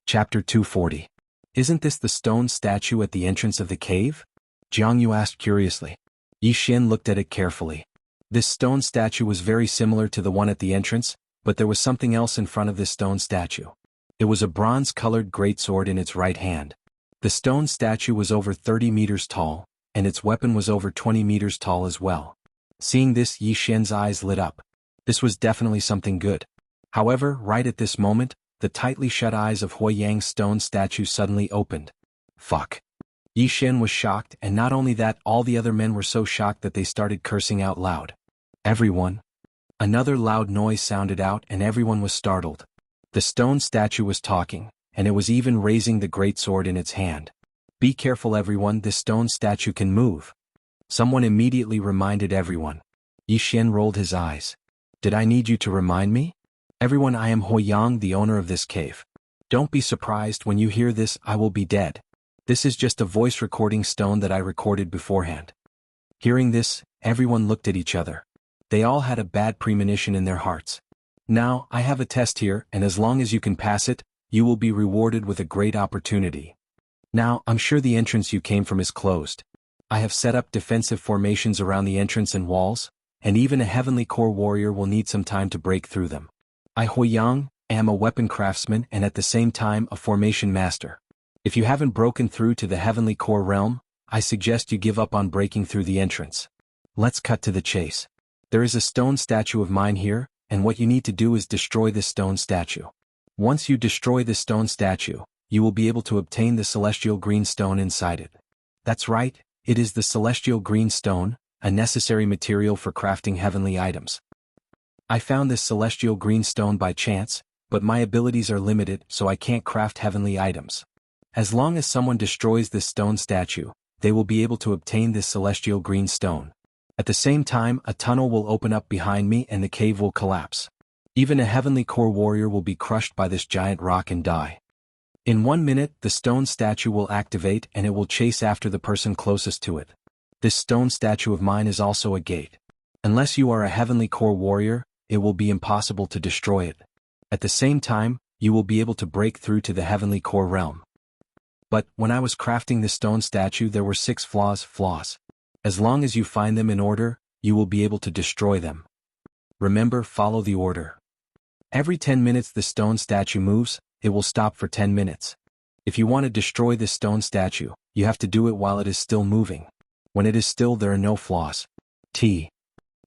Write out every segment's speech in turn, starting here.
Chapter 240. Isn't this the stone statue at the entrance of the cave? Jianghu asked curiously. Yi Xian looked at it carefully. This stone statue was very similar to the one at the entrance, but there was something else in front of this stone statue. It was a bronze-colored greatsword in its right hand. The stone statue was over 30 meters tall, and its weapon was over 20 meters tall as well. Seeing this, Yi Xian's eyes lit up. This was definitely something good. However, right at this moment, the tightly shut eyes of Hui Yang's stone statue suddenly opened. Fuck. Yi Xian was shocked, and not only that, all the other men were so shocked that they started cursing out loud. Everyone. Another loud noise sounded out and everyone was startled. The stone statue was talking, and it was even raising the great sword in its hand. Be careful everyone, this stone statue can move. Someone immediately reminded everyone. Yi Xian rolled his eyes. Did I need you to remind me? Everyone, I am Hui Yang, the owner of this cave. Don't be surprised when you hear this, I will be dead. This is just a voice recording stone that I recorded beforehand. Hearing this, everyone looked at each other. They all had a bad premonition in their hearts. Now, I have a test here, and as long as you can pass it, you will be rewarded with a great opportunity. Now, I'm sure the entrance you came from is closed. I have set up defensive formations around the entrance and walls, and even a heavenly core warrior will need some time to break through them. I, Hui Yang, am a weapon craftsman and at the same time a formation master. If you haven't broken through to the heavenly core realm, I suggest you give up on breaking through the entrance. Let's cut to the chase. There is a stone statue of mine here, and what you need to do is destroy this stone statue. Once you destroy this stone statue, you will be able to obtain the celestial green stone inside it. That's right, it is the celestial green stone, a necessary material for crafting heavenly items. I found this celestial green stone by chance, but my abilities are limited, so I can't craft heavenly items. As long as someone destroys this stone statue, they will be able to obtain this celestial green stone. At the same time, a tunnel will open up behind me and the cave will collapse. Even a heavenly core warrior will be crushed by this giant rock and die. In 1 minute, the stone statue will activate and it will chase after the person closest to it. This stone statue of mine is also a gate. Unless you are a heavenly core warrior, it will be impossible to destroy it. At the same time, you will be able to break through to the heavenly core realm. But, when I was crafting this stone statue there were 6 flaws. As long as you find them in order, you will be able to destroy them. Remember, follow the order. Every 10 minutes the stone statue moves, it will stop for 10 minutes. If you want to destroy this stone statue, you have to do it while it is still moving. When it is still there are no flaws.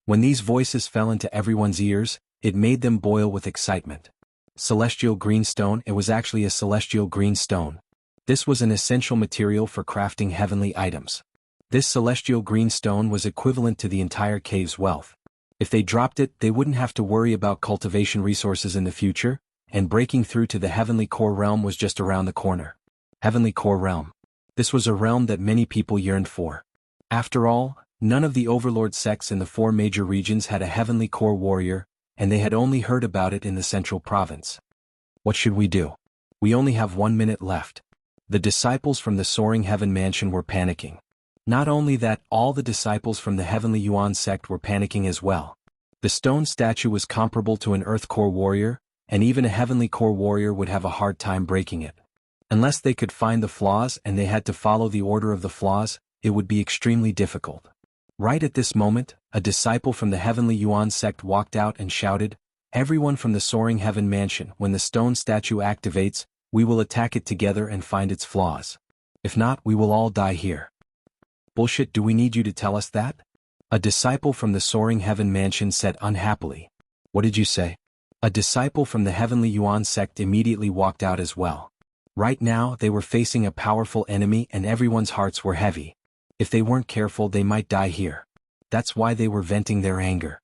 When these voices fell into everyone's ears, it made them boil with excitement. Celestial green stone, it was actually a celestial green stone. This was an essential material for crafting heavenly items. This celestial green stone was equivalent to the entire cave's wealth. If they dropped it, they wouldn't have to worry about cultivation resources in the future, and breaking through to the heavenly core realm was just around the corner. Heavenly core realm. This was a realm that many people yearned for. After all, none of the overlord sects in the 4 major regions had a heavenly core warrior, and they had only heard about it in the central province. What should we do? We only have 1 minute left. The disciples from the Soaring Heaven Mansion were panicking. Not only that, all the disciples from the Heavenly Yuan sect were panicking as well. The stone statue was comparable to an Earth core warrior, and even a heavenly core warrior would have a hard time breaking it. Unless they could find the flaws and they had to follow the order of the flaws, it would be extremely difficult. Right at this moment, a disciple from the Heavenly Yuan sect walked out and shouted, "Everyone from the Soaring Heaven Mansion, when the stone statue activates, we will attack it together and find its flaws. If not, we will all die here." Bullshit, do we need you to tell us that? A disciple from the Soaring Heaven Mansion said unhappily. What did you say? A disciple from the Heavenly Yuan sect immediately walked out as well. Right now, they were facing a powerful enemy and everyone's hearts were heavy. If they weren't careful, they might die here. That's why they were venting their anger.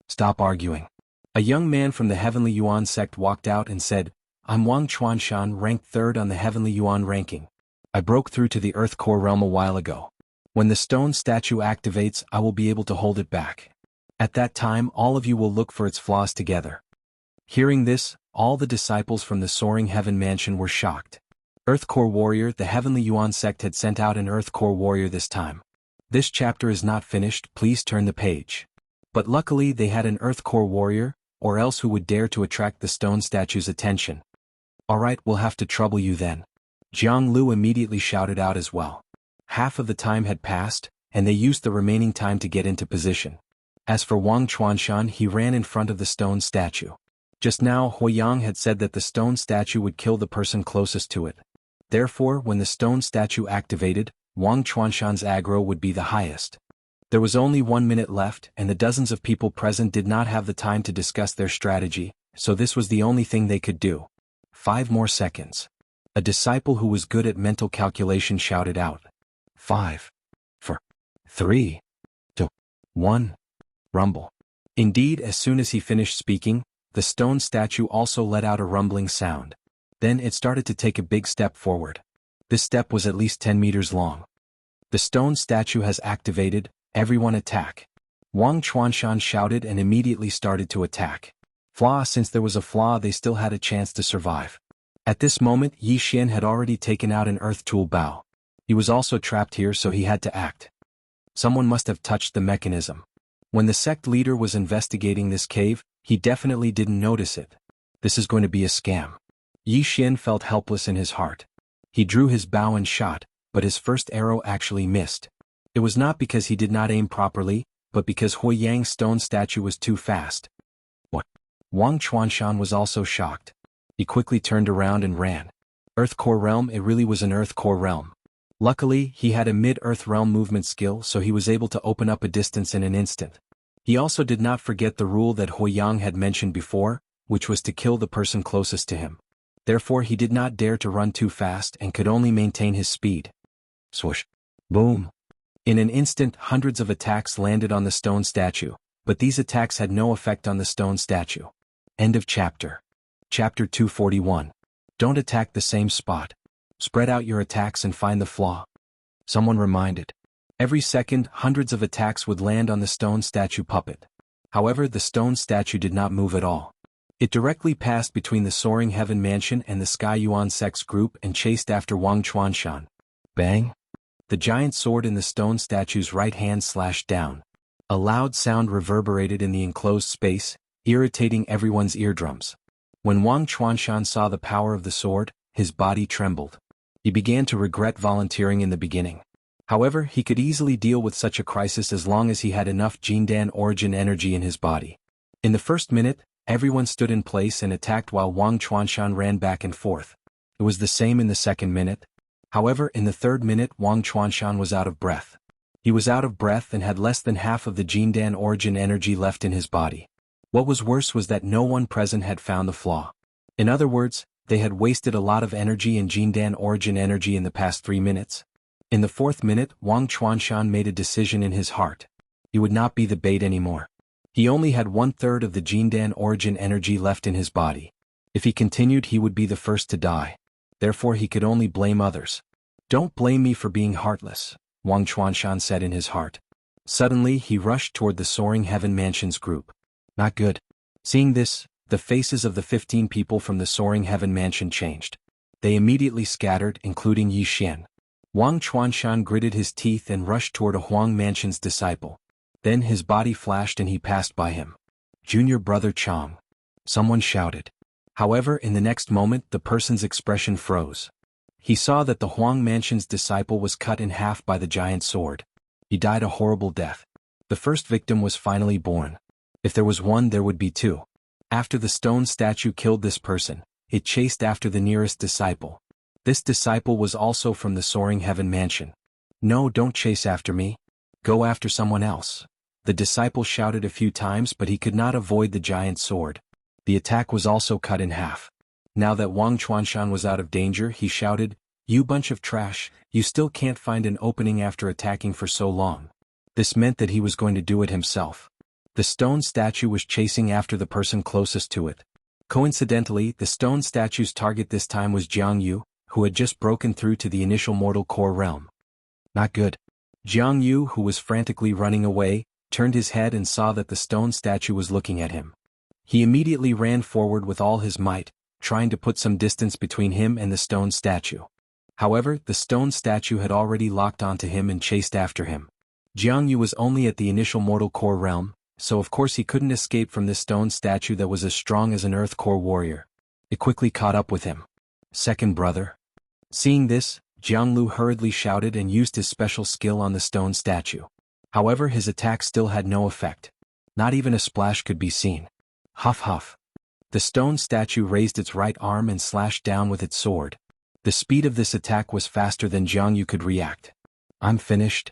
Stop arguing. A young man from the Heavenly Yuan sect walked out and said, "I'm Wang Chuanshan, ranked 3rd on the Heavenly Yuan ranking. I broke through to the Earth core realm a while ago. When the stone statue activates, I will be able to hold it back. At that time, all of you will look for its flaws together." Hearing this, all the disciples from the Soaring Heaven Mansion were shocked. Earth core warrior, the Heavenly Yuan sect had sent out an Earth core warrior this time. This chapter is not finished, please turn the page. But luckily they had an Earth core warrior, or else who would dare to attract the stone statue's attention. Alright, we'll have to trouble you then. Jianghu immediately shouted out as well. Half of the time had passed, and they used the remaining time to get into position. As for Wang Chuanshan, he ran in front of the stone statue. Just now Huiyang had said that the stone statue would kill the person closest to it. Therefore, when the stone statue activated, Wang Chuanshan's aggro would be the highest. There was only 1 minute left, and the dozens of people present did not have the time to discuss their strategy, so this was the only thing they could do. 5 more seconds. A disciple who was good at mental calculation shouted out. 5, 4, 3, 2, 1. Rumble. Indeed, as soon as he finished speaking, the stone statue also let out a rumbling sound. Then it started to take a big step forward. This step was at least 10 meters long. The stone statue has activated. Everyone attack. Wang Chuanshan shouted and immediately started to attack. Since there was a flaw, they still had a chance to survive. At this moment, Yi Xian had already taken out an earth tool bow. He was also trapped here, so he had to act. Someone must have touched the mechanism. When the sect leader was investigating this cave, he definitely didn't notice it. This is going to be a scam. Yi Xian felt helpless in his heart. He drew his bow and shot, but his first arrow actually missed. It was not because he did not aim properly, but because Huiyang's stone statue was too fast. What? Wang Chuanshan was also shocked. He quickly turned around and ran. Earth Core Realm, it really was an Earth Core Realm. Luckily, he had a mid-Earth Realm movement skill, so he was able to open up a distance in an instant. He also did not forget the rule that Huiyang had mentioned before, which was to kill the person closest to him. Therefore, he did not dare to run too fast and could only maintain his speed. Swoosh. Boom. In an instant, hundreds of attacks landed on the stone statue, but these attacks had no effect on the stone statue. End of chapter. Chapter 241. Don't attack the same spot. Spread out your attacks and find the flaw. Someone reminded. Every second, hundreds of attacks would land on the stone statue puppet. However, the stone statue did not move at all. It directly passed between the Soaring Heaven Mansion and the Sky Yuan Sect's group and chased after Wang Chuanshan. Bang! The giant sword in the stone statue's right hand slashed down. A loud sound reverberated in the enclosed space, irritating everyone's eardrums. When Wang Chuanshan saw the power of the sword, his body trembled. He began to regret volunteering in the beginning. However, he could easily deal with such a crisis as long as he had enough Jindan origin energy in his body. In the first minute, everyone stood in place and attacked while Wang Chuanshan ran back and forth. It was the same in the second minute. However, in the third minute, Wang Chuanshan was out of breath. He was out of breath and had less than half of the Jindan origin energy left in his body. What was worse was that no one present had found the flaw. In other words, they had wasted a lot of energy and Jindan origin energy in the past 3 minutes. In the fourth minute, Wang Chuanshan made a decision in his heart. He would not be the bait anymore. He only had 1/3 of the Jindan origin energy left in his body. If he continued, he would be the first to die. Therefore, he could only blame others. Don't blame me for being heartless, Wang Chuanshan said in his heart. Suddenly, he rushed toward the Soaring Heaven Mansion's group. Not good. Seeing this, the faces of the 15 people from the Soaring Heaven Mansion changed. They immediately scattered, including Yi Xian. Wang Chuanshan gritted his teeth and rushed toward a Huang Mansion's disciple. Then his body flashed and he passed by him. Junior brother Chang. Someone shouted. However, in the next moment, the person's expression froze. He saw that the Huang Mansion's disciple was cut in half by the giant sword. He died a horrible death. The first victim was finally born. If there was one, there would be two. After the stone statue killed this person, it chased after the nearest disciple. This disciple was also from the Soaring Heaven Mansion. No, don't chase after me. Go after someone else. The disciple shouted a few times, but he could not avoid the giant sword. The attack was also cut in half. Now that Wang Chuanshan was out of danger, he shouted, "You bunch of trash, you still can't find an opening after attacking for so long." This meant that he was going to do it himself. The stone statue was chasing after the person closest to it. Coincidentally, the stone statue's target this time was Jianghu, who had just broken through to the initial mortal core realm. Not good. Jianghu, who was frantically running away, turned his head and saw that the stone statue was looking at him. He immediately ran forward with all his might, trying to put some distance between him and the stone statue. However, the stone statue had already locked onto him and chased after him. Jianghu was only at the initial mortal core realm, so of course he couldn't escape from this stone statue that was as strong as an earth core warrior. It quickly caught up with him. Second brother. Seeing this, Jianghu hurriedly shouted and used his special skill on the stone statue. However, his attack still had no effect. Not even a splash could be seen. Huff huff. The stone statue raised its right arm and slashed down with its sword. The speed of this attack was faster than Jianghu could react. I'm finished.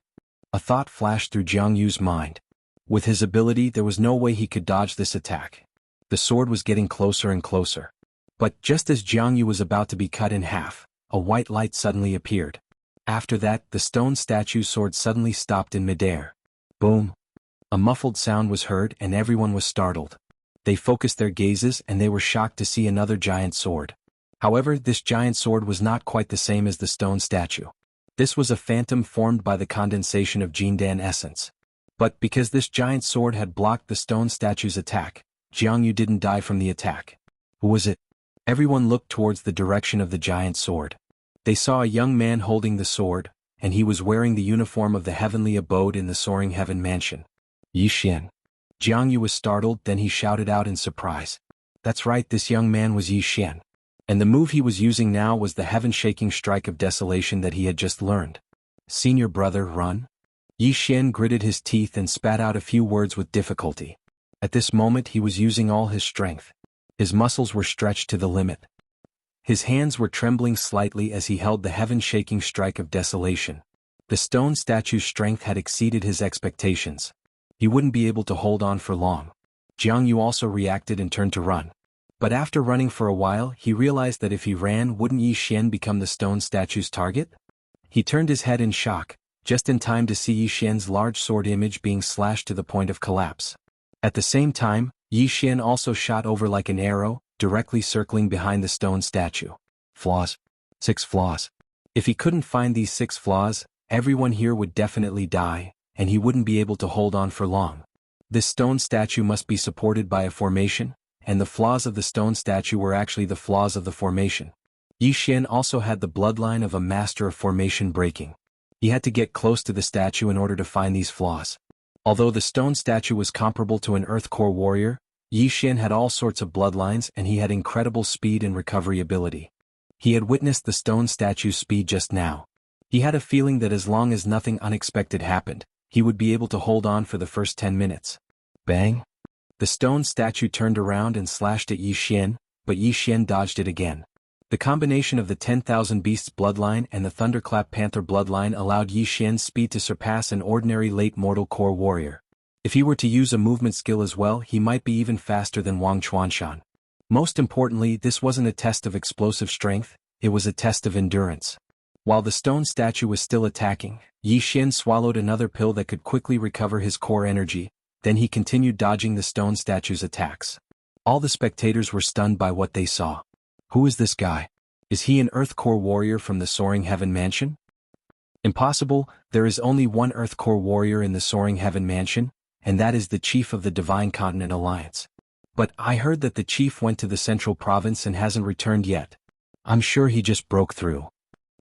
A thought flashed through Jianghu's mind. With his ability, there was no way he could dodge this attack. The sword was getting closer and closer. But just as Jianghu was about to be cut in half, a white light suddenly appeared. After that, the stone statue's sword suddenly stopped in midair. Boom! A muffled sound was heard and everyone was startled. They focused their gazes and they were shocked to see another giant sword. However, this giant sword was not quite the same as the stone statue. This was a phantom formed by the condensation of Jindan essence. But because this giant sword had blocked the stone statue's attack, Jianghu didn't die from the attack. Who was it? Everyone looked towards the direction of the giant sword. They saw a young man holding the sword, and he was wearing the uniform of the heavenly abode in the soaring heaven mansion. Yi Xian. Jianghu was startled, then he shouted out in surprise. That's right, this young man was Yi Xian. And the move he was using now was the heaven-shaking strike of desolation that he had just learned. Senior brother, run? Yi Xian gritted his teeth and spat out a few words with difficulty. At this moment he was using all his strength. His muscles were stretched to the limit. His hands were trembling slightly as he held the heaven-shaking strike of desolation. The stone statue's strength had exceeded his expectations. He wouldn't be able to hold on for long. Jianghu also reacted and turned to run. But after running for a while, he realized that if he ran, wouldn't Yi Xian become the stone statue's target? He turned his head in shock, just in time to see Yi Xian's large sword image being slashed to the point of collapse. At the same time, Yi Xian also shot over like an arrow, directly circling behind the stone statue. Flaws. 6 flaws. If he couldn't find these 6 flaws, everyone here would definitely die, and he wouldn't be able to hold on for long. This stone statue must be supported by a formation, and the flaws of the stone statue were actually the flaws of the formation. Yi Xian also had the bloodline of a master of formation breaking. He had to get close to the statue in order to find these flaws. Although the stone statue was comparable to an Earth Core warrior, Yi Xian had all sorts of bloodlines and he had incredible speed and recovery ability. He had witnessed the stone statue's speed just now. He had a feeling that as long as nothing unexpected happened, he would be able to hold on for the first 10 minutes. Bang! The stone statue turned around and slashed at Yi Xian, but Yi Xian dodged it again. The combination of the 10,000 Beasts bloodline and the Thunderclap Panther bloodline allowed Yi Xian's speed to surpass an ordinary late mortal core warrior. If he were to use a movement skill as well, he might be even faster than Wang Chuanshan. Most importantly, this wasn't a test of explosive strength, it was a test of endurance. While the stone statue was still attacking, Yi Xian swallowed another pill that could quickly recover his core energy, then he continued dodging the stone statue's attacks. All the spectators were stunned by what they saw. Who is this guy? Is he an Earth Core warrior from the Soaring Heaven Mansion? Impossible, there is only one Earth Core warrior in the Soaring Heaven Mansion, and that is the chief of the Divine Continent Alliance. But I heard that the chief went to the Central Province and hasn't returned yet. I'm sure he just broke through.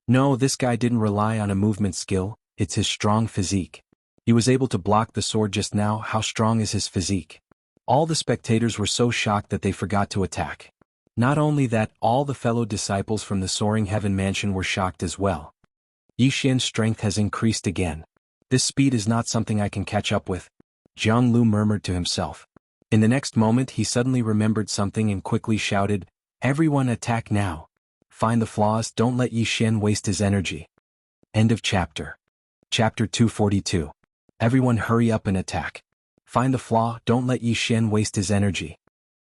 No, this guy didn't rely on a movement skill, it's his strong physique. He was able to block the sword just now. How strong is his physique? All the spectators were so shocked that they forgot to attack. Not only that, all the fellow disciples from the Soaring Heaven Mansion were shocked as well. Yi Xian's strength has increased again. This speed is not something I can catch up with, Jianghu murmured to himself. In the next moment he suddenly remembered something and quickly shouted, "Everyone attack now! Find the flaws, don't let Yi Xian waste his energy." End of chapter. Chapter 242. Everyone hurry up and attack. Find the flaw, don't let Yi Xian waste his energy.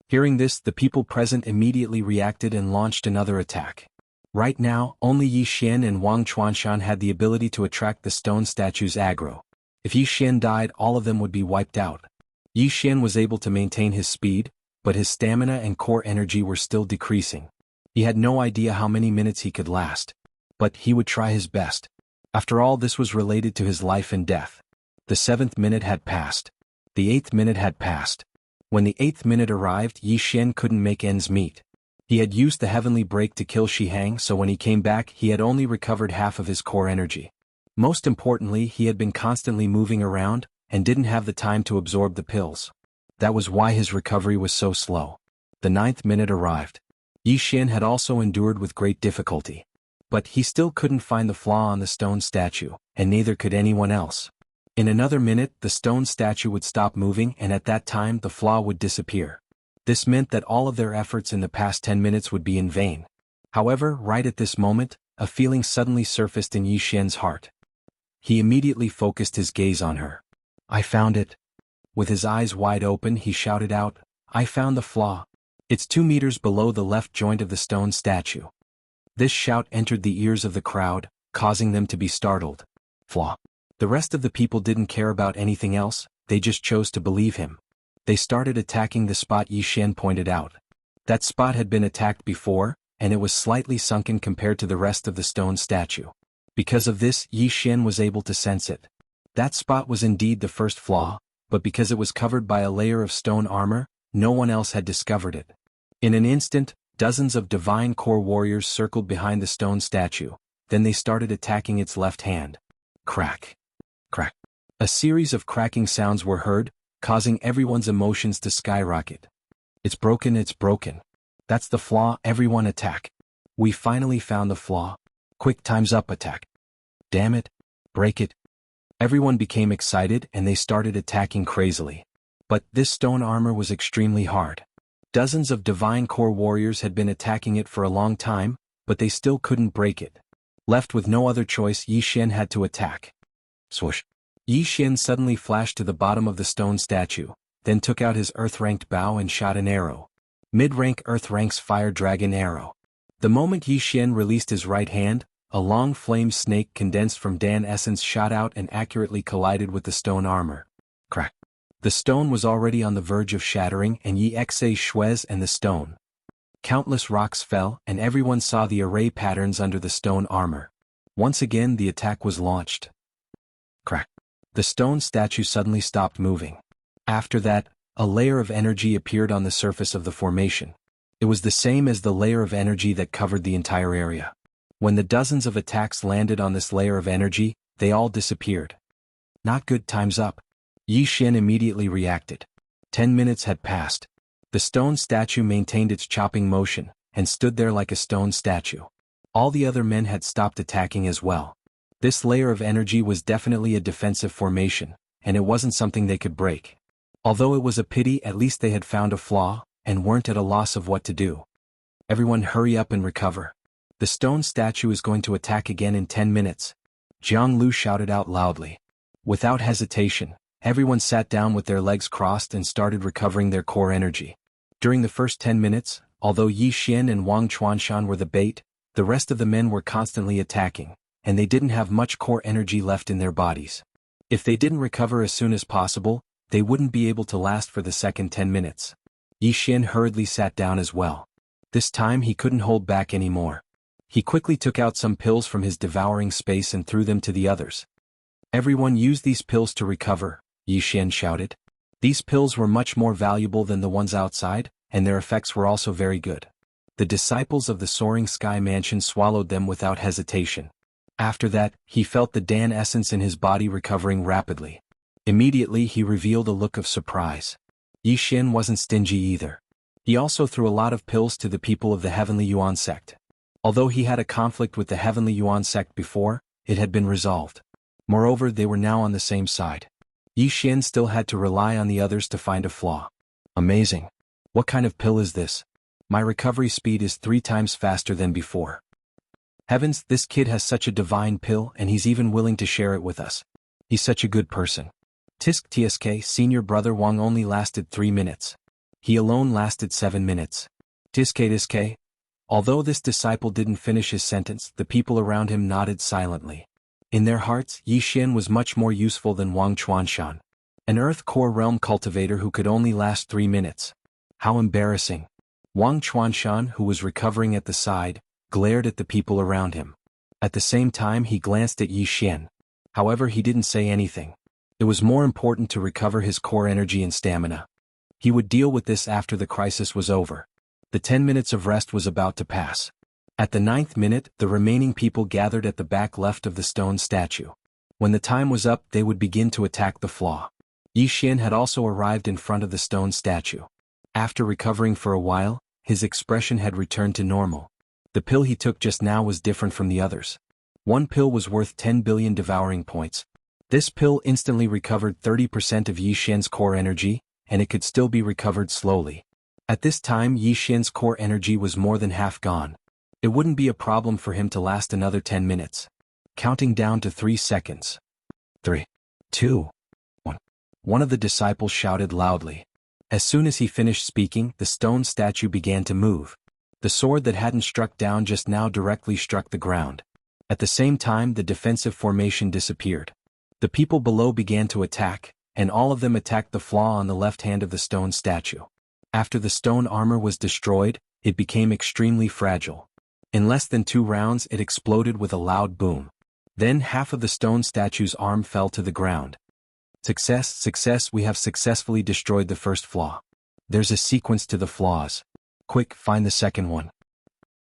Hearing this, the people present immediately reacted and launched another attack. Right now, only Yi Xian and Wang Chuanshan had the ability to attract the stone statue's aggro. If Yi Xian died, all of them would be wiped out. Yi Xian was able to maintain his speed, but his stamina and core energy were still decreasing. He had no idea how many minutes he could last. But he would try his best. After all, this was related to his life and death. The 7th minute had passed. The 8th minute had passed. When the 8th minute arrived, Yi Xian couldn't make ends meet. He had used the heavenly break to kill Shihang, so when he came back he had only recovered half of his core energy. Most importantly, he had been constantly moving around, and didn't have the time to absorb the pills. That was why his recovery was so slow. The 9th minute arrived. Yi Xian had also endured with great difficulty. But he still couldn't find the flaw on the stone statue, and neither could anyone else. In another minute the stone statue would stop moving, and at that time the flaw would disappear. This meant that all of their efforts in the past 10 minutes would be in vain. However, right at this moment, a feeling suddenly surfaced in Yi Xian's heart. He immediately focused his gaze on her. "I found it." With his eyes wide open he shouted out, "I found the flaw. It's 2 meters below the left joint of the stone statue." This shout entered the ears of the crowd, causing them to be startled. Flaw. The rest of the people didn't care about anything else, they just chose to believe him. They started attacking the spot Yi Xian pointed out. That spot had been attacked before, and it was slightly sunken compared to the rest of the stone statue. Because of this, Yi Xian was able to sense it. That spot was indeed the first flaw, but because it was covered by a layer of stone armor, no one else had discovered it. In an instant, dozens of divine core warriors circled behind the stone statue, then they started attacking its left hand. Crack. Crack. A series of cracking sounds were heard, causing everyone's emotions to skyrocket. "It's broken, it's broken. That's the flaw, everyone attack. We finally found the flaw. Quick, time's up, attack. Damn it. Break it." Everyone became excited and they started attacking crazily. But this stone armor was extremely hard. Dozens of divine core warriors had been attacking it for a long time, but they still couldn't break it. Left with no other choice, Yi Xian had to attack. Swoosh. Yi Xian suddenly flashed to the bottom of the stone statue, then took out his earth-ranked bow and shot an arrow. Mid-rank Earth ranks Fire Dragon Arrow. The moment Yi Xian released his right hand, a long flame snake condensed from Dan essence shot out and accurately collided with the stone armor. Crack. The stone was already on the verge of shattering, and Yi Xe Shuez and the stone. Countless rocks fell, and everyone saw the array patterns under the stone armor. Once again the attack was launched. Crack. The stone statue suddenly stopped moving. After that, a layer of energy appeared on the surface of the formation. It was the same as the layer of energy that covered the entire area. When the dozens of attacks landed on this layer of energy, they all disappeared. "Not good, time's up." Yi Xian immediately reacted. 10 minutes had passed. The stone statue maintained its chopping motion, and stood there like a stone statue. All the other men had stopped attacking as well. This layer of energy was definitely a defensive formation, and it wasn't something they could break. Although it was a pity, at least they had found a flaw, and weren't at a loss of what to do. "Everyone hurry up and recover. The stone statue is going to attack again in 10 minutes. Jianghu shouted out loudly. Without hesitation, everyone sat down with their legs crossed and started recovering their core energy. During the first 10 minutes, although Yi Xian and Wang Chuanshan were the bait, the rest of the men were constantly attacking, and they didn't have much core energy left in their bodies. If they didn't recover as soon as possible, they wouldn't be able to last for the second 10 minutes. Yi Xian hurriedly sat down as well. This time he couldn't hold back anymore. He quickly took out some pills from his devouring space and threw them to the others. "Everyone use these pills to recover," Yi Xian shouted. These pills were much more valuable than the ones outside, and their effects were also very good. The disciples of the Soaring Sky Mansion swallowed them without hesitation. After that, he felt the Dan essence in his body recovering rapidly. Immediately he revealed a look of surprise. Yi Xian wasn't stingy either. He also threw a lot of pills to the people of the Heavenly Yuan sect. Although he had a conflict with the Heavenly Yuan sect before, it had been resolved. Moreover, they were now on the same side. Yi Xian still had to rely on the others to find a flaw. "Amazing. What kind of pill is this? My recovery speed is 3 times faster than before. Heavens, this kid has such a divine pill and he's even willing to share it with us. He's such a good person." Tisk Tsk senior brother Wang only lasted 3 minutes. He alone lasted 7 minutes. Tsk. Although this disciple didn't finish his sentence, the people around him nodded silently. In their hearts, Yi Xian was much more useful than Wang Chuanshan. An Earth Core Realm cultivator who could only last 3 minutes. How embarrassing. Wang Chuanshan, who was recovering at the side, glared at the people around him. At the same time he glanced at Yi Xian. However, he didn't say anything. It was more important to recover his core energy and stamina. He would deal with this after the crisis was over. The 10 minutes of rest was about to pass. At the 9th minute, the remaining people gathered at the back left of the stone statue. When the time was up, they would begin to attack the flaw. Yi Xian had also arrived in front of the stone statue. After recovering for a while, his expression had returned to normal. The pill he took just now was different from the others. One pill was worth 10 billion devouring points. This pill instantly recovered 30% of Yi Xian's core energy, and it could still be recovered slowly. At this time Yi Xian's core energy was more than half gone. It wouldn't be a problem for him to last another 10 minutes. Counting down to 3 seconds. 3, 2, 1. One of the disciples shouted loudly. As soon as he finished speaking, the stone statue began to move. The sword that hadn't struck down just now directly struck the ground. At the same time, the defensive formation disappeared. The people below began to attack, and all of them attacked the flaw on the left hand of the stone statue. After the stone armor was destroyed, it became extremely fragile. In less than 2 rounds it exploded with a loud boom. Then half of the stone statue's arm fell to the ground. Success, success, we have successfully destroyed the first flaw. There's a sequence to the flaws. Quick, find the second one.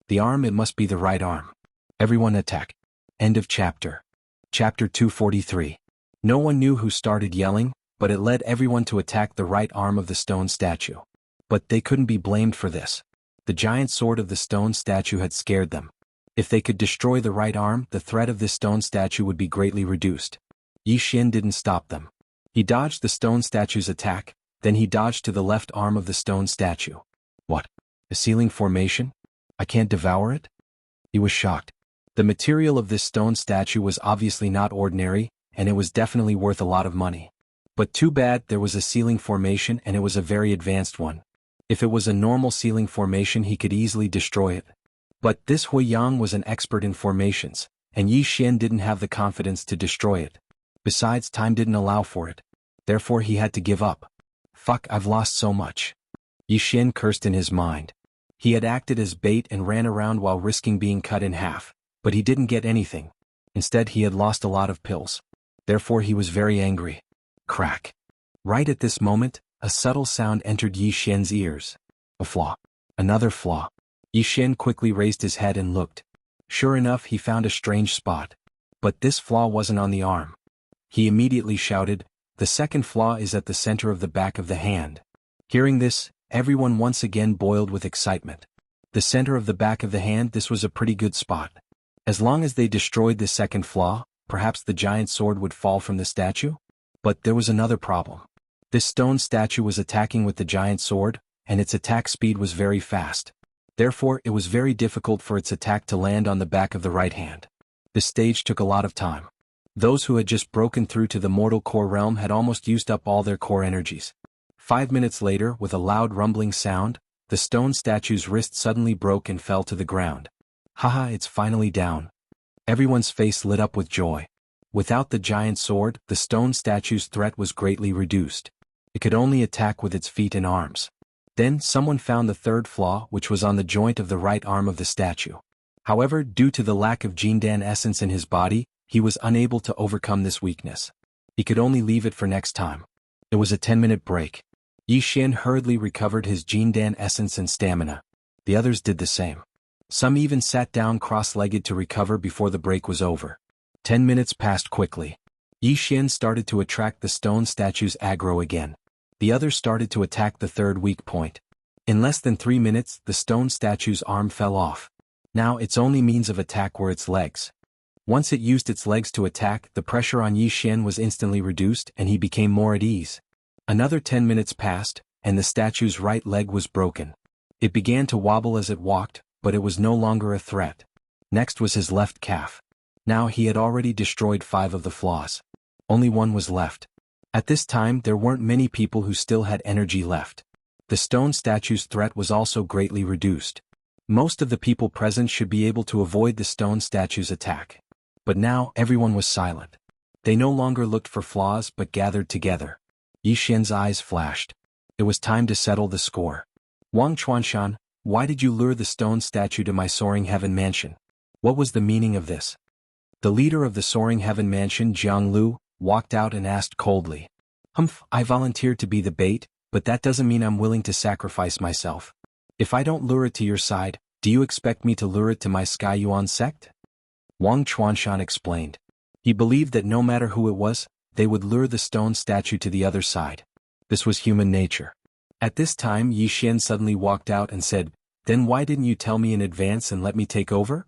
The arm, it must be the right arm. Everyone attack. End of chapter. Chapter 243. No one knew who started yelling, but it led everyone to attack the right arm of the stone statue. But they couldn't be blamed for this. The giant sword of the stone statue had scared them. If they could destroy the right arm, the threat of this stone statue would be greatly reduced. Yi Xian didn't stop them. He dodged the stone statue's attack, then he dodged to the left arm of the stone statue. What? A ceiling formation? I can't devour it? He was shocked. The material of this stone statue was obviously not ordinary, and it was definitely worth a lot of money. But too bad there was a ceiling formation and it was a very advanced one. If it was a normal ceiling formation he could easily destroy it. But this Hui Yang was an expert in formations, and Yi Xian didn't have the confidence to destroy it. Besides, time didn't allow for it. Therefore he had to give up. Fuck, I've lost so much. Yi Xian cursed in his mind. He had acted as bait and ran around while risking being cut in half, but he didn't get anything. Instead he had lost a lot of pills. Therefore he was very angry. Crack. Right at this moment, a subtle sound entered Yi Xian's ears. A flaw. Another flaw. Yi Xian quickly raised his head and looked. Sure enough, he found a strange spot. But this flaw wasn't on the arm. He immediately shouted, "The second flaw is at the center of the back of the hand." Hearing this, everyone once again boiled with excitement. The center of the back of the hand, this was a pretty good spot. As long as they destroyed the second flaw, perhaps the giant sword would fall from the statue? But there was another problem. This stone statue was attacking with the giant sword, and its attack speed was very fast. Therefore, it was very difficult for its attack to land on the back of the right hand. This stage took a lot of time. Those who had just broken through to the mortal core realm had almost used up all their core energies. 5 minutes later, with a loud rumbling sound, the stone statue's wrist suddenly broke and fell to the ground. Haha, it's finally down. Everyone's face lit up with joy. Without the giant sword, the stone statue's threat was greatly reduced. It could only attack with its feet and arms. Then someone found the third flaw, which was on the joint of the right arm of the statue. However, due to the lack of Jindan essence in his body, he was unable to overcome this weakness. He could only leave it for next time. It was a 10-minute break. Yi Xian hurriedly recovered his Jindan essence and stamina. The others did the same. Some even sat down cross-legged to recover before the break was over. 10 minutes passed quickly. Yi Xian started to attract the stone statue's aggro again. The others started to attack the third weak point. In less than 3 minutes, the stone statue's arm fell off. Now its only means of attack were its legs. Once it used its legs to attack, the pressure on Yi Xian was instantly reduced and he became more at ease. Another 10 minutes passed, and the statue's right leg was broken. It began to wobble as it walked, but it was no longer a threat. Next was his left calf. Now he had already destroyed 5 of the flaws. Only one was left. At this time there weren't many people who still had energy left. The stone statue's threat was also greatly reduced. Most of the people present should be able to avoid the stone statue's attack. But now everyone was silent. They no longer looked for flaws but gathered together. Yi Xian's eyes flashed. It was time to settle the score. Wang Chuanshan, why did you lure the stone statue to my Soaring Heaven Mansion? What was the meaning of this? The leader of the Soaring Heaven Mansion, Jianghu, walked out and asked coldly. Humph, I volunteered to be the bait, but that doesn't mean I'm willing to sacrifice myself. If I don't lure it to your side, do you expect me to lure it to my Sky Yuan sect? Wang Chuanshan explained. He believed that no matter who it was, they would lure the stone statue to the other side. This was human nature. At this time Yi Xian suddenly walked out and said, Then why didn't you tell me in advance and let me take over?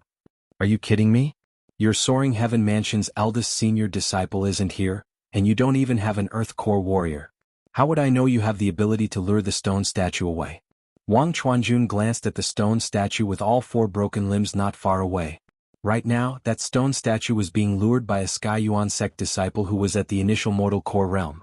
Are you kidding me? Your Soaring Heaven Mansion's eldest senior disciple isn't here, and you don't even have an Earth Core warrior. How would I know you have the ability to lure the stone statue away? Wang Chuanjun glanced at the stone statue with all 4 broken limbs not far away. Right now, that stone statue was being lured by a Sky Yuan sect disciple who was at the initial mortal core realm.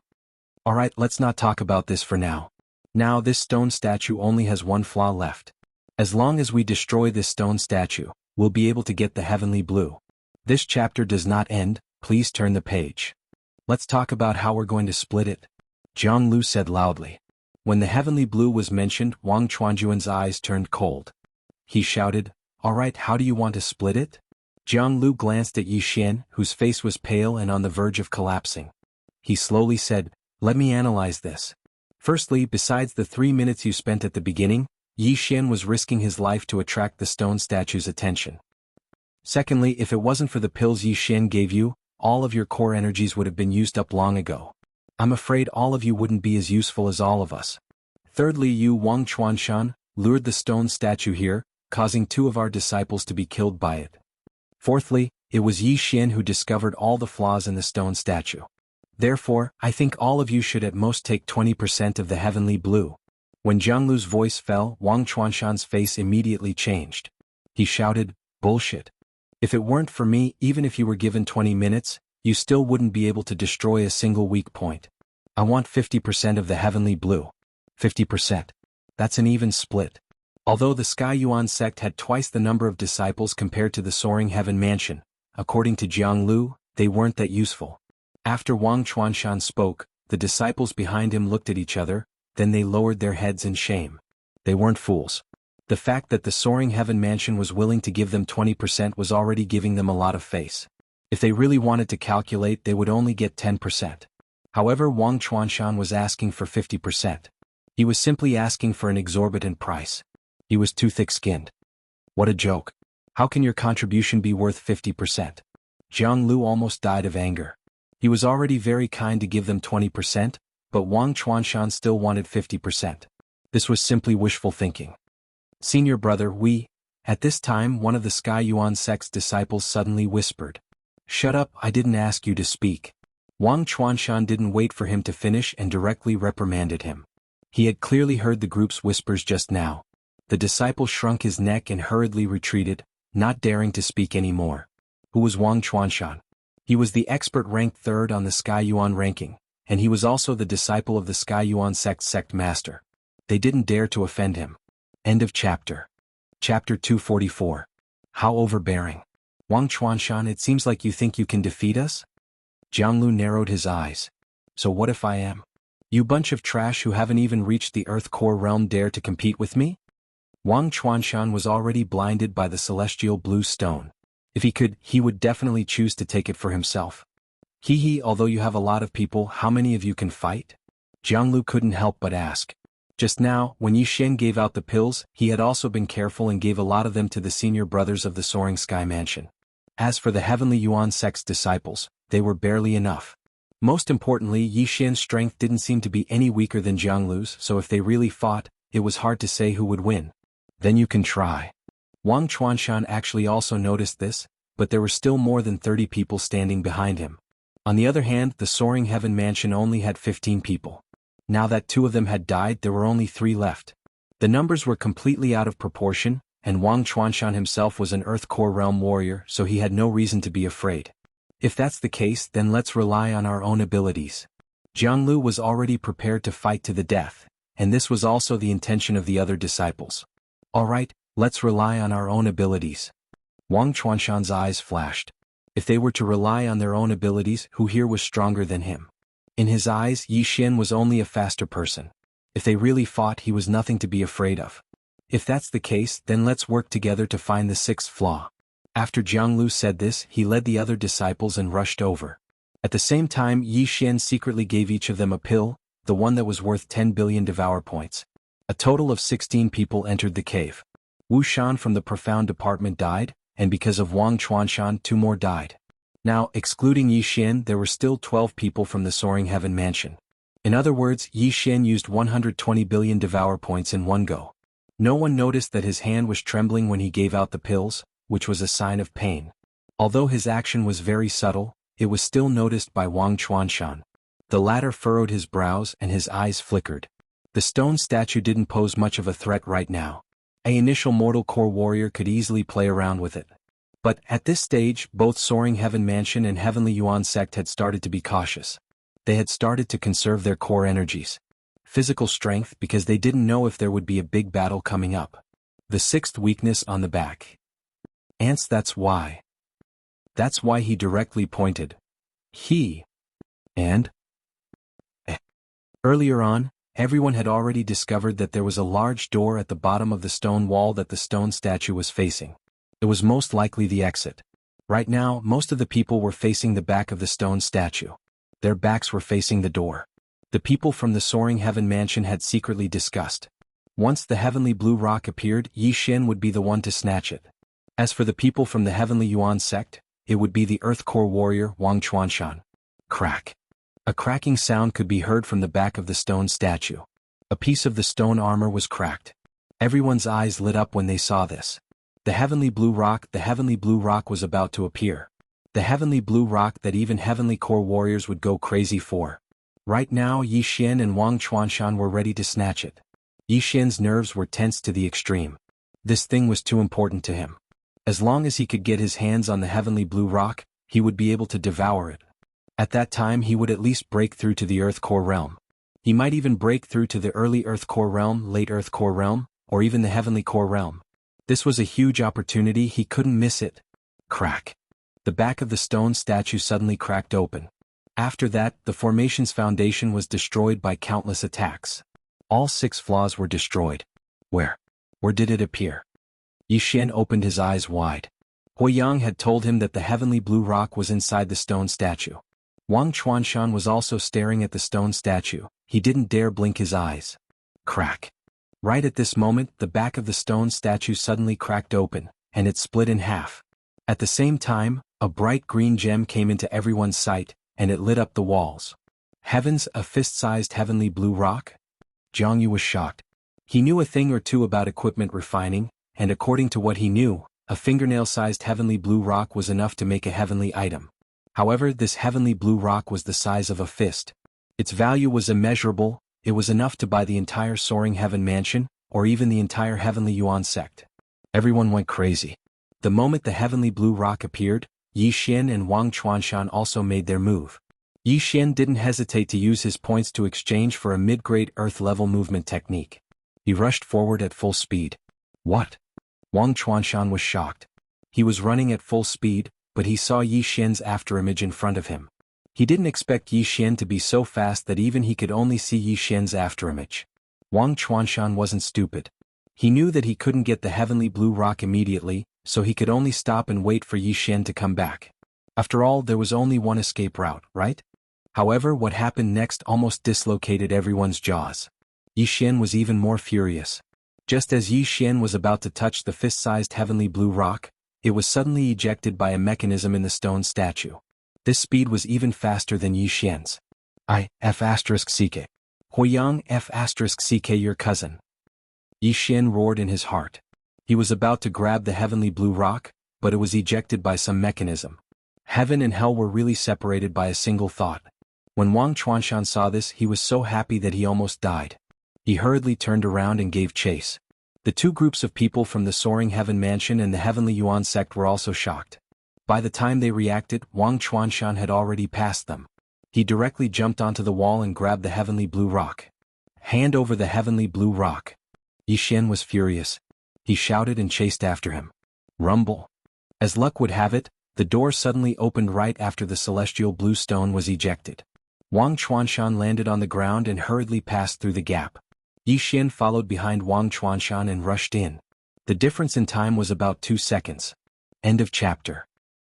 Alright, let's not talk about this for now. Now this stone statue only has one flaw left. As long as we destroy this stone statue, we'll be able to get the heavenly blue. This chapter does not end, please turn the page. Let's talk about how we're going to split it. Jianghu said loudly. When the heavenly blue was mentioned, Wang Chuanjuan's eyes turned cold. He shouted, "Alright, how do you want to split it?" Jianghu glanced at Yi Xian, whose face was pale and on the verge of collapsing. He slowly said, "Let me analyze this. Firstly, besides the 3 minutes you spent at the beginning, Yi Xian was risking his life to attract the stone statue's attention. Secondly, if it wasn't for the pills Yi Xian gave you, all of your core energies would have been used up long ago. I'm afraid all of you wouldn't be as useful as all of us. Thirdly, you Wang Chuanshan lured the stone statue here, causing 2 of our disciples to be killed by it. Fourthly, it was Yi Xian who discovered all the flaws in the stone statue. Therefore, I think all of you should at most take 20% of the heavenly blue." When Jianghu's voice fell, Wang Chuanshan's face immediately changed. He shouted, "Bullshit. If it weren't for me, even if you were given 20 minutes, you still wouldn't be able to destroy a single weak point. I want 50% of the heavenly blue. 50%. That's an even split." Although the Sky Yuan sect had twice the number of disciples compared to the Soaring Heaven Mansion, according to Jianghu, they weren't that useful. After Wang Chuanshan spoke, the disciples behind him looked at each other, then they lowered their heads in shame. They weren't fools. The fact that the Soaring Heaven Mansion was willing to give them 20% was already giving them a lot of face. If they really wanted to calculate, they would only get 10%. However, Wang Chuanshan was asking for 50%. He was simply asking for an exorbitant price. He was too thick-skinned. What a joke. How can your contribution be worth 50%? Jianghu almost died of anger. He was already very kind to give them 20%, but Wang Chuanshan still wanted 50%. This was simply wishful thinking. "Senior brother, At this time, one of the Sky Yuan sect's disciples suddenly whispered. "Shut up, I didn't ask you to speak." Wang Chuanshan didn't wait for him to finish and directly reprimanded him. He had clearly heard the group's whispers just now. The disciple shrunk his neck and hurriedly retreated, not daring to speak anymore. Who was Wang Chuanshan? He was the expert ranked 3rd on the Sky Yuan ranking, and he was also the disciple of the Sky Yuan sect master. They didn't dare to offend him. End of chapter. Chapter 244. How overbearing. Wang Chuanshan, it seems like you think you can defeat us? Jianghu narrowed his eyes. So what if I am? You bunch of trash who haven't even reached the Earth Core realm dare to compete with me? Wang Chuanshan was already blinded by the celestial blue stone. If he could, he would definitely choose to take it for himself. Although you have a lot of people, how many of you can fight? Jianghu couldn't help but ask. Just now, when Yi Xian gave out the pills, he had also been careful and gave a lot of them to the senior brothers of the Soaring Sky Mansion. As for the Heavenly Yuan sect's disciples, they were barely enough. Most importantly, Yi Xian's strength didn't seem to be any weaker than Jianghu's, so if they really fought, it was hard to say who would win. Then you can try. Wang Chuanshan actually also noticed this, but there were still more than 30 people standing behind him. On the other hand, the Soaring Heaven Mansion only had 15 people. Now that 2 of them had died, there were only 3 left. The numbers were completely out of proportion, and Wang Chuanshan himself was an Earth Core Realm warrior, so he had no reason to be afraid. If that's the case, then let's rely on our own abilities. Jianghu was already prepared to fight to the death, and this was also the intention of the other disciples. Alright, let's rely on our own abilities. Wang Chuanshan's eyes flashed. If they were to rely on their own abilities, who here was stronger than him? In his eyes, Yi Xian was only a faster person. If they really fought, he was nothing to be afraid of. If that's the case, then let's work together to find the 6th flaw. After Jianghu said this, he led the other disciples and rushed over. At the same time, Yi Xian secretly gave each of them a pill, the one that was worth 10 billion devour points. A total of 16 people entered the cave. Wu Shan from the Profound Department died, and because of Wang Chuanshan 2 more died. Now, excluding Yi Xian, there were still 12 people from the Soaring Heaven Mansion. In other words, Yi Xian used 120 billion devour points in one go. No one noticed that his hand was trembling when he gave out the pills, which was a sign of pain. Although his action was very subtle, it was still noticed by Wang Chuanshan. The latter furrowed his brows and his eyes flickered. The stone statue didn't pose much of a threat right now. An initial mortal core warrior could easily play around with it. But at this stage, both Soaring Heaven Mansion and Heavenly Yuan sect had started to be cautious. They had started to conserve their core energies. Physical strength because they didn't know if there would be a big battle coming up. The sixth weakness on the back. Ants, that's why. That's why he directly pointed. And? Earlier on, everyone had already discovered that there was a large door at the bottom of the stone wall that the stone statue was facing. It was most likely the exit. Right now, most of the people were facing the back of the stone statue. Their backs were facing the door. The people from the Soaring Heaven Mansion had secretly discussed. Once the heavenly blue rock appeared, Yi Xian would be the one to snatch it. As for the people from the Heavenly Yuan sect, it would be the Earth Core warrior Wang Chuanshan. Crack. A cracking sound could be heard from the back of the stone statue. A piece of the stone armor was cracked. Everyone's eyes lit up when they saw this. The heavenly blue rock was about to appear. The heavenly blue rock that even heavenly core warriors would go crazy for. Right now Yi Xian and Wang Chuanshan were ready to snatch it. Yi Xian's nerves were tense to the extreme. This thing was too important to him. As long as he could get his hands on the heavenly blue rock, he would be able to devour it. At that time he would at least break through to the Earth Core realm. He might even break through to the early Earth Core realm, late Earth Core realm, or even the Heavenly Core realm. This was a huge opportunity, he couldn't miss it. Crack. The back of the stone statue suddenly cracked open. After that, the formation's foundation was destroyed by countless attacks. All 6 flaws were destroyed. Where did it appear? Yi Xian opened his eyes wide. Huiyang had told him that the heavenly blue rock was inside the stone statue. Wang Chuanshan was also staring at the stone statue. He didn't dare blink his eyes. Crack. Right at this moment, the back of the stone statue suddenly cracked open, and it split in half. At the same time, a bright green gem came into everyone's sight, and it lit up the walls. Heavens, a fist-sized heavenly blue rock? Jianghu was shocked. He knew a thing or two about equipment refining, and according to what he knew, a fingernail-sized heavenly blue rock was enough to make a heavenly item. However, this heavenly blue rock was the size of a fist. Its value was immeasurable. It was enough to buy the entire Soaring Heaven Mansion, or even the entire Heavenly Yuan sect. Everyone went crazy. The moment the heavenly blue rock appeared, Yi Xian and Wang Chuanshan also made their move. Yi Xian didn't hesitate to use his points to exchange for a mid-grade Earth-level movement technique. He rushed forward at full speed. What? Wang Chuanshan was shocked. He was running at full speed, but he saw Yi Xian's afterimage in front of him. He didn't expect Yi Xian to be so fast that even he could only see Yi Xian's afterimage. Wang Chuanshan wasn't stupid. He knew that he couldn't get the heavenly blue rock immediately, so he could only stop and wait for Yi Xian to come back. After all, there was only one escape route, right? However, what happened next almost dislocated everyone's jaws. Yi Xian was even more furious. Just as Yi Xian was about to touch the fist-sized heavenly blue rock, it was suddenly ejected by a mechanism in the stone statue. This speed was even faster than Yi Xian's. F***ck. Huiyang F***ck your cousin. Yi Xian roared in his heart. He was about to grab the heavenly blue rock, but it was ejected by some mechanism. Heaven and hell were really separated by a single thought. When Wang Chuanshan saw this, he was so happy that he almost died. He hurriedly turned around and gave chase. The 2 groups of people from the Soaring Heaven Mansion and the Heavenly Yuan sect were also shocked. By the time they reacted, Wang Chuanshan had already passed them. He directly jumped onto the wall and grabbed the heavenly blue rock. Hand over the heavenly blue rock. Yi Xian was furious. He shouted and chased after him. Rumble. As luck would have it, the door suddenly opened right after the celestial blue stone was ejected. Wang Chuanshan landed on the ground and hurriedly passed through the gap. Yi Xian followed behind Wang Chuanshan and rushed in. The difference in time was about 2 seconds. End of chapter.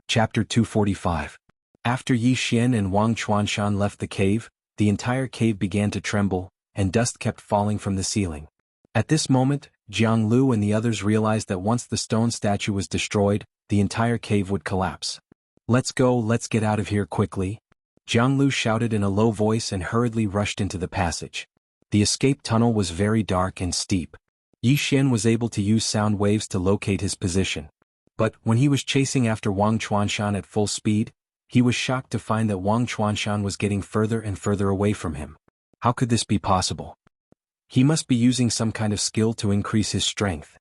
Chapter 245. After Yi Xian and Wang Chuanshan left the cave, the entire cave began to tremble, and dust kept falling from the ceiling. At this moment, Jianghu and the others realized that once the stone statue was destroyed, the entire cave would collapse. Let's go, let's get out of here quickly. Jianghu shouted in a low voice and hurriedly rushed into the passage. The escape tunnel was very dark and steep. Yi Xian was able to use sound waves to locate his position. But when he was chasing after Wang Chuanshan at full speed, he was shocked to find that Wang Chuanshan was getting further and further away from him. How could this be possible? He must be using some kind of skill to increase his strength.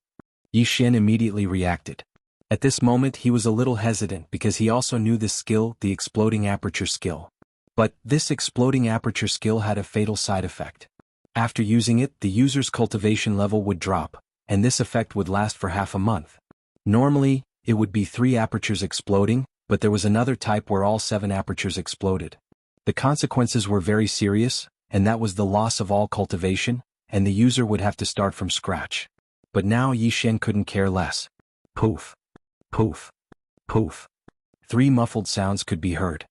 Yi Xian immediately reacted. At this moment he was a little hesitant because he also knew this skill, the exploding aperture skill. But this exploding aperture skill had a fatal side effect. After using it, the user's cultivation level would drop, and this effect would last for half a month. Normally, it would be 3 apertures exploding, but there was another type where all 7 apertures exploded. The consequences were very serious, and that was the loss of all cultivation, and the user would have to start from scratch. But now Yi Xian couldn't care less. Poof. Poof. Poof. 3 muffled sounds could be heard.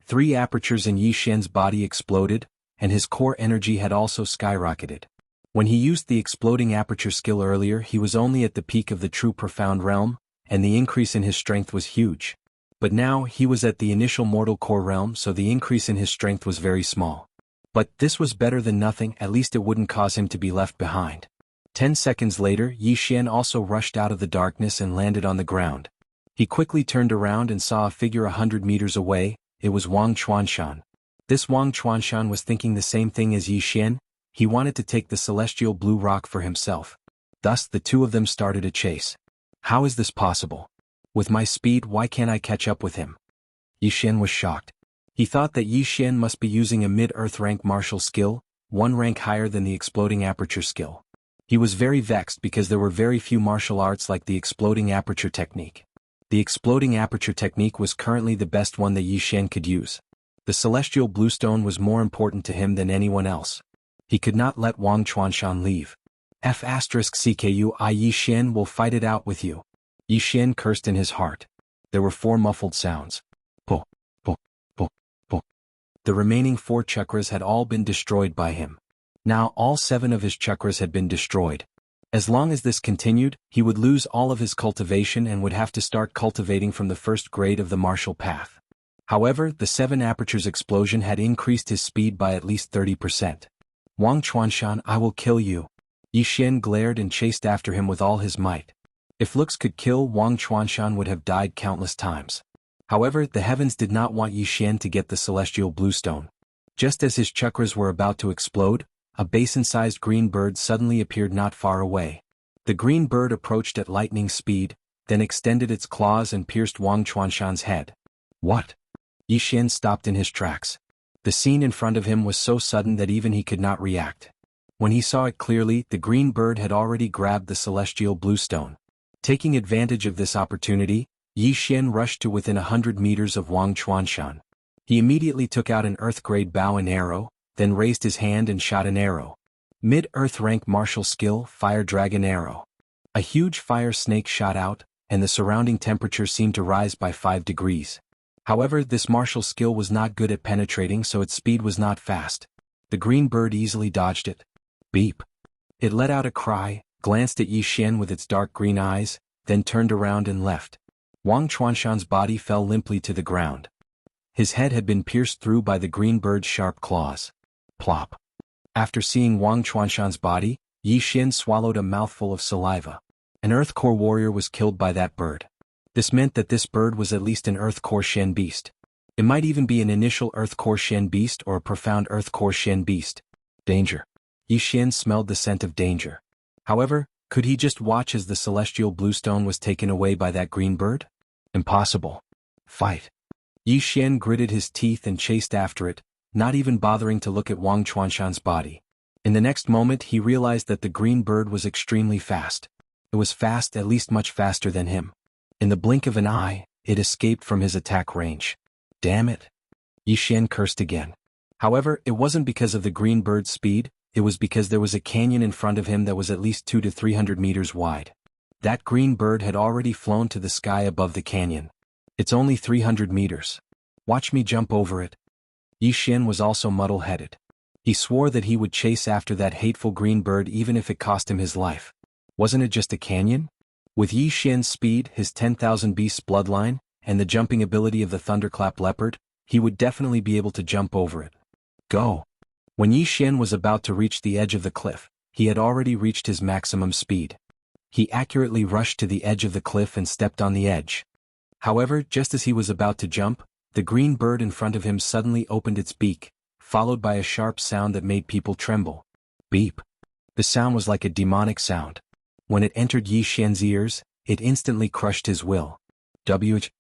3 apertures in Yi Xian's body exploded, and his core energy had also skyrocketed. When he used the exploding aperture skill earlier, he was only at the peak of the true profound realm, and the increase in his strength was huge. But now he was at the initial mortal core realm, so the increase in his strength was very small. But this was better than nothing, at least it wouldn't cause him to be left behind. 10 seconds later, Yi Xian also rushed out of the darkness and landed on the ground. He quickly turned around and saw a figure 100 meters away. It was Wang Chuanshan. This Wang Chuanshan was thinking the same thing as Yi Xian. He wanted to take the celestial blue rock for himself. Thus the two of them started a chase. How is this possible? With my speed, why can't I catch up with him? Yi Xian was shocked. He thought that Yi Xian must be using a mid-earth rank martial skill, 1 rank higher than the exploding aperture skill. He was very vexed because there were very few martial arts like the exploding aperture technique. The exploding aperture technique was currently the best one that Yi Xian could use. The celestial bluestone was more important to him than anyone else. He could not let Wang Chuanshan leave. F***CKU Yi Xian will fight it out with you. Yi Xian cursed in his heart. There were 4 muffled sounds. Po, po, po, po. The remaining 4 chakras had all been destroyed by him. Now all 7 of his chakras had been destroyed. As long as this continued, he would lose all of his cultivation and would have to start cultivating from the first grade of the martial path. However, the 7 apertures explosion had increased his speed by at least 30%. Wang Chuanshan, I will kill you. Yi Xian glared and chased after him with all his might. If looks could kill, Wang Chuanshan would have died countless times. However, the heavens did not want Yi Xian to get the celestial bluestone. Just as his chakras were about to explode, a basin-sized green bird suddenly appeared not far away. The green bird approached at lightning speed, then extended its claws and pierced Wang Chuanshan's head. What? Yi Xian stopped in his tracks. The scene in front of him was so sudden that even he could not react. When he saw it clearly, the green bird had already grabbed the celestial bluestone. Taking advantage of this opportunity, Yi Xian rushed to within 100 meters of Wang Chuanshan. He immediately took out an earth-grade bow and arrow, then raised his hand and shot an arrow. Mid-earth rank martial skill, Fire Dragon Arrow. A huge fire snake shot out, and the surrounding temperature seemed to rise by 5 degrees. However, this martial skill was not good at penetrating, so its speed was not fast. The green bird easily dodged it. Beep. It let out a cry, glanced at Yi Xian with its dark green eyes, then turned around and left. Wang Chuanshan's body fell limply to the ground. His head had been pierced through by the green bird's sharp claws. Plop. After seeing Wang Chuanshan's body, Yi Xian swallowed a mouthful of saliva. An Earth Core warrior was killed by that bird. This meant that this bird was at least an Earth Core Shen beast. It might even be an initial Earth Core Shen beast or a profound Earth Core Shen beast. Danger. Yi Xian smelled the scent of danger. However, could he just watch as the celestial bluestone was taken away by that green bird? Impossible. Fight. Yi Xian gritted his teeth and chased after it, not even bothering to look at Wang Chuanshan's body. In the next moment he realized that the green bird was extremely fast. It was fast, at least much faster than him. In the blink of an eye, it escaped from his attack range. Damn it. Yi Xian cursed again. However, it wasn't because of the green bird's speed, it was because there was a canyon in front of him that was at least 200 to 300 meters wide. That green bird had already flown to the sky above the canyon. It's only 300 meters. Watch me jump over it. Yi Xian was also muddle-headed. He swore that he would chase after that hateful green bird even if it cost him his life. Wasn't it just a canyon? With Yi Xian's speed, his 10,000 beasts bloodline, and the jumping ability of the thunderclap leopard, he would definitely be able to jump over it. Go. When Yi Xian was about to reach the edge of the cliff, he had already reached his maximum speed. He accurately rushed to the edge of the cliff and stepped on the edge. However, just as he was about to jump, the green bird in front of him suddenly opened its beak, followed by a sharp sound that made people tremble. Beep. The sound was like a demonic sound. When it entered Yi Xian's ears, it instantly crushed his will.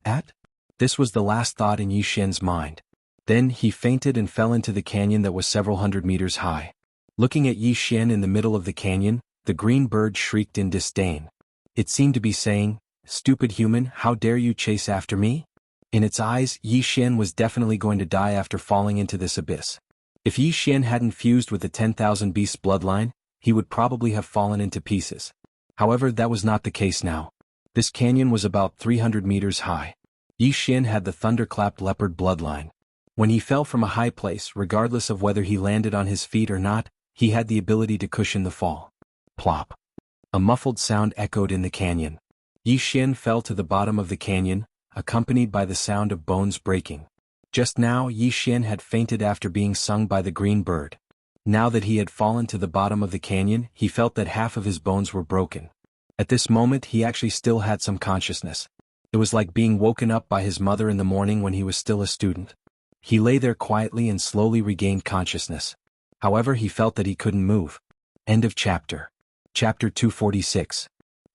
At? This was the last thought in Yi Xian's mind. Then he fainted and fell into the canyon that was several hundred meters high. Looking at Yi Xian in the middle of the canyon, the green bird shrieked in disdain. It seemed to be saying, "Stupid human, how dare you chase after me?" In its eyes, Yi Xian was definitely going to die after falling into this abyss. If Yi Xian hadn't fused with the 10,000 Beasts bloodline, he would probably have fallen into pieces. However, that was not the case now. This canyon was about 300 meters high. Yi Xian had the thunderclapped leopard bloodline. When he fell from a high place, regardless of whether he landed on his feet or not, he had the ability to cushion the fall. Plop. A muffled sound echoed in the canyon. Yi Xian fell to the bottom of the canyon, accompanied by the sound of bones breaking. Just now Yi Xian had fainted after being sung by the green bird. Now that he had fallen to the bottom of the canyon, he felt that half of his bones were broken. At this moment he actually still had some consciousness. It was like being woken up by his mother in the morning when he was still a student. He lay there quietly and slowly regained consciousness. However, he felt that he couldn't move. End of chapter. Chapter 246.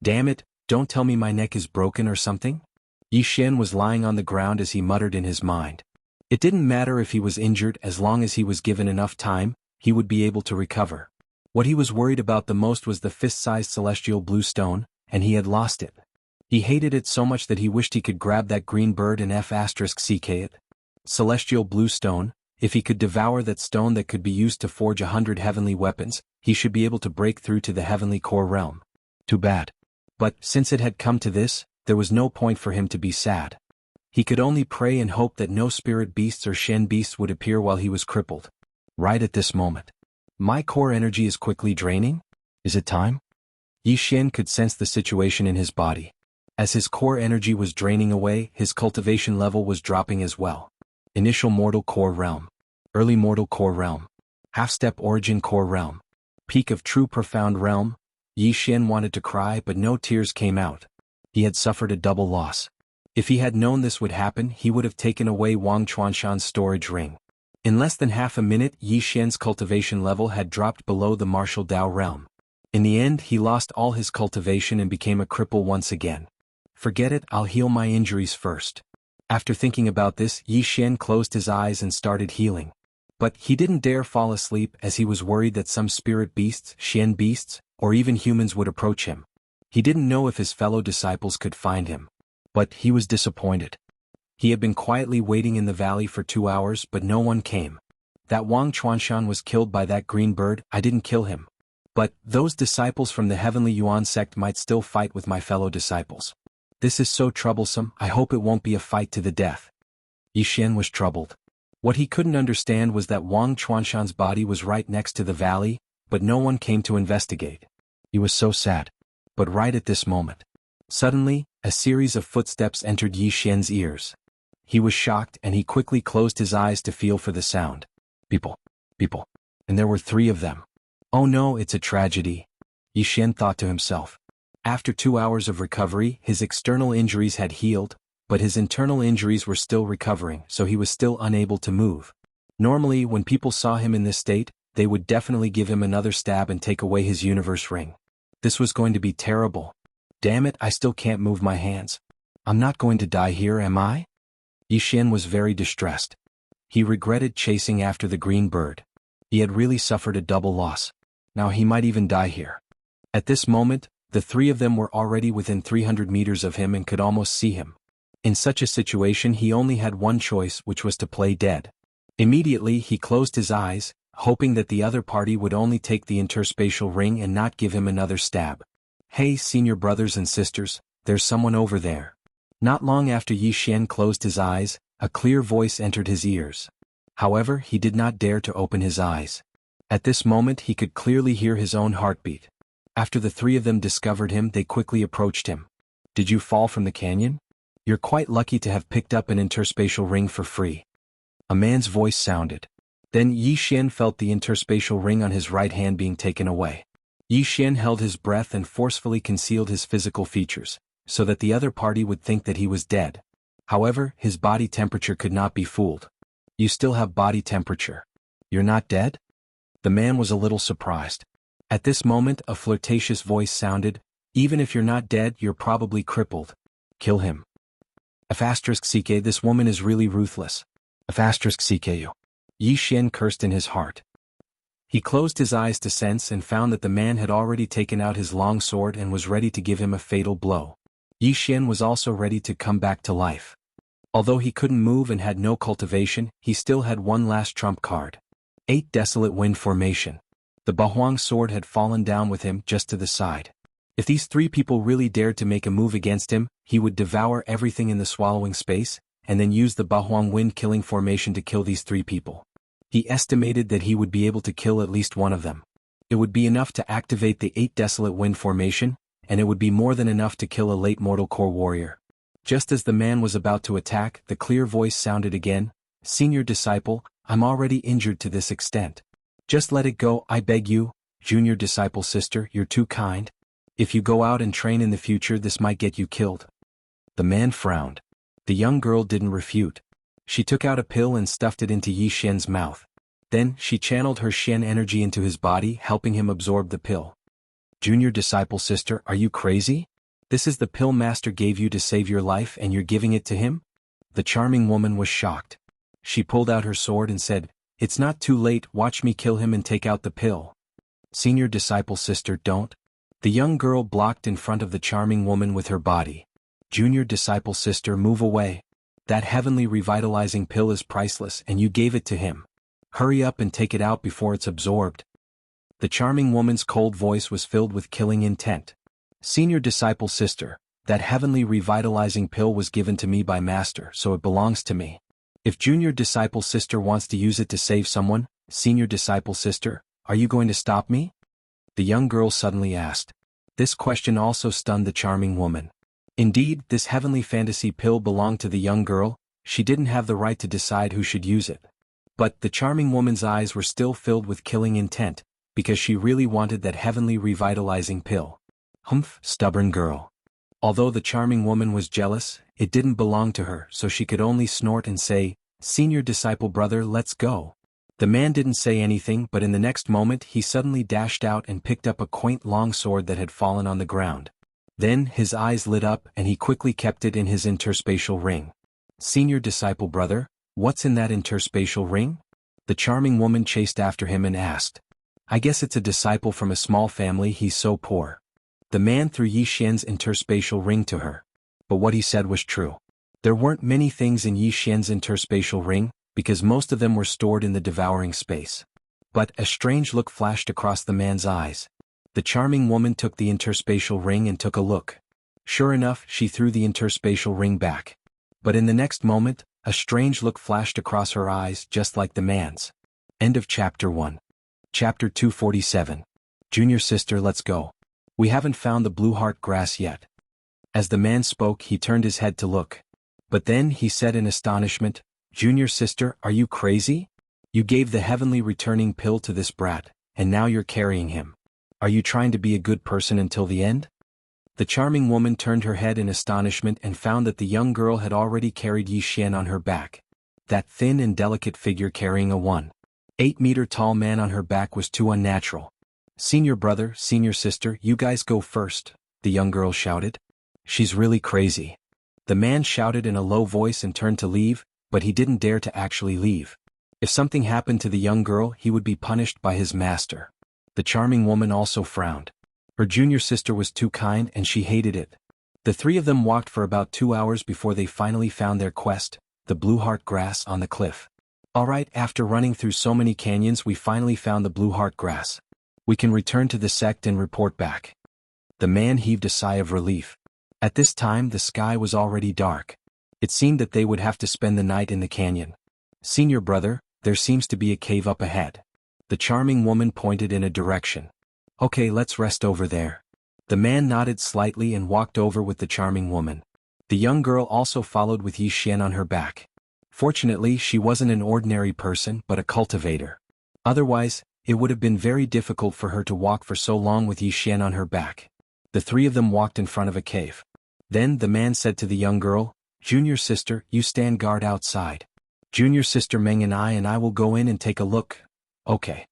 Damn it, don't tell me my neck is broken or something? Yi Xian was lying on the ground as he muttered in his mind. It didn't matter if he was injured as long as he was given enough time, he would be able to recover. What he was worried about the most was the fist-sized celestial blue stone, and he had lost it. He hated it so much that he wished he could grab that green bird and F***ck it. Celestial blue stone, if he could devour that stone that could be used to forge 100 heavenly weapons, he should be able to break through to the heavenly core realm. Too bad. But, since it had come to this, there was no point for him to be sad. He could only pray and hope that no spirit beasts or Shen beasts would appear while he was crippled. Right at this moment. My core energy is quickly draining? Is it time? Yi Xian could sense the situation in his body. As his core energy was draining away, his cultivation level was dropping as well. Initial mortal core realm. Early mortal core realm. Half-step origin core realm. Peak of true profound realm. Yi Xian wanted to cry but no tears came out. He had suffered a double loss. If he had known this would happen, he would have taken away Wang Chuanshan's storage ring. In less than half a minute, Yi Xian's cultivation level had dropped below the martial Dao realm. In the end, he lost all his cultivation and became a cripple once again. Forget it, I'll heal my injuries first. After thinking about this, Yi Xian closed his eyes and started healing. But he didn't dare fall asleep as he was worried that some spirit beasts, Shen beasts, or even humans would approach him. He didn't know if his fellow disciples could find him. But he was disappointed. He had been quietly waiting in the valley for 2 hours but no one came. That Wang Chuanshan was killed by that green bird, I didn't kill him. But those disciples from the Heavenly Yuan sect might still fight with my fellow disciples. This is so troublesome, I hope it won't be a fight to the death. Yi Xian was troubled. What he couldn't understand was that Wang Chuanshan's body was right next to the valley, but no one came to investigate. He was so sad. But right at this moment. Suddenly, a series of footsteps entered Yi Xian's ears. He was shocked and he quickly closed his eyes to feel for the sound. People. And there were 3 of them. Oh no, it's a tragedy. Yi Xian thought to himself. After 2 hours of recovery, his external injuries had healed, but his internal injuries were still recovering, so he was still unable to move. Normally, when people saw him in this state, they would definitely give him another stab and take away his universe ring. This was going to be terrible. Damn it, I still can't move my hands. I'm not going to die here, am I? Yi Xian was very distressed. He regretted chasing after the green bird. He had really suffered a double loss. Now he might even die here. At this moment, the 3 of them were already within 300 meters of him and could almost see him. In such a situation he only had one choice, which was to play dead. Immediately he closed his eyes, hoping that the other party would only take the interspatial ring and not give him another stab. Hey, senior brothers and sisters, there's someone over there. Not long after Yi Xian closed his eyes, a clear voice entered his ears. However, he did not dare to open his eyes. At this moment he could clearly hear his own heartbeat. After the 3 of them discovered him, they quickly approached him. Did you fall from the canyon? You're quite lucky to have picked up an interspatial ring for free. A man's voice sounded. Then Yi Xian felt the interspatial ring on his right hand being taken away. Yi Xian held his breath and forcefully concealed his physical features, so that the other party would think that he was dead. However, his body temperature could not be fooled. You still have body temperature. You're not dead? The man was a little surprised. At this moment a flirtatious voice sounded, even if you're not dead you're probably crippled. Kill him. *CK This woman is really ruthless. *CKU. Yi Xian cursed in his heart. He closed his eyes to sense and found that the man had already taken out his long sword and was ready to give him a fatal blow. Yi Xian was also ready to come back to life. Although he couldn't move and had no cultivation, he still had one last trump card. 8 Desolate Wind Formation. The Bahuang sword had fallen down with him just to the side. If these 3 people really dared to make a move against him, he would devour everything in the swallowing space, and then use the Bahuang wind killing formation to kill these 3 people. He estimated that he would be able to kill at least one of them. It would be enough to activate the 8 Desolate Wind Formation, and it would be more than enough to kill a late mortal core warrior. Just as the man was about to attack, the clear voice sounded again, Senior Disciple, I'm already injured to this extent. Just let it go, I beg you. Junior Disciple Sister, you're too kind. If you go out and train in the future this might get you killed. The man frowned. The young girl didn't refute. She took out a pill and stuffed it into Yi Xian's mouth. Then, she channeled her Xian energy into his body, helping him absorb the pill. Junior Disciple Sister, are you crazy? This is the pill Master gave you to save your life and you're giving it to him? The charming woman was shocked. She pulled out her sword and said, It's not too late, watch me kill him and take out the pill. Senior Disciple Sister, don't. The young girl blocked in front of the charming woman with her body. Junior Disciple Sister, move away. That heavenly revitalizing pill is priceless and you gave it to him. Hurry up and take it out before it's absorbed. The charming woman's cold voice was filled with killing intent. Senior Disciple Sister, that heavenly revitalizing pill was given to me by Master, so it belongs to me. If Junior Disciple Sister wants to use it to save someone, Senior Disciple Sister, are you going to stop me? The young girl suddenly asked. This question also stunned the charming woman. Indeed, this heavenly fantasy pill belonged to the young girl, she didn't have the right to decide who should use it. But the charming woman's eyes were still filled with killing intent, because she really wanted that heavenly revitalizing pill. Humph, stubborn girl. Although the charming woman was jealous, it didn't belong to her, so she could only snort and say, Senior Disciple Brother, let's go. The man didn't say anything, but in the next moment he suddenly dashed out and picked up a quaint long sword that had fallen on the ground. Then his eyes lit up and he quickly kept it in his interspatial ring. Senior Disciple Brother, what's in that interspatial ring? The charming woman chased after him and asked. I guess it's a disciple from a small family, he's so poor. The man threw Yi Xian's interspatial ring to her. But what he said was true. There weren't many things in Yi Xian's interspatial ring, because most of them were stored in the devouring space. But a strange look flashed across the man's eyes. The charming woman took the interspatial ring and took a look. Sure enough, she threw the interspatial ring back. But in the next moment, a strange look flashed across her eyes just like the man's. End of Chapter 1. Chapter 247. Junior Sister, let's go. We haven't found the blue heart grass yet. As the man spoke, he turned his head to look. But then he said in astonishment, Junior Sister, are you crazy? You gave the heavenly returning pill to this brat, and now you're carrying him. Are you trying to be a good person until the end? The charming woman turned her head in astonishment and found that the young girl had already carried Yi Xian on her back. That thin and delicate figure carrying a 1.8-meter tall man on her back was too unnatural. Senior brother, senior sister, you guys go first, the young girl shouted. She's really crazy. The man shouted in a low voice and turned to leave, but he didn't dare to actually leave. If something happened to the young girl, he would be punished by his master. The charming woman also frowned. Her junior sister was too kind and she hated it. The 3 of them walked for about 2 hours before they finally found their quest, the blue heart grass on the cliff. Alright, after running through so many canyons we finally found the blue heart grass. We can return to the sect and report back. The man heaved a sigh of relief. At this time the sky was already dark. It seemed that they would have to spend the night in the canyon. Senior brother, there seems to be a cave up ahead. The charming woman pointed in a direction. Okay, let's rest over there. The man nodded slightly and walked over with the charming woman. The young girl also followed with Yi Xian on her back. Fortunately, she wasn't an ordinary person but a cultivator. Otherwise, It would have been very difficult for her to walk for so long with Yi Xian on her back. The three of them walked in front of a cave. Then the man said to the young girl, "Junior sister, you stand guard outside. Junior sister Meng and I will go in and take a look." "Okay."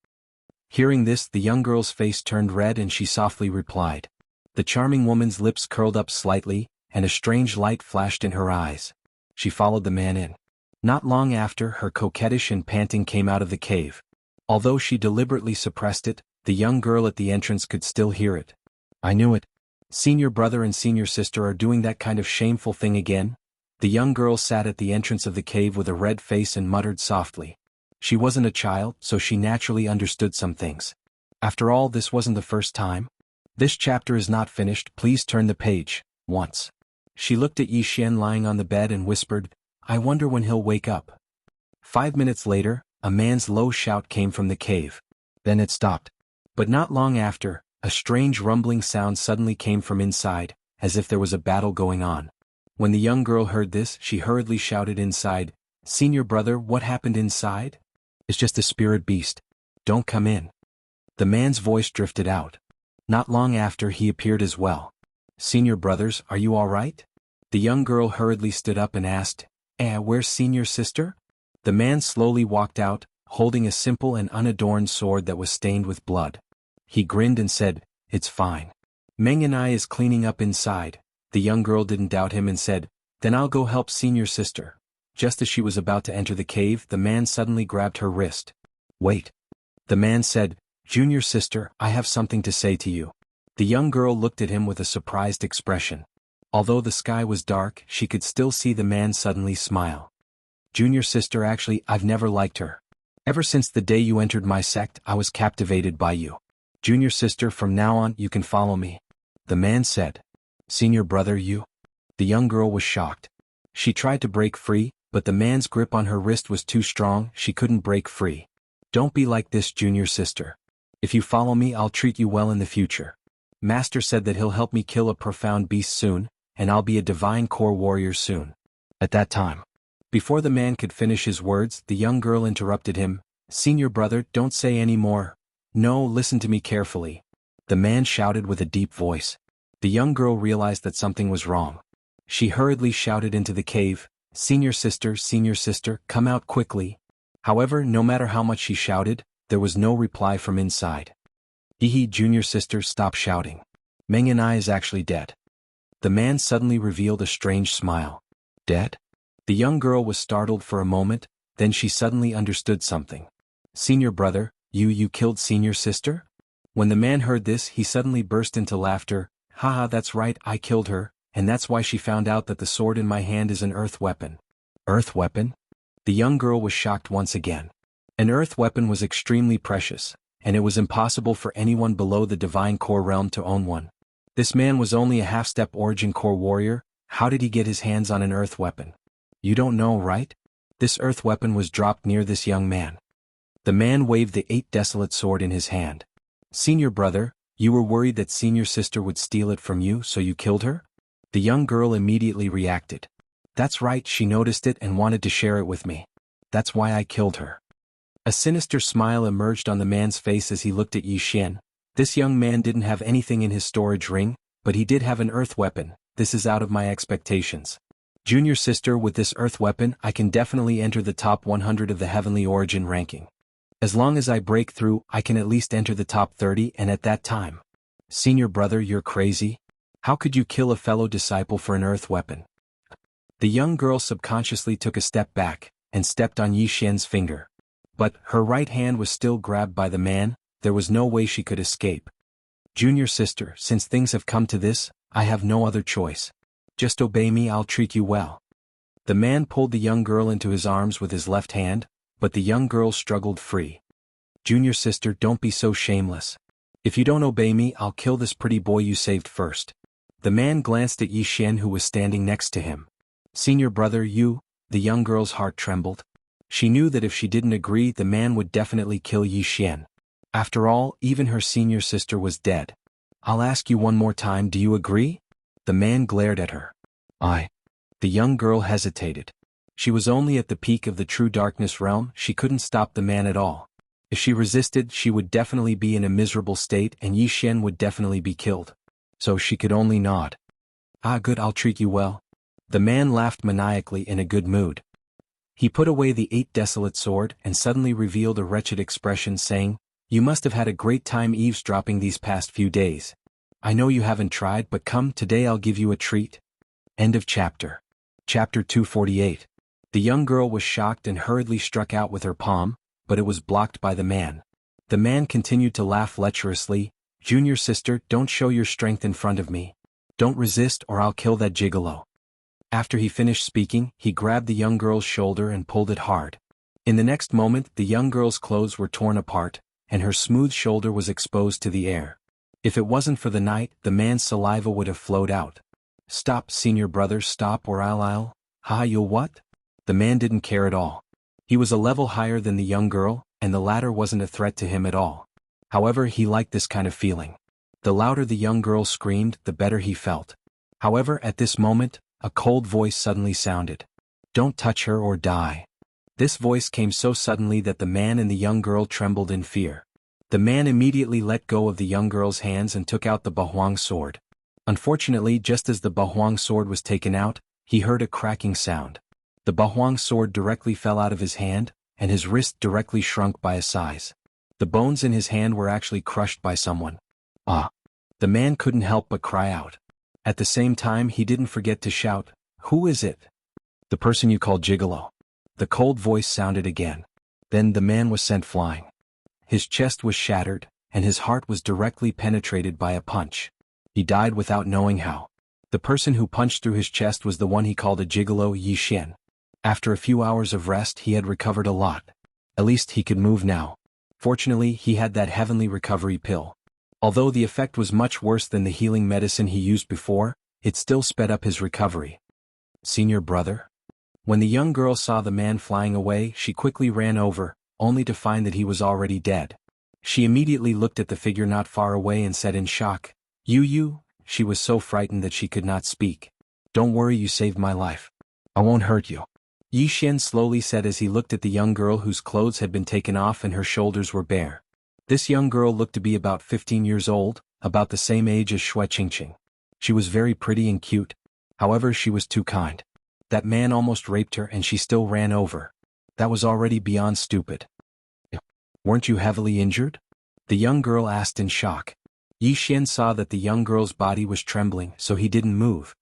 Hearing this, the young girl's face turned red and she softly replied. The charming woman's lips curled up slightly, and a strange light flashed in her eyes. She followed the man in. Not long after, her coquettish and panting came out of the cave. Although she deliberately suppressed it, the young girl at the entrance could still hear it. "I knew it. Senior brother and senior sister are doing that kind of shameful thing again." The young girl sat at the entrance of the cave with a red face and muttered softly. She wasn't a child, so she naturally understood some things. After all, this wasn't the first time. This chapter is not finished, please turn the page, once. She looked at Yi Xian lying on the bed and whispered, "I wonder when he'll wake up." 5 minutes later, a man's low shout came from the cave. Then it stopped. But not long after, a strange rumbling sound suddenly came from inside, as if there was a battle going on. When the young girl heard this, she hurriedly shouted inside, "Senior brother, what happened inside?" "It's just a spirit beast. Don't come in." The man's voice drifted out. Not long after, he appeared as well. "Senior brothers, are you all right?" The young girl hurriedly stood up and asked, "Where's senior sister?" The man slowly walked out, holding a simple and unadorned sword that was stained with blood. He grinned and said, "It's fine. Meng and I is cleaning up inside." The young girl didn't doubt him and said, "Then I'll go help senior sister." Just as she was about to enter the cave, the man suddenly grabbed her wrist. "Wait." The man said, "Junior sister, I have something to say to you." The young girl looked at him with a surprised expression. Although the sky was dark, she could still see the man suddenly smile. "Junior sister, actually, I've never liked her. Ever since the day you entered my sect, I was captivated by you. Junior sister, from now on, you can follow me." The man said, "Senior brother, you?" The young girl was shocked. She tried to break free, but the man's grip on her wrist was too strong, she couldn't break free. "Don't be like this, junior sister. If you follow me, I'll treat you well in the future. Master said that he'll help me kill a profound beast soon, and I'll be a divine core warrior soon. At that time." Before the man could finish his words, the young girl interrupted him. "Senior brother, don't say any more. No, listen to me carefully." The man shouted with a deep voice. The young girl realized that something was wrong. She hurriedly shouted into the cave, senior sister, come out quickly." However, no matter how much she shouted, there was no reply from inside. "Hehe, junior sister, stop shouting. Meng and I is actually dead." The man suddenly revealed a strange smile. "Dead?" The young girl was startled for a moment, then she suddenly understood something. "Senior brother, you killed senior sister?" When the man heard this, he suddenly burst into laughter. "Haha, that's right, I killed her, and that's why she found out that the sword in my hand is an earth weapon." "Earth weapon?" The young girl was shocked once again. An earth weapon was extremely precious, and it was impossible for anyone below the divine core realm to own one. This man was only a half-step origin core warrior. How did he get his hands on an earth weapon? You don't know, right? This earth weapon was dropped near this young man. The man waved the 8 desolate sword in his hand. "Senior brother, you were worried that senior sister would steal it from you, so you killed her?" The young girl immediately reacted. "That's right, she noticed it and wanted to share it with me. That's why I killed her." A sinister smile emerged on the man's face as he looked at Yi Xian. This young man didn't have anything in his storage ring, but he did have an earth weapon. "This is out of my expectations. Junior sister, with this earth weapon, I can definitely enter the top 100 of the heavenly origin ranking. As long as I break through, I can at least enter the top 30, and at that time." "Senior brother, you're crazy. How could you kill a fellow disciple for an earth weapon?" The young girl subconsciously took a step back, and stepped on Yi Xian's finger. But her right hand was still grabbed by the man. There was no way she could escape. "Junior sister, since things have come to this, I have no other choice. Just obey me, I'll treat you well." The man pulled the young girl into his arms with his left hand, but the young girl struggled free. "Junior sister, don't be so shameless. If you don't obey me, I'll kill this pretty boy you saved first." The man glanced at Yi Xian, who was standing next to him. "Senior brother, you..." The young girl's heart trembled. She knew that if she didn't agree, the man would definitely kill Yi Xian. After all, even her senior sister was dead. "I'll ask you one more time, do you agree?" The man glared at her. "I..." The young girl hesitated. She was only at the peak of the true darkness realm, she couldn't stop the man at all. If she resisted, she would definitely be in a miserable state and Yi Xian would definitely be killed. So she could only nod. Ah, good, I'll treat you well. The man laughed maniacally in a good mood. He put away the 8 desolate sword and suddenly revealed a wretched expression saying, "You must have had a great time eavesdropping these past few days. I know you haven't tried, but come, today I'll give you a treat." End of chapter. Chapter 248. The young girl was shocked and hurriedly struck out with her palm, but it was blocked by the man. The man continued to laugh lecherously. "Junior sister, don't show your strength in front of me. Don't resist or I'll kill that gigolo." After he finished speaking, he grabbed the young girl's shoulder and pulled it hard. In the next moment, the young girl's clothes were torn apart, and her smooth shoulder was exposed to the air. If it wasn't for the night, the man's saliva would have flowed out. "Stop, senior brother, stop or I'll. Ha, you'll what?" The man didn't care at all. He was a level higher than the young girl, and the latter wasn't a threat to him at all. However, he liked this kind of feeling. The louder the young girl screamed, the better he felt. However, at this moment, a cold voice suddenly sounded. "Don't touch her or die." This voice came so suddenly that the man and the young girl trembled in fear. The man immediately let go of the young girl's hands and took out the Bahuang sword. Unfortunately, just as the Bahuang sword was taken out, he heard a cracking sound. The Bahuang sword directly fell out of his hand, and his wrist directly shrunk by a size. The bones in his hand were actually crushed by someone. Ah! The man couldn't help but cry out. At the same time, he didn't forget to shout, "Who is it?" "The person you call Gigolo." The cold voice sounded again. Then the man was sent flying. His chest was shattered, and his heart was directly penetrated by a punch. He died without knowing how. The person who punched through his chest was the one he called a gigolo, Yi Xian. After a few hours of rest, he had recovered a lot. At least he could move now. Fortunately, he had that heavenly recovery pill. Although the effect was much worse than the healing medicine he used before, it still sped up his recovery. "Senior brother?" When the young girl saw the man flying away, she quickly ran over, only to find that he was already dead. She immediately looked at the figure not far away and said in shock, You. She was so frightened that she could not speak. "Don't worry, you saved my life. I won't hurt you," Yi Xian slowly said as he looked at the young girl whose clothes had been taken off and her shoulders were bare. This young girl looked to be about 15 years old, about the same age as Shui Qingqing. She was very pretty and cute. However, she was too kind. That man almost raped her and she still ran over. That was already beyond stupid. "Weren't you heavily injured?" the young girl asked in shock. Yi Xian saw that the young girl's body was trembling, so he didn't move.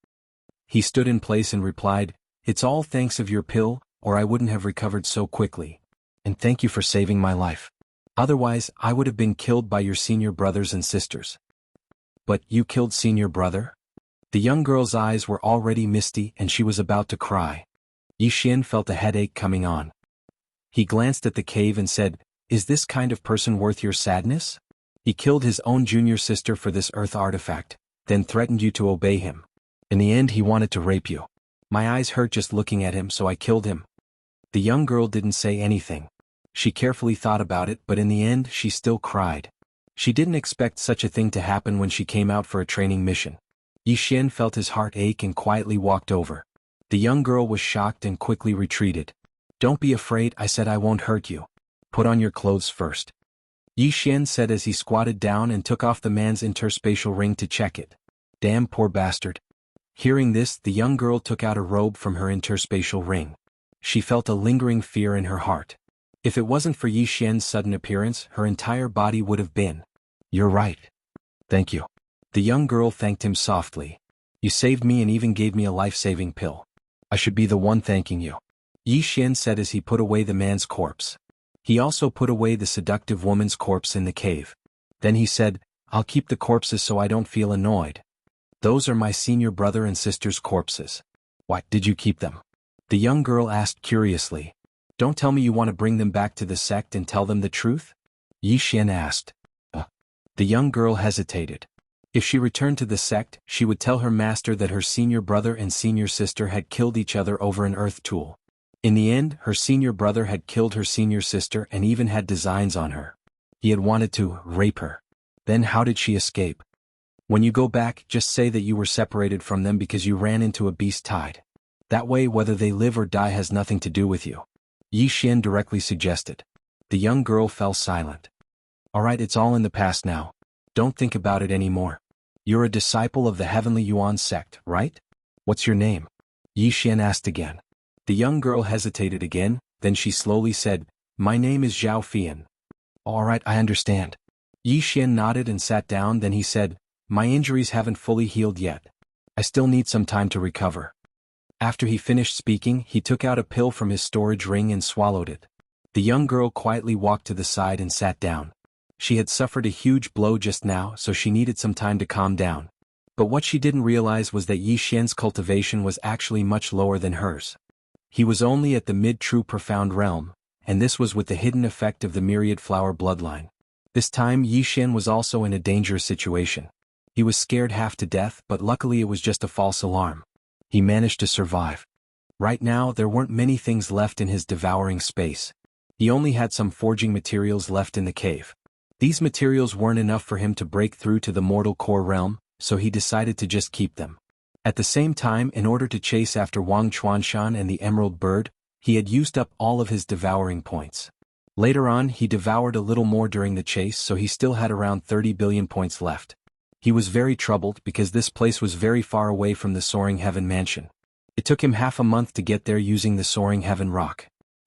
He stood in place and replied, "It's all thanks of your pill, or I wouldn't have recovered so quickly. And thank you for saving my life. Otherwise, I would have been killed by your senior brothers and sisters." "But you killed senior brother?" The young girl's eyes were already misty and she was about to cry. Yi Xian felt a headache coming on. He glanced at the cave and said, "Is this kind of person worth your sadness? He killed his own junior sister for this earth artifact, then threatened you to obey him. In the end, he wanted to rape you. My eyes hurt just looking at him, so I killed him." The young girl didn't say anything. She carefully thought about it, but in the end, she still cried. She didn't expect such a thing to happen when she came out for a training mission. Yi Xian felt his heart ache and quietly walked over. The young girl was shocked and quickly retreated. "Don't be afraid, I said I won't hurt you. Put on your clothes first," Yi Xian said as he squatted down and took off the man's interspatial ring to check it. "Damn poor bastard." Hearing this, the young girl took out a robe from her interspatial ring. She felt a lingering fear in her heart. If it wasn't for Yi Xian's sudden appearance, her entire body would have been. "You're right. Thank you." The young girl thanked him softly. "You saved me and even gave me a life-saving pill. I should be the one thanking you," Yi Xian said as he put away the man's corpse. He also put away the seductive woman's corpse in the cave. Then he said, "I'll keep the corpses so I don't feel annoyed. Those are my senior brother and sister's corpses." "Why did you keep them?" the young girl asked curiously. "Don't tell me you want to bring them back to the sect and tell them the truth?" Yi Xian asked. The young girl hesitated. If she returned to the sect, she would tell her master that her senior brother and senior sister had killed each other over an earth tool. In the end, her senior brother had killed her senior sister and even had designs on her. He had wanted to rape her. Then how did she escape? "When you go back, just say that you were separated from them because you ran into a beast tide. That way, whether they live or die has nothing to do with you," Yi Xian directly suggested. The The young girl fell silent. Alright, it's all in the past now. Don't think about it anymore. You're a disciple of the Heavenly Yuan sect, right? What's your name? Yi Xian asked again. The young girl hesitated again, then she slowly said, My name is Zhao Fian. Alright, I understand. Yi Xian nodded and sat down, then he said, My injuries haven't fully healed yet. I still need some time to recover. After he finished speaking, he took out a pill from his storage ring and swallowed it. The young girl quietly walked to the side and sat down. She had suffered a huge blow just now, so she needed some time to calm down. But what she didn't realize was that Yi Xian's cultivation was actually much lower than hers. He was only at the mid-true profound realm, and this was with the hidden effect of the myriad flower bloodline. This time Yi Xian was also in a dangerous situation. He was scared half to death, but luckily it was just a false alarm. He managed to survive. Right now there weren't many things left in his devouring space. He only had some forging materials left in the cave. These materials weren't enough for him to break through to the mortal core realm, so he decided to just keep them. At the same time, in order to chase after Wang Chuanshan and the Emerald Bird, he had used up all of his devouring points. Later on, he devoured a little more during the chase, so he still had around 30 billion points left. He was very troubled because this place was very far away from the Soaring Heaven Mansion. It took him half a month to get there using the Soaring Heaven Rock.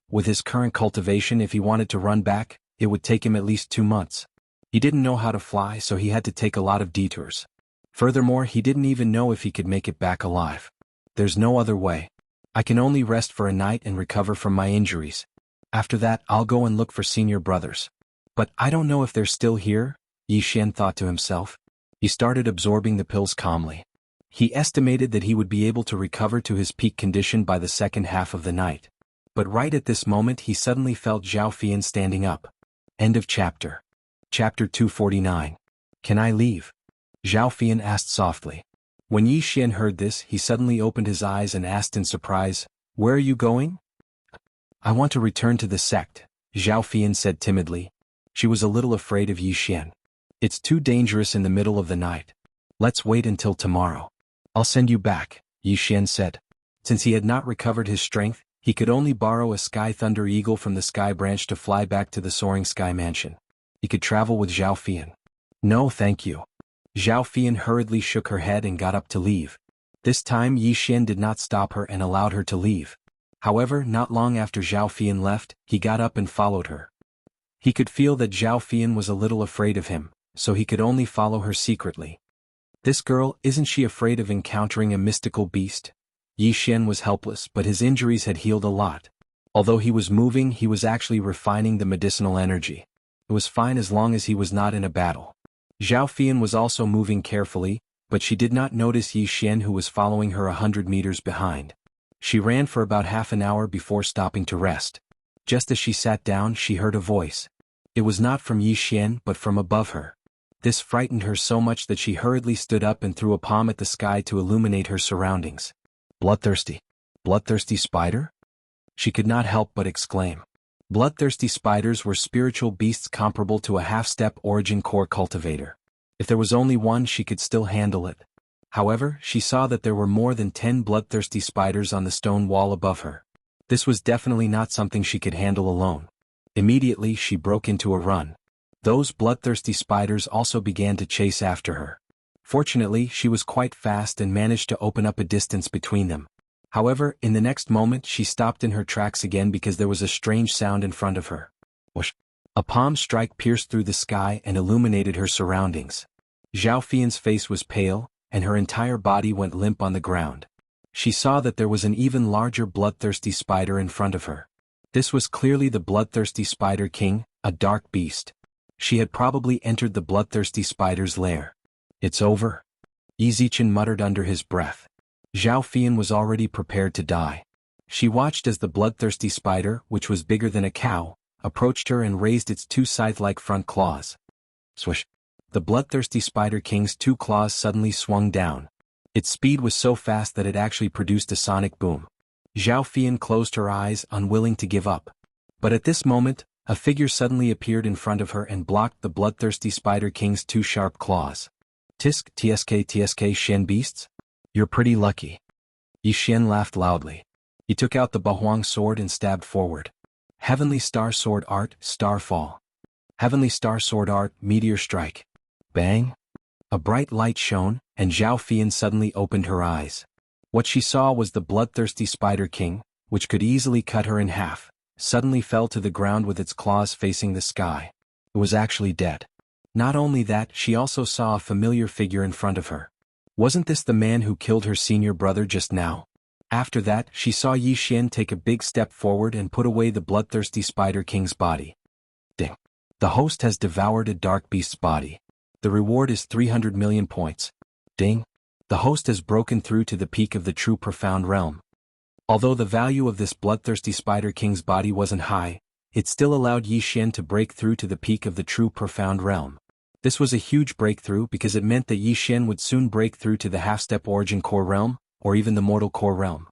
With his current cultivation, if he wanted to run back, it would take him at least 2 months. He didn't know how to fly, so he had to take a lot of detours. Furthermore, he didn't even know if he could make it back alive. There's no other way. I can only rest for a night and recover from my injuries. After that, I'll go and look for senior brothers. But I don't know if they're still here, Yi Xian thought to himself. He started absorbing the pills calmly. He estimated that he would be able to recover to his peak condition by the second half of the night. But right at this moment he suddenly felt Zhao Fian standing up. End of chapter. Chapter 249. Can I leave? Zhao Fian asked softly. When Yi Xian heard this, he suddenly opened his eyes and asked in surprise, Where are you going? I want to return to the sect, Zhao Fian said timidly. She was a little afraid of Yi Xian. It's too dangerous in the middle of the night. Let's wait until tomorrow. I'll send you back, Yi Xian said. Since he had not recovered his strength, he could only borrow a Sky Thunder Eagle from the Sky Branch to fly back to the Soaring Sky Mansion. He could travel with Zhao Fian. No, thank you. Zhao Fian hurriedly shook her head and got up to leave. This time Yi Xian did not stop her and allowed her to leave. However, not long after Zhao Fian left, he got up and followed her. He could feel that Zhao Fian was a little afraid of him, so he could only follow her secretly. This girl, isn't she afraid of encountering a mystical beast? Yi Xian was helpless, but his injuries had healed a lot. Although he was moving, he was actually refining the medicinal energy. It was fine as long as he was not in a battle. Zhao Fian was also moving carefully, but she did not notice Yi Xian, who was following her 100 meters behind. She ran for about half an hour before stopping to rest. Just as she sat down, she heard a voice. It was not from Yi Xian but from above her. This frightened her so much that she hurriedly stood up and threw a palm at the sky to illuminate her surroundings. Bloodthirsty. Bloodthirsty spider? She could not help but exclaim. Bloodthirsty spiders were spiritual beasts comparable to a half-step origin core cultivator. If there was only one, she could still handle it. However, she saw that there were more than 10 bloodthirsty spiders on the stone wall above her. This was definitely not something she could handle alone. Immediately she broke into a run. Those bloodthirsty spiders also began to chase after her. Fortunately, she was quite fast and managed to open up a distance between them. However, in the next moment she stopped in her tracks again because there was a strange sound in front of her. Whoosh! A palm strike pierced through the sky and illuminated her surroundings. Zhao Fian's face was pale, and her entire body went limp on the ground. She saw that there was an even larger bloodthirsty spider in front of her. This was clearly the bloodthirsty spider king, a dark beast. She had probably entered the bloodthirsty spider's lair. It's over, Yi Zichen muttered under his breath. Zhao Fian was already prepared to die. She watched as the bloodthirsty spider, which was bigger than a cow, approached her and raised its 2 scythe-like front claws. Swish! The bloodthirsty spider king's 2 claws suddenly swung down. Its speed was so fast that it actually produced a sonic boom. Zhao Fian closed her eyes, unwilling to give up. But at this moment, a figure suddenly appeared in front of her and blocked the bloodthirsty spider king's 2 sharp claws. Tsk Shen beasts? You're pretty lucky. Yi Xian laughed loudly. He took out the Bahuang sword and stabbed forward. Heavenly Star Sword Art, Starfall. Heavenly Star Sword Art, Meteor Strike. Bang! A bright light shone, and Zhao Fian suddenly opened her eyes. What she saw was the bloodthirsty Spider King, which could easily cut her in half, suddenly fell to the ground with its claws facing the sky. It was actually dead. Not only that, she also saw a familiar figure in front of her. Wasn't this the man who killed her senior brother just now? After that, she saw Yi Xian take a big step forward and put away the bloodthirsty Spider King's body. Ding. The host has devoured a dark beast's body. The reward is 300 million points. Ding. The host has broken through to the peak of the true profound realm. Although the value of this bloodthirsty Spider King's body wasn't high, it still allowed Yi Xian to break through to the peak of the true profound realm. This was a huge breakthrough because it meant that Yi Xian would soon break through to the half-step origin core realm, or even the mortal core realm.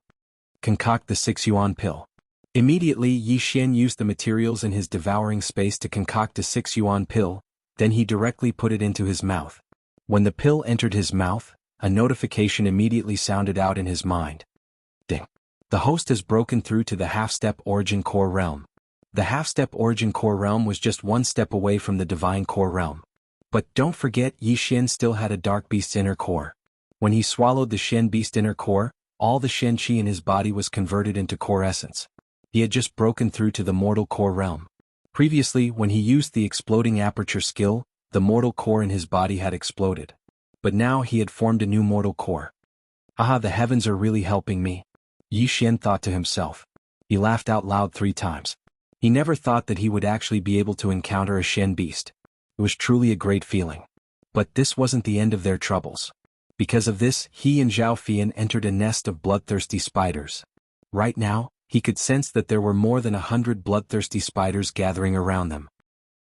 Concoct the 6 yuan pill. Immediately Yi Xian used the materials in his devouring space to concoct a 6 yuan pill, then he directly put it into his mouth. When the pill entered his mouth, a notification immediately sounded out in his mind. Ding. The host has broken through to the half-step origin core realm. The half-step origin core realm was just one step away from the divine core realm. But don't forget, Yi Xian still had a dark beast's inner core. When he swallowed the Shen beast inner core, all the Shen Qi in his body was converted into core essence. He had just broken through to the mortal core realm. Previously, when he used the exploding aperture skill, the mortal core in his body had exploded. But now he had formed a new mortal core. Aha, the heavens are really helping me, Yi Xian thought to himself. He laughed out loud 3 times. He never thought that he would actually be able to encounter a Shen beast. It was truly a great feeling. But this wasn't the end of their troubles. Because of this, he and Zhao Fian entered a nest of bloodthirsty spiders. Right now, he could sense that there were more than 100 bloodthirsty spiders gathering around them.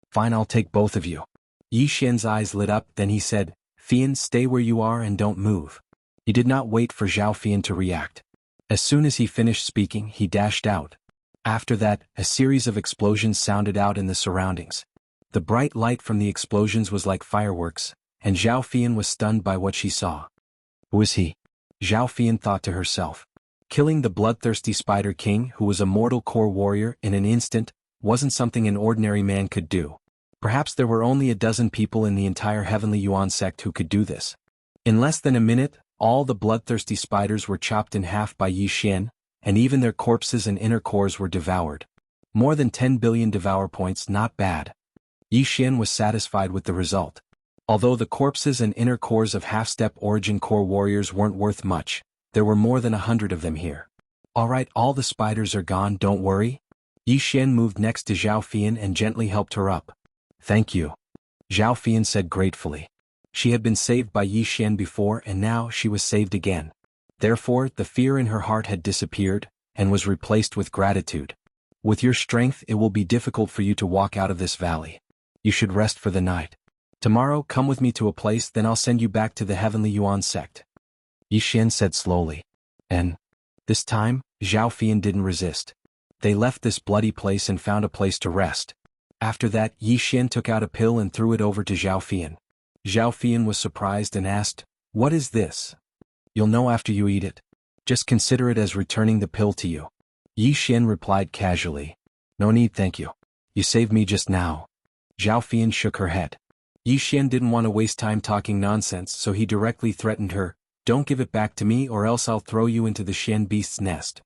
Fine, I'll take both of you. Yi Xian's eyes lit up, then he said, Fian, stay where you are and don't move. He did not wait for Zhao Fian to react. As soon as he finished speaking, he dashed out. After that, a series of explosions sounded out in the surroundings. The bright light from the explosions was like fireworks, and Zhao Fian was stunned by what she saw. Who is he? Zhao Fian thought to herself. Killing the bloodthirsty Spider King, who was a mortal core warrior, in an instant, wasn't something an ordinary man could do. Perhaps there were only a dozen people in the entire Heavenly Yuan sect who could do this. In less than a minute, all the bloodthirsty spiders were chopped in half by Yi Xian, and even their corpses and inner cores were devoured. More than 10 billion devour points, not bad. Yi Xian was satisfied with the result. Although the corpses and inner cores of half-step origin core warriors weren't worth much, there were more than 100 of them here. Alright, all the spiders are gone, don't worry. Yi Xian moved next to Zhao Fian and gently helped her up. Thank you, Zhao Fian said gratefully. She had been saved by Yi Xian before and now she was saved again. Therefore, the fear in her heart had disappeared, and was replaced with gratitude. With your strength, it will be difficult for you to walk out of this valley. You should rest for the night. Tomorrow, come with me to a place, then I'll send you back to the Heavenly Yuan sect. Yi Xian said slowly. And this time, Zhao Fian didn't resist. They left this bloody place and found a place to rest. After that, Yi Xian took out a pill and threw it over to Zhao Fian. Zhao Fian was surprised and asked, What is this? You'll know after you eat it. Just consider it as returning the pill to you. Yi Xian replied casually. No need, thank you. You saved me just now. Zhao Fian shook her head. Yi Xian didn't want to waste time talking nonsense, so he directly threatened her, Don't give it back to me or else I'll throw you into the Shen beast's nest.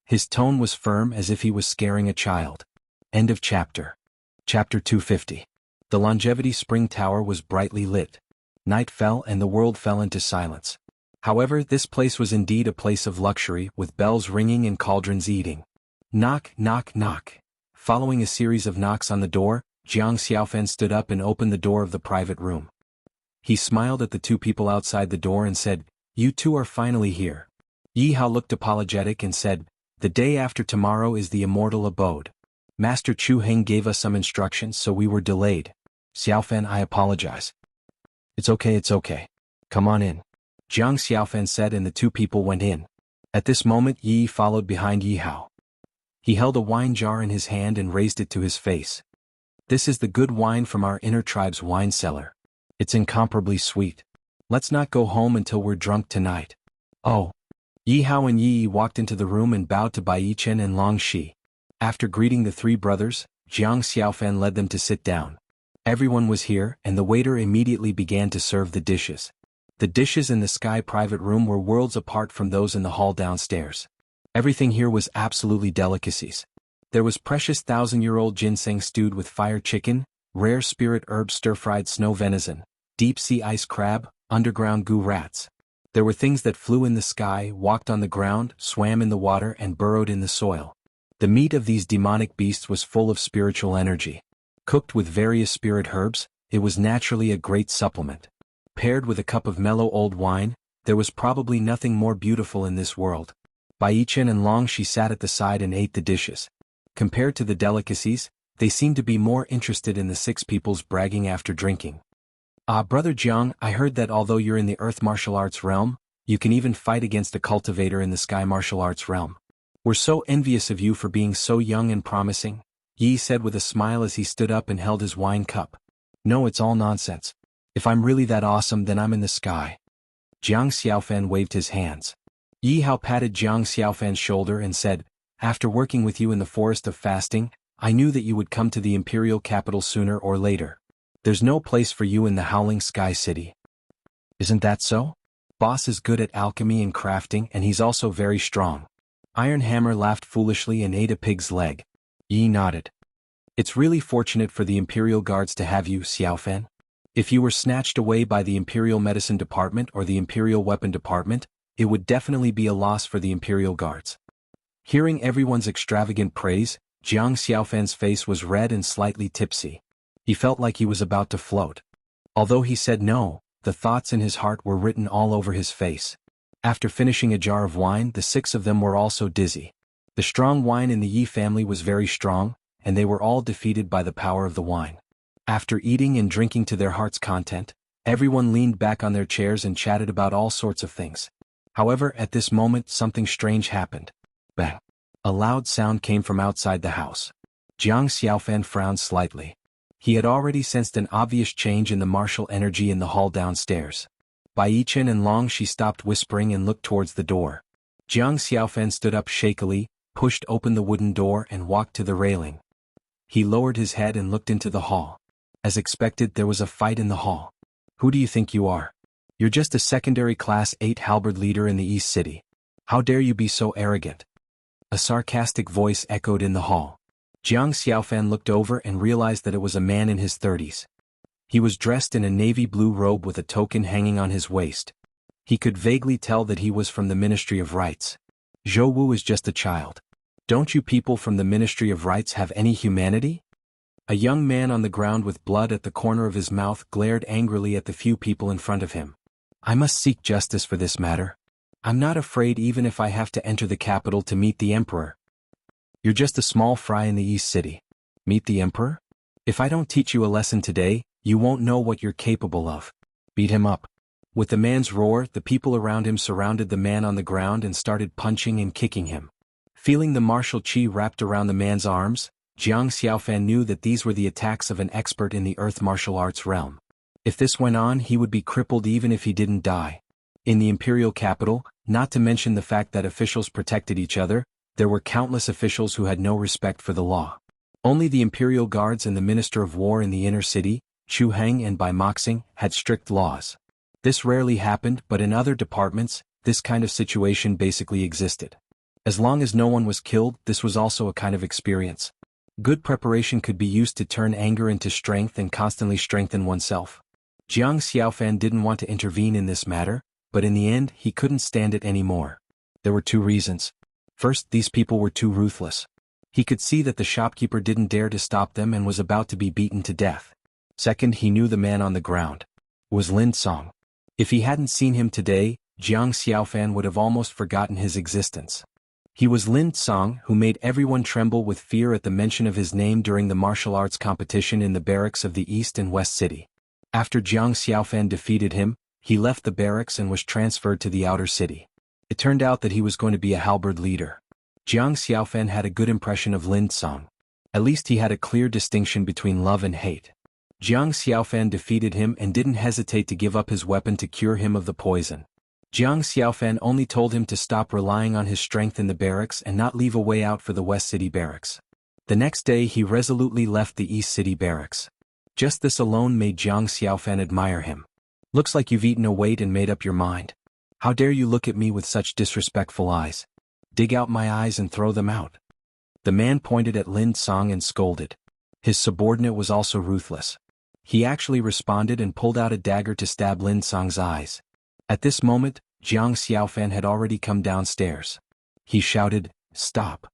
His tone was firm as if he was scaring a child. End of chapter. Chapter 250. The Longevity Spring Tower was brightly lit. Night fell and the world fell into silence. However, this place was indeed a place of luxury, with bells ringing and cauldrons eating. Knock, knock, knock. Following a series of knocks on the door, Jiang Xiaofan stood up and opened the door of the private room. He smiled at the 2 people outside the door and said, You 2 are finally here. Yi Hao looked apologetic and said, The day after tomorrow is the immortal abode. Master Chu Heng gave us some instructions, so we were delayed. Xiaofan, I apologize. It's okay. Come on in. Jiang Xiaofan said, and the 2 people went in. At this moment, Yi followed behind Yi Hao. He held a wine jar in his hand and raised it to his face. This is the good wine from our inner tribe's wine cellar. It's incomparably sweet. Let's not go home until we're drunk tonight. Oh. Yi Hao and Yi walked into the room and bowed to Bai Chen and Long Shi. After greeting the three brothers, Jiang Xiaofan led them to sit down. Everyone was here, and the waiter immediately began to serve the dishes. The dishes in the Sky private room were worlds apart from those in the hall downstairs. Everything here was absolutely delicacies. There was precious 1,000-year-old ginseng stewed with fire chicken, rare spirit herb stir-fried snow venison, deep-sea ice crab, underground goo rats. There were things that flew in the sky, walked on the ground, swam in the water, and burrowed in the soil. The meat of these demonic beasts was full of spiritual energy. Cooked with various spirit herbs, it was naturally a great supplement. Paired with a cup of mellow old wine, there was probably nothing more beautiful in this world. Bai Yichen and Long Shi sat at the side and ate the dishes. Compared to the delicacies, they seemed to be more interested in the six people's bragging after drinking. Brother Jiang, I heard that although you're in the earth martial arts realm, you can even fight against a cultivator in the sky martial arts realm. We're so envious of you for being so young and promising, Yi said with a smile as he stood up and held his wine cup. No, it's all nonsense. If I'm really that awesome, then I'm in the sky. Jiang Xiaofan waved his hands. Yi Hao patted Jiang Xiaofan's shoulder and said, after working with you in the forest of fasting, I knew that you would come to the imperial capital sooner or later. There's no place for you in the Howling Sky City. Isn't that so? Boss is good at alchemy and crafting, and he's also very strong. Iron Hammer laughed foolishly and ate a pig's leg. Yi nodded. It's really fortunate for the Imperial Guards to have you, Xiaofan. If you were snatched away by the Imperial Medicine Department or the Imperial Weapon Department, it would definitely be a loss for the Imperial Guards. Hearing everyone's extravagant praise, Jiang Xiaofan's face was red and slightly tipsy. He felt like he was about to float. Although he said no, the thoughts in his heart were written all over his face. After finishing a jar of wine, the six of them were also dizzy. The strong wine in the Yi family was very strong, and they were all defeated by the power of the wine. After eating and drinking to their heart's content, everyone leaned back on their chairs and chatted about all sorts of things. However, at this moment something strange happened. Bang! A loud sound came from outside the house. Jiang Xiaofan frowned slightly. He had already sensed an obvious change in the martial energy in the hall downstairs. Bai Yichen and Long Shi stopped whispering and looked towards the door. Jiang Xiaofan stood up shakily, pushed open the wooden door and walked to the railing. He lowered his head and looked into the hall. As expected, there was a fight in the hall. Who do you think you are? You're just a secondary class 8 halberd leader in the East City. How dare you be so arrogant? A sarcastic voice echoed in the hall. Jiang Xiaofan looked over and realized that it was a man in his 30s. He was dressed in a navy blue robe with a token hanging on his waist. He could vaguely tell that he was from the Ministry of Rights. Zhou Wu is just a child. Don't you people from the Ministry of Rights have any humanity? A young man on the ground with blood at the corner of his mouth glared angrily at the few people in front of him. I must seek justice for this matter. I'm not afraid even if I have to enter the capital to meet the Emperor. You're just a small fry in the East City. Meet the Emperor? If I don't teach you a lesson today, you won't know what you're capable of. Beat him up. With the man's roar, the people around him surrounded the man on the ground and started punching and kicking him. Feeling the martial chi wrapped around the man's arms, Jiang Xiaofan knew that these were the attacks of an expert in the earth martial arts realm. If this went on, he would be crippled even if he didn't die. In the imperial capital, not to mention the fact that officials protected each other, there were countless officials who had no respect for the law. Only the imperial guards and the Minister of War in the inner city, Chu Heng and Bai Moxing, had strict laws. This rarely happened, but in other departments, this kind of situation basically existed. As long as no one was killed, this was also a kind of experience. Good preparation could be used to turn anger into strength and constantly strengthen oneself. Jiang Xiaofan didn't want to intervene in this matter, but in the end he couldn't stand it anymore. There were two reasons. First, these people were too ruthless. He could see that the shopkeeper didn't dare to stop them and was about to be beaten to death. Second, he knew the man on the ground. It was Lin Song. If he hadn't seen him today, Jiang Xiaofan would have almost forgotten his existence. He was Lin Song, who made everyone tremble with fear at the mention of his name during the martial arts competition in the barracks of the East and West City. After Jiang Xiaofan defeated him, he left the barracks and was transferred to the outer city. It turned out that he was going to be a halberd leader. Jiang Xiaofan had a good impression of Lin Song. At least he had a clear distinction between love and hate. Jiang Xiaofan defeated him and didn't hesitate to give up his weapon to cure him of the poison. Jiang Xiaofan only told him to stop relying on his strength in the barracks and not leave a way out for the West City barracks. The next day he resolutely left the East City barracks. Just this alone made Jiang Xiaofan admire him. Looks like you've eaten a weight and made up your mind. How dare you look at me with such disrespectful eyes? Dig out my eyes and throw them out. The man pointed at Lin Song and scolded. His subordinate was also ruthless. He actually responded and pulled out a dagger to stab Lin Song's eyes. At this moment, Jiang Xiaofan had already come downstairs. He shouted, "Stop."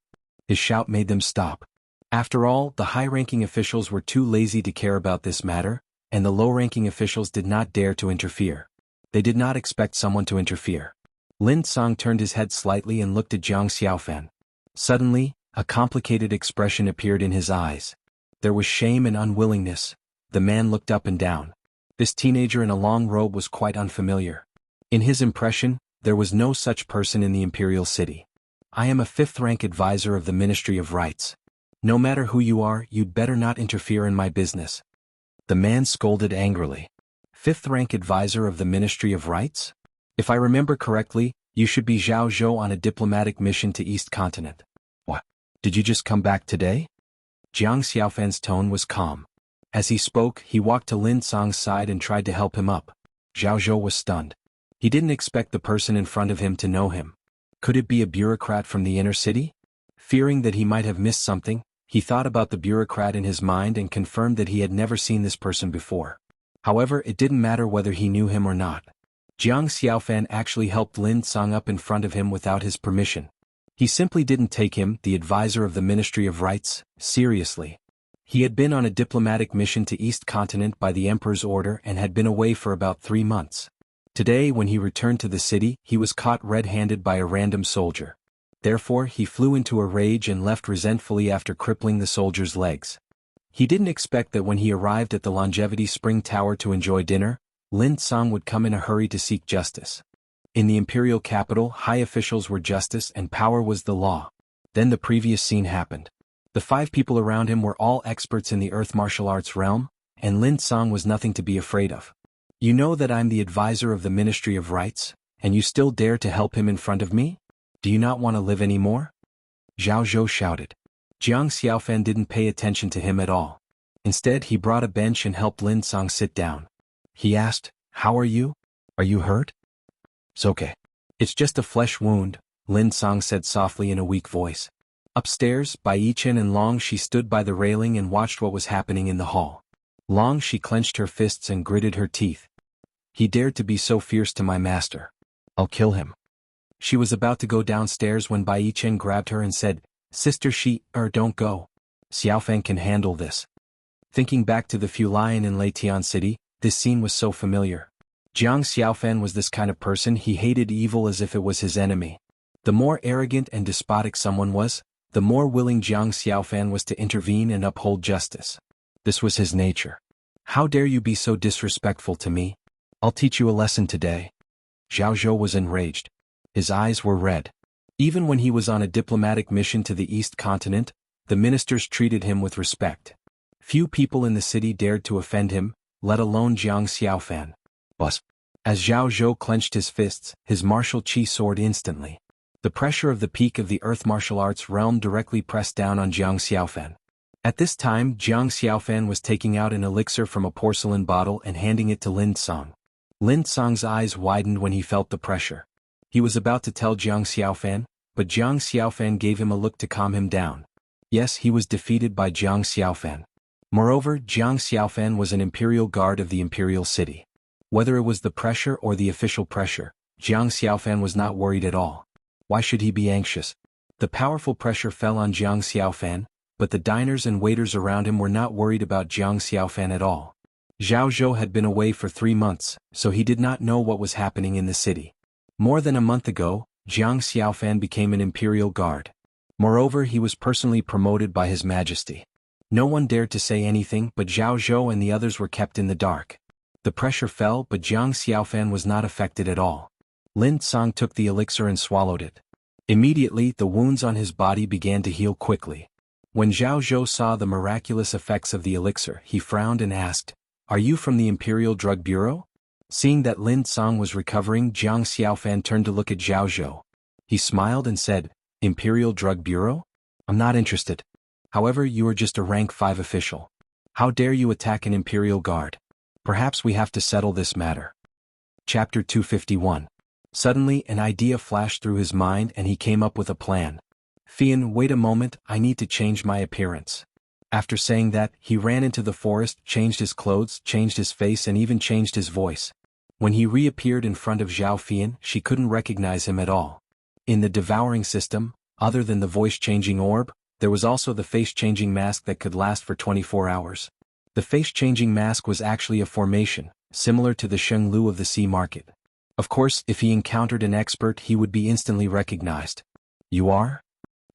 His shout made them stop. After all, the high-ranking officials were too lazy to care about this matter, and the low-ranking officials did not dare to interfere. They did not expect someone to interfere. Lin Song turned his head slightly and looked at Jiang Xiaofan. Suddenly, a complicated expression appeared in his eyes. There was shame and unwillingness. The man looked up and down. This teenager in a long robe was quite unfamiliar. In his impression, there was no such person in the imperial city. I am a fifth-rank advisor of the Ministry of Rights. No matter who you are, you'd better not interfere in my business. The man scolded angrily. Fifth-rank advisor of the Ministry of Rights? If I remember correctly, you should be Zhao Zhou on a diplomatic mission to East Continent. What? Did you just come back today? Jiang Xiaofan's tone was calm. As he spoke, he walked to Lin Song's side and tried to help him up. Zhao Zhou was stunned. He didn't expect the person in front of him to know him. Could it be a bureaucrat from the inner city? Fearing that he might have missed something, he thought about the bureaucrat in his mind and confirmed that he had never seen this person before. However, it didn't matter whether he knew him or not. Jiang Xiaofan actually helped Lin Song up in front of him without his permission. He simply didn't take him, the advisor of the Ministry of Rights, seriously. He had been on a diplomatic mission to East Continent by the Emperor's order and had been away for about 3 months. Today, when he returned to the city, he was caught red-handed by a random soldier. Therefore, he flew into a rage and left resentfully after crippling the soldier's legs. He didn't expect that when he arrived at the Longevity Spring Tower to enjoy dinner, Lin Song would come in a hurry to seek justice. In the imperial capital, high officials were justice and power was the law. Then the previous scene happened. The 5 people around him were all experts in the earth martial arts realm, and Lin Song was nothing to be afraid of. You know that I'm the advisor of the Ministry of Rights, and you still dare to help him in front of me? Do you not want to live anymore? Zhao Zhou shouted. Jiang Xiaofan didn't pay attention to him at all. Instead, he brought a bench and helped Lin Song sit down. He asked, "How are you? Are you hurt?" "It's okay. It's just a flesh wound," Lin Song said softly in a weak voice. Upstairs, by Yichen and Long, she stood by the railing and watched what was happening in the hall. Long, she clenched her fists and gritted her teeth. He dared to be so fierce to my master. I'll kill him. She was about to go downstairs when Bai Yichen grabbed her and said, "Sister, don't go. Xiaofan can handle this." Thinking back to the few lion in Leitian City, this scene was so familiar. Jiang Xiaofan was this kind of person. He hated evil as if it was his enemy. The more arrogant and despotic someone was, the more willing Jiang Xiaofan was to intervene and uphold justice. This was his nature. "How dare you be so disrespectful to me? I'll teach you a lesson today." Zhao Zhou was enraged. His eyes were red. Even when he was on a diplomatic mission to the East Continent, the ministers treated him with respect. Few people in the city dared to offend him, let alone Jiang Xiaofan. But as Zhao Zhou clenched his fists, his martial chi soared instantly. The pressure of the peak of the earth martial arts realm directly pressed down on Jiang Xiaofan. At this time, Jiang Xiaofan was taking out an elixir from a porcelain bottle and handing it to Lin Song. Lin Song's eyes widened when he felt the pressure. He was about to tell Jiang Xiaofan, but Jiang Xiaofan gave him a look to calm him down. Yes, he was defeated by Jiang Xiaofan. Moreover, Jiang Xiaofan was an imperial guard of the imperial city. Whether it was the pressure or the official pressure, Jiang Xiaofan was not worried at all. Why should he be anxious? The powerful pressure fell on Jiang Xiaofan, but the diners and waiters around him were not worried about Jiang Xiaofan at all. Zhao Zhou had been away for 3 months, so he did not know what was happening in the city. More than a month ago, Jiang Xiaofan became an imperial guard. Moreover, he was personally promoted by His Majesty. No one dared to say anything, but Zhao Zhou and the others were kept in the dark. The pressure fell, but Jiang Xiaofan was not affected at all. Lin Song took the elixir and swallowed it. Immediately, the wounds on his body began to heal quickly. When Zhao Zhou saw the miraculous effects of the elixir, he frowned and asked, "Are you from the Imperial Drug Bureau?" Seeing that Lin Song was recovering, Jiang Xiaofan turned to look at Zhao Zhou. He smiled and said, "Imperial Drug Bureau? I'm not interested." However, you are just a rank 5 official. How dare you attack an imperial guard? Perhaps we have to settle this matter. Chapter 251. Suddenly, an idea flashed through his mind and he came up with a plan. Fian, wait a moment, I need to change my appearance. After saying that, he ran into the forest, changed his clothes, changed his face and even changed his voice. When he reappeared in front of Zhao Fian, she couldn't recognize him at all. In the devouring system, other than the voice-changing orb, there was also the face-changing mask that could last for 24 hours. The face-changing mask was actually a formation, similar to the Sheng Lu of the Sea Market. Of course, if he encountered an expert he would be instantly recognized. You are?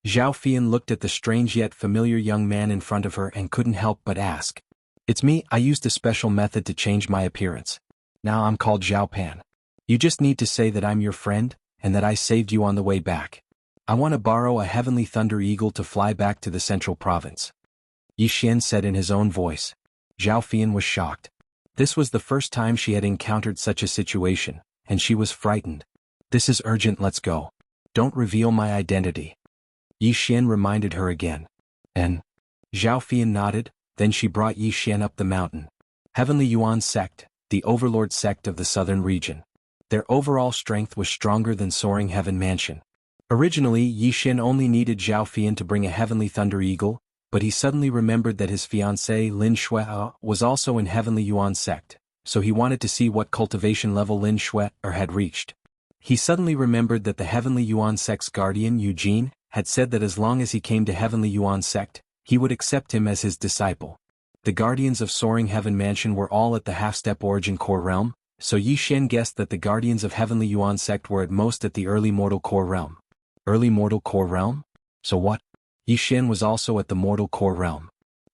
Zhao Fian looked at the strange yet familiar young man in front of her and couldn't help but ask. It's me, I used a special method to change my appearance. Now I'm called Zhao Pan. You just need to say that I'm your friend, and that I saved you on the way back. I want to borrow a heavenly thunder eagle to fly back to the central province. Yi Xian said in his own voice. Zhao Fian was shocked. This was the first time she had encountered such a situation, and she was frightened. This is urgent, let's go. Don't reveal my identity. Yi Xian reminded her again. And? Zhao Fian nodded, then she brought Yi Xian up the mountain. Heavenly Yuan sect, the overlord sect of the southern region. Their overall strength was stronger than Soaring Heaven Mansion. Originally, Yi Xian only needed Zhao Fian to bring a heavenly thunder eagle, but he suddenly remembered that his fiancée Lin Shui was also in Heavenly Yuan sect, so he wanted to see what cultivation level Lin Shui had reached. He suddenly remembered that the Heavenly Yuan sect's guardian Eugene had said that as long as he came to Heavenly Yuan sect, he would accept him as his disciple. The guardians of Soaring Heaven Mansion were all at the half-step origin core realm, so Yi Xian guessed that the guardians of Heavenly Yuan sect were at most at the early mortal core realm. Early mortal core realm? So what? Yi Xian was also at the mortal core realm.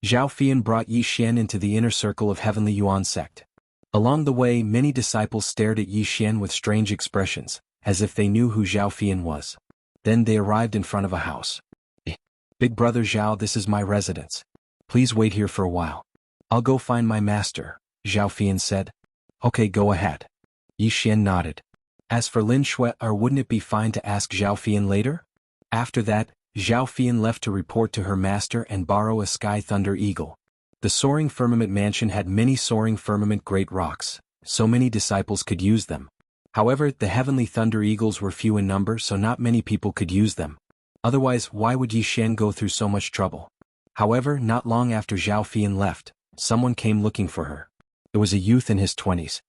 Zhao Fian brought Yi Xian into the inner circle of Heavenly Yuan sect. Along the way, many disciples stared at Yi Xian with strange expressions, as if they knew who Zhao Fian was. Then they arrived in front of a house. Big brother Zhao, this is my residence. Please wait here for a while. I'll go find my master, Zhao Fian said. Okay, go ahead. Yi Xian nodded. As for Lin Shui, or wouldn't it be fine to ask Zhao Fian later? After that, Zhao Fian left to report to her master and borrow a Sky Thunder Eagle. The Soaring Firmament Mansion had many Soaring Firmament Great Rocks, so many disciples could use them. However, the Heavenly Thunder Eagles were few in number, so not many people could use them. Otherwise, why would Yi Xian go through so much trouble? However, not long after Zhao Fian left, someone came looking for her. It was a youth in his 20s.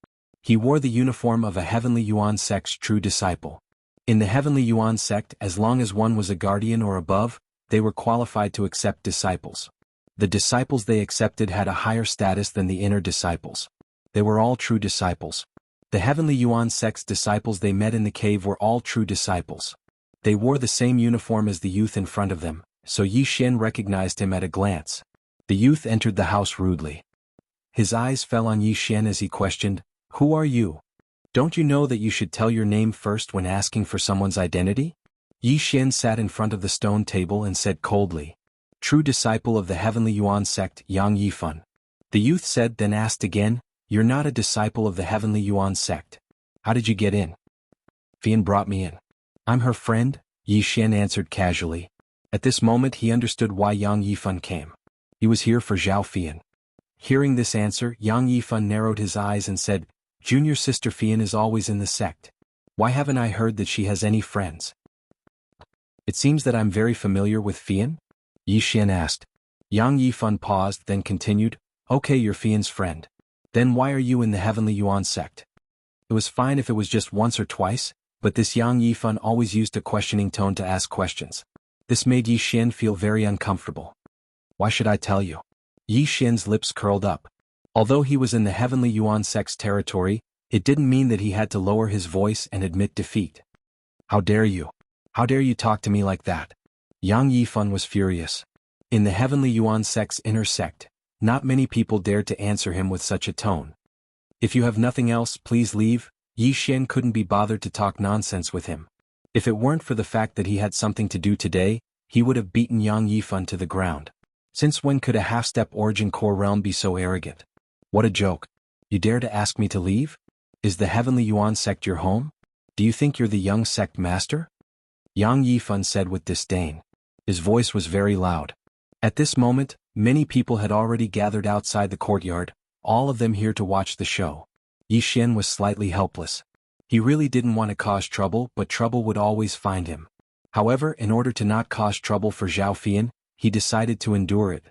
He wore the uniform of a Heavenly Yuan sect's true disciple. In the Heavenly Yuan sect, as long as one was a guardian or above, they were qualified to accept disciples. The disciples they accepted had a higher status than the inner disciples. They were all true disciples. The Heavenly Yuan sect's disciples they met in the cave were all true disciples. They wore the same uniform as the youth in front of them, so Yi Xian recognized him at a glance. The youth entered the house rudely. His eyes fell on Yi Xian as he questioned, "Who are you? Don't you know that you should tell your name first when asking for someone's identity?" Yi Xian sat in front of the stone table and said coldly, "True disciple of the Heavenly Yuan sect, Yang Yifan." The youth said, then asked again, "You're not a disciple of the Heavenly Yuan sect. How did you get in?" "Fian brought me in. I'm her friend," Yi Xian answered casually. At this moment he understood why Yang Yifan came. He was here for Zhao Fian. Hearing this answer, Yang Yifan narrowed his eyes and said, "Junior sister Fian is always in the sect. Why haven't I heard that she has any friends?" "It seems that I'm very familiar with Fian?" Yi Xian asked. Yang Yifan paused, then continued, "Okay, you're Fian's friend. Then why are you in the Heavenly Yuan sect?" It was fine if it was just once or twice, but this Yang Yifan always used a questioning tone to ask questions. This made Yi Xian feel very uncomfortable. "Why should I tell you?" Yi Xian's lips curled up. Although he was in the Heavenly Yuan sect's territory, it didn't mean that he had to lower his voice and admit defeat. "How dare you? How dare you talk to me like that?" Yang Yifan was furious. In the Heavenly Yuan sect's inner sect, not many people dared to answer him with such a tone. "If you have nothing else, please leave." Yi Xian couldn't be bothered to talk nonsense with him. If it weren't for the fact that he had something to do today, he would have beaten Yang Yifan to the ground. Since when could a half-step origin core realm be so arrogant? What a joke. You dare to ask me to leave? Is the Heavenly Yuan sect your home? Do you think you're the young sect master? Yang Yifan said with disdain. His voice was very loud. At this moment, many people had already gathered outside the courtyard, all of them here to watch the show. Yi Xian was slightly helpless. He really didn't want to cause trouble, but trouble would always find him. However, in order to not cause trouble for Zhao Fian, he decided to endure it.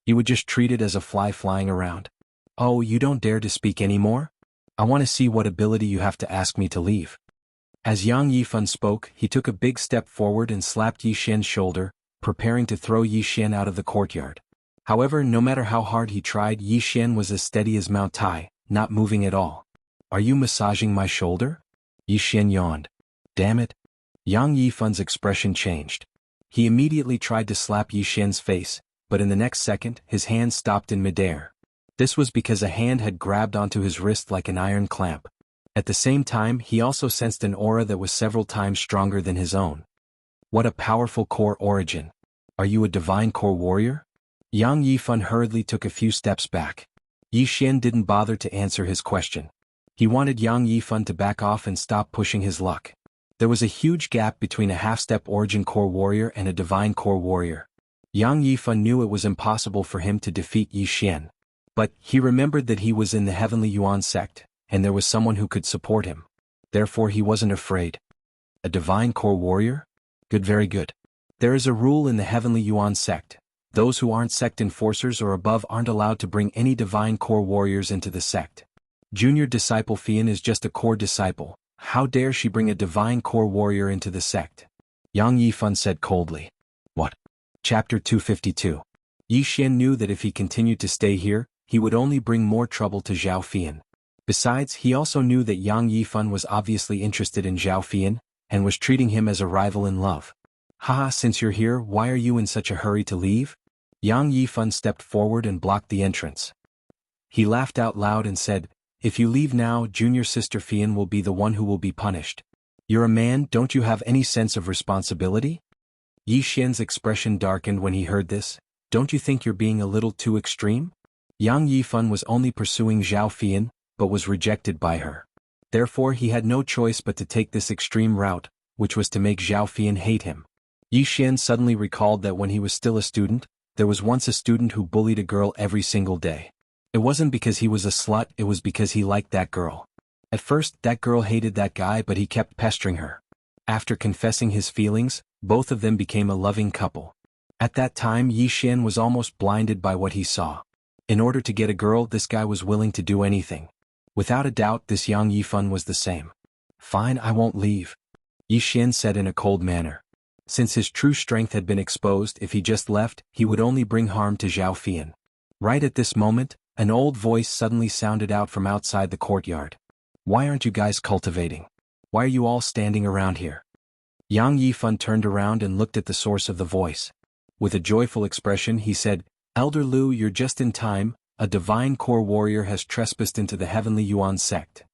He would just treat it as a fly flying around. Oh, you don't dare to speak anymore? I want to see what ability you have to ask me to leave. As Yang Yifan spoke, he took a big step forward and slapped Yi Xian's shoulder, preparing to throw Yi Xian out of the courtyard. However, no matter how hard he tried, Yi Xian was as steady as Mount Tai, not moving at all. Are you massaging my shoulder? Yi Xian yawned. Damn it. Yang Yifan's expression changed. He immediately tried to slap Yi Xian's face, but in the next second, his hand stopped in midair. This was because a hand had grabbed onto his wrist like an iron clamp. At the same time, he also sensed an aura that was several times stronger than his own. What a powerful core origin. Are you a divine core warrior? Yang Yifan hurriedly took a few steps back. Yi Xian didn't bother to answer his question. He wanted Yang Yifan to back off and stop pushing his luck. There was a huge gap between a half-step origin core warrior and a divine core warrior. Yang Yifan knew it was impossible for him to defeat Yi Xian. But he remembered that he was in the Heavenly Yuan sect, and there was someone who could support him. Therefore he wasn't afraid. A divine core warrior? Good, very good. There is a rule in the Heavenly Yuan sect. Those who aren't sect enforcers or above aren't allowed to bring any divine core warriors into the sect. Junior disciple Fian is just a core disciple. How dare she bring a divine core warrior into the sect? Yang Yifan said coldly. What? Chapter 252. Yi Xian knew that if he continued to stay here, he would only bring more trouble to Zhao Fian. Besides, he also knew that Yang Yifan was obviously interested in Zhao Fian, and was treating him as a rival in love. Haha, since you're here, why are you in such a hurry to leave? Yang Yifan stepped forward and blocked the entrance. He laughed out loud and said, if you leave now, junior sister Fian will be the one who will be punished. You're a man, don't you have any sense of responsibility? Yi Xian's expression darkened when he heard this. Don't you think you're being a little too extreme? Yang Yifan was only pursuing Zhao Fian, but was rejected by her. Therefore he had no choice but to take this extreme route, which was to make Zhao Fian hate him. Yi Xian suddenly recalled that when he was still a student, there was once a student who bullied a girl every single day. It wasn't because he was a slut, it was because he liked that girl. At first, that girl hated that guy, but he kept pestering her. After confessing his feelings, both of them became a loving couple. At that time, Yi Xian was almost blinded by what he saw. In order to get a girl, this guy was willing to do anything. Without a doubt, this Yang Yifan was the same. Fine, I won't leave. Yi Xian said in a cold manner. Since his true strength had been exposed, if he just left, he would only bring harm to Zhao Fian. Right at this moment, an old voice suddenly sounded out from outside the courtyard. Why aren't you guys cultivating? Why are you all standing around here? Yang Yifan turned around and looked at the source of the voice. With a joyful expression he said, Elder Lu, you're just in time, a divine core warrior has trespassed into the Heavenly Yuan sect.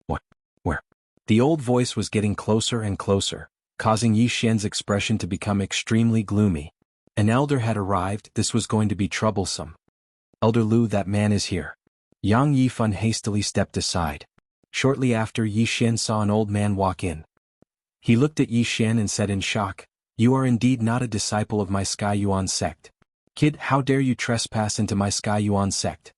What? Where? The old voice was getting closer and closer, causing Yi Xian's expression to become extremely gloomy. An elder had arrived, this was going to be troublesome. Elder Lu, that man is here. Yang Yifan hastily stepped aside. Shortly after, Yi Xian saw an old man walk in. He looked at Yi Xian and said in shock, You are indeed not a disciple of my Sky Yuan sect. Kid, how dare you trespass into my Sky Yuan sect?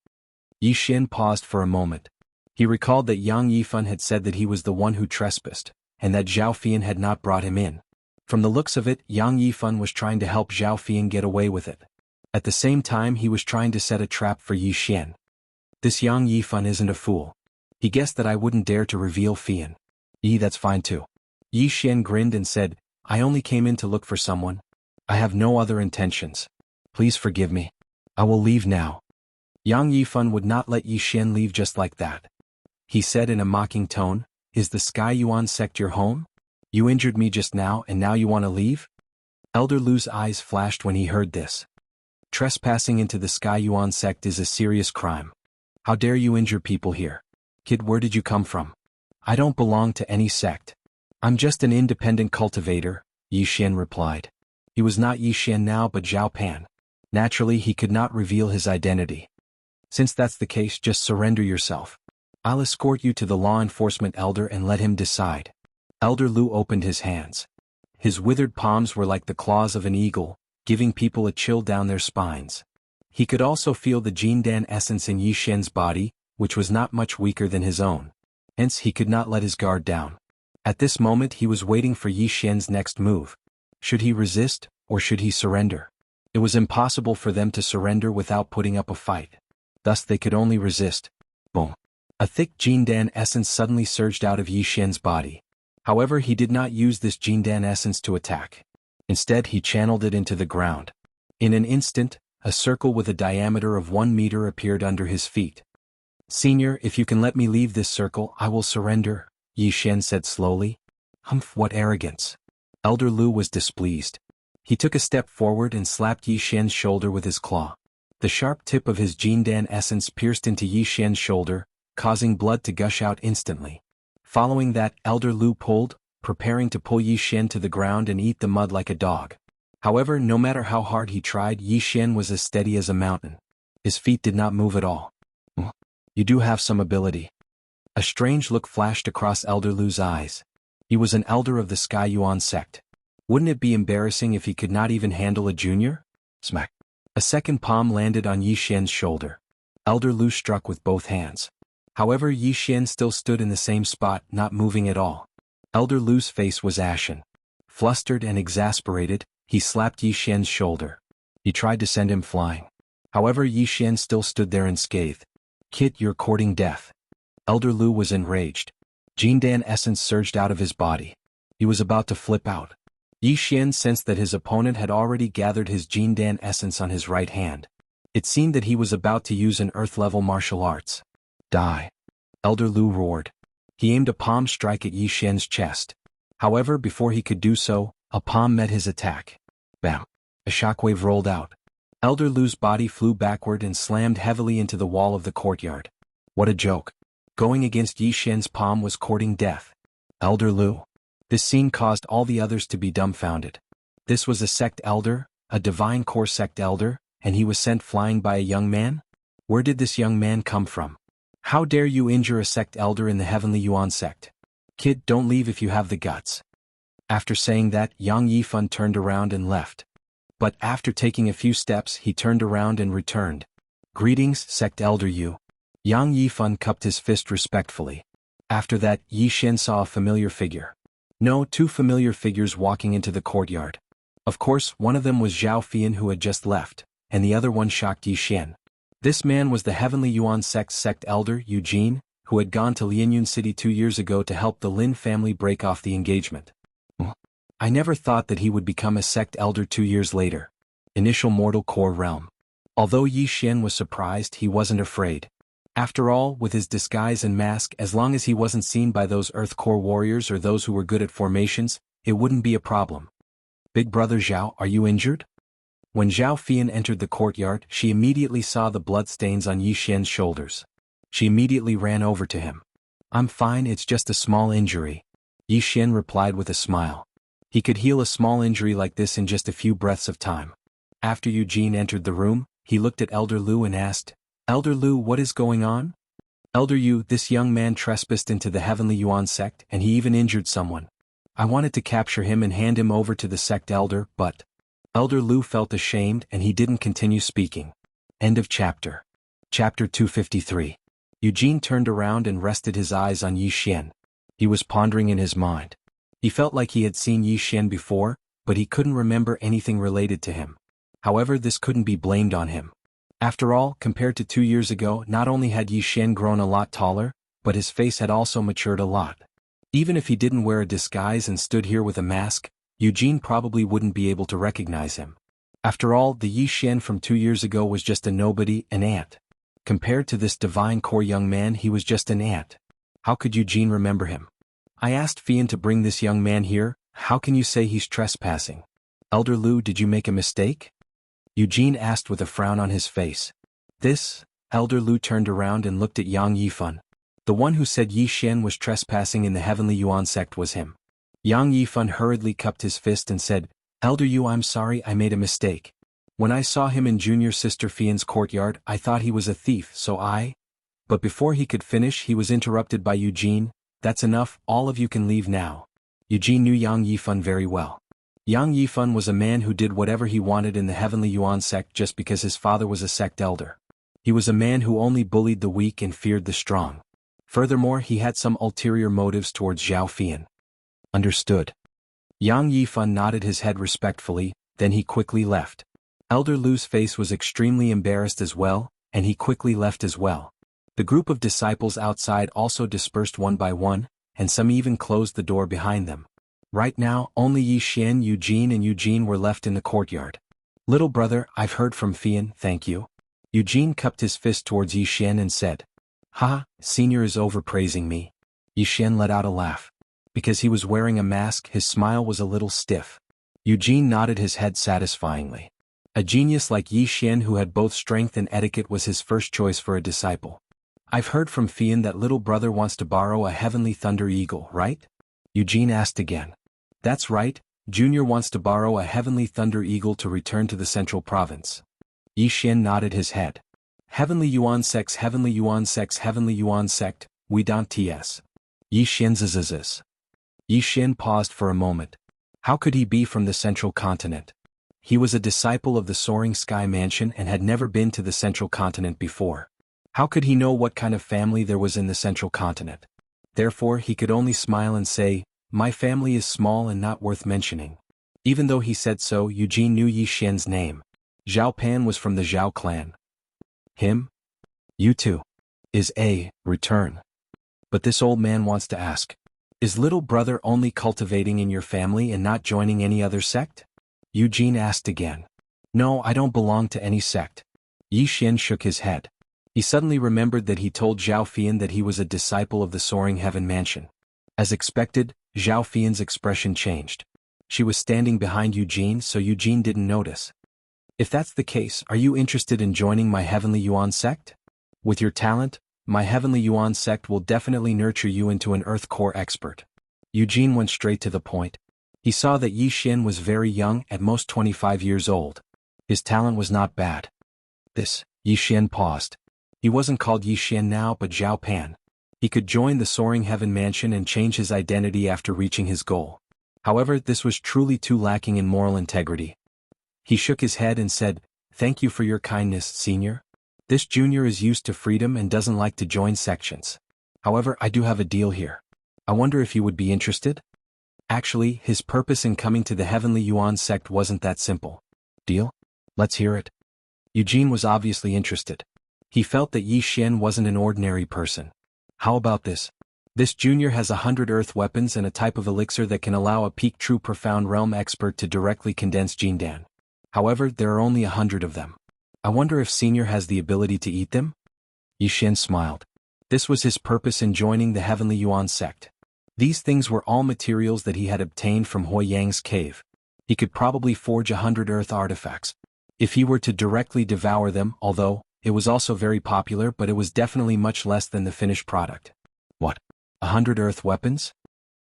Yi Xian paused for a moment. He recalled that Yang Yifan had said that he was the one who trespassed, and that Zhao Fian had not brought him in. From the looks of it, Yang Yifan was trying to help Zhao Fian get away with it. At the same time, he was trying to set a trap for Yi Xian. This Yang Yifan isn't a fool. He guessed that I wouldn't dare to reveal Fian. That's fine too. Yi Xian grinned and said, I only came in to look for someone. I have no other intentions. Please forgive me. I will leave now. Yang Yifan would not let Yi Xian leave just like that. He said in a mocking tone, Is the Sky Yuan sect your home? You injured me just now and now you want to leave? Elder Lu's eyes flashed when he heard this. Trespassing into the Sky Yuan sect is a serious crime. How dare you injure people here? Kid, where did you come from? I don't belong to any sect. I'm just an independent cultivator, Yi Xian replied. He was not Yi Xian now but Zhao Pan. Naturally, he could not reveal his identity. Since that's the case, just surrender yourself. I'll escort you to the law enforcement elder and let him decide. Elder Lu opened his hands. His withered palms were like the claws of an eagle, giving people a chill down their spines. He could also feel the Jindan essence in Yi Xian's body, which was not much weaker than his own. Hence he could not let his guard down. At this moment he was waiting for Yi Xian's next move. Should he resist, or should he surrender? It was impossible for them to surrender without putting up a fight. Thus they could only resist. Boom. A thick Jindan essence suddenly surged out of Yi Xian's body. However, he did not use this Jindan essence to attack. Instead he channeled it into the ground. In an instant, a circle with a diameter of 1 meter appeared under his feet. "Senior, if you can let me leave this circle, I will surrender," Yi Xian said slowly. "Humph, what arrogance." Elder Lu was displeased. He took a step forward and slapped Yi Xian's shoulder with his claw. The sharp tip of his Jindan essence pierced into Yi Xian's shoulder, causing blood to gush out instantly. Following that, Elder Lu pulled, preparing to pull Yi Xian to the ground and eat the mud like a dog. However, no matter how hard he tried, Yi Xian was as steady as a mountain. His feet did not move at all. "You do have some ability." A strange look flashed across Elder Lu's eyes. He was an elder of the Sky Yuan sect. Wouldn't it be embarrassing if he could not even handle a junior? Smack. A second palm landed on Yi Xian's shoulder. Elder Lu struck with both hands. However, Yi Xian still stood in the same spot, not moving at all. Elder Lu's face was ashen. Flustered and exasperated, he slapped Yi Xian's shoulder. He tried to send him flying. However, Yi Xian still stood there unscathed. "Kid, you're courting death." Elder Lu was enraged. Jindan essence surged out of his body. He was about to flip out. Yi Xian sensed that his opponent had already gathered his Jindan essence on his right hand. It seemed that he was about to use an earth-level martial arts. "Die!" Elder Lu roared. He aimed a palm strike at Yi Xian's chest. However, before he could do so, a palm met his attack. Bam! A shockwave rolled out. Elder Lu's body flew backward and slammed heavily into the wall of the courtyard. What a joke. Going against Yi Xian's palm was courting death. Elder Lu. This scene caused all the others to be dumbfounded. This was a sect elder, a divine core sect elder, and he was sent flying by a young man? Where did this young man come from? How dare you injure a sect elder in the Heavenly Yuan sect? Kid, don't leave if you have the guts. After saying that, Yang Yifan turned around and left. But after taking a few steps, he turned around and returned. "Greetings, sect elder Yu." Yang Yifan cupped his fist respectfully. After that, Yi Xian saw a familiar figure. No, two familiar figures walking into the courtyard. Of course, one of them was Zhao Fian who had just left, and the other one shocked Yi Xian. This man was the Heavenly Yuan sect elder, Eugene, who had gone to Lianyun City 2 years ago to help the Lin family break off the engagement. I never thought that he would become a sect elder 2 years later. Initial mortal core realm. Although Yi Xian was surprised, he wasn't afraid. After all, with his disguise and mask, as long as he wasn't seen by those Earth Core warriors or those who were good at formations, it wouldn't be a problem. "Big brother Zhao, are you injured?" When Zhao Fian entered the courtyard, she immediately saw the bloodstains on Yi Xian's shoulders. She immediately ran over to him. "I'm fine, it's just a small injury," Yi Xian replied with a smile. He could heal a small injury like this in just a few breaths of time. After Eugene entered the room, he looked at Elder Lu and asked, "Elder Lu, what is going on?" "Elder Yu, this young man trespassed into the Heavenly Yuan sect and he even injured someone. I wanted to capture him and hand him over to the sect elder, but..." Elder Lu felt ashamed and he didn't continue speaking. End of chapter. Chapter 253. Eugene turned around and rested his eyes on Yi Xian. He was pondering in his mind. He felt like he had seen Yi Xian before, but he couldn't remember anything related to him. However, this couldn't be blamed on him. After all, compared to 2 years ago, not only had Yi Xian grown a lot taller, but his face had also matured a lot. Even if he didn't wear a disguise and stood here with a mask, Eugene probably wouldn't be able to recognize him. After all, the Yi Xian from 2 years ago was just a nobody, an ant. Compared to this divine core young man, he was just an ant. How could Eugene remember him? "I asked Fian to bring this young man here, how can you say he's trespassing?" "Elder Lu, did you make a mistake?" Eugene asked with a frown on his face. "This?" Elder Lu turned around and looked at Yang Yifan. The one who said Yi Xian was trespassing in the Heavenly Yuan sect was him. Yang Yifan hurriedly cupped his fist and said, "Elder Yu, I'm sorry, I made a mistake. When I saw him in junior sister Fian's courtyard, I thought he was a thief, so I..." But before he could finish, he was interrupted by Eugene. "That's enough, all of you can leave now." Eugene knew Yang Yifan very well. Yang Yifan was a man who did whatever he wanted in the Heavenly Yuan sect just because his father was a sect elder. He was a man who only bullied the weak and feared the strong. Furthermore, he had some ulterior motives towards Zhao Fian. Understood. Yang Yifan nodded his head respectfully, then he quickly left. Elder Lu's face was extremely embarrassed as well, and he quickly left as well. The group of disciples outside also dispersed one by one, and some even closed the door behind them. Right now, only Yi Xian, Eugene and Eugene were left in the courtyard. Little brother, I've heard from Fian, thank you. Eugene cupped his fist towards Yi Xian and said, "Ha, senior is overpraising me." Yi Xian let out a laugh. Because he was wearing a mask, his smile was a little stiff. Eugene nodded his head satisfyingly. A genius like Yi Xian who had both strength and etiquette was his first choice for a disciple. I've heard from Fian that little brother wants to borrow a heavenly thunder eagle, right? Eugene asked again. That's right, Junior wants to borrow a heavenly thunder eagle to return to the central province. Yi Xian nodded his head. Heavenly Yuan sects, Heavenly Yuan sects, Heavenly Yuan sect, we don't ts. Yi Xian zzz. Yi Xian paused for a moment. How could he be from the central continent? He was a disciple of the Soaring Sky Mansion and had never been to the central continent before. How could he know what kind of family there was in the central continent? Therefore he could only smile and say, my family is small and not worth mentioning. Even though he said so, Eugene knew Yi Xian's name. Zhao Pan was from the Zhao clan. Him? You too. Is a return. But this old man wants to ask. Is little brother only cultivating in your family and not joining any other sect? Eugene asked again. No, I don't belong to any sect. Yi Xian shook his head. He suddenly remembered that he told Zhao Fian that he was a disciple of the Soaring Heaven Mansion. As expected, Zhao Fian's expression changed. She was standing behind Eugene, so Eugene didn't notice. If that's the case, are you interested in joining my Heavenly Yuan sect? With your talent, my Heavenly Yuan sect will definitely nurture you into an Earth Core expert. Eugene went straight to the point. He saw that Yi Xian was very young, at most 25 years old. His talent was not bad. Yi Xian paused. He wasn't called Yi Xian now but Zhao Pan. He could join the Soaring Heaven Mansion and change his identity after reaching his goal. However, this was truly too lacking in moral integrity. He shook his head and said, thank you for your kindness, senior. This junior is used to freedom and doesn't like to join sections. However, I do have a deal here. I wonder if you would be interested? Actually, his purpose in coming to the Heavenly Yuan sect wasn't that simple. Deal? Let's hear it. Eugene was obviously interested. He felt that Yi Xian wasn't an ordinary person. How about this? This junior has 100 earth weapons and a type of elixir that can allow a peak true profound realm expert to directly condense Jindan. However, there are only 100 of them. I wonder if senior has the ability to eat them? Yi Xian smiled. This was his purpose in joining the Heavenly Yuan sect. These things were all materials that he had obtained from Hoi Yang's cave. He could probably forge 100 earth artifacts. If he were to directly devour them, although, it was also very popular, but it was definitely much less than the finished product. What? 100 earth weapons?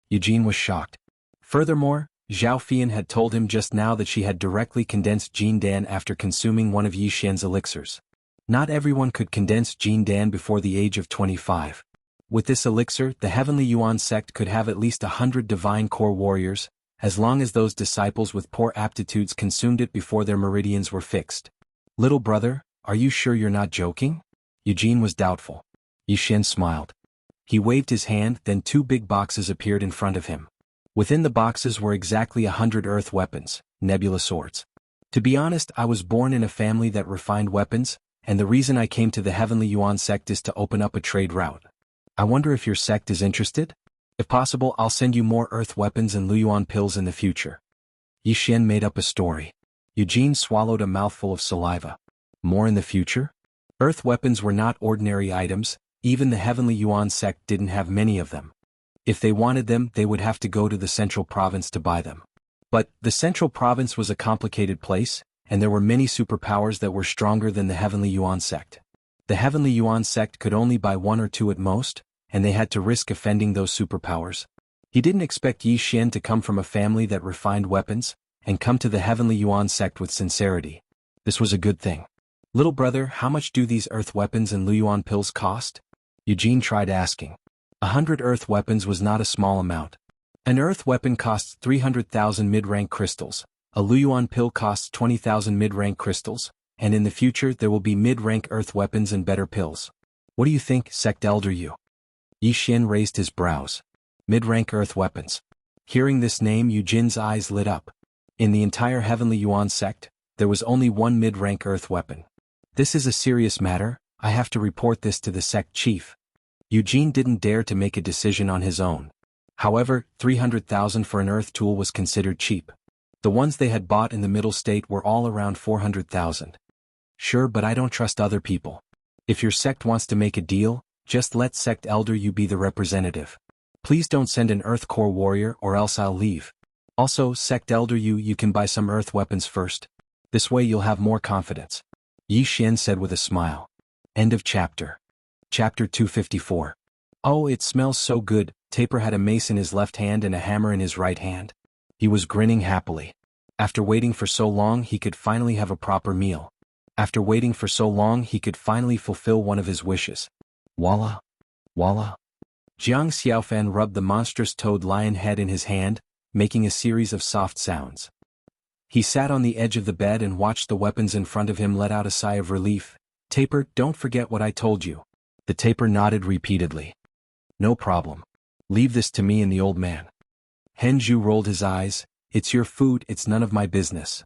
Eugene was shocked. Furthermore, Zhao Fian had told him just now that she had directly condensed Jindan after consuming one of Yi Xian's elixirs. Not everyone could condense Jindan before the age of 25. With this elixir, the Heavenly Yuan sect could have at least 100 divine core warriors, as long as those disciples with poor aptitudes consumed it before their meridians were fixed. Little brother, are you sure you're not joking? Eugene was doubtful. Yi Xian smiled. He waved his hand, then 2 big boxes appeared in front of him. Within the boxes were exactly 100 earth weapons, nebula swords. To be honest, I was born in a family that refined weapons, and the reason I came to the Heavenly Yuan sect is to open up a trade route. I wonder if your sect is interested? If possible, I'll send you more earth weapons and Luyuan pills in the future. Yi Xian made up a story. Eugene swallowed a mouthful of saliva. More in the future? Earth weapons were not ordinary items, even the Heavenly Yuan sect didn't have many of them. If they wanted them, they would have to go to the central province to buy them. But, the central province was a complicated place, and there were many superpowers that were stronger than the Heavenly Yuan sect. The Heavenly Yuan sect could only buy 1 or 2 at most, and they had to risk offending those superpowers. He didn't expect Yi Xian to come from a family that refined weapons, and come to the Heavenly Yuan sect with sincerity. This was a good thing. Little brother, how much do these earth weapons and Luyuan pills cost? Eugene tried asking. 100 earth weapons was not a small amount. An earth weapon costs 300,000 mid-rank crystals, a Luyuan pill costs 20,000 mid-rank crystals, and in the future there will be mid-rank earth weapons and better pills. What do you think, Sect Elder Yu? Yi Xian raised his brows. Mid-rank earth weapons. Hearing this name, Yu Jin's eyes lit up. In the entire Heavenly Yuan sect, there was only one mid-rank earth weapon. This is a serious matter, I have to report this to the sect chief. Eugene didn't dare to make a decision on his own. However, 300,000 for an earth tool was considered cheap. The ones they had bought in the middle state were all around 400,000. Sure, but I don't trust other people. If your sect wants to make a deal, just let Sect Elder Yu be the representative. Please don't send an Earth Core warrior or else I'll leave. Also, Sect Elder Yu, you can buy some earth weapons first. This way you'll have more confidence. Yi Xian said with a smile. End of chapter. Chapter 254. Oh, it smells so good. Taper had a mace in his left hand and a hammer in his right hand. He was grinning happily. After waiting for so long, he could finally have a proper meal. After waiting for so long, he could finally fulfill one of his wishes. Voila! Voila! Jiang Xiaofan rubbed the monstrous toad lion head in his hand, making a series of soft sounds. He sat on the edge of the bed and watched the weapons in front of him let out a sigh of relief. Taper, don't forget what I told you. The taper nodded repeatedly. No problem. Leave this to me and the old man. Henju rolled his eyes. It's your food, it's none of my business.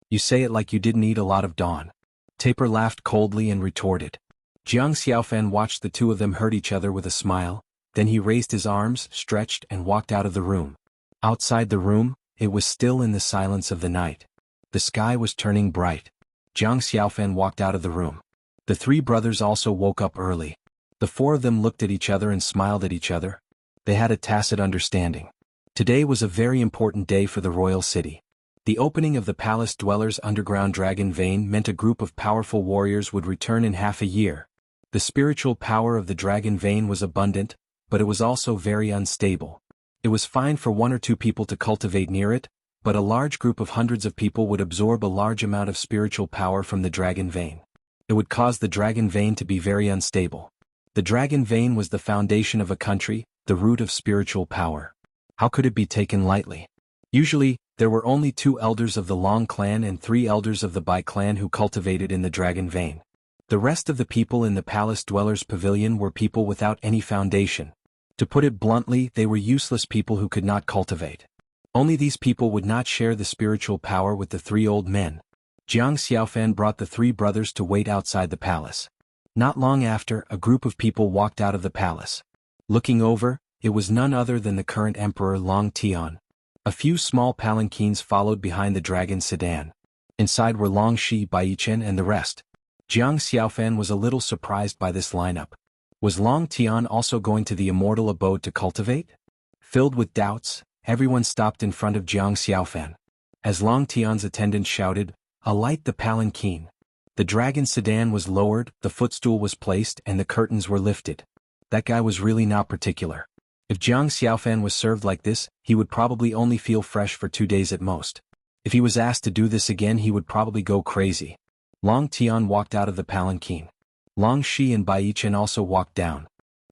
You say it like you didn't eat a lot of dawn. Taper laughed coldly and retorted. Jiang Xiaofan watched the two of them hurt each other with a smile, then he raised his arms, stretched and walked out of the room. Outside the room, it was still in the silence of the night. The sky was turning bright. Jiang Xiaofan walked out of the room. The three brothers also woke up early. The four of them looked at each other and smiled at each other. They had a tacit understanding. Today was a very important day for the royal city. The opening of the palace dwellers' underground dragon vein meant a group of powerful warriors would return in half a year. The spiritual power of the dragon vein was abundant, but it was also very unstable. It was fine for one or two people to cultivate near it, but a large group of hundreds of people would absorb a large amount of spiritual power from the dragon vein. It would cause the dragon vein to be very unstable. The dragon vein was the foundation of a country, the root of spiritual power. How could it be taken lightly? Usually, there were only 2 elders of the Long clan and 3 elders of the Bai clan who cultivated in the dragon vein. The rest of the people in the palace dwellers' pavilion were people without any foundation. To put it bluntly, they were useless people who could not cultivate. Only these people would not share the spiritual power with the 3 old men. Jiang Xiaofan brought the 3 brothers to wait outside the palace. Not long after, a group of people walked out of the palace. Looking over, it was none other than the current emperor Long Tian. A few small palanquins followed behind the dragon sedan. Inside were Long Shi, Baichen and the rest. Jiang Xiaofan was a little surprised by this lineup. Was Long Tian also going to the immortal abode to cultivate? Filled with doubts, everyone stopped in front of Jiang Xiaofan. As Long Tian's attendant shouted, "Alight the palanquin." The dragon sedan was lowered, the footstool was placed and the curtains were lifted. That guy was really not particular. If Jiang Xiaofan was served like this, he would probably only feel fresh for 2 days at most. If he was asked to do this again, he would probably go crazy. Long Tian walked out of the palanquin. Long Shi and Baichen also walked down.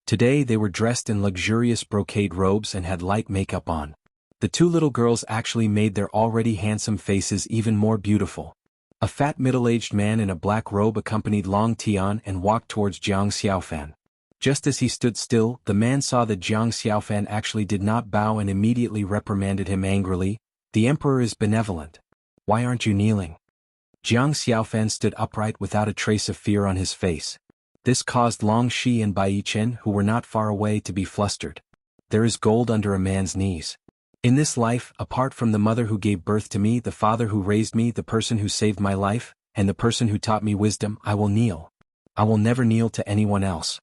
Today they were dressed in luxurious brocade robes and had light makeup on. The 2 little girls actually made their already handsome faces even more beautiful. A fat middle-aged man in a black robe accompanied Long Tian and walked towards Jiang Xiaofan. Just as he stood still, the man saw that Jiang Xiaofan actually did not bow and immediately reprimanded him angrily. "The emperor is benevolent. Why aren't you kneeling?" Jiang Xiaofan stood upright without a trace of fear on his face. This caused Long Shi and Baichen, who were not far away, to be flustered. There is gold under a man's knees. In this life, apart from the mother who gave birth to me, the father who raised me, the person who saved my life, and the person who taught me wisdom, I will kneel. I will never kneel to anyone else.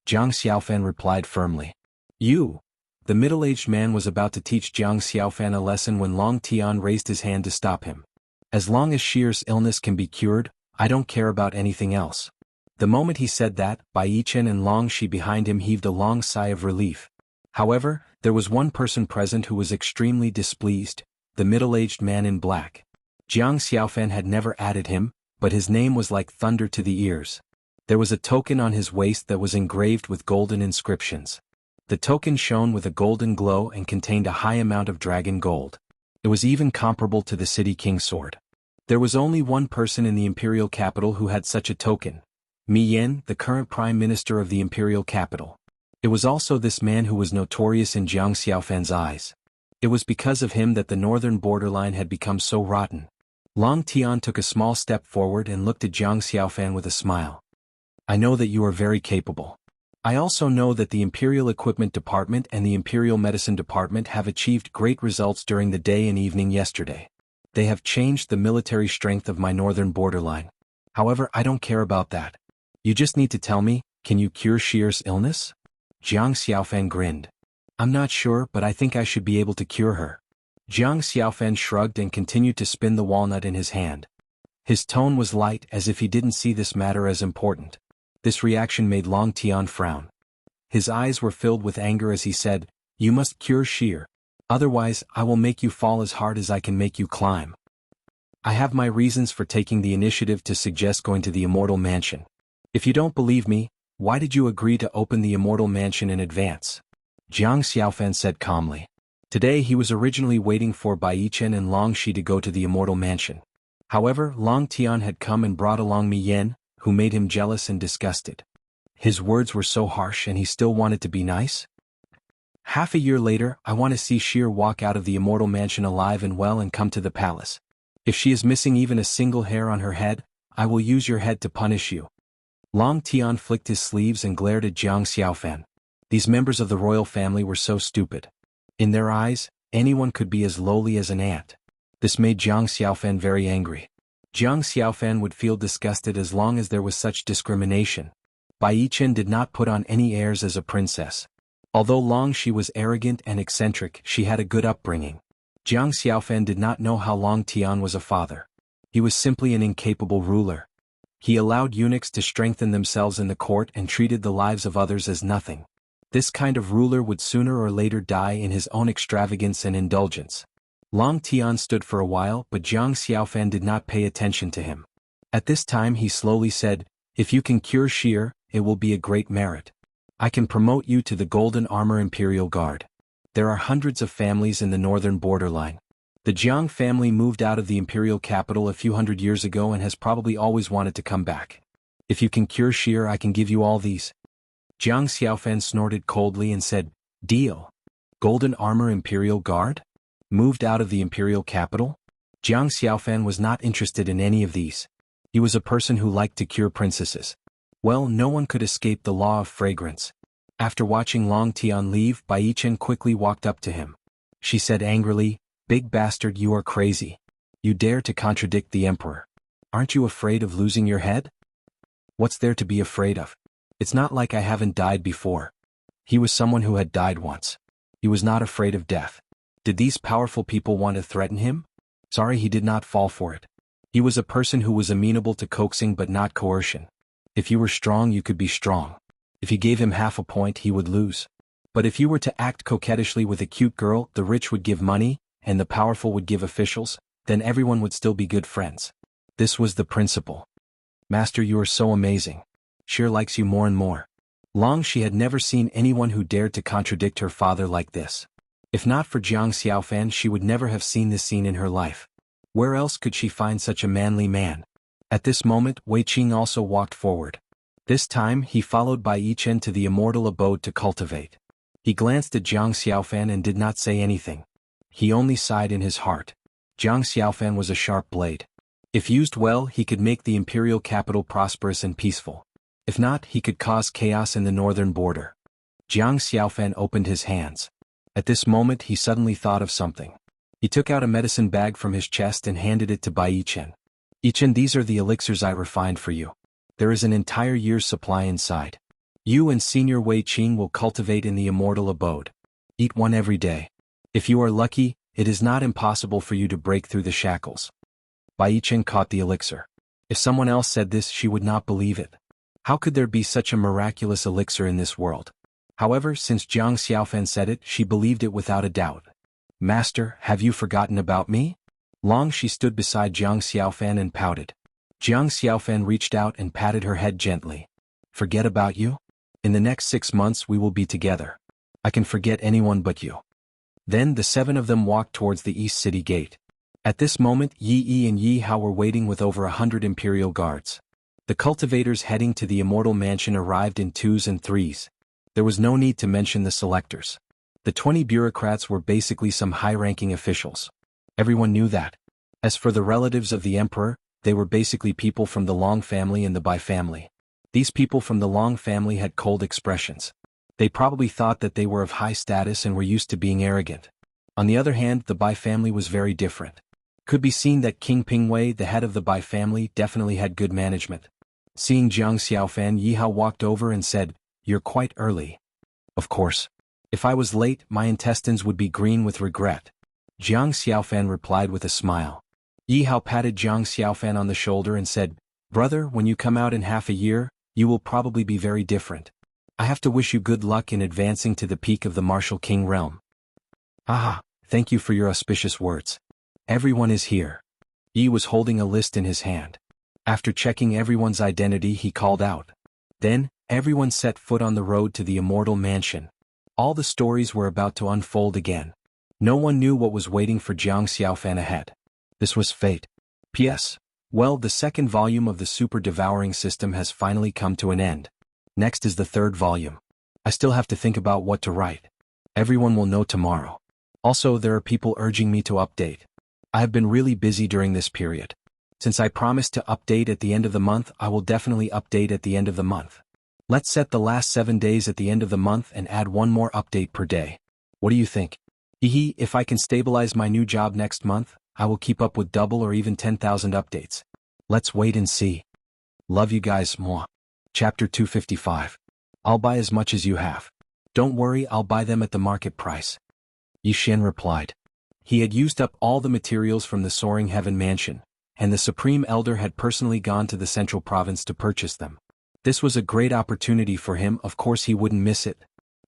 Jiang Xiaofan replied firmly. "You!" The middle-aged man was about to teach Jiang Xiaofan a lesson when Long Tian raised his hand to stop him. "As long as Shir's illness can be cured, I don't care about anything else." The moment he said that, Baichen and Long Shi behind him heaved a long sigh of relief. However, there was one person present who was extremely displeased, the middle-aged man in black. Jiang Xiaofan had never added him, but his name was like thunder to the ears. There was a token on his waist that was engraved with golden inscriptions. The token shone with a golden glow and contained a high amount of dragon gold. It was even comparable to the City King's sword. There was only one person in the imperial capital who had such a token. Mi Yan, the current prime minister of the imperial capital. It was also this man who was notorious in Jiang Xiaofan's eyes. It was because of him that the northern borderline had become so rotten. Long Tian took a small step forward and looked at Jiang Xiaofan with a smile. I know that you are very capable. I also know that the Imperial Equipment Department and the Imperial Medicine Department have achieved great results during the day and evening yesterday. They have changed the military strength of my northern borderline. However, I don't care about that. You just need to tell me, can you cure Shier's illness? Jiang Xiaofan grinned. I'm not sure, but I think I should be able to cure her. Jiang Xiaofan shrugged and continued to spin the walnut in his hand. His tone was light, as if he didn't see this matter as important. This reaction made Long Tian frown. His eyes were filled with anger as he said, "You must cure Shier. Otherwise, I will make you fall as hard as I can make you climb." I have my reasons for taking the initiative to suggest going to the Immortal Mansion. If you don't believe me, why did you agree to open the Immortal Mansion in advance? Jiang Xiaofan said calmly. Today he was originally waiting for Bai Chen and Long Shi to go to the Immortal Mansion. However, Long Tian had come and brought along Mi Yan, who made him jealous and disgusted. His words were so harsh and he still wanted to be nice? Half a year later, I want to see Shier walk out of the Immortal Mansion alive and well and come to the palace. If she is missing even a single hair on her head, I will use your head to punish you. Long Tian flicked his sleeves and glared at Jiang Xiaofan. These members of the royal family were so stupid. In their eyes, anyone could be as lowly as an ant. This made Jiang Xiaofan very angry. Jiang Xiaofan would feel disgusted as long as there was such discrimination. Bai Chen did not put on any airs as a princess. Although Long Shi was arrogant and eccentric, she had a good upbringing. Jiang Xiaofan did not know how Long Tian was a father. He was simply an incapable ruler. He allowed eunuchs to strengthen themselves in the court and treated the lives of others as nothing. This kind of ruler would sooner or later die in his own extravagance and indulgence. Long Tian stood for a while, but Jiang Xiaofan did not pay attention to him. At this time he slowly said, "If you can cure Shier, it will be a great merit. I can promote you to the Golden Armor Imperial Guard. There are hundreds of families in the northern borderline. The Jiang family moved out of the imperial capital a few hundred years ago and has probably always wanted to come back. If you can cure Shier, I can give you all these." Jiang Xiaofan snorted coldly and said, "Deal. Golden Armor Imperial Guard? Moved out of the imperial capital?" Jiang Xiaofan was not interested in any of these. He was a person who liked to cure princesses. Well, no one could escape the law of fragrance. After watching Long Tian leave, Bai Chen quickly walked up to him. She said angrily, "Big bastard, you are crazy. You dare to contradict the emperor. Aren't you afraid of losing your head?" "What's there to be afraid of? It's not like I haven't died before." He was someone who had died once. He was not afraid of death. Did these powerful people want to threaten him? Sorry, he did not fall for it. He was a person who was amenable to coaxing but not coercion. If you were strong, you could be strong. If you gave him half a point, he would lose. But if you were to act coquettishly with a cute girl, the rich would give money, and the powerful would give officials, then everyone would still be good friends. This was the principle. "Master, you are so amazing. Shier likes you more and more." Long Shi had never seen anyone who dared to contradict her father like this. If not for Jiang Xiaofan, she would never have seen this scene in her life. Where else could she find such a manly man? At this moment, Wei Qing also walked forward. This time, he followed Bai Chen to the immortal abode to cultivate. He glanced at Jiang Xiaofan and did not say anything. He only sighed in his heart. Jiang Xiaofan was a sharp blade. If used well, he could make the imperial capital prosperous and peaceful. If not, he could cause chaos in the northern border. Jiang Xiaofan opened his hands. At this moment, he suddenly thought of something. He took out a medicine bag from his chest and handed it to Bai Chen. "Chen, these are the elixirs I refined for you. There is an entire year's supply inside. You and Senior Wei Qing will cultivate in the immortal abode. Eat one every day. If you are lucky, it is not impossible for you to break through the shackles." Bai Chen caught the elixir. If someone else said this, she would not believe it. How could there be such a miraculous elixir in this world? However, since Jiang Xiaofan said it, she believed it without a doubt. "Master, have you forgotten about me?" Long Shi stood beside Jiang Xiaofan and pouted. Jiang Xiaofan reached out and patted her head gently. "Forget about you? In the next 6 months we will be together. I can forget anyone but you. Then the 7 of them walked towards the east city gate. At this moment Yi Yi and Yi Hao were waiting with over 100 imperial guards. The cultivators heading to the immortal mansion arrived in 2s and 3s. There was no need to mention the selectors. The 20 bureaucrats were basically some high-ranking officials. Everyone knew that. As for the relatives of the emperor, they were basically people from the Long family and the Bai family. These people from the Long family had cold expressions. They probably thought that they were of high status and were used to being arrogant. On the other hand, the Bai family was very different. Could be seen that King Pingwei, the head of the Bai family, definitely had good management. Seeing Jiang Xiaofan, Yi Hao walked over and said, "You're quite early." Of course. If I was late, my intestines would be green with regret. Jiang Xiaofan replied with a smile. Yi Hao patted Jiang Xiaofan on the shoulder and said, "Brother, when you come out in half a year, you will probably be very different. I have to wish you good luck in advancing to the peak of the martial king realm." "Ah, thank you for your auspicious words. Everyone is here." Yi was holding a list in his hand. After checking everyone's identity, he called out. Then, everyone set foot on the road to the immortal mansion. All the stories were about to unfold again. No one knew what was waiting for Jiang Xiaofan ahead. This was fate. P.S. Well, the second volume of the Super Devouring System has finally come to an end. Next is the third volume. I still have to think about what to write. Everyone will know tomorrow. Also, there are people urging me to update. I have been really busy during this period. Since I promised to update at the end of the month, I will definitely update at the end of the month. Let's set the last 7 days at the end of the month and add one more update per day. What do you think? Hehe, if I can stabilize my new job next month, I will keep up with double or even 10,000 updates. Let's wait and see. Love you guys, moi. Chapter 255. I'll buy as much as you have. Don't worry, I'll buy them at the market price. Yi Xian replied. He had used up all the materials from the Soaring Heaven Mansion, and the Supreme Elder had personally gone to the Central Province to purchase them. This was a great opportunity for him, of course he wouldn't miss it.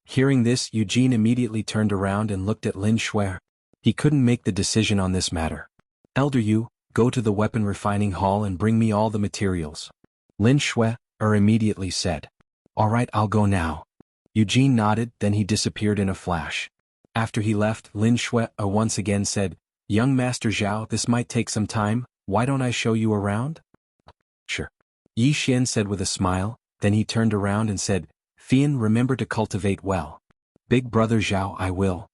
Hearing this, Eugene immediately turned around and looked at Lin Shui. He couldn't make the decision on this matter. Elder Yu, go to the weapon refining hall and bring me all the materials. Lin Shui immediately said. Alright, I'll go now. Eugene nodded, then he disappeared in a flash. After he left, Lin Shui once again said, Young Master Zhao, this might take some time, why don't I show you around? Sure. Yi Xian said with a smile, then he turned around and said, Fian, remember to cultivate well. Big brother Zhao, I will.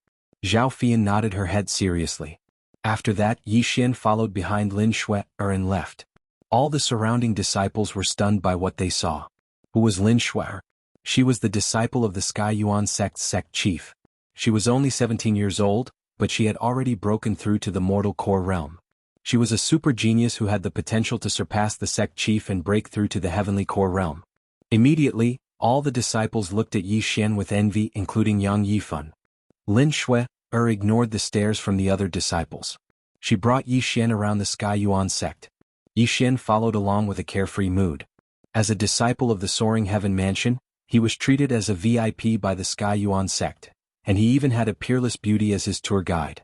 Zhao Fian nodded her head seriously. After that, Yi Xian followed behind Lin Shui and left. All the surrounding disciples were stunned by what they saw. Who was Lin Shui? She was the disciple of the Sky Yuan sect chief. She was only 17 years old, but she had already broken through to the mortal core realm. She was a super genius who had the potential to surpass the sect chief and break through to the heavenly core realm. Immediately, all the disciples looked at Yi Xian with envy, including Yang Yifan. Lin Shui ignored the stares from the other disciples. She brought Yi Xian around the Sky Yuan sect. Yi Xian followed along with a carefree mood. As a disciple of the Soaring Heaven Mansion, he was treated as a VIP by the Sky Yuan sect, and he even had a peerless beauty as his tour guide.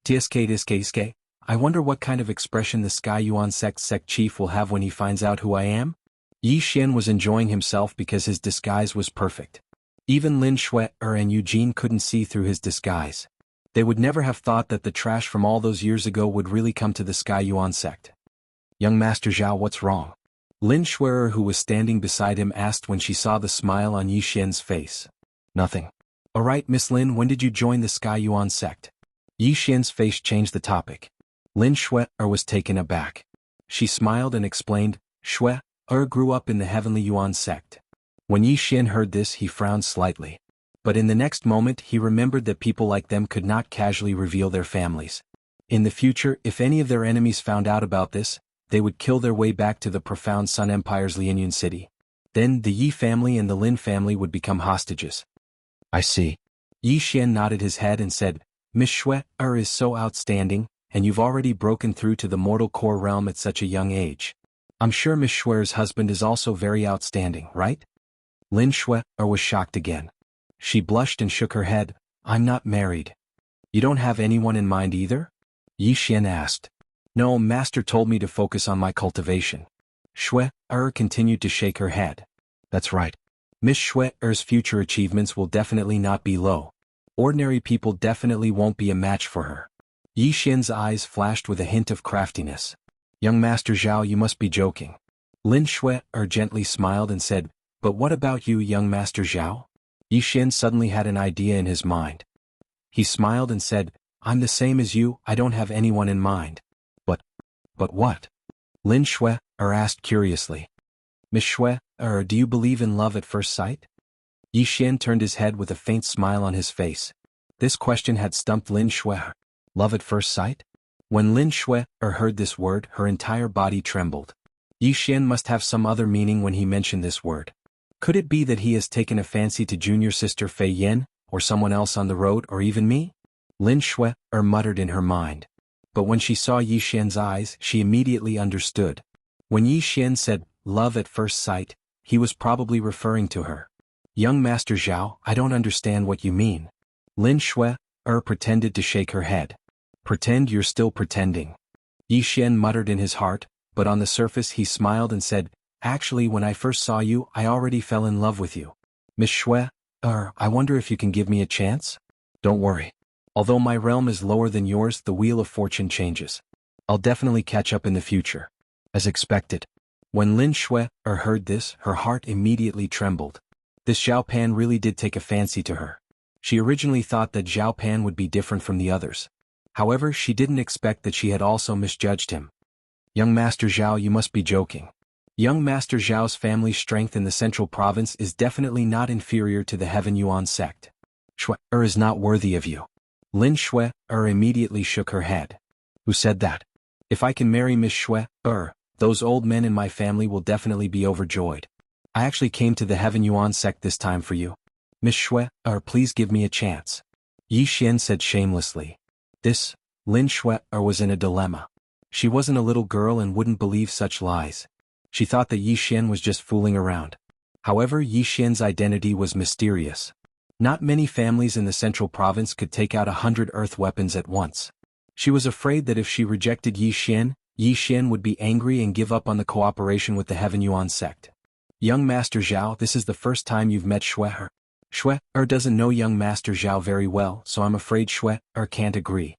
Tsk, I wonder what kind of expression the Sky Yuan sect chief will have when he finds out who I am? Yi Xian was enjoying himself because his disguise was perfect. Even Lin Shui and Eugene couldn't see through his disguise. They would never have thought that the trash from all those years ago would really come to the Sky Yuan sect. Young Master Zhao, what's wrong? Lin Shui, who was standing beside him, asked when she saw the smile on Yi Xian's face. Nothing. Alright, Miss Lin, when did you join the Sky Yuan sect? Yi Xian's face changed the topic. Lin Shui was taken aback. She smiled and explained, Shui grew up in the Heavenly Yuan sect. When Yi Xian heard this, he frowned slightly. But in the next moment he remembered that people like them could not casually reveal their families. In the future, if any of their enemies found out about this, they would kill their way back to the profound Sun Empire's Lianyun city. Then the Yi family and the Lin family would become hostages. I see. Yi Xian nodded his head and said, Miss Shui is so outstanding, and you've already broken through to the mortal core realm at such a young age. I'm sure Miss Shui's husband is also very outstanding, right? Lin Shui was shocked again. She blushed and shook her head. I'm not married. You don't have anyone in mind either? Yi Xian asked. No, Master told me to focus on my cultivation. Shui continued to shake her head. That's right. Miss Shui's future achievements will definitely not be low. Ordinary people definitely won't be a match for her. Yi Xian's eyes flashed with a hint of craftiness. Young Master Zhao, you must be joking. Lin Shui gently smiled and said, but what about you, young Master Zhao? Yi Xian suddenly had an idea in his mind. He smiled and said, I'm the same as you, I don't have anyone in mind. But what? Lin Shui asked curiously. Miss Shui, do you believe in love at first sight? Yi Xian turned his head with a faint smile on his face. This question had stumped Lin Shui. Love at first sight? When Lin Shui heard this word, her entire body trembled. Yi Xian must have some other meaning when he mentioned this word. Could it be that he has taken a fancy to junior sister Fei Yan, or someone else on the road, or even me? Lin Shui muttered in her mind. But when she saw Yi Xian's eyes, she immediately understood. When Yi Xian said, love at first sight, he was probably referring to her. Young Master Zhao, I don't understand what you mean. Lin Shui pretended to shake her head. Pretend you're still pretending. Yi Xian muttered in his heart, but on the surface he smiled and said, actually when I first saw you, I already fell in love with you. Miss Shui, I wonder if you can give me a chance? Don't worry. Although my realm is lower than yours, the wheel of fortune changes. I'll definitely catch up in the future. As expected. When Lin Shui heard this, her heart immediately trembled. This Zhao Pan really did take a fancy to her. She originally thought that Zhao Pan would be different from the others. However, she didn't expect that she had also misjudged him. Young Master Zhao, you must be joking. Young Master Zhao's family's strength in the central province is definitely not inferior to the Heaven Yuan sect. Shui is not worthy of you. Lin Shui immediately shook her head. Who said that? If I can marry Miss Shui, those old men in my family will definitely be overjoyed. I actually came to the Heaven Yuan sect this time for you. Miss Shui, please give me a chance. Yi Xian said shamelessly. This, Lin Shui was in a dilemma. She wasn't a little girl and wouldn't believe such lies. She thought that Yi Xian was just fooling around. However, Yi Xian's identity was mysterious. Not many families in the central province could take out 100 earth weapons at once. She was afraid that if she rejected Yi Xian would be angry and give up on the cooperation with the Heaven Yuan sect. Young Master Zhao, this is the first time you've met Shui. Shui doesn't know young Master Zhao very well, so I'm afraid Shui can't agree.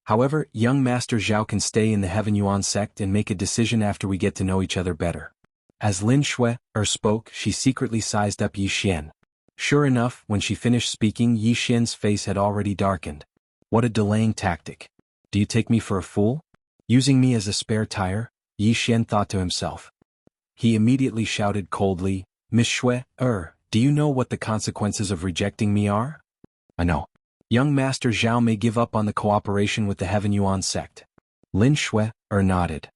However, young Master Zhao can stay in the Heaven Yuan sect and make a decision after we get to know each other better. As Lin Shui spoke, she secretly sized up Yi Xian. Sure enough, when she finished speaking, Yi Xian's face had already darkened. What a delaying tactic. Do you take me for a fool? Using me as a spare tire? Yi Xian thought to himself. He immediately shouted coldly, Miss Shui, do you know what the consequences of rejecting me are? I know. Young Master Zhao may give up on the cooperation with the Heaven Yuan sect. Lin Shui nodded.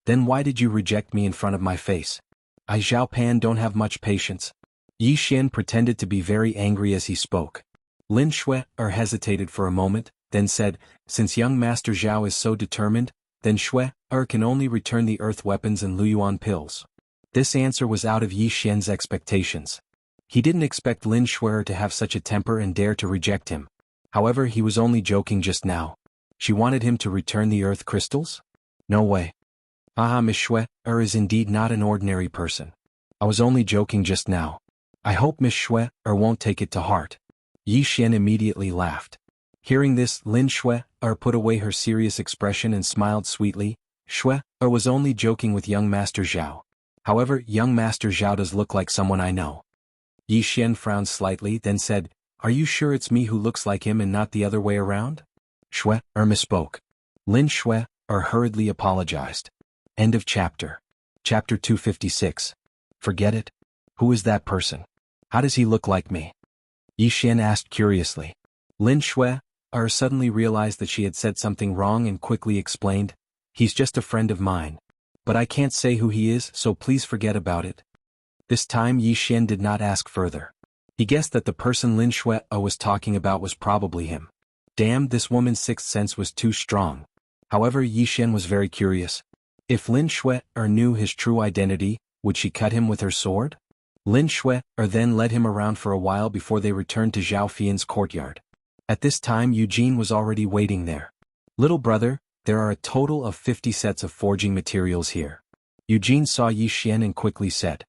Then why did you reject me in front of my face? I Zhao Pan don't have much patience. Yi Xian pretended to be very angry as he spoke. Lin Shui hesitated for a moment, then said, since young Master Zhao is so determined, then Shui can only return the earth weapons and Luyuan pills. This answer was out of Yi Xian's expectations. He didn't expect Lin Shui to have such a temper and dare to reject him. However, he was only joking just now. She wanted him to return the earth crystals? No way. Miss Shui is indeed not an ordinary person. I was only joking just now. I hope Miss Shui won't take it to heart. Yi Xian immediately laughed. Hearing this, Lin Shui put away her serious expression and smiled sweetly. Shui was only joking with young Master Zhao. However, young Master Zhao does look like someone I know. Yi Xian frowned slightly, then said, are you sure it's me who looks like him and not the other way around? Shui misspoke. Lin Shui hurriedly apologized. End of chapter. Chapter 256. Forget it? Who is that person? How does he look like me? Yi Xian asked curiously. Lin Shui suddenly realized that she had said something wrong and quickly explained, he's just a friend of mine. But I can't say who he is, so please forget about it. This time Yi Xian did not ask further. He guessed that the person Lin Shui was talking about was probably him. Damn, this woman's sixth sense was too strong. However, Yi Xian was very curious. If Lin Shui knew his true identity, would she cut him with her sword? Lin Shui then led him around for a while before they returned to Zhao Fian's courtyard. At this time Eugene was already waiting there. Little brother, there are a total of 50 sets of forging materials here. Eugene saw Yi Xian and quickly said,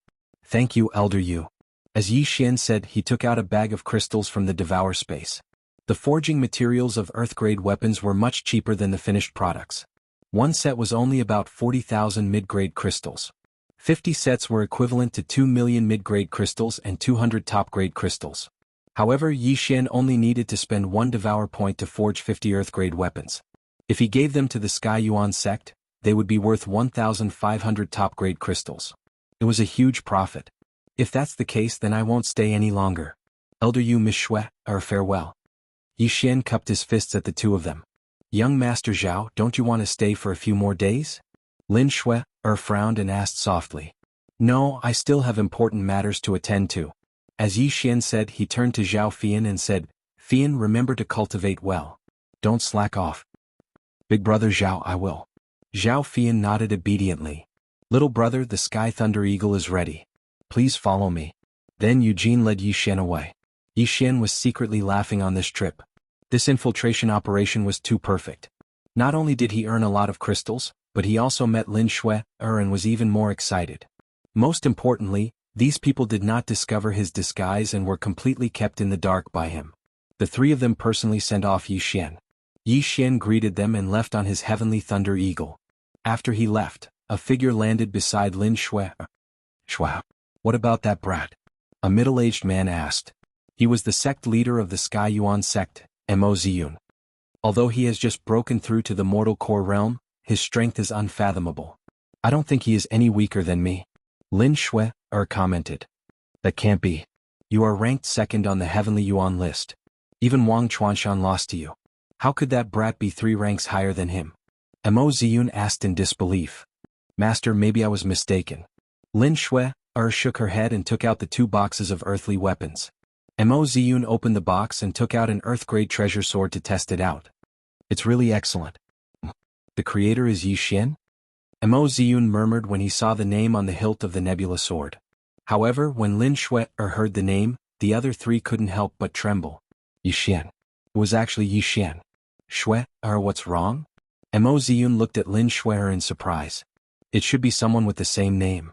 thank you, Elder Yu. As Yi Xian said, he took out a bag of crystals from the devour space. The forging materials of Earth-grade weapons were much cheaper than the finished products. One set was only about 40,000 mid-grade crystals. 50 sets were equivalent to 2 million mid-grade crystals and 200 top-grade crystals. However, Yi Xian only needed to spend 1 devour point to forge 50 Earth-grade weapons. If he gave them to the Sky Yuan sect, they would be worth 1,500 top-grade crystals. It was a huge profit. If that's the case, then I won't stay any longer. Elder Yu Miss Shui, farewell. Yi Xian cupped his fists at the two of them. Young Master Zhao, don't you want to stay for a few more days? Lin Shui, frowned and asked softly. No, I still have important matters to attend to. As Yi Xian said, he turned to Zhao Fian and said, Fian, remember to cultivate well. Don't slack off. Big brother Zhao, I will. Zhao Fian nodded obediently. Little brother, the Sky Thunder Eagle is ready. Please follow me. Then Eugene led Yi Xian away. Yi Xian was secretly laughing on this trip. This infiltration operation was too perfect. Not only did he earn a lot of crystals, but he also met Lin Shui, and was even more excited. Most importantly, these people did not discover his disguise and were completely kept in the dark by him. The three of them personally sent off Yi Xian. Yi Xian greeted them and left on his heavenly thunder eagle. After he left, a figure landed beside Lin Shui. Shui, what about that brat? A middle-aged man asked. He was the sect leader of the Sky Yuan sect, Mo Ziyun. Although he has just broken through to the mortal core realm, his strength is unfathomable. I don't think he is any weaker than me. Lin Shui, commented. That can't be. You are ranked second on the Heavenly Yuan list. Even Wang Chuanshan lost to you. How could that brat be 3 ranks higher than him? Mo Ziyun asked in disbelief. Master, maybe I was mistaken. Lin Shui, shook her head and took out the 2 boxes of earthly weapons. Mo Ziyun opened the box and took out an earth-grade treasure sword to test it out. It's really excellent. The creator is Yi Xian? Mo Ziyun murmured when he saw the name on the hilt of the nebula sword. However, when Lin Shui heard the name, the other 3 couldn't help but tremble. Yi Xian. It was actually Yi Xian. Shui, what's wrong? Mo Ziyun looked at Lin Shui in surprise. It should be someone with the same name.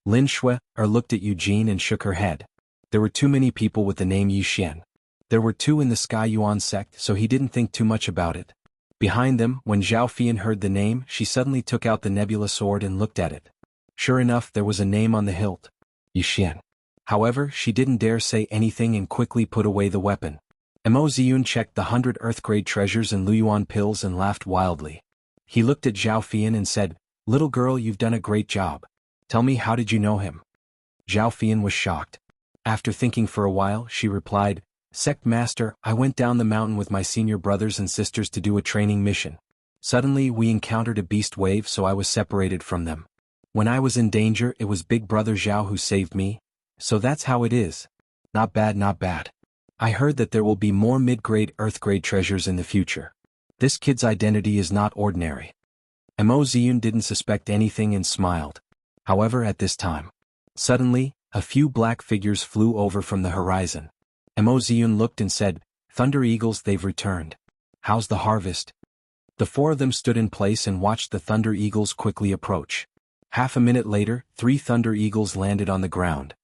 Lin Shui looked at Eugene and shook her head. There were too many people with the name Yi Xian. There were 2 in the Sky Yuan sect, so he didn't think too much about it. Behind them, when Zhao Fian heard the name, she suddenly took out the nebula sword and looked at it. Sure enough, there was a name on the hilt. Yi Xian. However, she didn't dare say anything and quickly put away the weapon. Mo Ziyun checked the 100 Earth-grade treasures and Luyuan pills and laughed wildly. He looked at Zhao Fian and said, Little girl, you've done a great job. Tell me, how did you know him? Zhao Fian was shocked. After thinking for a while, she replied, Sect Master, I went down the mountain with my senior brothers and sisters to do a training mission. Suddenly, we encountered a beast wave, so I was separated from them. When I was in danger, it was Big Brother Zhao who saved me. So that's how it is. Not bad, not bad. I heard that there will be more mid-grade Earth-grade treasures in the future. This kid's identity is not ordinary. Mo Ziyun didn't suspect anything and smiled. However, at this time, suddenly, a few black figures flew over from the horizon. Mo Ziyun looked and said, Thunder Eagles, they've returned. How's the harvest? The 4 of them stood in place and watched the Thunder Eagles quickly approach. Half a minute later, 3 Thunder Eagles landed on the ground.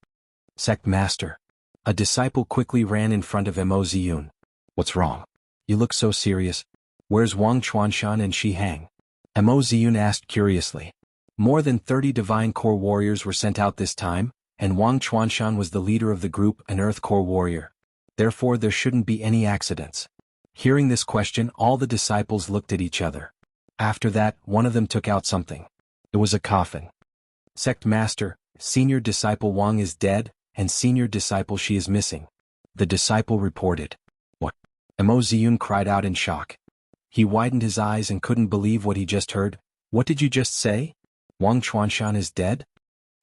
Sect Master. A disciple quickly ran in front of Mo Ziyun. What's wrong? You look so serious. Where's Wang Chuanshan and Shi Hang? Mo Ziyun asked curiously. More than 30 Divine Core warriors were sent out this time, and Wang Chuanshan was the leader of the group, an Earth Core warrior. Therefore, there shouldn't be any accidents. Hearing this question, all the disciples looked at each other. After that, one of them took out something. It was a coffin. Sect Master, Senior Disciple Wang is dead, and Senior Disciple Shi is missing. The disciple reported. What? Mo Ziyun cried out in shock. He widened his eyes and couldn't believe what he just heard. What did you just say? Wang Chuanshan is dead?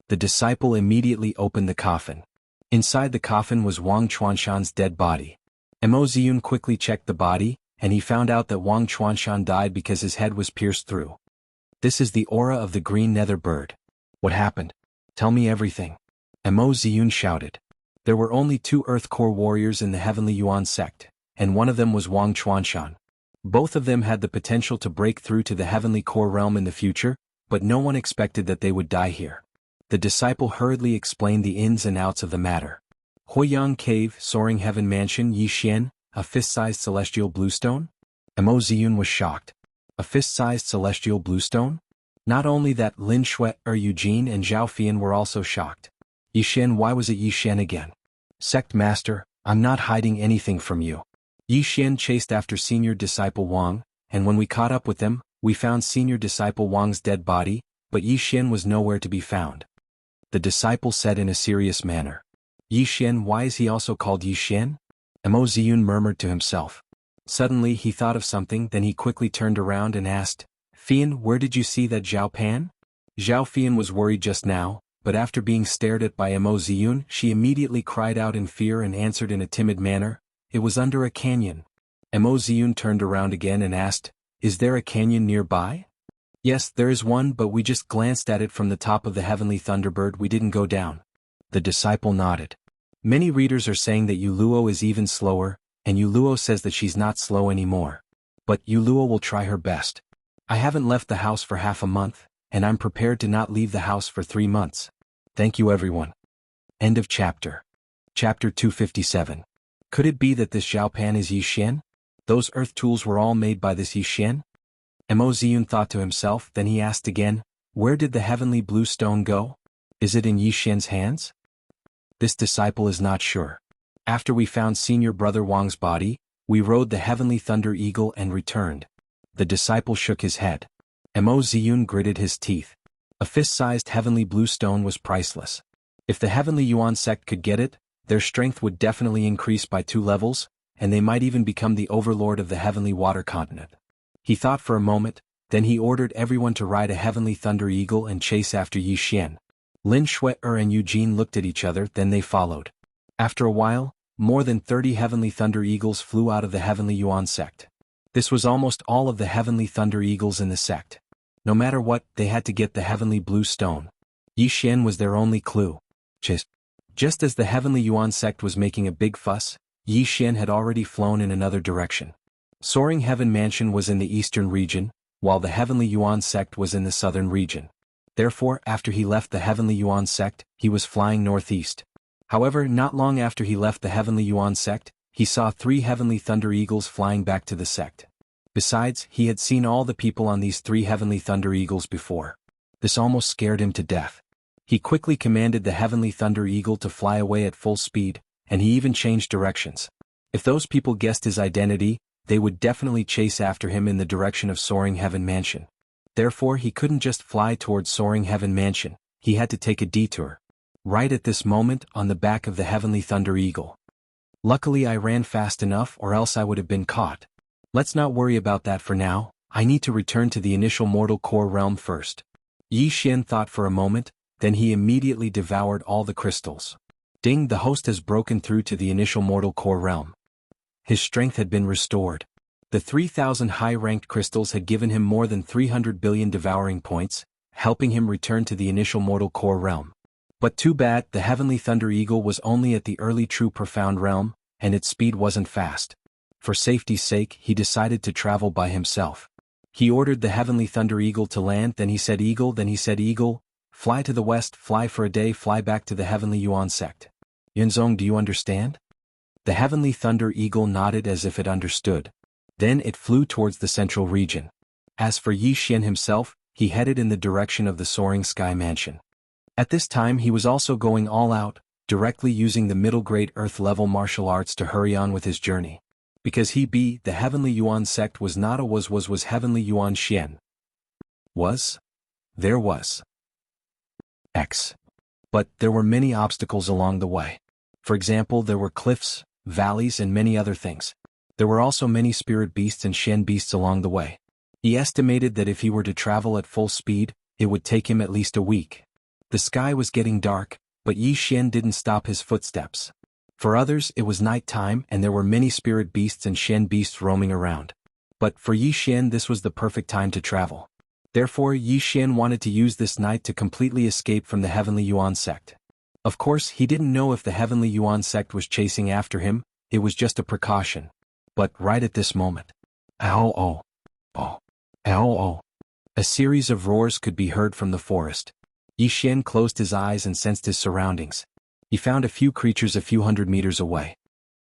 The disciple immediately opened the coffin. Inside the coffin was Wang Chuanshan's dead body. Mo Ziyun quickly checked the body, and he found out that Wang Chuanshan died because his head was pierced through. This is the aura of the green nether bird. What happened? Tell me everything. Mo Ziyun shouted. There were only 2 Earth Core warriors in the Heavenly Yuan sect, and one of them was Wang Chuanshan. Both of them had the potential to break through to the Heavenly Core realm in the future, but no one expected that they would die here. The disciple hurriedly explained the ins and outs of the matter. Huoyang Cave, Soaring Heaven Mansion, Yi Xian, a fist-sized celestial bluestone? Mo Ziyun was shocked. A fist-sized celestial bluestone? Not only that, Lin Shui, Eugene and Zhao Fian were also shocked. Yishen, why was it Yishen again? Sect Master, I'm not hiding anything from you. Yishen chased after Senior Disciple Wang, and when we caught up with them, we found Senior Disciple Wang's dead body, but Yishen was nowhere to be found. The disciple said in a serious manner. Yishen, why is he also called Yishen? Mo Ziyun murmured to himself. Suddenly he thought of something, then he quickly turned around and asked, Fian, where did you see that Zhao Pan? Zhao Fian was worried just now, but after being stared at by Mo Ziyun, she immediately cried out in fear and answered in a timid manner, it was under a canyon. Mo Ziyun turned around again and asked, is there a canyon nearby? Yes, there is one, but we just glanced at it from the top of the heavenly Thunderbird, we didn't go down. The disciple nodded. Many readers are saying that Yuluo is even slower, and Yuluo says that she's not slow anymore. But Yuluo will try her best. I haven't left the house for half a month, and I'm prepared to not leave the house for 3 months. Thank you everyone. End of chapter. Chapter 257. Could it be that this Zhao Pan is Yishen? Those earth tools were all made by this Yishen? Mo Ziyun thought to himself, then he asked again, where did the heavenly blue stone go? Is it in Yishen's hands? This disciple is not sure. After we found Senior Brother Wang's body, we rode the heavenly thunder eagle and returned. The disciple shook his head. Mo Ziyun gritted his teeth. A fist-sized heavenly blue stone was priceless. If the heavenly Yuan sect could get it, their strength would definitely increase by 2 levels, and they might even become the overlord of the heavenly water continent. He thought for a moment, then he ordered everyone to ride a heavenly thunder eagle and chase after Yishen. Lin Shui and Eugene looked at each other, then they followed. After a while, more than 30 heavenly thunder eagles flew out of the heavenly Yuan sect. This was almost all of the heavenly thunder eagles in the sect. No matter what, they had to get the heavenly blue stone. Yishen was their only clue. Just as the heavenly Yuan sect was making a big fuss, Yishen had already flown in another direction. Soaring Heaven Mansion was in the eastern region, while the heavenly Yuan sect was in the southern region. Therefore, after he left the heavenly Yuan sect, he was flying northeast. However, not long after he left the heavenly Yuan sect, he saw 3 heavenly thunder eagles flying back to the sect. Besides, he had seen all the people on these 3 heavenly thunder eagles before. This almost scared him to death. He quickly commanded the heavenly thunder eagle to fly away at full speed, and he even changed directions. If those people guessed his identity, they would definitely chase after him in the direction of Soaring Heaven Mansion. Therefore, he couldn't just fly towards Soaring Heaven Mansion, he had to take a detour. Right at this moment, on the back of the heavenly thunder eagle. Luckily I ran fast enough, or else I would have been caught. Let's not worry about that for now, I need to return to the initial mortal core realm first. Yishen thought for a moment, then he immediately devoured all the crystals. Ding, the host has broken through to the initial mortal core realm. His strength had been restored. The 3,000 high-ranked crystals had given him more than 300 billion devouring points, helping him return to the initial mortal core realm. But too bad, the heavenly thunder eagle was only at the early true profound realm, and its speed wasn't fast. For safety's sake, he decided to travel by himself. He ordered the heavenly thunder eagle to land, then he said eagle, fly to the west, fly for a day, fly back to the heavenly Yuan sect. Yunzong, do you understand? The heavenly thunder eagle nodded as if it understood. Then it flew towards the central region. As for Yishen himself, he headed in the direction of the soaring sky mansion. At this time he was also going all out, directly using the middle-grade earth-level martial arts to hurry on with his journey. Because the heavenly Yuan sect was not a was heavenly Yuan Xian. There was. But there were many obstacles along the way. For example, there were cliffs, valleys and many other things. There were also many spirit beasts and Shen beasts along the way. He estimated that if he were to travel at full speed, it would take him at least a week. The sky was getting dark, but Yishen didn't stop his footsteps. For others it was night time and there were many spirit beasts and Shen beasts roaming around. But for Yishen this was the perfect time to travel. Therefore Yishen wanted to use this night to completely escape from the heavenly Yuan sect. Of course he didn't know if the heavenly Yuan sect was chasing after him, it was just a precaution. But right at this moment, a series of roars could be heard from the forest. Yishen closed his eyes and sensed his surroundings. He found a few creatures a few hundred meters away.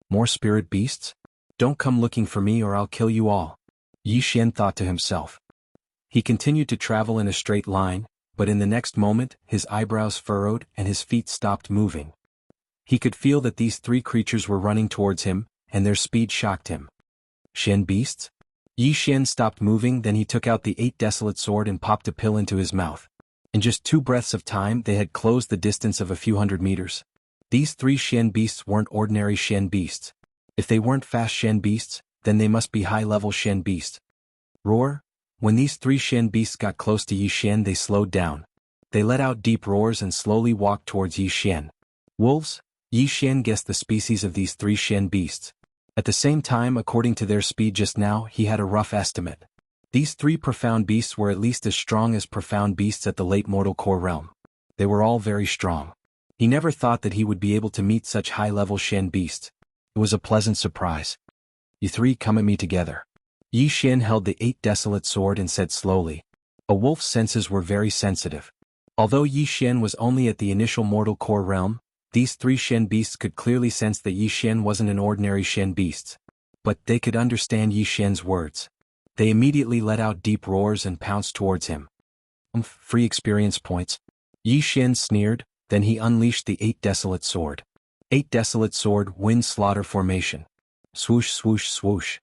More spirit beasts? Don't come looking for me or I'll kill you all. Yi Xian thought to himself. He continued to travel in a straight line, but in the next moment, his eyebrows furrowed and his feet stopped moving. He could feel that these three creatures were running towards him, and their speed shocked him. Xian beasts? Yi Xian stopped moving, then he took out the 8 desolate sword and popped a pill into his mouth. In just 2 breaths of time they had closed the distance of a few hundred meters. These 3 Xian beasts weren't ordinary Xian beasts. If they weren't fast Xian beasts, then they must be high-level Xian beasts. Roar? When these 3 Xian beasts got close to Yi Xian they slowed down. They let out deep roars and slowly walked towards Yi Xian. Wolves? Yi Xian guessed the species of these 3 Xian beasts. At the same time, according to their speed just now, he had a rough estimate. These 3 profound beasts were at least as strong as profound beasts at the late mortal core realm. They were all very strong. He never thought that he would be able to meet such high-level Xian beasts. It was a pleasant surprise. You 3 come at me together. Yi Xian held the 8 desolate sword and said slowly. A wolf's senses were very sensitive. Although Yi Xian was only at the initial mortal core realm, these 3 Xian beasts could clearly sense that Yi Xian wasn't an ordinary Xian beast. But they could understand Yi Xian's words. They immediately let out deep roars and pounced towards him. Free experience points. Yi Xian sneered, then he unleashed the 8 desolate sword. 8 desolate sword, wind slaughter formation. Swoosh swoosh swoosh.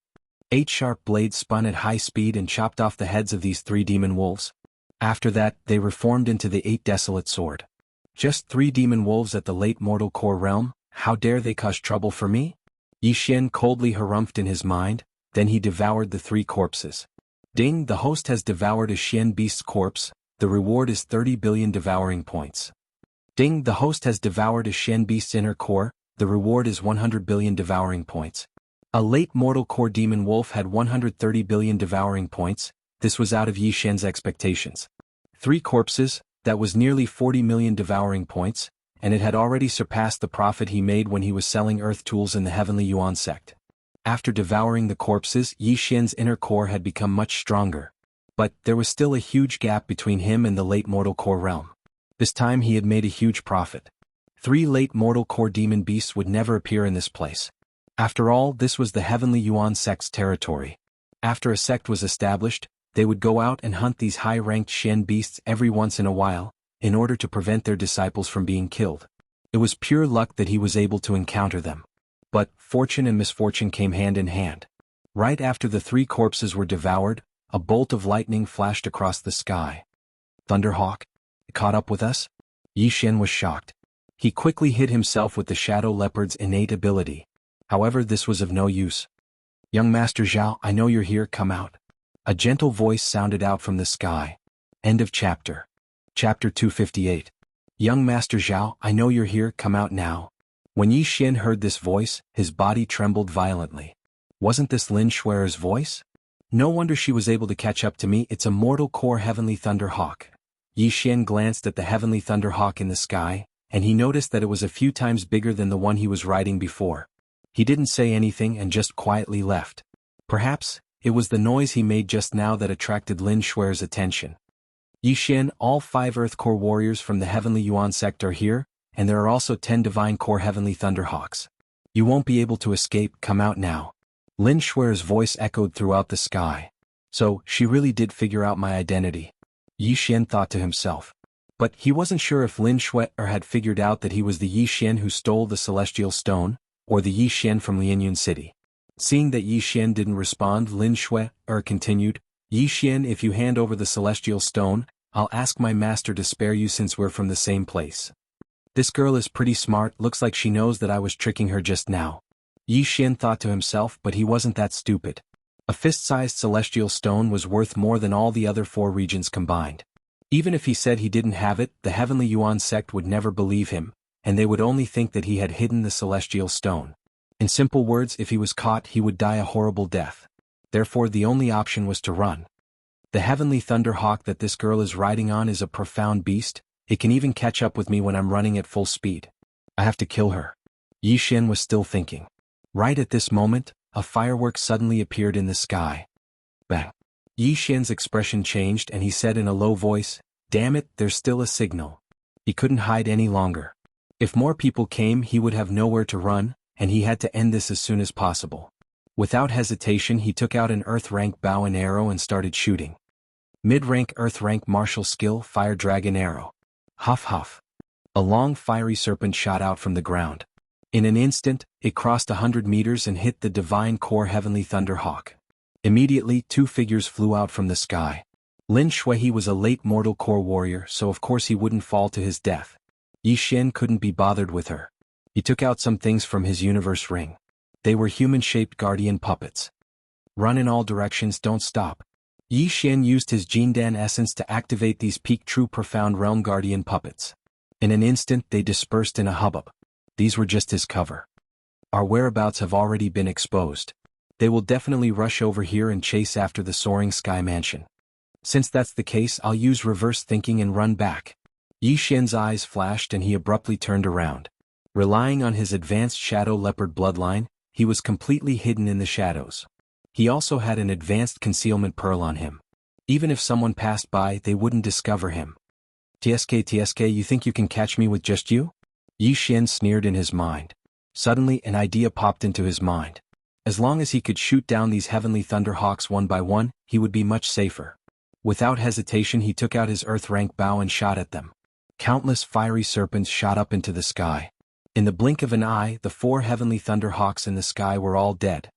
8 sharp blades spun at high speed and chopped off the heads of these 3 demon wolves. After that, they reformed into the 8 desolate sword. Just 3 demon wolves at the late mortal core realm? How dare they cause trouble for me? Yi Xian coldly harumphed in his mind, then he devoured the 3 corpses. Ding, the host has devoured a Xian beast's corpse, the reward is 30 billion devouring points. Ding, the host has devoured a Xian beast's inner core, the reward is 100 billion devouring points. A late mortal core demon wolf had 130 billion devouring points, this was out of Yi Xian's expectations. 3 corpses, that was nearly 40 million devouring points, and it had already surpassed the profit he made when he was selling earth tools in the Heavenly Yuan sect. After devouring the corpses, Yi Xian's inner core had become much stronger. But there was still a huge gap between him and the late mortal core realm. This time he had made a huge profit. 3 late mortal core demon beasts would never appear in this place. After all, this was the Heavenly Yuan sect's territory. After a sect was established, they would go out and hunt these high-ranked Xian beasts every once in a while, in order to prevent their disciples from being killed. It was pure luck that he was able to encounter them. But fortune and misfortune came hand in hand. Right after the 3 corpses were devoured, a bolt of lightning flashed across the sky. Thunderhawk? Caught up with us? Yi Xian was shocked. He quickly hid himself with the Shadow Leopard's innate ability. However, this was of no use. Young Master Zhao, I know you're here, come out. A gentle voice sounded out from the sky. End of chapter. Chapter 258. Young Master Zhao, I know you're here, come out now. When Yi Xian heard this voice, his body trembled violently. Wasn't this Lin Shuer's voice? No wonder she was able to catch up to me, it's a mortal core Heavenly Thunderhawk. Yi Xian glanced at the Heavenly Thunderhawk in the sky, and he noticed that it was a few times bigger than the one he was riding before. He didn't say anything and just quietly left. Perhaps, it was the noise he made just now that attracted Lin Shuer's attention. Yi Xian, all 5 Earth Core warriors from the Heavenly Yuan sect are here, and there are also 10 Divine Core Heavenly Thunderhawks. You won't be able to escape, come out now. Lin Shuer's voice echoed throughout the sky. So, she really did figure out my identity. Yi Xian thought to himself. But he wasn't sure if Lin Shuer had figured out that he was the Yi Xian who stole the Celestial Stone, or the Yi Xian from Lianyun City. Seeing that Yi Xian didn't respond, Lin Shuer continued, Yi Xian, if you hand over the Celestial Stone, I'll ask my master to spare you since we're from the same place. This girl is pretty smart, looks like she knows that I was tricking her just now. Yi Xian thought to himself, but he wasn't that stupid. A fist-sized Celestial Stone was worth more than all the other 4 regions combined. Even if he said he didn't have it, the Heavenly Yuan sect would never believe him, and they would only think that he had hidden the Celestial Stone. In simple words, if he was caught he would die a horrible death. Therefore the only option was to run. The Heavenly Thunderhawk that this girl is riding on is a profound beast, it can even catch up with me when I'm running at full speed. I have to kill her. Yi Xian was still thinking. Right at this moment, a firework suddenly appeared in the sky. Bang. Yi Xian's expression changed and he said in a low voice, damn it, there's still a signal. He couldn't hide any longer. If more people came he would have nowhere to run, and he had to end this as soon as possible. Without hesitation he took out an Earth-rank bow and arrow and started shooting. Mid-rank Earth-rank martial skill Fire Dragon Arrow. Huff huff. A long fiery serpent shot out from the ground. In an instant, it crossed 100 meters and hit the Divine Core Heavenly Thunderhawk. Immediately, two figures flew out from the sky. Lin Shui was a late mortal core warrior, so of course he wouldn't fall to his death. Yi Xian couldn't be bothered with her. He took out some things from his universe ring. They were human-shaped guardian puppets. Run in all directions, don't stop. Yi Xian used his Jindan essence to activate these peak true profound realm guardian puppets. In an instant they dispersed in a hubbub. These were just his cover. Our whereabouts have already been exposed. They will definitely rush over here and chase after the soaring sky mansion. Since that's the case, I'll use reverse thinking and run back. Yi Xian's eyes flashed and he abruptly turned around. Relying on his advanced shadow leopard bloodline, he was completely hidden in the shadows. He also had an advanced concealment pearl on him. Even if someone passed by, they wouldn't discover him. TSK, you think you can catch me with just you? Yi Xian sneered in his mind. Suddenly an idea popped into his mind. As long as he could shoot down these heavenly thunderhawks one by one, he would be much safer. Without hesitation he took out his earth-rank bow and shot at them. Countless fiery serpents shot up into the sky. In the blink of an eye, the 4 heavenly thunderhawks in the sky were all dead.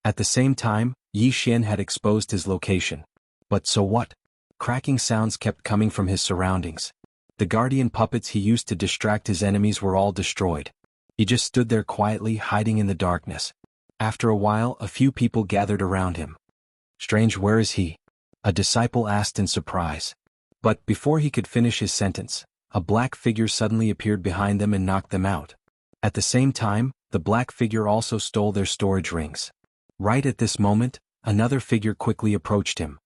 At the same time, Yi Xian had exposed his location. But so what? Cracking sounds kept coming from his surroundings. The guardian puppets he used to distract his enemies were all destroyed. He just stood there quietly, hiding in the darkness. After a while, a few people gathered around him. Strange, where is he? A disciple asked in surprise. But before he could finish his sentence, a black figure suddenly appeared behind them and knocked them out. At the same time, the black figure also stole their storage rings. Right at this moment, another figure quickly approached him.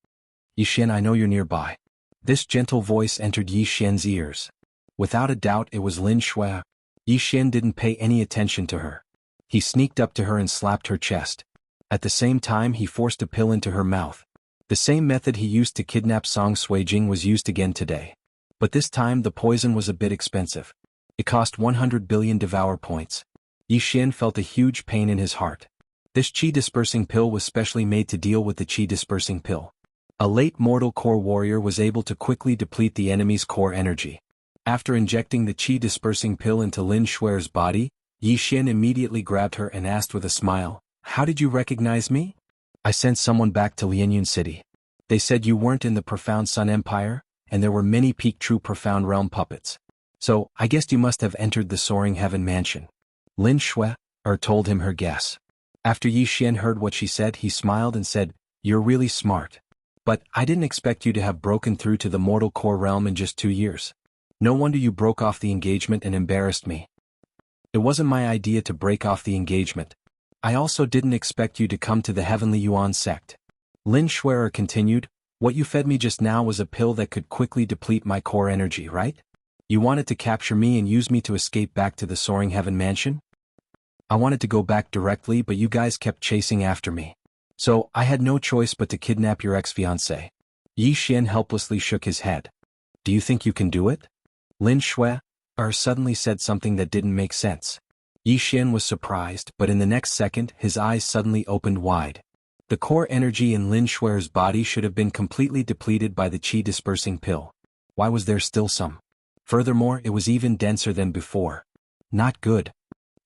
Yi Xian, I know you're nearby. This gentle voice entered Yi Xian's ears. Without a doubt it was Lin Shui. Yi Xian didn't pay any attention to her. He sneaked up to her and slapped her chest. At the same time he forced a pill into her mouth. The same method he used to kidnap Song Suijing was used again today. But this time the poison was a bit expensive. It cost 100 billion devour points. Yi Xian felt a huge pain in his heart. This chi-dispersing pill was specially made to deal with the chi-dispersing pill. A late mortal core warrior was able to quickly deplete the enemy's core energy. After injecting the chi-dispersing pill into Lin Shui's body, Yi Xian immediately grabbed her and asked with a smile, "How did you recognize me?" "I sent someone back to Lianyun City. They said you weren't in the Profound Sun Empire, and there were many peak true Profound Realm puppets. So, I guessed you must have entered the Soaring Heaven Mansion." Lin Shui told him her guess. After Yi Xian heard what she said, he smiled and said, "You're really smart. But I didn't expect you to have broken through to the mortal core realm in just 2 years. No wonder you broke off the engagement and embarrassed me." "It wasn't my idea to break off the engagement. I also didn't expect you to come to the Heavenly Yuan sect." Lin Shui continued, "What you fed me just now was a pill that could quickly deplete my core energy, right? You wanted to capture me and use me to escape back to the Soaring Heaven Mansion? I wanted to go back directly, but you guys kept chasing after me. So, I had no choice but to kidnap your ex-fiancé." Yi Xian helplessly shook his head. "Do you think you can do it?" Lin Shui suddenly said something that didn't make sense. Yi Xian was surprised, but in the next second his eyes suddenly opened wide. The core energy in Lin Shui's body should have been completely depleted by the chi-dispersing pill. Why was there still some? Furthermore, it was even denser than before. Not good.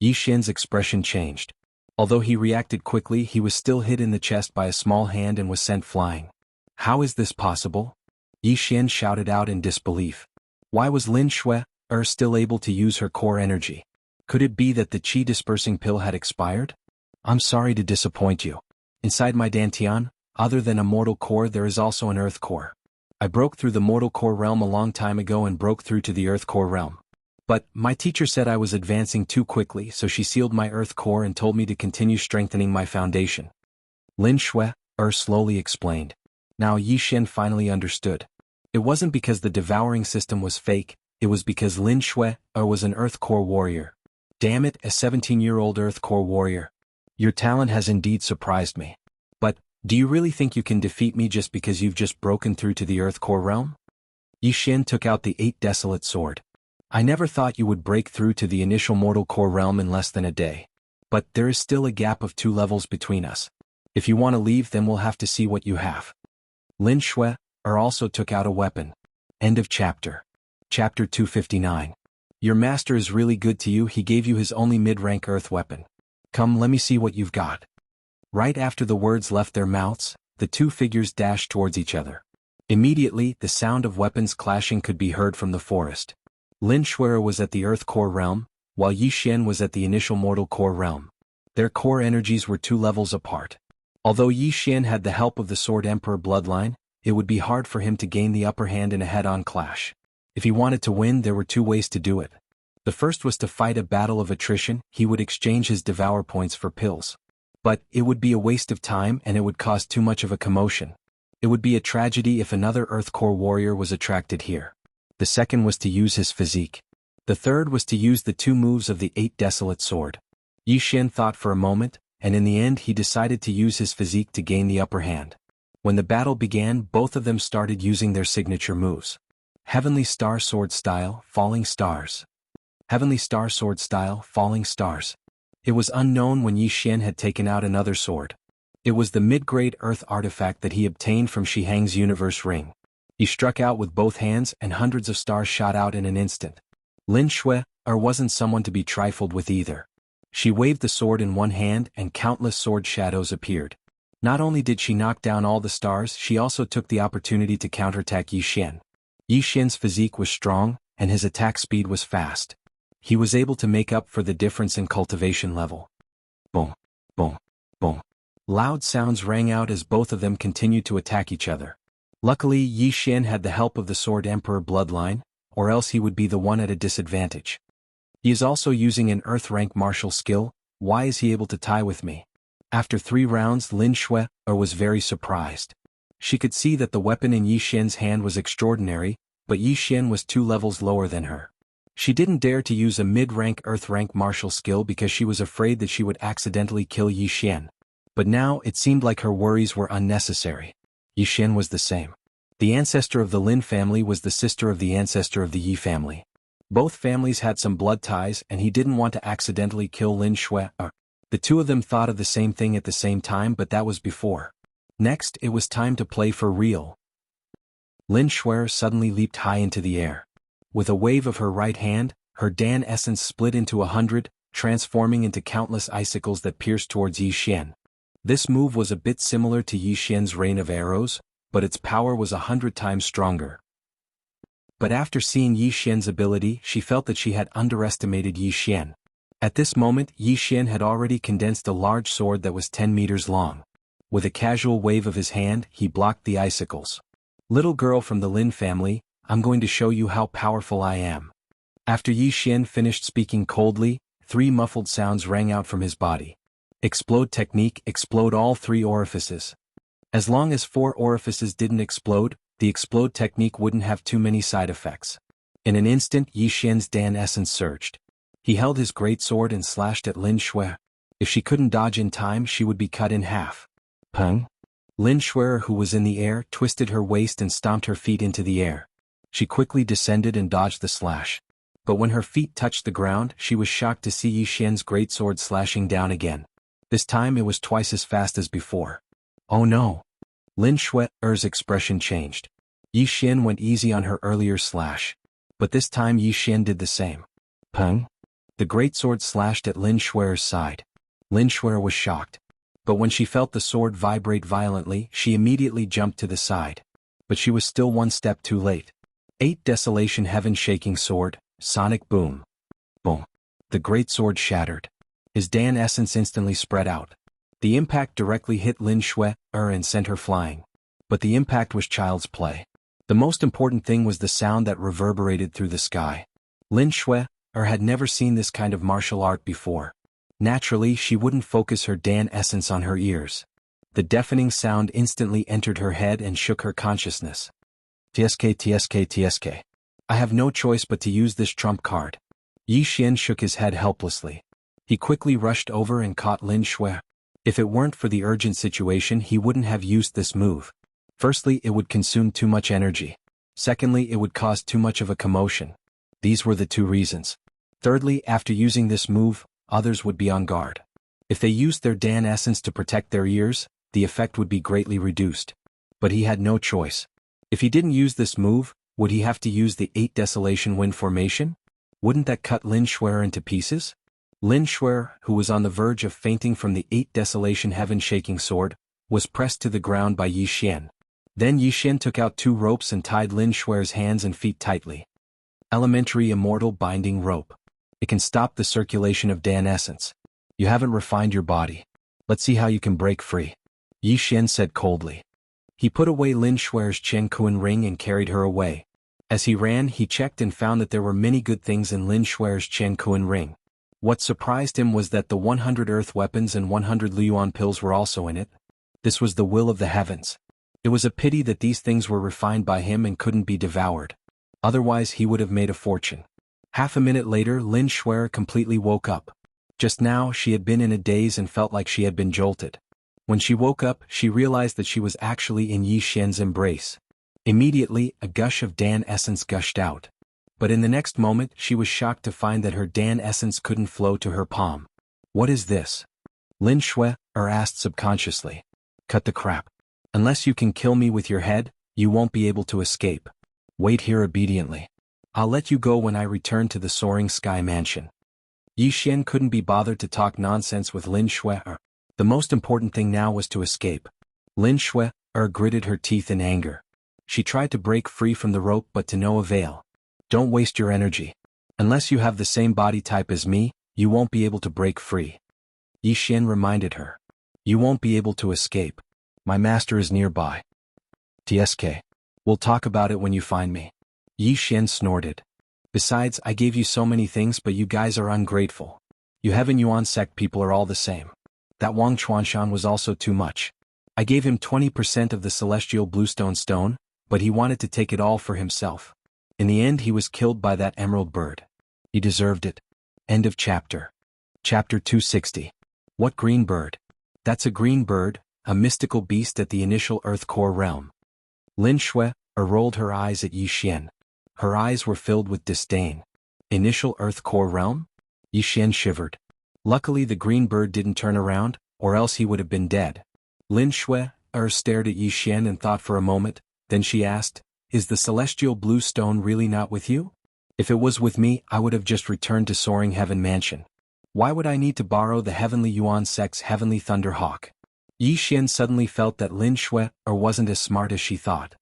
Yi Xian's expression changed. Although he reacted quickly, he was still hit in the chest by a small hand and was sent flying. "How is this possible?" Yi Xian shouted out in disbelief. Why was Lin Shui still able to use her core energy? Could it be that the chi-dispersing pill had expired? "I'm sorry to disappoint you. Inside my Dantian, other than a mortal core, there is also an earth core. I broke through the mortal core realm a long time ago and broke through to the earth core realm. But my teacher said I was advancing too quickly, so she sealed my earth core and told me to continue strengthening my foundation." Lin Shui slowly explained. Now Yi Xian finally understood. It wasn't because the devouring system was fake, it was because Lin Shui was an earth core warrior. Damn it, a 17-year-old earth core warrior. Your talent has indeed surprised me. But, do you really think you can defeat me just because you've just broken through to the earth core realm? Yi Xian took out the 8 desolate sword. "I never thought you would break through to the initial mortal core realm in less than a day. But there is still a gap of 2 levels between us. If you want to leave, then we'll have to see what you have. Lin Shui also took out a weapon. End of chapter. Chapter 259. Your master is really good to you. He gave you his only mid-rank earth weapon. Come, let me see what you've got. Right after the words left their mouths, the two figures dashed towards each other. Immediately, the sound of weapons clashing could be heard from the forest. Lin Shui was at the earth core realm, while Yi Xian was at the initial mortal core realm. Their core energies were 2 levels apart. Although Yi Xian had the help of the Sword Emperor bloodline, it would be hard for him to gain the upper hand in a head-on clash. If he wanted to win, there were 2 ways to do it. The first was to fight a battle of attrition. He would exchange his devour points for pills. But it would be a waste of time and it would cause too much of a commotion. It would be a tragedy if another Earth Core warrior was attracted here. The second was to use his physique. The third was to use the 2 moves of the 8 Desolate Sword. Yi Xian thought for a moment, and in the end he decided to use his physique to gain the upper hand. When the battle began, both of them started using their signature moves. Heavenly Star Sword Style, Falling Stars. Heavenly Star Sword Style, Falling Stars. It was unknown when Yi Xian had taken out another sword. It was the mid-grade earth artifact that he obtained from Shi Hang's universe ring. He struck out with both hands and hundreds of stars shot out in an instant. Lin Shui wasn't someone to be trifled with either. She waved the sword in one hand and countless sword shadows appeared. Not only did she knock down all the stars, she also took the opportunity to counterattack Yi Xian. Yi Xian's physique was strong, and his attack speed was fast. He was able to make up for the difference in cultivation level. Boom, boom, boom. Loud sounds rang out as both of them continued to attack each other. Luckily, Yi Xian had the help of the Sword Emperor bloodline, or else he would be the one at a disadvantage. He is also using an Earth rank martial skill. Why is he able to tie with me? After 3 rounds, Lin Shui was very surprised. She could see that the weapon in Yi Xian's hand was extraordinary, but Yi Xian was 2 levels lower than her. She didn't dare to use a mid-rank Earth rank martial skill because she was afraid that she would accidentally kill Yi Xian. But now it seemed like her worries were unnecessary. Yi Xian was the same. The ancestor of the Lin family was the sister of the ancestor of the Yi family. Both families had some blood ties and he didn't want to accidentally kill Lin Shui. The 2 of them thought of the same thing at the same time, but that was before. Next, it was time to play for real. Lin Shui suddenly leaped high into the air. With a wave of her right hand, her Dan essence split into 100, transforming into countless icicles that pierced towards Yi Xian. This move was a bit similar to Yi Xian's rain of arrows, but its power was 100 times stronger. But after seeing Yi Xian's ability, she felt that she had underestimated Yi Xian. At this moment, Yi Xian had already condensed a large sword that was 10 meters long. With a casual wave of his hand, he blocked the icicles. Little girl from the Lin family, I'm going to show you how powerful I am. After Yi Xian finished speaking coldly, 3 muffled sounds rang out from his body. Explode technique, explode all 3 orifices. As long as 4 orifices didn't explode, the explode technique wouldn't have too many side effects. In an instant, Yi Xian's Dan essence surged. He held his great sword and slashed at Lin Shui. If she couldn't dodge in time, she would be cut in half. Peng! Lin Shui, who was in the air, twisted her waist and stomped her feet into the air. She quickly descended and dodged the slash. But when her feet touched the ground, she was shocked to see Yi Xian's great sword slashing down again. This time it was twice as fast as before. Oh no! Lin Shui's expression changed. Yi Xian went easy on her earlier slash. But this time Yi Xian did the same. Peng! The great sword slashed at Lin Shui's side. Lin Shui was shocked. But when she felt the sword vibrate violently, she immediately jumped to the side. But she was still 1 step too late. 8 Desolation Heaven-shaking sword, sonic boom. Boom. The great sword shattered. His Dan essence instantly spread out. The impact directly hit Lin Shui and sent her flying. But the impact was child's play. The most important thing was the sound that reverberated through the sky. Lin Shui had never seen this kind of martial art before. Naturally, she wouldn't focus her Dan essence on her ears. The deafening sound instantly entered her head and shook her consciousness. TSK. I have no choice but to use this trump card. Yi Xian shook his head helplessly. He quickly rushed over and caught Lin Shui. If it weren't for the urgent situation, he wouldn't have used this move. Firstly, it would consume too much energy. Secondly, it would cause too much of a commotion. These were the 2 reasons. Thirdly, after using this move, others would be on guard. If they used their Dan essence to protect their ears, the effect would be greatly reduced. But he had no choice. If he didn't use this move, would he have to use the 8 Desolation Wind formation? Wouldn't that cut Lin Shuer into pieces? Lin Shuer, who was on the verge of fainting from the 8 Desolation Heaven-shaking sword, was pressed to the ground by Yi Xian. Then Yi Xian took out 2 ropes and tied Lin Shuer's hands and feet tightly. Elementary Immortal Binding Rope. It can stop the circulation of Dan essence. You haven't refined your body. Let's see how you can break free. Yi Xian said coldly. He put away Lin Shuer's Chengkuan ring and carried her away. As he ran, he checked and found that there were many good things in Lin Shuer's Chengkuan ring. What surprised him was that the 100 earth weapons and 100 Liyuan pills were also in it. This was the will of the heavens. It was a pity that these things were refined by him and couldn't be devoured. Otherwise he would have made a fortune. Half a minute later, Lin Shuer completely woke up. Just now she had been in a daze and felt like she had been jolted. When she woke up, she realized that she was actually in Yi Xian's embrace. Immediately, a gush of Dan essence gushed out. But in the next moment, she was shocked to find that her Dan essence couldn't flow to her palm. What is this? Lin Shuer asked subconsciously. Cut the crap. Unless you can kill me with your head, you won't be able to escape. Wait here obediently. I'll let you go when I return to the Soaring Sky Mansion. Yi Xian couldn't be bothered to talk nonsense with Lin Shuer. The most important thing now was to escape. Lin Shuer gritted her teeth in anger. She tried to break free from the rope but to no avail. Don't waste your energy. Unless you have the same body type as me, you won't be able to break free. Yi Xian reminded her. You won't be able to escape. My master is nearby. TSK. We'll talk about it when you find me. Yi Xian snorted. Besides, I gave you so many things but you guys are ungrateful. You Heaven Yuan sect people are all the same. That Wang Chuanshan was also too much. I gave him 20% of the celestial bluestone stone, but he wanted to take it all for himself. In the end he was killed by that emerald bird. He deserved it. End of chapter. Chapter 260. What green bird? That's a green bird, a mystical beast at the initial Earth Core realm. Lin Shuer rolled her eyes at Yi Xian. Her eyes were filled with disdain. Initial Earth Core realm? Yi Xian shivered. Luckily the green bird didn't turn around, or else he would have been dead. Lin Shuer stared at Yi Xian and thought for a moment, then she asked, Is the celestial blue stone really not with you? If it was with me, I would have just returned to Soaring Heaven Mansion. Why would I need to borrow the Heavenly Yuan sect's Heavenly Thunderhawk? Yi Xian suddenly felt that Lin Shuer wasn't as smart as she thought.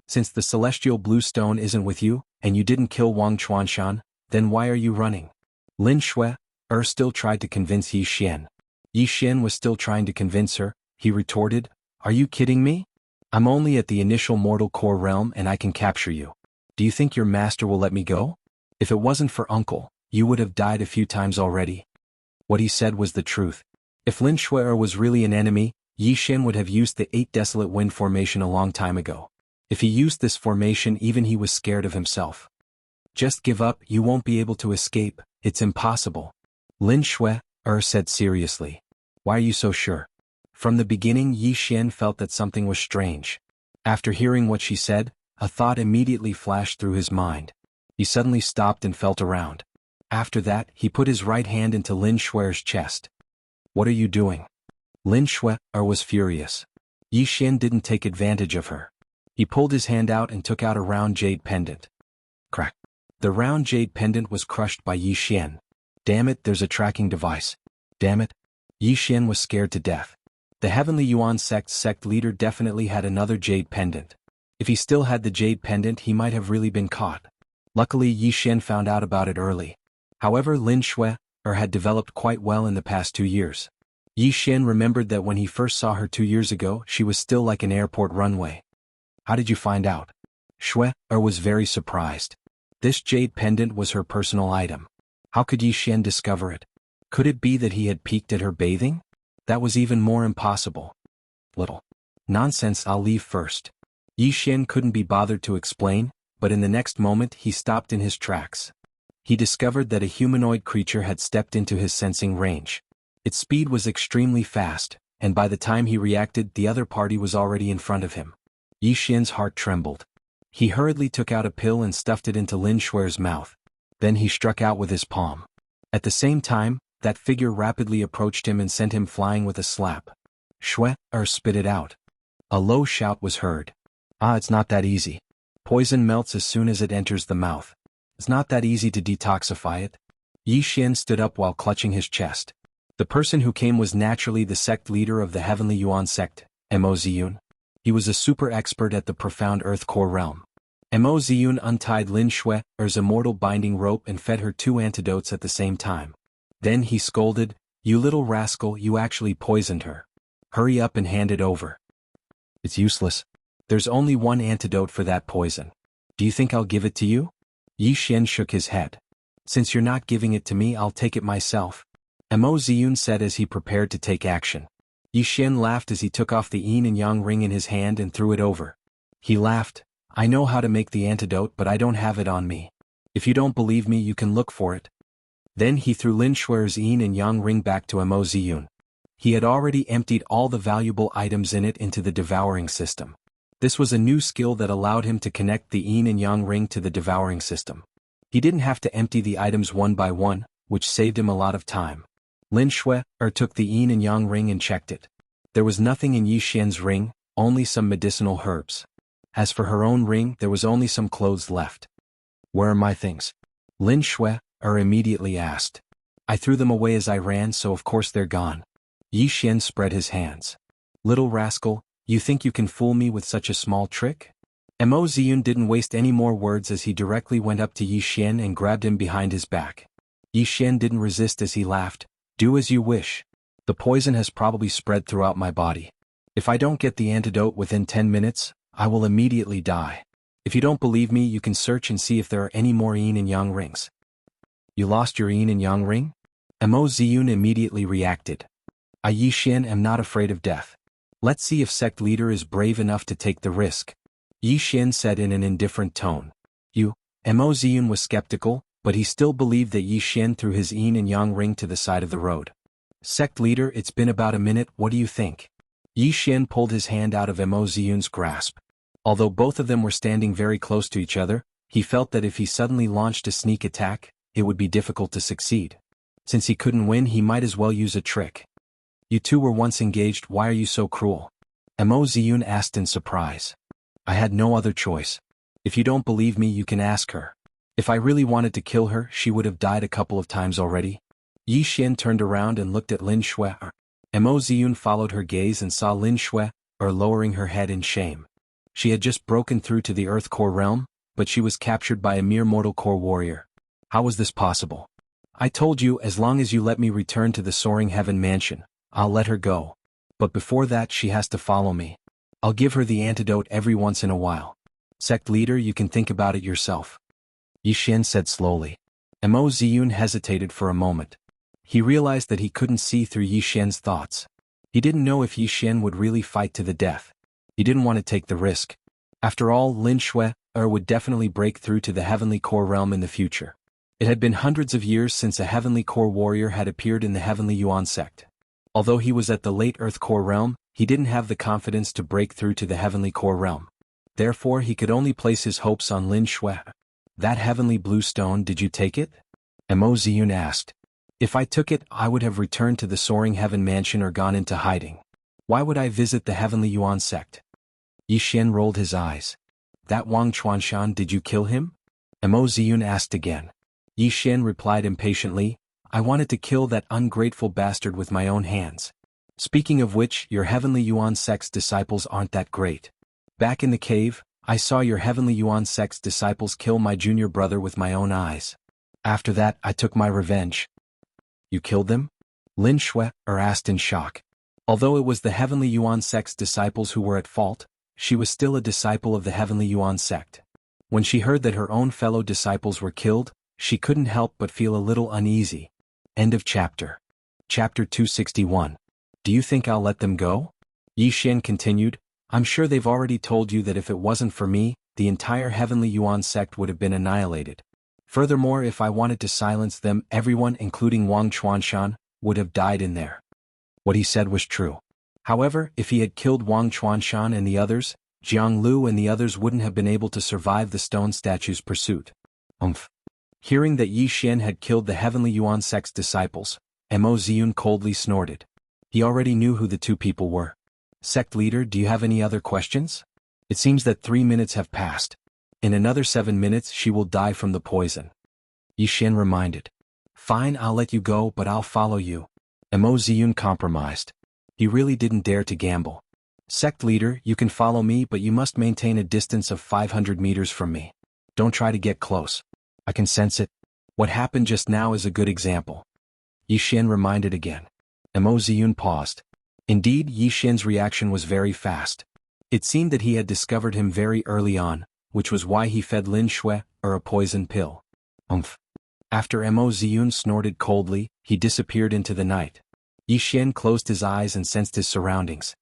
Since the celestial blue stone isn't with you, and you didn't kill Wang Chuanshan, then why are you running? Lin Shuer still tried to convince Yi Xian. Yi Xian was still trying to convince her. He retorted, Are you kidding me? I'm only at the initial mortal core realm and I can capture you. Do you think your master will let me go? If it wasn't for Uncle, you would have died a few times already. What he said was the truth. If Lin Shuer was really an enemy, Yi Xian would have used the 8 Desolate Wind formation a long time ago. If he used this formation, even he was scared of himself. Just give up, you won't be able to escape, it's impossible. Lin Shuer said seriously. Why are you so sure? From the beginning Yi Xian felt that something was strange. After hearing what she said, a thought immediately flashed through his mind. He suddenly stopped and felt around. After that, he put his right hand into Lin Shuer's chest. What are you doing? Lin Shuer was furious. Yi Xian didn't take advantage of her. He pulled his hand out and took out a round jade pendant. Crack. The round jade pendant was crushed by Yi Xian. Damn it, there's a tracking device. Damn it. Yi Xian was scared to death. The Heavenly Yuan sect leader definitely had another jade pendant. If he still had the jade pendant, he might have really been caught. Luckily Yi Xian found out about it early. However, Lin Shuer had developed quite well in the past 2 years. Yi Xian remembered that when he first saw her 2 years ago, she was still like an airport runway. How did you find out? Shuer was very surprised. This jade pendant was her personal item. How could Yi Xian discover it? Could it be that he had peeked at her bathing? That was even more impossible. Little nonsense, I'll leave first. Yi Xian couldn't be bothered to explain, but in the next moment he stopped in his tracks. He discovered that a humanoid creature had stepped into his sensing range. Its speed was extremely fast, and by the time he reacted, the other party was already in front of him. Yi Xian's heart trembled. He hurriedly took out a pill and stuffed it into Lin Shuer's mouth. Then he struck out with his palm. At the same time, that figure rapidly approached him and sent him flying with a slap. Shui spit it out. A low shout was heard. Ah, it's not that easy. Poison melts as soon as it enters the mouth. It's not that easy to detoxify it. Yi Xian stood up while clutching his chest. The person who came was naturally the sect leader of the Heavenly Yuan sect, Mo Ziyun. He was a super expert at the profound Earth Core realm. Mo Ziyun untied Lin Shui's immortal binding rope and fed her 2 antidotes at the same time. Then he scolded, "You little rascal, you actually poisoned her. Hurry up and hand it over." "It's useless. There's only 1 antidote for that poison. Do you think I'll give it to you?" Yi Xian shook his head. "Since you're not giving it to me, I'll take it myself," Mo Ziyun said as he prepared to take action. Yi Xian laughed as he took off the yin and yang ring in his hand and threw it over. He laughed, "I know how to make the antidote, but I don't have it on me. If you don't believe me, you can look for it." Then he threw Lin Shui's yin and yang ring back to Mo Ziyun. He had already emptied all the valuable items in it into the devouring system. This was a new skill that allowed him to connect the yin and yang ring to the devouring system. He didn't have to empty the items one by one, which saved him a lot of time. Lin Shui took the yin and yang ring and checked it. There was nothing in Yi Xian's ring, only some medicinal herbs. As for her own ring, there was only some clothes left. "Where are my things?" Lin Shui immediately asked. "I threw them away as I ran, so of course they're gone." Yi Xian spread his hands. "Little rascal, you think you can fool me with such a small trick?" Mo Ziyun didn't waste any more words as he directly went up to Yi Xian and grabbed him behind his back. Yi Xian didn't resist as he laughed. "Do as you wish. The poison has probably spread throughout my body. If I don't get the antidote within 10 minutes, I will immediately die. If you don't believe me, you can search and see if there are any more yin and yang rings." "You lost your yin and yang ring?" Mo Ziyun immediately reacted. "I Yi Xian am not afraid of death. Let's see if sect leader is brave enough to take the risk," Yi Xian said in an indifferent tone. Mo Ziyun was skeptical, but he still believed that Yi Xian threw his yin and yang ring to the side of the road. "Sect leader, it's been about a minute, what do you think?" Yi Xian pulled his hand out of Mo Ziyun's grasp. Although both of them were standing very close to each other, he felt that if he suddenly launched a sneak attack, it would be difficult to succeed. Since he couldn't win, he might as well use a trick. "You two were once engaged, why are you so cruel?" Mo Ziyun asked in surprise. "I had no other choice. If you don't believe me, you can ask her. If I really wanted to kill her, she would have died a couple of times already." Yi Xian turned around and looked at Lin Shui. Mo Ziyun followed her gaze and saw Lin Shui lowering her head in shame. She had just broken through to the Earth Core realm, but she was captured by a mere mortal core warrior. How was this possible? "I told you, as long as you let me return to the Soaring Heaven Mansion, I'll let her go. But before that, she has to follow me. I'll give her the antidote every once in a while. Sect leader, you can think about it yourself," Yi Xian said slowly. Mo Ziyun hesitated for a moment. He realized that he couldn't see through Yi Xian's thoughts. He didn't know if Yi Xian would really fight to the death. He didn't want to take the risk. After all, Lin Shui would definitely break through to the Heavenly Core realm in the future. It had been hundreds of years since a Heavenly Core warrior had appeared in the Heavenly Yuan sect. Although he was at the late Earth Core realm, he didn't have the confidence to break through to the Heavenly Core realm. Therefore, he could only place his hopes on Lin Shui. "That heavenly blue stone, did you take it?" Mo Ziyun asked. "If I took it, I would have returned to the Soaring Heaven Mansion or gone into hiding. Why would I visit the Heavenly Yuan sect?" Yi Xian rolled his eyes. "That Wang Chuanshan, did you kill him?" Mo Ziyun asked again. Yi Xian replied impatiently, "I wanted to kill that ungrateful bastard with my own hands. Speaking of which, your Heavenly Yuan sect's disciples aren't that great. Back in the cave, I saw your Heavenly Yuan sect's disciples kill my junior brother with my own eyes. After that, I took my revenge." "You killed them?" Lin Shui asked in shock. Although it was the Heavenly Yuan sect's disciples who were at fault, she was still a disciple of the Heavenly Yuan sect. When she heard that her own fellow disciples were killed, she couldn't help but feel a little uneasy. End of chapter. Chapter 261. Do you think I'll let them go? Yi Xian continued, "I'm sure they've already told you that if it wasn't for me, the entire Heavenly Yuan sect would have been annihilated. Furthermore, if I wanted to silence them, everyone, including Wang Chuanshan, would have died in there." What he said was true. However, if he had killed Wang Chuanshan and the others, Jianghu and the others wouldn't have been able to survive the stone statue's pursuit. Hearing that Yi Xian had killed the Heavenly Yuan sect's disciples, Mo Ziyun coldly snorted. He already knew who the two people were. Sect leader, do you have any other questions? It seems that 3 minutes have passed. In another 7 minutes she will die from the poison. Yixian reminded. Fine, I'll let you go, but I'll follow you. Mo Ziyun compromised. He really didn't dare to gamble. Sect leader, you can follow me, but you must maintain a distance of 500 meters from me. Don't try to get close. I can sense it. What happened just now is a good example. Yixian reminded again. Mo Ziyun paused. Indeed, Yixian's reaction was very fast. It seemed that he had discovered him very early on, which was why he fed Lin Shui, or a poison pill. Umph. After Mo Ziyun snorted coldly, he disappeared into the night. Yixian closed his eyes and sensed his surroundings.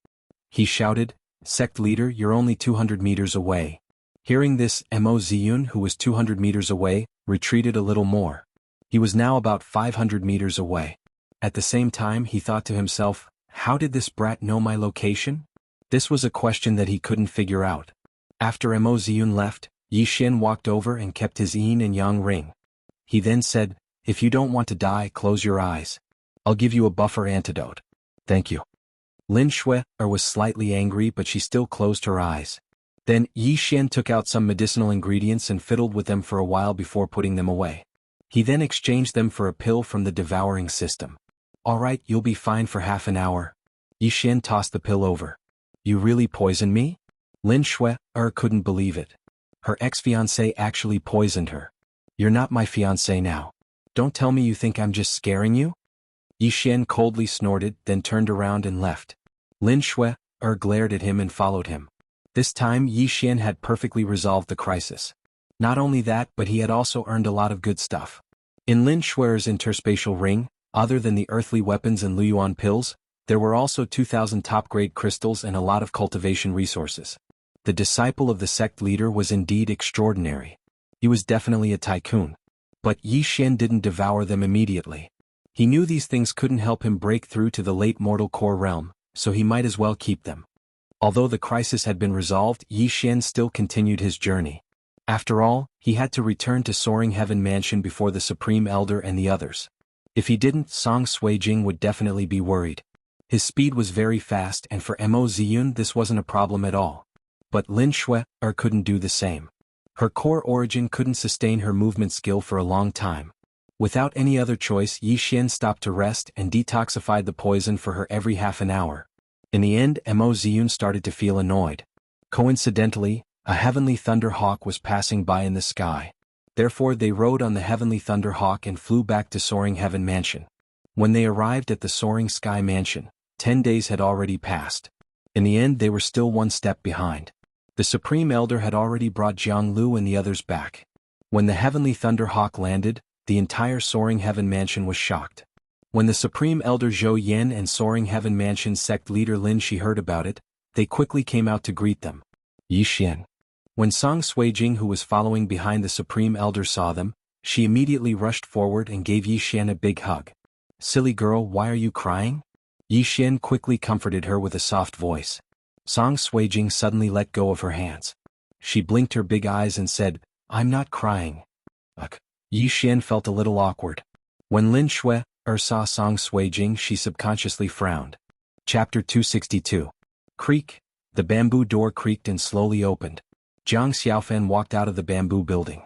He shouted, Sect leader, you're only 200 meters away. Hearing this, Mo Ziyun, who was 200 meters away, retreated a little more. He was now about 500 meters away. At the same time he thought to himself, how did this brat know my location? This was a question that he couldn't figure out. After Mo Ziyun left, Yixian walked over and kept his yin and yang ring. He then said, if you don't want to die, close your eyes. I'll give you a buffer antidote. Thank you. Lin Shui was slightly angry, but she still closed her eyes. Then Yixian took out some medicinal ingredients and fiddled with them for a while before putting them away. He then exchanged them for a pill from the devouring system. Alright, you'll be fine for half an hour. Yixian tossed the pill over. You really poisoned me? Lin Shui couldn't believe it. Her ex-fiancé actually poisoned her. You're not my fiancé now. Don't tell me you think I'm just scaring you? Yixian coldly snorted, then turned around and left. Lin Shui glared at him and followed him. This time Yixian had perfectly resolved the crisis. Not only that, but he had also earned a lot of good stuff. In Lin Shui's interspatial ring, other than the earthly weapons and Luyuan pills, there were also 2,000 top-grade crystals and a lot of cultivation resources. The disciple of the sect leader was indeed extraordinary. He was definitely a tycoon. But Yixian didn't devour them immediately. He knew these things couldn't help him break through to the late mortal core realm, so he might as well keep them. Although the crisis had been resolved, Yixian still continued his journey. After all, he had to return to Soaring Heaven Mansion before the Supreme Elder and the others. If he didn't, Song Suijing would definitely be worried. His speed was very fast, and for Mo Ziyun this wasn't a problem at all. But Lin Shui couldn't do the same. Her core origin couldn't sustain her movement skill for a long time. Without any other choice, Yixian stopped to rest and detoxified the poison for her every half an hour. In the end, Mo Ziyun started to feel annoyed. Coincidentally, a heavenly thunder hawk was passing by in the sky. Therefore they rode on the heavenly thunder hawk and flew back to Soaring Heaven Mansion. When they arrived at the Soaring Sky Mansion, 10 days had already passed. In the end they were still one step behind. The Supreme Elder had already brought Jianghu and the others back. When the heavenly thunder hawk landed, the entire Soaring Heaven Mansion was shocked. When the Supreme Elder Zhou Yan and Soaring Heaven Mansion sect leader Lin Shi heard about it, they quickly came out to greet them. Yixian. When Song Suijing, who was following behind the Supreme Elder, saw them, she immediately rushed forward and gave Yixian a big hug. Silly girl, why are you crying? Yixian quickly comforted her with a soft voice. Song Suijing suddenly let go of her hands. She blinked her big eyes and said, I'm not crying. Ugh. Yixian felt a little awkward. When Lin Shui saw Song Suijing, she subconsciously frowned. Chapter 262. Creak. The bamboo door creaked and slowly opened. Jiang Xiaofan walked out of the bamboo building.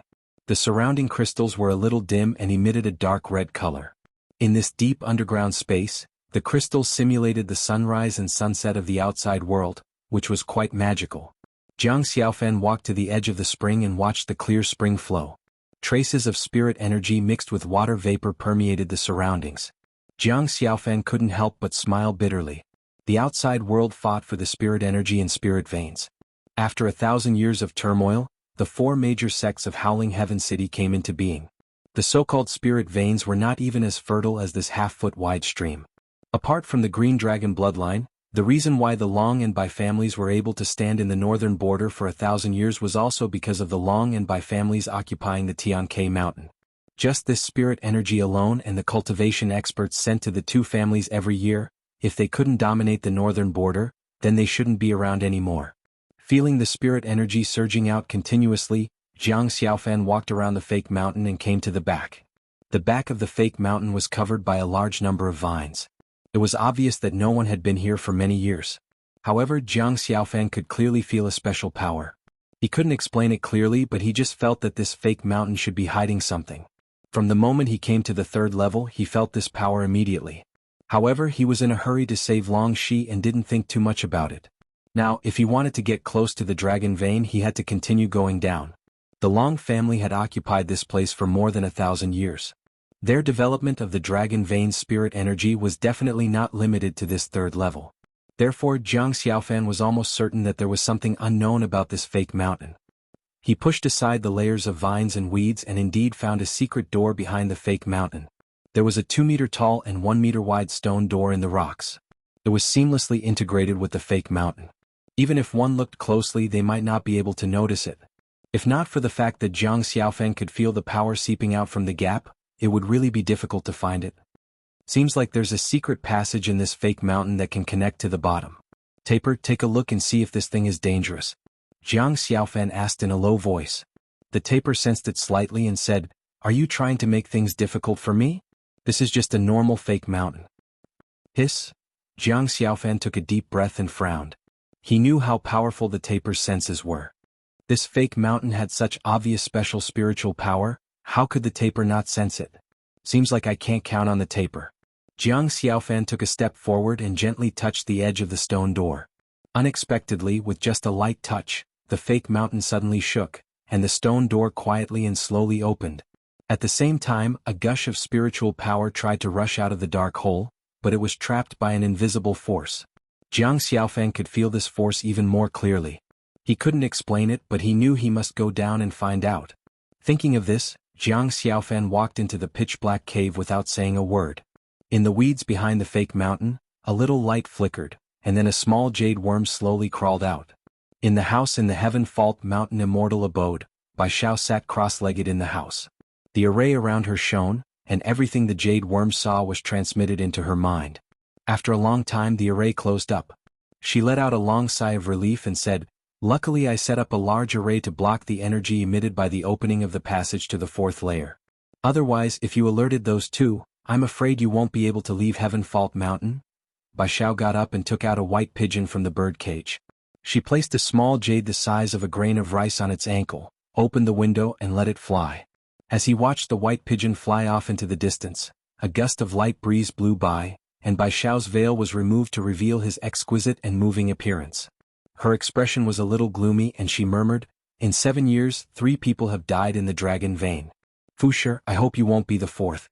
The surrounding crystals were a little dim and emitted a dark red color. In this deep underground space, the crystals simulated the sunrise and sunset of the outside world, which was quite magical. Jiang Xiaofan walked to the edge of the spring and watched the clear spring flow. Traces of spirit energy mixed with water vapor permeated the surroundings. Jiang Xiaofan couldn't help but smile bitterly. The outside world fought for the spirit energy and spirit veins. After 1,000 years of turmoil, the 4 major sects of Howling Heaven City came into being. The so-called spirit veins were not even as fertile as this half-foot wide stream. Apart from the Green Dragon bloodline, the reason why the Long and Bai families were able to stand in the northern border for 1,000 years was also because of the Long and Bai families occupying the Tiankei mountain. Just this spirit energy alone and the cultivation experts sent to the 2 families every year, if they couldn't dominate the northern border, then they shouldn't be around anymore. Feeling the spirit energy surging out continuously, Jiang Xiaofan walked around the fake mountain and came to the back. The back of the fake mountain was covered by a large number of vines. It was obvious that no one had been here for many years. However, Jiang Xiaofan could clearly feel a special power. He couldn't explain it clearly, but he just felt that this fake mountain should be hiding something. From the moment he came to the third level, he felt this power immediately. However, he was in a hurry to save Long Shi and didn't think too much about it. Now, if he wanted to get close to the dragon vein, he had to continue going down. The Long family had occupied this place for more than 1,000 years. Their development of the dragon vein spirit energy was definitely not limited to this third level. Therefore, Jiang Xiaofan was almost certain that there was something unknown about this fake mountain. He pushed aside the layers of vines and weeds and indeed found a secret door behind the fake mountain. There was a 2-meter tall and 1-meter wide stone door in the rocks. It was seamlessly integrated with the fake mountain. Even if one looked closely, they might not be able to notice it. If not for the fact that Jiang Xiaofan could feel the power seeping out from the gap, it would really be difficult to find it. Seems like there's a secret passage in this fake mountain that can connect to the bottom. Taper, take a look and see if this thing is dangerous. Jiang Xiaofan asked in a low voice. The taper sensed it slightly and said, "Are you trying to make things difficult for me? This is just a normal fake mountain." Hiss. Jiang Xiaofan took a deep breath and frowned. He knew how powerful the taper's senses were. This fake mountain had such obvious special spiritual power, how could the taper not sense it? Seems like I can't count on the taper. Jiang Xiaofan took a step forward and gently touched the edge of the stone door. Unexpectedly, with just a light touch, the fake mountain suddenly shook, and the stone door quietly and slowly opened. At the same time, a gush of spiritual power tried to rush out of the dark hole, but it was trapped by an invisible force. Jiang Xiaofan could feel this force even more clearly. He couldn't explain it, but he knew he must go down and find out. Thinking of this, Jiang Xiaofan walked into the pitch-black cave without saying a word. In the weeds behind the fake mountain, a little light flickered, and then a small jade worm slowly crawled out. In the house in the Heaven Fault Mountain Immortal Abode, Bai Xiao sat cross-legged in the house. The array around her shone, and everything the jade worm saw was transmitted into her mind. After a long time, the array closed up. She let out a long sigh of relief and said, "Luckily I set up a large array to block the energy emitted by the opening of the passage to the fourth layer. Otherwise, if you alerted those two, I'm afraid you won't be able to leave Heaven Fault Mountain." Bai Xiao got up and took out a white pigeon from the bird cage. She placed a small jade the size of a grain of rice on its ankle, opened the window and let it fly. As he watched the white pigeon fly off into the distance, a gust of light breeze blew by, and Bai Xiao's veil was removed to reveal his exquisite and moving appearance. Her expression was a little gloomy and she murmured, "In 7 years, 3 people have died in the dragon vein. Fusher, I hope you won't be the 4th.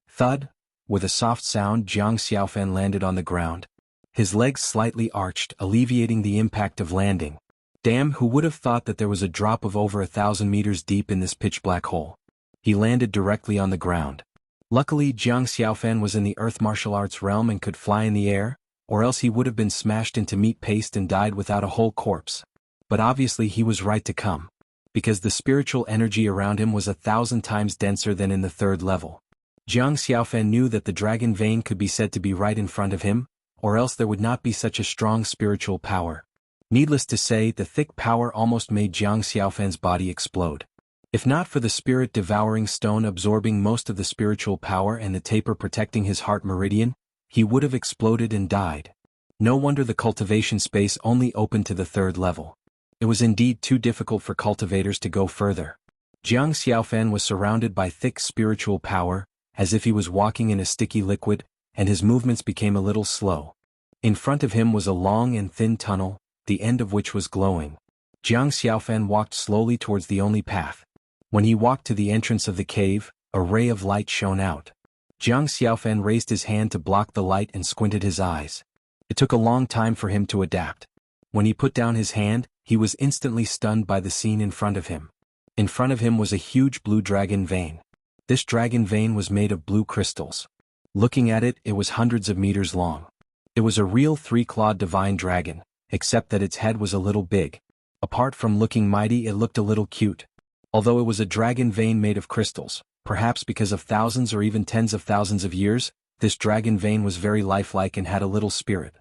Thud. With a soft sound, Jiang Xiaofan landed on the ground. His legs slightly arched, alleviating the impact of landing. Damn, who would have thought that there was a drop of over 1,000 meters deep in this pitch-black hole? He landed directly on the ground. Luckily, Jiang Xiaofan was in the earth martial arts realm and could fly in the air, or else he would have been smashed into meat paste and died without a whole corpse. But obviously he was right to come, because the spiritual energy around him was 1,000 times denser than in the third level. Jiang Xiaofan knew that the dragon vein could be said to be right in front of him, or else there would not be such a strong spiritual power. Needless to say, the thick power almost made Jiang Xiaofan's body explode. If not for the spirit-devouring stone absorbing most of the spiritual power and the taper protecting his heart meridian, he would have exploded and died. No wonder the cultivation space only opened to the third level. It was indeed too difficult for cultivators to go further. Jiang Xiaofan was surrounded by thick spiritual power, as if he was walking in a sticky liquid, and his movements became a little slow. In front of him was a long and thin tunnel, the end of which was glowing. Jiang Xiaofan walked slowly towards the only path. When he walked to the entrance of the cave, a ray of light shone out. Jiang Xiaofan raised his hand to block the light and squinted his eyes. It took a long time for him to adapt. When he put down his hand, he was instantly stunned by the scene in front of him. In front of him was a huge blue dragon vein. This dragon vein was made of blue crystals. Looking at it, it was hundreds of meters long. It was a real 3-clawed divine dragon, except that its head was a little big. Apart from looking mighty, it looked a little cute. Although it was a dragon vein made of crystals, perhaps because of thousands or even tens of thousands of years, this dragon vein was very lifelike and had a little spirit.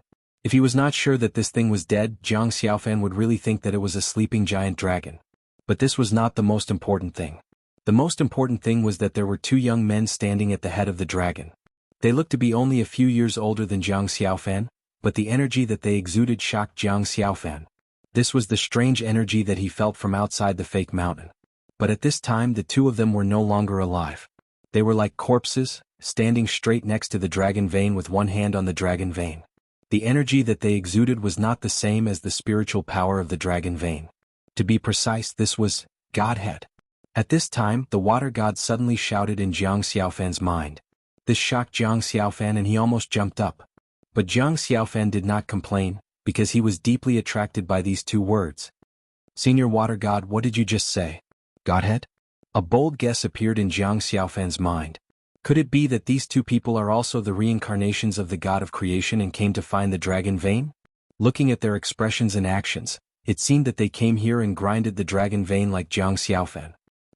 If he was not sure that this thing was dead, Jiang Xiaofan would really think that it was a sleeping giant dragon. But this was not the most important thing. The most important thing was that there were 2 young men standing at the head of the dragon. They looked to be only a few years older than Jiang Xiaofan, but the energy that they exuded shocked Jiang Xiaofan. This was the strange energy that he felt from outside the fake mountain. But at this time the two of them were no longer alive. They were like corpses, standing straight next to the dragon vein with one hand on the dragon vein. The energy that they exuded was not the same as the spiritual power of the dragon vein. To be precise, this was Godhead. At this time, the water god suddenly shouted in Jiang Xiaofan's mind. This shocked Jiang Xiaofan and he almost jumped up. But Jiang Xiaofan did not complain, because he was deeply attracted by these two words. Senior water god, what did you just say? Godhead? A bold guess appeared in Jiang Xiaofan's mind. Could it be that these two people are also the reincarnations of the god of creation and came to find the dragon vein? Looking at their expressions and actions, it seemed that they came here and grinded the dragon vein like Jiang Xiaofan.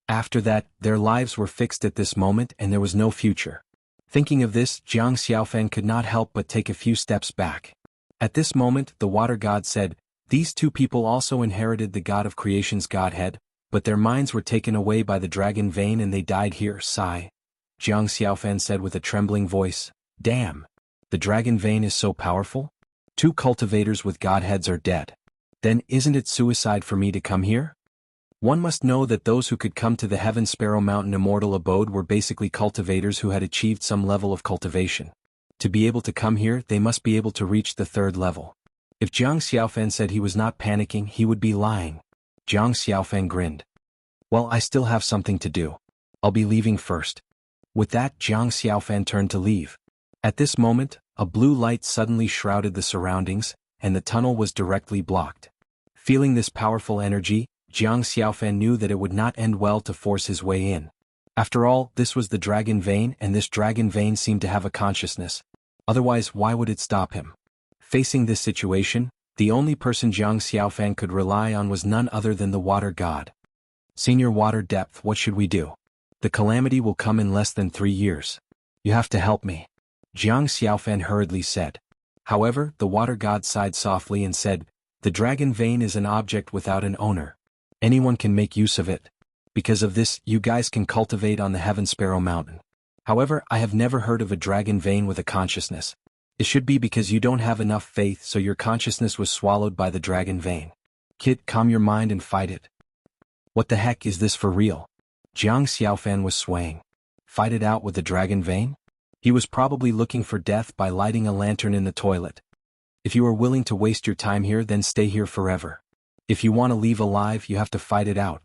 After that, their lives were fixed at this moment and there was no future. Thinking of this, Jiang Xiaofan could not help but take a few steps back. At this moment, the water god said, these two people also inherited the god of creation's godhead, but their minds were taken away by the dragon vein and they died here. Sigh. Jiang Xiaofan said with a trembling voice, damn. The dragon vein is so powerful? 2 cultivators with godheads are dead. Then isn't it suicide for me to come here? One must know that those who could come to the Heaven Sparrow Mountain immortal abode were basically cultivators who had achieved some level of cultivation. To be able to come here, they must be able to reach the 3rd level. If Jiang Xiaofan said he was not panicking, he would be lying. Jiang Xiaofan grinned. Well, I still have something to do. I'll be leaving first. With that, Jiang Xiaofan turned to leave. At this moment, a blue light suddenly shrouded the surroundings, and the tunnel was directly blocked. Feeling this powerful energy, Jiang Xiaofan knew that it would not end well to force his way in. After all, this was the dragon vein and this dragon vein seemed to have a consciousness. Otherwise, why would it stop him? Facing this situation, the only person Jiang Xiaofan could rely on was none other than the water god. Senior water depth, what should we do? The calamity will come in less than 3 years. You have to help me. Jiang Xiaofan hurriedly said. However, the water god sighed softly and said, the dragon vein is an object without an owner. Anyone can make use of it. Because of this, you guys can cultivate on the Heaven Sparrow Mountain. However, I have never heard of a dragon vein with a consciousness. It should be because you don't have enough faith, so your consciousness was swallowed by the dragon vein. Kid, calm your mind and fight it. What the heck is this for real? Jiang Xiaofan was swaying. Fight it out with the dragon vein? He was probably looking for death by lighting a lantern in the toilet. If you are willing to waste your time here, then stay here forever. If you want to leave alive, you have to fight it out.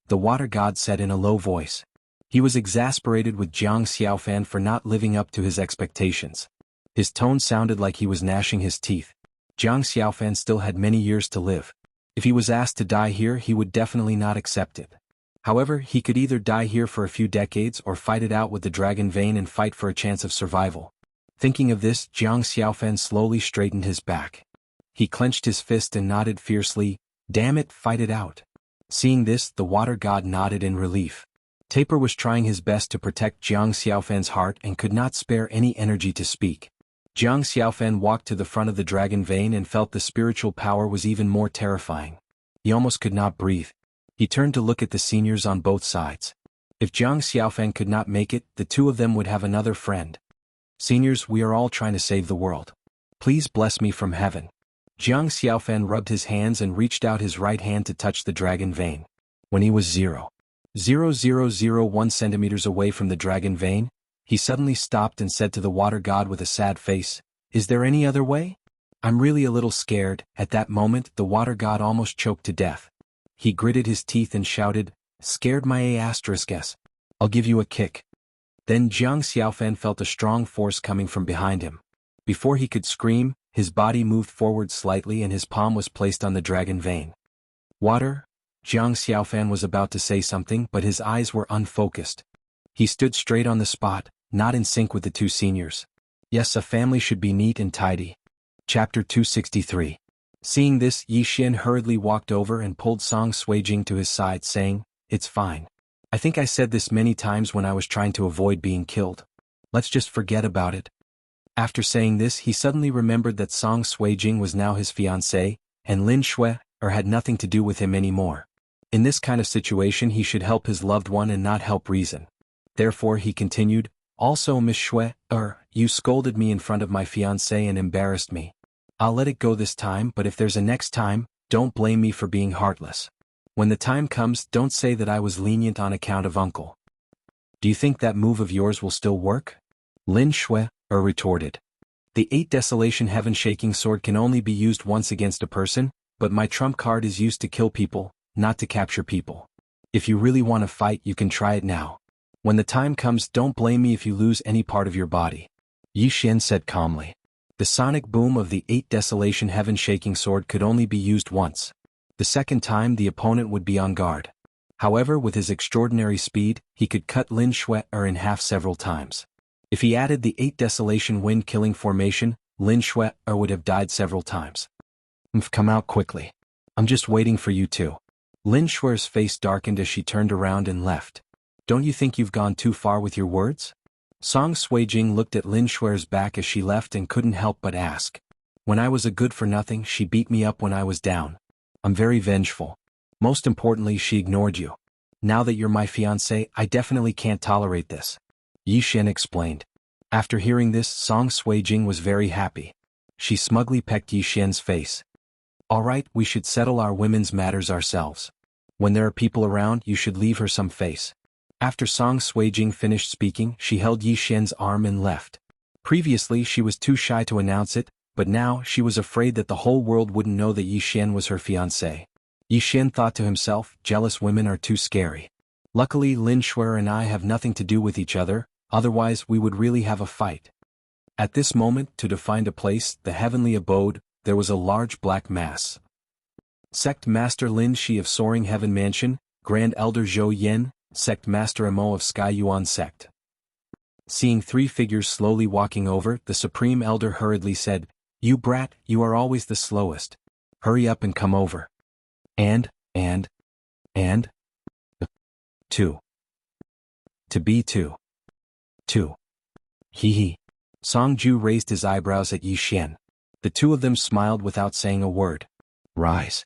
The water god said in a low voice. He was exasperated with Jiang Xiaofan for not living up to his expectations. His tone sounded like he was gnashing his teeth. Jiang Xiaofan still had many years to live. If he was asked to die here, he would definitely not accept it. However, he could either die here for a few decades or fight it out with the dragon vein and fight for a chance of survival. Thinking of this, Jiang Xiaofan slowly straightened his back. He clenched his fist and nodded fiercely, damn it, fight it out. Seeing this, the water god nodded in relief. Taper was trying his best to protect Jiang Xiaofan's heart and could not spare any energy to speak. Jiang Xiaofan walked to the front of the dragon vein and felt the spiritual power was even more terrifying. He almost could not breathe. He turned to look at the seniors on both sides. If Jiang Xiaofan could not make it, the two of them would have another friend. Seniors, we are all trying to save the world. Please bless me from heaven. Jiang Xiaofan rubbed his hands and reached out his right hand to touch the dragon vein. When he was 0.0001 centimeters away from the dragon vein, he suddenly stopped and said to the water god with a sad face, is there any other way? I'm really a little scared. At that moment, the water god almost choked to death. He gritted his teeth and shouted, scared my A***s. I'll give you a kick. Then Jiang Xiaofan felt a strong force coming from behind him. Before he could scream, his body moved forward slightly and his palm was placed on the dragon vein. Water? Jiang Xiaofan was about to say something, but his eyes were unfocused. He stood straight on the spot, not in sync with the two seniors. Yes, a family should be neat and tidy. Chapter 263. Seeing this, Yi Xian hurriedly walked over and pulled Song Suijing to his side, saying, it's fine. I think I said this many times when I was trying to avoid being killed. Let's just forget about it. After saying this, he suddenly remembered that Song Suijing was now his fiancée, and Lin Shui had nothing to do with him anymore. In this kind of situation he should help his loved one and not help reason. Therefore he continued, Also Miss Shui, you scolded me in front of my fiancé and embarrassed me. I'll let it go this time, but if there's a next time, don't blame me for being heartless. When the time comes, don't say that I was lenient on account of uncle. Do you think that move of yours will still work? Lin Shui, retorted. The 8 Desolation Heaven-shaking sword can only be used once against a person, but my trump card is used to kill people, not to capture people. If you really want to fight, you can try it now. When the time comes, don't blame me if you lose any part of your body. Yi Xian said calmly. The sonic boom of the 8 Desolation Heaven-shaking sword could only be used once. The second time the opponent would be on guard. However, with his extraordinary speed, he could cut Lin Shui in half several times. If he added the 8 Desolation Wind-killing formation, Lin Shui would have died several times. Come out quickly. I'm just waiting for you too. Lin Shui's face darkened as she turned around and left. Don't you think you've gone too far with your words? Song Suijing looked at Lin Shui's back as she left and couldn't help but ask. When I was a good-for-nothing, she beat me up when I was down. I'm very vengeful. Most importantly, she ignored you. Now that you're my fiancé, I definitely can't tolerate this. Yi Xian explained. After hearing this, Song Suijing was very happy. She smugly pecked Yi Xian's face. Alright, we should settle our women's matters ourselves. When there are people around, you should leave her some face. After Song Suijing finished speaking, she held Yi Xian's arm and left. Previously she was too shy to announce it, but now she was afraid that the whole world wouldn't know that Yi Xian was her fiancé. Yi Xian thought to himself, jealous women are too scary. Luckily Lin Shui and I have nothing to do with each other, otherwise we would really have a fight. At this moment, to define a place, the heavenly abode, there was a large black mass. Sect Master Lin Shi of Soaring Heaven Mansion, Grand Elder Zhou Yen, Sect Master Emo of Sky Yuan Sect. Seeing 3 figures slowly walking over, the Supreme Elder hurriedly said, You brat, you are always the slowest. Hurry up and come over. And? 2. To be 2. 2. Hee. Song Ju raised his eyebrows at Yi Xian. The two of them smiled without saying a word. Rise.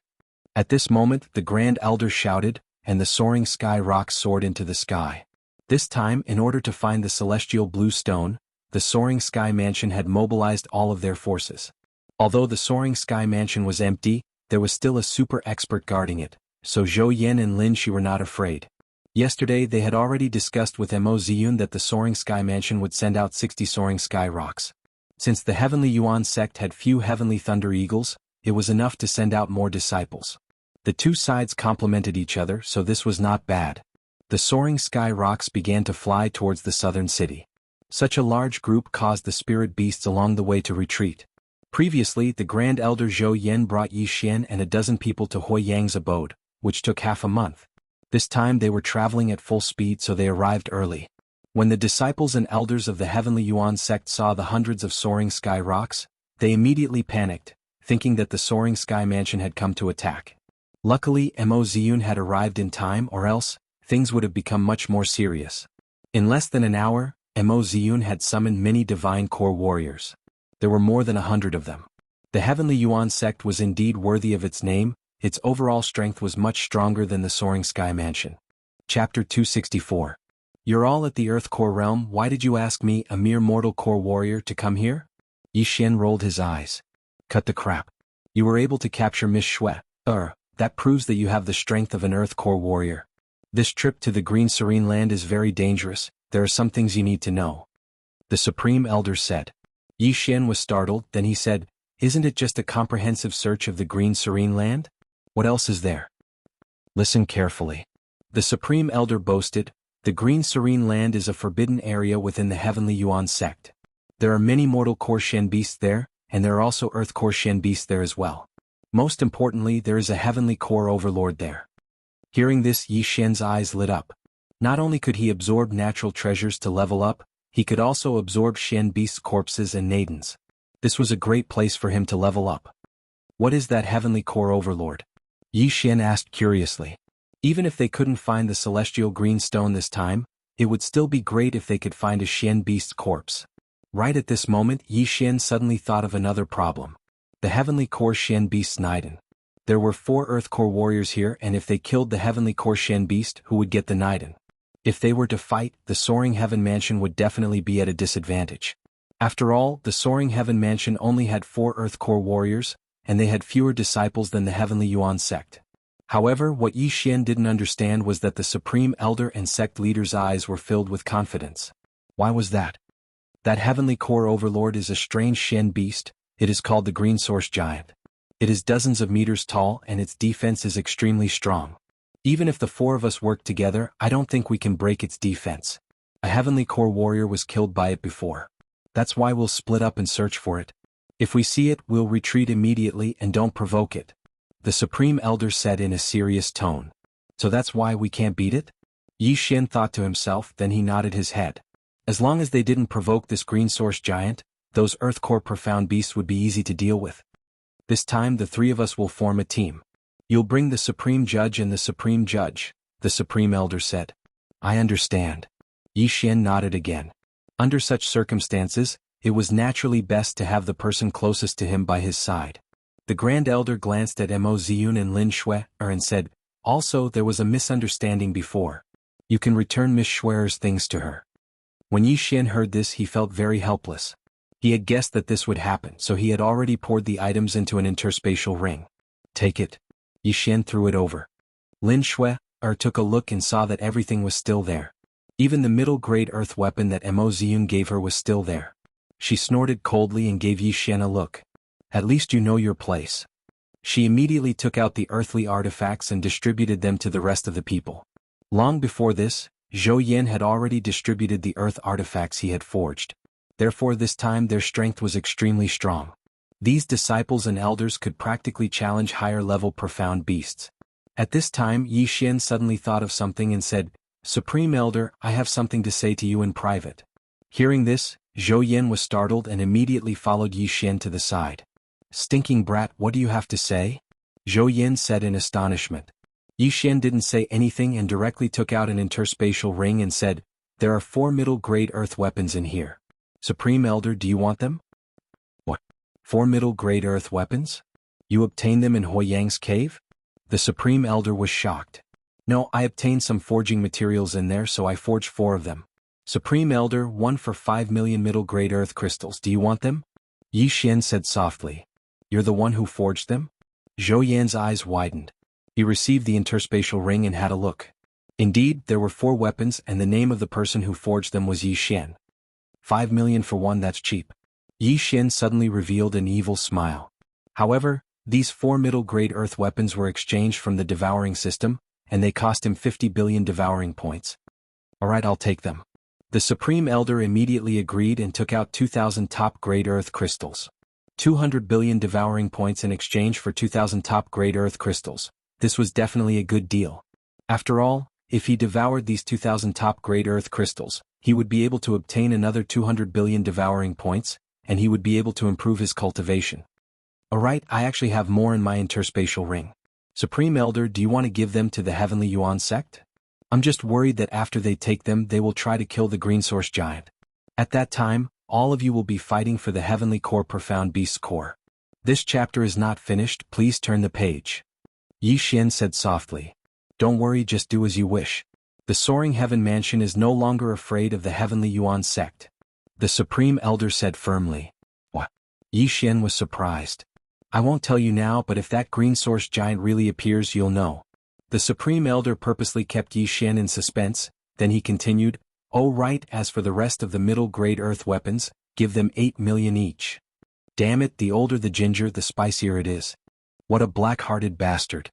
At this moment, the Grand Elder shouted, and the soaring sky rocks soared into the sky. This time, in order to find the celestial blue stone, the Soaring Sky Mansion had mobilized all of their forces. Although the Soaring Sky Mansion was empty, there was still a super expert guarding it, so Zhou Yen and Lin Shi were not afraid. Yesterday they had already discussed with Mo Ziyun that the Soaring Sky Mansion would send out 60 Soaring Sky Rocks. Since the Heavenly Yuan sect had few Heavenly Thunder Eagles, it was enough to send out more disciples. The two sides complemented each other, so this was not bad. The Soaring Sky Rocks began to fly towards the southern city. Such a large group caused the spirit beasts along the way to retreat. Previously, the Grand Elder Zhou Yen brought Yi Xian and a dozen people to Hui Yang's abode, which took half a month. This time they were traveling at full speed, so they arrived early. When the disciples and elders of the Heavenly Yuan sect saw the hundreds of Soaring Sky Rocks, they immediately panicked, thinking that the Soaring Sky Mansion had come to attack. Luckily, Mo Ziyun had arrived in time, or else, things would have become much more serious. In less than an hour, Mo Ziyun had summoned many divine core warriors. There were more than 100 of them. The Heavenly Yuan sect was indeed worthy of its name. Its overall strength was much stronger than the Soaring Sky Mansion. Chapter 264. You're all at the Earth Core realm, why did you ask me, a mere mortal core warrior, to come here? Yi Xian rolled his eyes. Cut the crap. You were able to capture Miss Shui. That proves that you have the strength of an Earth Core warrior. This trip to the Green Serene Land is very dangerous, there are some things you need to know. The Supreme Elder said. Yi Xian was startled, then he said, Isn't it just a comprehensive search of the Green Serene Land? What else is there? Listen carefully. The Supreme Elder boasted, The Green Serene Land is a forbidden area within the Heavenly Yuan sect. There are many mortal core Shen beasts there, and there are also Earth Core Shen beasts there as well. Most importantly, there is a Heavenly Core Overlord there. Hearing this, Yi Xian's eyes lit up. Not only could he absorb natural treasures to level up, he could also absorb Shen beasts' corpses and maidens. This was a great place for him to level up. What is that Heavenly Core Overlord? Yi Xian asked curiously. Even if they couldn't find the celestial green stone this time, it would still be great if they could find a Shen beast's corpse. Right at this moment, Yi Xian suddenly thought of another problem. The Heavenly Core Shen beast's Naiden. There were 4 Earth Core warriors here, and if they killed the Heavenly Core Shen beast, who would get the Naiden? If they were to fight, the Soaring Heaven Mansion would definitely be at a disadvantage. After all, the Soaring Heaven Mansion only had 4 Earth Core warriors, and they had fewer disciples than the Heavenly Yuan sect. However, what Yi Xian didn't understand was that the Supreme Elder and sect leader's eyes were filled with confidence. Why was that? That Heavenly Core Overlord is a strange Shen beast. It is called the Green Source Giant. It is dozens of meters tall and its defense is extremely strong. Even if the 4 of us work together, I don't think we can break its defense. A Heavenly Core warrior was killed by it before. That's why we'll split up and search for it. If we see it, we'll retreat immediately and don't provoke it. The Supreme Elder said in a serious tone. So that's why we can't beat it? Yi Xian thought to himself, then he nodded his head. As long as they didn't provoke this Green Source Giant, those Earth Core Profound Beasts would be easy to deal with. This time the 3 of us will form a team. You'll bring the Supreme Judge and the Supreme Judge, the Supreme Elder said. I understand. Yi Xian nodded again. Under such circumstances, it was naturally best to have the person closest to him by his side. The Grand Elder glanced at Mo Ziyun and Lin Shui and said, also there was a misunderstanding before. You can return Miss Schwerer's things to her. When Yi Xian heard this he felt very helpless. He had guessed that this would happen, so he had already poured the items into an interspatial ring. Take it. Yi Xian threw it over. Lin Shui took a look and saw that everything was still there. Even the middle-grade earth weapon that Mo Ziyun gave her was still there. She snorted coldly and gave Yi Xian a look. At least you know your place. She immediately took out the earthly artifacts and distributed them to the rest of the people. Long before this, Zhou Yan had already distributed the earth artifacts he had forged. Therefore this time their strength was extremely strong. These disciples and elders could practically challenge higher-level profound beasts. At this time Yi Xian suddenly thought of something and said, Supreme Elder, I have something to say to you in private. Hearing this, Zhou Yan was startled and immediately followed Yi Xian to the side. Stinking brat, what do you have to say? Zhou Yan said in astonishment. Yi Xian didn't say anything and directly took out an interspatial ring and said, there are 4 middle-grade earth weapons in here. Supreme Elder, do you want them? What? 4 middle-grade earth weapons? You obtained them in Huoyang's cave? The Supreme Elder was shocked. No, I obtained some forging materials in there so I forged 4 of them. Supreme Elder, 1 for 5 million middle-grade earth crystals, do you want them? Yi Xian said softly. You're the one who forged them? Zhou Yan's eyes widened. He received the interspatial ring and had a look. Indeed, there were 4 weapons and the name of the person who forged them was Yi Xian. 5 million for one, that's cheap. Yi Xian suddenly revealed an evil smile. However, these 4 middle-grade earth weapons were exchanged from the devouring system, and they cost him 50 billion devouring points. Alright, I'll take them. The Supreme Elder immediately agreed and took out 2,000 top-grade earth crystals. 200 billion devouring points in exchange for 2,000 top-grade earth crystals. This was definitely a good deal. After all, if he devoured these 2,000 top-grade earth crystals, he would be able to obtain another 200 billion devouring points, and he would be able to improve his cultivation. Alright, I actually have more in my interspatial ring. Supreme Elder, do you want to give them to the Heavenly Yuan sect? I'm just worried that after they take them they will try to kill the Green Source Giant. At that time, all of you will be fighting for the Heavenly Core Profound Beast's core. This chapter is not finished, please turn the page. Yi Xian said softly. Don't worry, just do as you wish. The Soaring Heaven Mansion is no longer afraid of the Heavenly Yuan sect. The Supreme Elder said firmly. What? Yi Xian was surprised. I won't tell you now, but if that Green Source Giant really appears you'll know. The Supreme Elder purposely kept Yi Xian in suspense, then he continued, oh right, as for the rest of the middle-grade earth weapons, give them 8 million each. Damn it, the older the ginger the spicier it is. What a black-hearted bastard.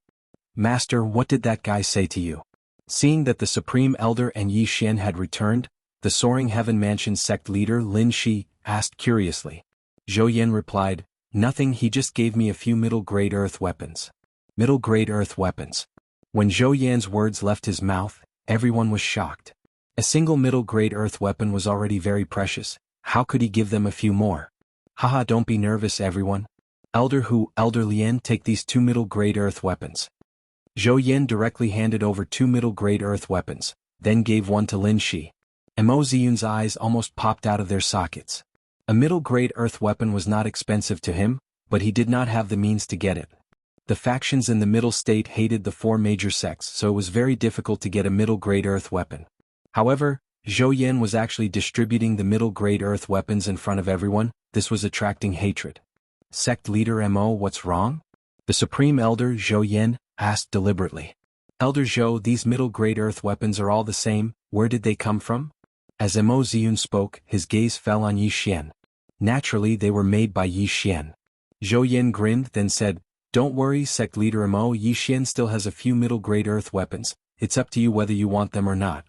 Master, what did that guy say to you? Seeing that the Supreme Elder and Yi Xian had returned, the Soaring Heaven Mansion sect leader Lin Shi asked curiously. Zhou Yan replied, nothing, he just gave me a few middle-grade earth weapons. Middle-grade earth weapons. When Zhou Yan's words left his mouth, everyone was shocked. A single middle-grade earth weapon was already very precious, how could he give them a few more? Haha, don't be nervous everyone. Elder Lien, take these 2 middle-grade earth weapons. Zhou Yan directly handed over 2 middle-grade earth weapons, then gave one to Lin Shi. Mo Ziyun's eyes almost popped out of their sockets. A middle-grade earth weapon was not expensive to him, but he did not have the means to get it. The factions in the Middle State hated the 4 major sects, so it was very difficult to get a middle-grade earth weapon. However, Zhou Yan was actually distributing the middle-grade earth weapons in front of everyone. This was attracting hatred. Sect leader Mo, what's wrong? The Supreme Elder Zhou Yan asked deliberately. Elder Zhou, these middle-grade earth weapons are all the same, where did they come from? As Mo Ziyun spoke, his gaze fell on Yi Xian. Naturally, they were made by Yi Xian. Zhou Yan grinned, then said, don't worry, Sect leader Mo, Yi Xian still has a few middle-grade earth weapons, it's up to you whether you want them or not.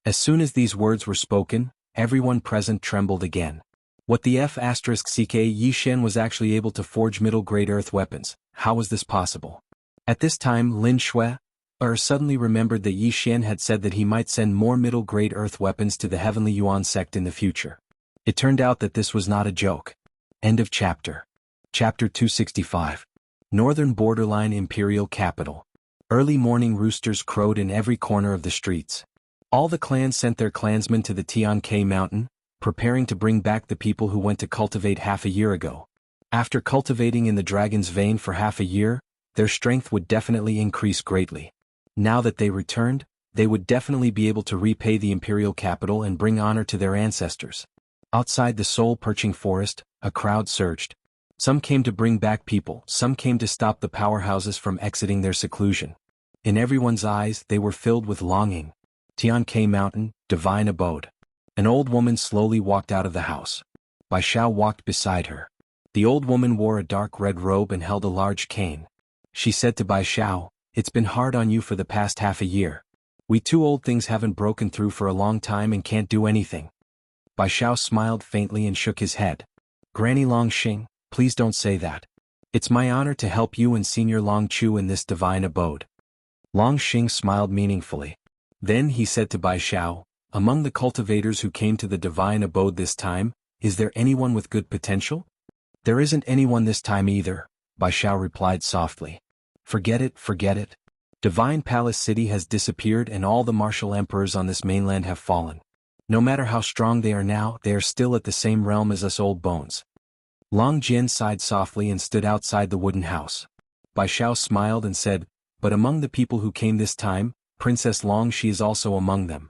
As soon as these words were spoken, everyone present trembled again. What the F***ck Yi Xian was actually able to forge middle-grade earth weapons, how was this possible? At this time Lin Shui suddenly remembered that Yi Xian had said that he might send more middle-grade earth weapons to the Heavenly Yuan sect in the future. It turned out that this was not a joke. End of chapter. Chapter 265. Northern Borderline Imperial Capital. Early morning roosters crowed in every corner of the streets. All the clans sent their clansmen to the Tianke Mountain, preparing to bring back the people who went to cultivate half a year ago. After cultivating in the Dragon's Vein for half a year, their strength would definitely increase greatly. Now that they returned, they would definitely be able to repay the imperial capital and bring honor to their ancestors. Outside the soul-perching forest, a crowd surged. Some came to bring back people, some came to stop the powerhouses from exiting their seclusion. In everyone's eyes, they were filled with longing. Tianke Mountain, divine abode. An old woman slowly walked out of the house. Bai Xiao walked beside her. The old woman wore a dark red robe and held a large cane. She said to Bai Xiao, it's been hard on you for the past half a year. We two old things haven't broken through for a long time and can't do anything. Bai Xiao smiled faintly and shook his head. Granny Longxing, please don't say that. It's my honor to help you and Senior Long Chu in this divine abode. Longxing smiled meaningfully. Then he said to Bai Xiao, among the cultivators who came to the divine abode this time, is there anyone with good potential? There isn't anyone this time either, Bai Xiao replied softly. Forget it, forget it. Divine Palace City has disappeared and all the martial emperors on this mainland have fallen. No matter how strong they are now, they are still at the same realm as us old bones. Long Jin sighed softly and stood outside the wooden house. Bai Xiao smiled and said, but among the people who came this time, Princess Long she is also among them.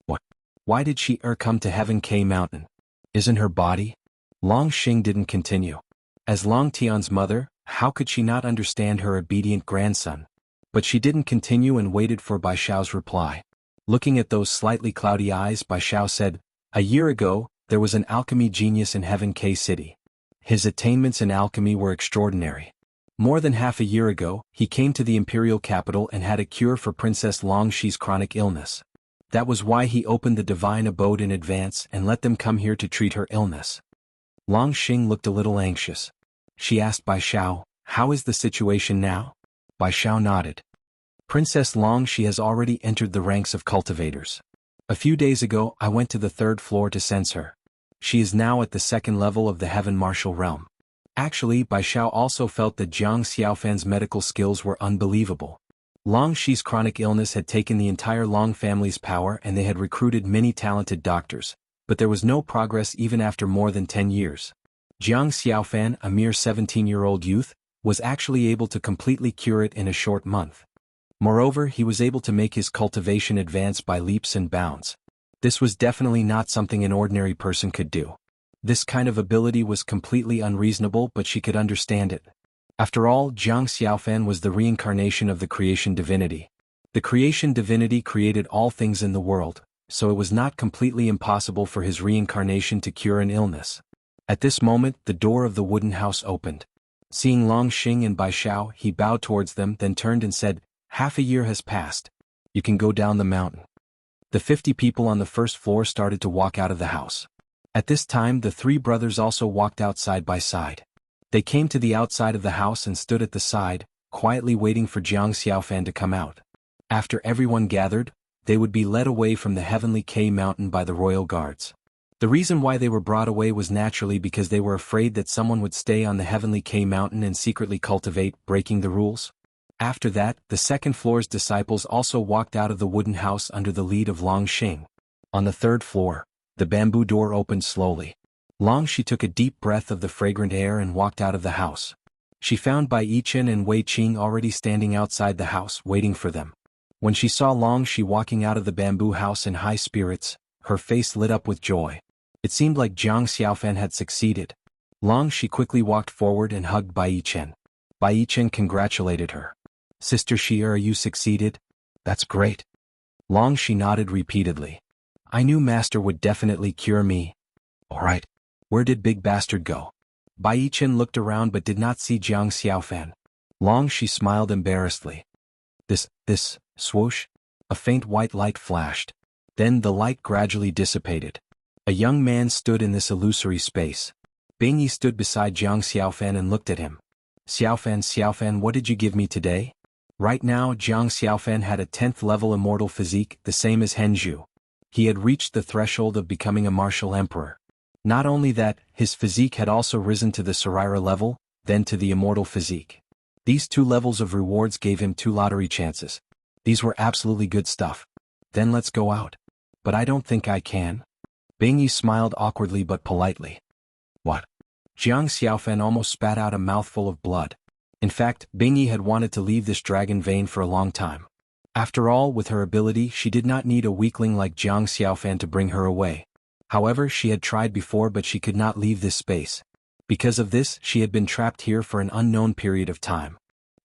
What? Why did she come to Heaven K Mountain? Isn't her body? Long Xing didn't continue. As Long Tian's mother, how could she not understand her obedient grandson? But she didn't continue and waited for Bai Xiao's reply. Looking at those slightly cloudy eyes, Bai Xiao said, a year ago, there was an alchemy genius in Heaven K City. His attainments in alchemy were extraordinary. More than half a year ago, he came to the imperial capital and had a cure for Princess Long Xi's chronic illness. That was why he opened the divine abode in advance and let them come here to treat her illness. Long Xing looked a little anxious. She asked Bai Xiao, how is the situation now? Bai Xiao nodded. Princess Long Xi has already entered the ranks of cultivators. A few days ago, I went to the 3rd floor to sense her. She is now at the 2nd level of the Heaven Martial Realm. Actually, Bai Xiao also felt that Jiang Xiaofan's medical skills were unbelievable. Long Xi's chronic illness had taken the entire Long family's power and they had recruited many talented doctors, but there was no progress even after more than 10 years. Jiang Xiaofan, a mere 17-year-old youth, was actually able to completely cure it in a short month. Moreover, he was able to make his cultivation advance by leaps and bounds. This was definitely not something an ordinary person could do. This kind of ability was completely unreasonable, but she could understand it. After all, Jiang Xiaofan was the reincarnation of the creation divinity. The creation divinity created all things in the world, so it was not completely impossible for his reincarnation to cure an illness. At this moment, the door of the wooden house opened. Seeing Long Xing and Bai Xiao, he bowed towards them, then turned and said, half a year has passed. You can go down the mountain. The 50 people on the 1st floor started to walk out of the house. At this time, the 3 brothers also walked out side by side. They came to the outside of the house and stood at the side, quietly waiting for Jiang Xiaofan to come out. After everyone gathered, they would be led away from the Heavenly K Mountain by the royal guards. The reason why they were brought away was naturally because they were afraid that someone would stay on the Heavenly K Mountain and secretly cultivate, breaking the rules. After that, the 2nd floor's disciples also walked out of the wooden house under the lead of Long Xing. On the 3rd floor, the bamboo door opened slowly. Long Xi took a deep breath of the fragrant air and walked out of the house. She found Bai Yichen and Wei Qing already standing outside the house waiting for them. When she saw Long Shi walking out of the bamboo house in high spirits, her face lit up with joy. It seemed like Jiang Xiaofan had succeeded. Long Shi quickly walked forward and hugged Bai Chen. Bai Chen congratulated her. Sister Xia, you succeeded? That's great. Long Shi nodded repeatedly. I knew Master would definitely cure me. All right. Where did Big Bastard go? Bai Chen looked around but did not see Jiang Xiaofan. Long Shi smiled embarrassedly. This, swoosh? A faint white light flashed. Then the light gradually dissipated. A young man stood in this illusory space. Bing Yi stood beside Jiang Xiaofan and looked at him. Xiaofan, what did you give me today? Right now Jiang Xiaofan had a 10th level immortal physique, the same as Henzhu. He had reached the threshold of becoming a martial emperor. Not only that, his physique had also risen to the Sarira level, then to the immortal physique. These 2 levels of rewards gave him 2 lottery chances. These were absolutely good stuff. Then let's go out. But I don't think I can. Bing Yi smiled awkwardly but politely. What? Jiang Xiaofan almost spat out a mouthful of blood. In fact, Bing Yi had wanted to leave this dragon vein for a long time. After all, with her ability, she did not need a weakling like Jiang Xiaofan to bring her away. However, she had tried before but she could not leave this space. Because of this, she had been trapped here for an unknown period of time.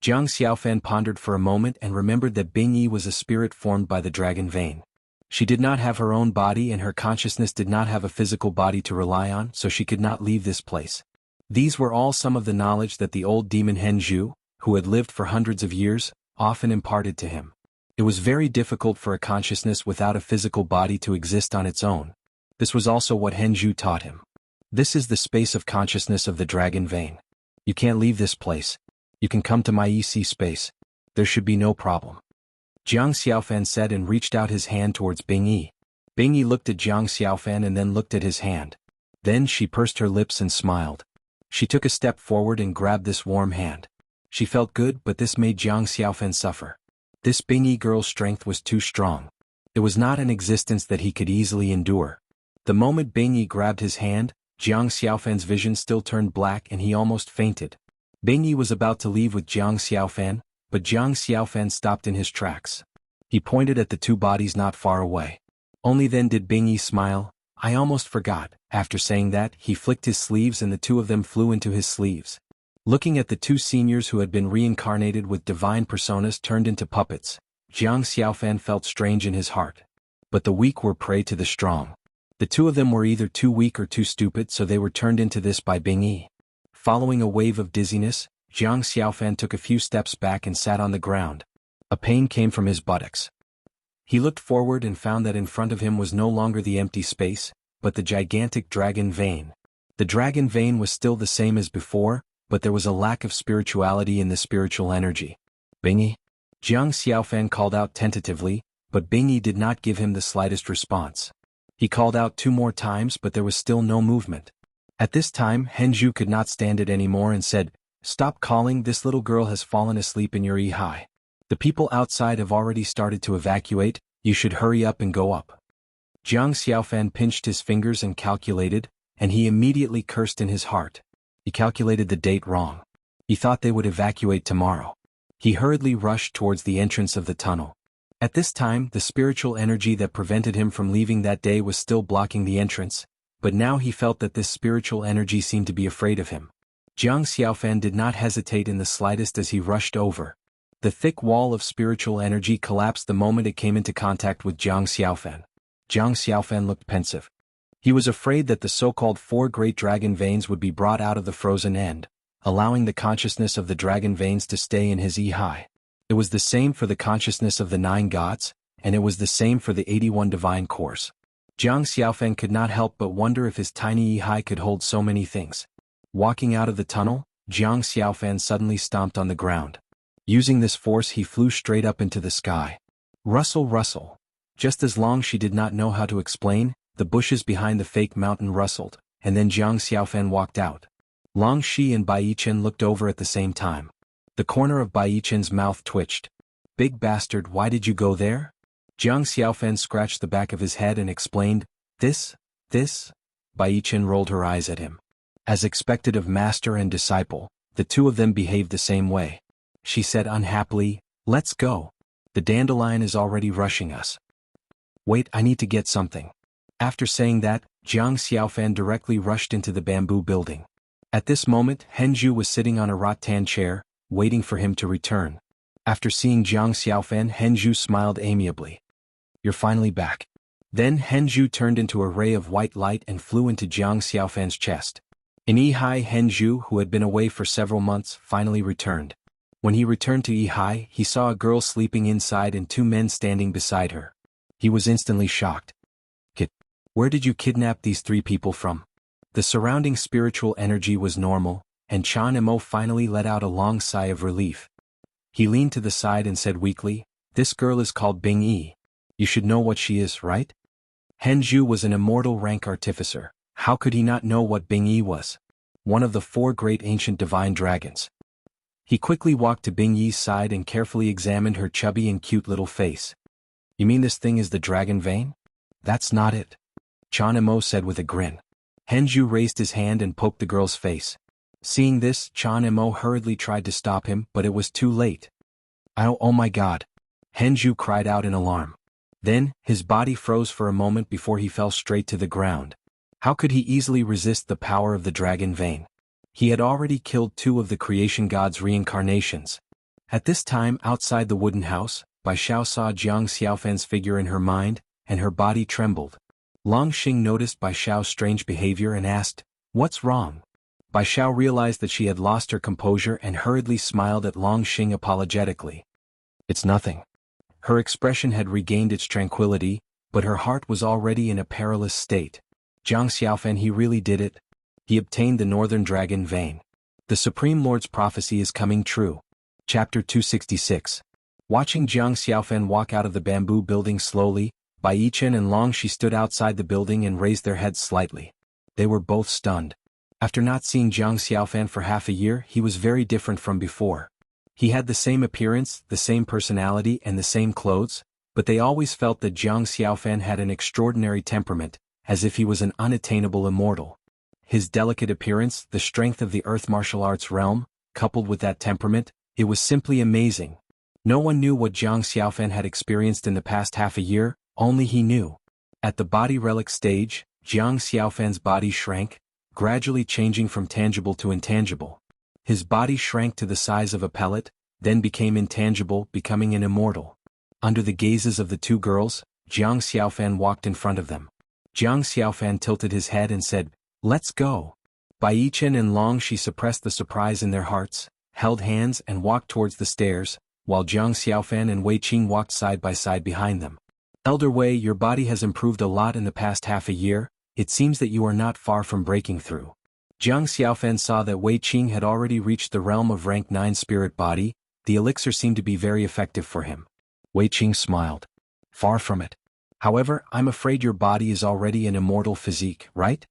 Jiang Xiaofan pondered for a moment and remembered that Bing Yi was a spirit formed by the dragon vein. She did not have her own body and her consciousness did not have a physical body to rely on, so she could not leave this place. These were all some of the knowledge that the old demon Henzhu, who had lived for hundreds of years, often imparted to him. It was very difficult for a consciousness without a physical body to exist on its own. This was also what Henzhu taught him. This is the space of consciousness of the dragon vein. You can't leave this place. You can come to my EC space. There should be no problem. Jiang Xiaofan said and reached out his hand towards Bing Yi. Bing Yi looked at Jiang Xiaofan and then looked at his hand. Then she pursed her lips and smiled. She took a step forward and grabbed this warm hand. She felt good, but this made Jiang Xiaofan suffer. This Bing Yi girl's strength was too strong. It was not an existence that he could easily endure. The moment Bing Yi grabbed his hand, Jiang Xiaofan's vision still turned black and he almost fainted. Bing Yi was about to leave with Jiang Xiaofan, but Jiang Xiaofan stopped in his tracks. He pointed at the 2 bodies not far away. Only then did Bing Yi smile. I almost forgot. After saying that, he flicked his sleeves and the 2 of them flew into his sleeves. Looking at the 2 seniors who had been reincarnated with divine personas turned into puppets, Jiang Xiaofan felt strange in his heart. But the weak were prey to the strong. The 2 of them were either too weak or too stupid, so they were turned into this by Bing Yi. Following a wave of dizziness, Jiang Xiaofan took a few steps back and sat on the ground. A pain came from his buttocks. He looked forward and found that in front of him was no longer the empty space, but the gigantic dragon vein. The dragon vein was still the same as before, but there was a lack of spirituality in the spiritual energy. Bing Yi? Jiang Xiaofan called out tentatively, but Bing Yi did not give him the slightest response. He called out 2 more times but there was still no movement. At this time Henzhu could not stand it anymore and said, Stop calling, this little girl has fallen asleep in your E-high. The people outside have already started to evacuate, you should hurry up and go up. Jiang Xiaofan pinched his fingers and calculated, and he immediately cursed in his heart. He calculated the date wrong. He thought they would evacuate tomorrow. He hurriedly rushed towards the entrance of the tunnel. At this time, the spiritual energy that prevented him from leaving that day was still blocking the entrance, but now he felt that this spiritual energy seemed to be afraid of him. Jiang Xiaofan did not hesitate in the slightest as he rushed over. The thick wall of spiritual energy collapsed the moment it came into contact with Jiang Xiaofan. Jiang Xiaofan looked pensive. He was afraid that the so-called 4 great dragon veins would be brought out of the frozen end, allowing the consciousness of the dragon veins to stay in his E-high. It was the same for the consciousness of the 9 gods, and it was the same for the 81 divine cores. Jiang Xiaofan could not help but wonder if his tiny E-high could hold so many things. Walking out of the tunnel, Jiang Xiaofan suddenly stomped on the ground. Using this force he flew straight up into the sky. Rustle, rustle. Just as long she did not know how to explain, the bushes behind the fake mountain rustled, and then Jiang Xiaofan walked out. Long Shi and Bai Chen looked over at the same time. The corner of Bai Chen's mouth twitched. Big bastard, why did you go there? Jiang Xiaofan scratched the back of his head and explained, This? Bai Chen rolled her eyes at him. As expected of master and disciple, the 2 of them behaved the same way. She said unhappily, Let's go. The dandelion is already rushing us. Wait, I need to get something. After saying that, Jiang Xiaofan directly rushed into the bamboo building. At this moment, Henju was sitting on a rattan chair, waiting for him to return. After seeing Jiang Xiaofan, Henju smiled amiably. You're finally back. Then Henju turned into a ray of white light and flew into Jiang Xiaofan's chest. In Yihai, Henju, who had been away for several months, finally returned. When he returned to Yihai, he saw a girl sleeping inside and two men standing beside her. He was instantly shocked. Where did you kidnap these three people from? The surrounding spiritual energy was normal, and Chan Mo finally let out a long sigh of relief. He leaned to the side and said weakly, "This girl is called Bing Yi. You should know what she is, right?" Henju was an immortal rank artificer. How could he not know what Bing Yi was? One of the four great ancient divine dragons. He quickly walked to Bing Yi's side and carefully examined her chubby and cute little face. You mean this thing is the dragon vein? That's not it, Chan Mo said with a grin. Henju raised his hand and poked the girl's face. Seeing this, Chan Mo hurriedly tried to stop him, but it was too late. Oh my god! Henju cried out in alarm. Then, his body froze for a moment before he fell straight to the ground. How could he easily resist the power of the dragon vein? He had already killed two of the creation god's reincarnations. At this time, outside the wooden house, Bai Xiao saw Jiang Xiaofan's figure in her mind, and her body trembled. Long Xing noticed Bai Xiao's strange behavior and asked, "What's wrong?" Bai Xiao realized that she had lost her composure and hurriedly smiled at Long Xing apologetically. It's nothing. Her expression had regained its tranquility, but her heart was already in a perilous state. Jiang Xiaofan, he really did it. He obtained the Northern Dragon Vein. The Supreme Lord's prophecy is coming true. Chapter 266. Watching Jiang Xiaofan walk out of the bamboo building slowly, Bai Yichen and Long Shi stood outside the building and raised their heads slightly. They were both stunned. After not seeing Jiang Xiaofan for half a year, he was very different from before. He had the same appearance, the same personality, and the same clothes, but they always felt that Jiang Xiaofan had an extraordinary temperament, as if he was an unattainable immortal. His delicate appearance, the strength of the earth martial arts realm, coupled with that temperament, it was simply amazing. No one knew what Jiang Xiaofan had experienced in the past half a year, only he knew. At the body relic stage, Jiang Xiaofan's body shrank, gradually changing from tangible to intangible. His body shrank to the size of a pellet, then became intangible, becoming an immortal. Under the gazes of the two girls, Jiang Xiaofan walked in front of them. Jiang Xiaofan tilted his head and said, "Let's go." Bai Yichen and Long Shi suppressed the surprise in their hearts, held hands and walked towards the stairs, while Jiang Xiaofan and Wei Qing walked side by side behind them. Elder Wei, your body has improved a lot in the past half a year. It seems that you are not far from breaking through. Jiang Xiaofan saw that Wei Qing had already reached the realm of rank 9 spirit body. The elixir seemed to be very effective for him. Wei Qing smiled. Far from it. However, I'm afraid your body is already an immortal physique, right?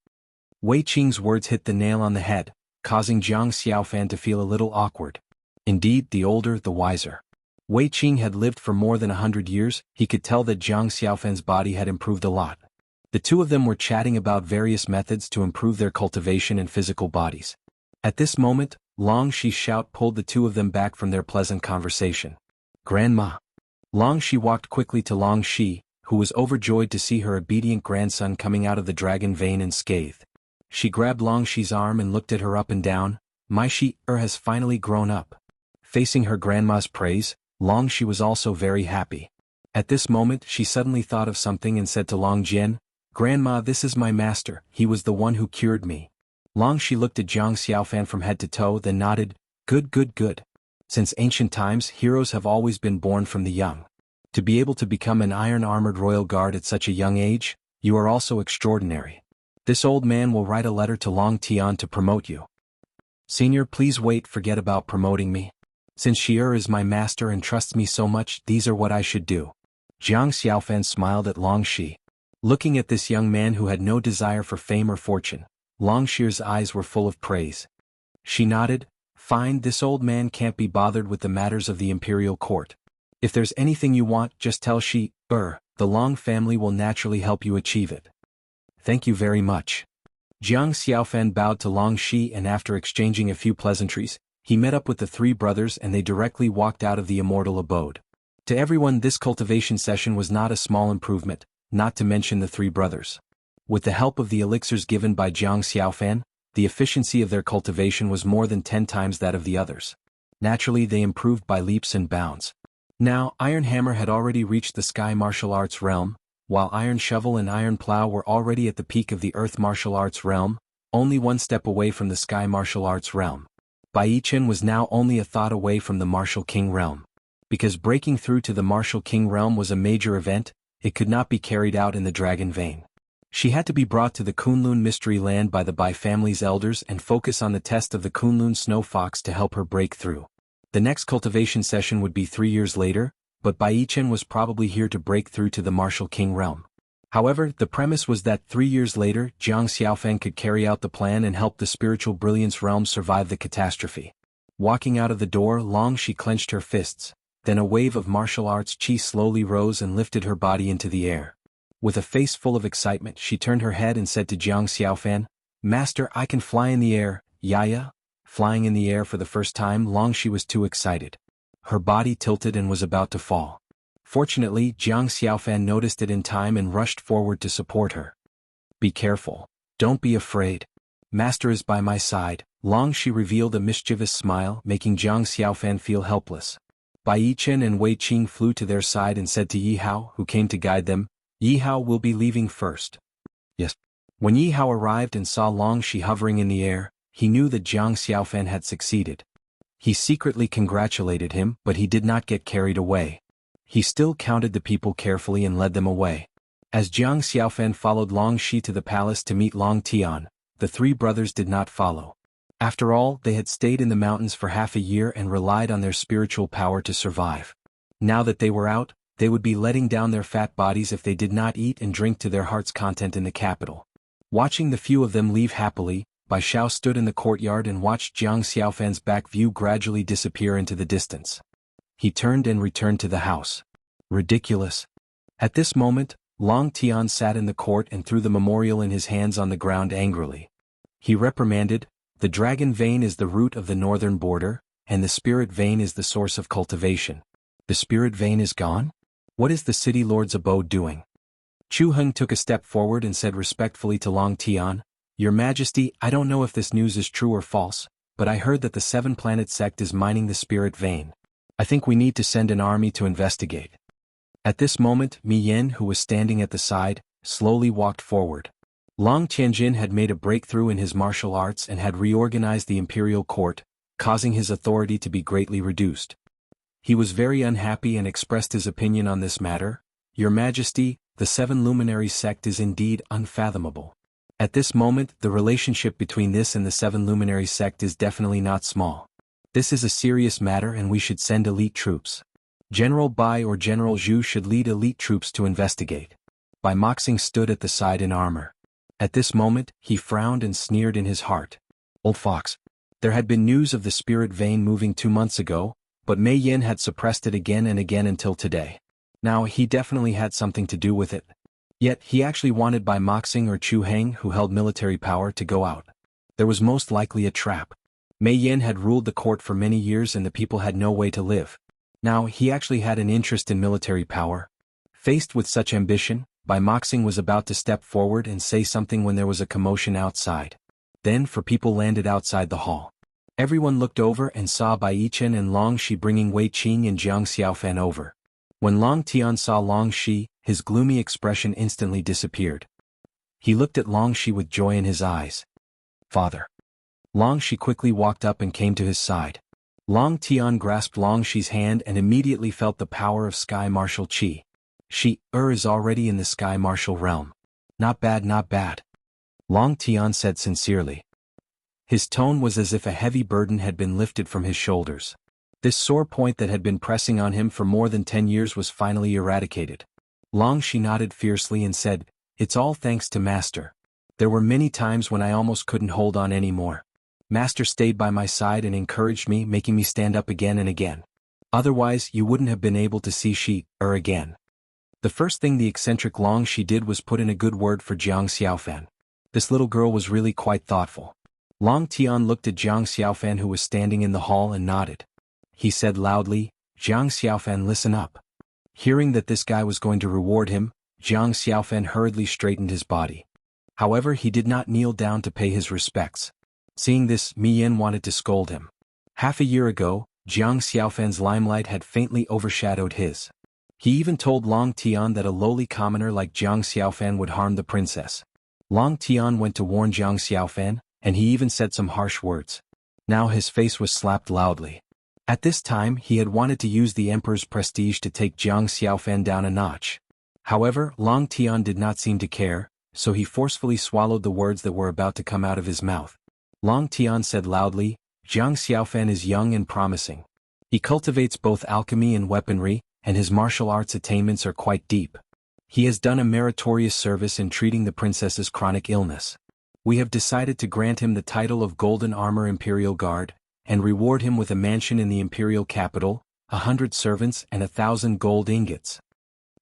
Wei Qing's words hit the nail on the head, causing Jiang Xiaofan to feel a little awkward. Indeed, the older, the wiser. Wei Qing had lived for more than 100 years, he could tell that Jiang Xiaofan's body had improved a lot. The two of them were chatting about various methods to improve their cultivation and physical bodies. At this moment, Long Shi's shout pulled the two of them back from their pleasant conversation. Grandma. Long Shi walked quickly to Long Shi, who was overjoyed to see her obedient grandson coming out of the dragon vein unscathed. She grabbed Long Shi's arm and looked at her up and down. My Shi-er has finally grown up. Facing her grandma's praise, Long Shi was also very happy. At this moment, she suddenly thought of something and said to Long Jian, "Grandma, this is my master, he was the one who cured me." Long Shi looked at Jiang Xiaofan from head to toe, then nodded, Good. Since ancient times, heroes have always been born from the young. To be able to become an iron-armored royal guard at such a young age, you are also extraordinary. This old man will write a letter to Long Tian to promote you. Senior, please wait, forget about promoting me. Since Shi-er is my master and trusts me so much, these are what I should do. Jiang Xiaofan smiled at Long Shi. Looking at this young man who had no desire for fame or fortune, Long Shi's eyes were full of praise. She nodded, Fine, this old man can't be bothered with the matters of the imperial court. If there's anything you want, just tell Shi-er, the Long family will naturally help you achieve it. Thank you very much. Jiang Xiaofan bowed to Long Shi and after exchanging a few pleasantries, he met up with the three brothers and they directly walked out of the immortal abode. To everyone, this cultivation session was not a small improvement, not to mention the three brothers. With the help of the elixirs given by Jiang Xiaofan, the efficiency of their cultivation was more than 10 times that of the others. Naturally, they improved by leaps and bounds. Now, Iron Hammer had already reached the Sky Martial Arts realm, while Iron Shovel and Iron Plow were already at the peak of the Earth Martial Arts realm, only one step away from the Sky Martial Arts realm. Bai Yichen was now only a thought away from the Martial King realm. Because breaking through to the Martial King realm was a major event, it could not be carried out in the Dragon Vein. She had to be brought to the Kunlun Mystery Land by the Bai family's elders and focus on the test of the Kunlun Snow Fox to help her break through. The next cultivation session would be 3 years later, but Bai Yichen was probably here to break through to the Martial King realm. However, the premise was that 3 years later Jiang Xiaofan could carry out the plan and help the Spiritual Brilliance realm survive the catastrophe. Walking out of the door, she clenched her fists. Then a wave of martial arts chi slowly rose and lifted her body into the air. With a face full of excitement, she turned her head and said to Jiang Xiaofan, "Master, I can fly in the air, Yaya." Flying in the air for the first time, she was too excited. Her body tilted and was about to fall. Fortunately, Jiang Xiaofan noticed it in time and rushed forward to support her. "Be careful. Don't be afraid. Master is by my side." She revealed a mischievous smile, making Jiang Xiaofan feel helpless. Bai Yichen and Wei Qing flew to their side and said to Yi Hao, who came to guide them, "Yi Hao will be leaving first." "Yes." When Yi Hao arrived and saw Shi hovering in the air, he knew that Jiang Xiaofan had succeeded. He secretly congratulated him, but he did not get carried away. He still counted the people carefully and led them away. As Jiang Xiaofan followed Shi to the palace to meet Long Tian, the three brothers did not follow. After all, they had stayed in the mountains for half a year and relied on their spiritual power to survive. Now that they were out, they would be letting down their fat bodies if they did not eat and drink to their heart's content in the capital. Watching the few of them leave happily, Bai Shao stood in the courtyard and watched Jiang Xiaofan's back view gradually disappear into the distance. He turned and returned to the house. Ridiculous. At this moment, Long Tian sat in the court and threw the memorial in his hands on the ground angrily. He reprimanded, "The Dragon Vein is the root of the northern border, and the Spirit Vein is the source of cultivation. The Spirit Vein is gone? What is the City Lord's abode doing?" Chu Heng took a step forward and said respectfully to Long Tian, "Your Majesty, I don't know if this news is true or false, but I heard that the Seven Planet sect is mining the Spirit Vein. I think we need to send an army to investigate." At this moment, Mi Yen, who was standing at the side, slowly walked forward. Long Tianjin had made a breakthrough in his martial arts and had reorganized the imperial court, causing his authority to be greatly reduced. He was very unhappy and expressed his opinion on this matter. "Your Majesty, the Seven Luminaries sect is indeed unfathomable. At this moment, the relationship between this and the Seven Luminaries sect is definitely not small. This is a serious matter and we should send elite troops. General Bai or General Zhu should lead elite troops to investigate." Bai Moxing stood at the side in armor. At this moment, he frowned and sneered in his heart. "Old fox." There had been news of the Spirit Vein moving 2 months ago, but Mei Yin had suppressed it again and again until today. Now he definitely had something to do with it. Yet he actually wanted Bai Moxing or Chu Heng, who held military power, to go out. There was most likely a trap. Mei Yin had ruled the court for many years and the people had no way to live. Now he actually had an interest in military power. Faced with such ambition, Bai Moxing was about to step forward and say something when there was a commotion outside. Then four people landed outside the hall. Everyone looked over and saw Bai Yichen and Shi bringing Wei Qing and Jiang Xiaofan over. When Long Tian saw Shi, his gloomy expression instantly disappeared. He looked at Shi with joy in his eyes. "Father." Shi quickly walked up and came to his side. Long Tian grasped Shi's hand and immediately felt the power of Sky Martial Qi. "Shi is already in the Sky Martial realm. Not bad, not bad." Long Tian said sincerely. His tone was as if a heavy burden had been lifted from his shoulders. This sore point that had been pressing on him for more than 10 years was finally eradicated. Shi nodded fiercely and said, "It's all thanks to Master. There were many times when I almost couldn't hold on anymore. Master stayed by my side and encouraged me, making me stand up again and again. Otherwise, you wouldn't have been able to see Shi again." The first thing the eccentric Shi did was put in a good word for Jiang Xiaofan. This little girl was really quite thoughtful. Long Tian looked at Jiang Xiaofan, who was standing in the hall, and nodded. He said loudly, "Jiang Xiaofan, listen up. Hearing that this guy was going to reward him, Jiang Xiaofan hurriedly straightened his body. However, he did not kneel down to pay his respects. Seeing this, Mi Yin wanted to scold him. Half a year ago, Jiang Xiaofan's limelight had faintly overshadowed his. He even told Long Tian that a lowly commoner like Jiang Xiaofan would harm the princess. Long Tian went to warn Jiang Xiaofan, and he even said some harsh words. Now his face was slapped loudly. At this time, he had wanted to use the emperor's prestige to take Jiang Xiaofan down a notch. However, Long Tian did not seem to care, so he forcefully swallowed the words that were about to come out of his mouth. Long Tian said loudly, Jiang Xiaofan is young and promising. He cultivates both alchemy and weaponry, and his martial arts attainments are quite deep. He has done a meritorious service in treating the princess's chronic illness. We have decided to grant him the title of Golden Armor Imperial Guard, and reward him with a mansion in the imperial capital, 100 servants and 1,000 gold ingots.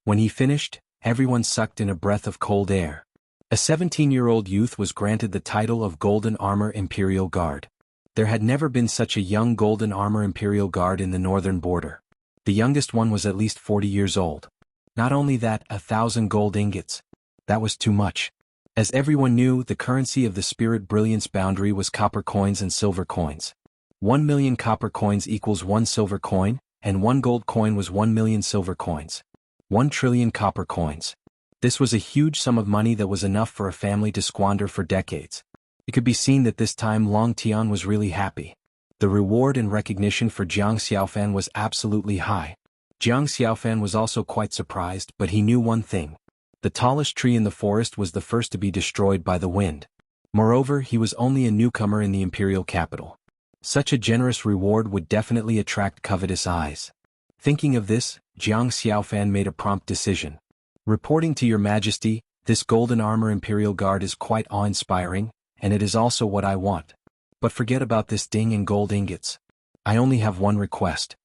When he finished, everyone sucked in a breath of cold air. A 17-year-old youth was granted the title of Golden Armor Imperial Guard. There had never been such a young Golden Armor Imperial Guard in the northern border. The youngest one was at least 40 years old. Not only that, 1,000 gold ingots. That was too much. As everyone knew, the currency of the Spirit Brilliance boundary was copper coins and silver coins. 1 million copper coins equals 1 silver coin, and 1 gold coin was 1 million silver coins. 1 trillion copper coins. This was a huge sum of money that was enough for a family to squander for decades. It could be seen that this time Long Tian was really happy. The reward and recognition for Jiang Xiaofan was absolutely high. Jiang Xiaofan was also quite surprised, but he knew one thing. The tallest tree in the forest was the first to be destroyed by the wind. Moreover, he was only a newcomer in the imperial capital. Such a generous reward would definitely attract covetous eyes. Thinking of this, Jiang Xiaofan made a prompt decision. Reporting to your majesty, this Golden Armor Imperial Guard is quite awe-inspiring, and it is also what I want. But forget about this ding and gold ingots. I only have one request.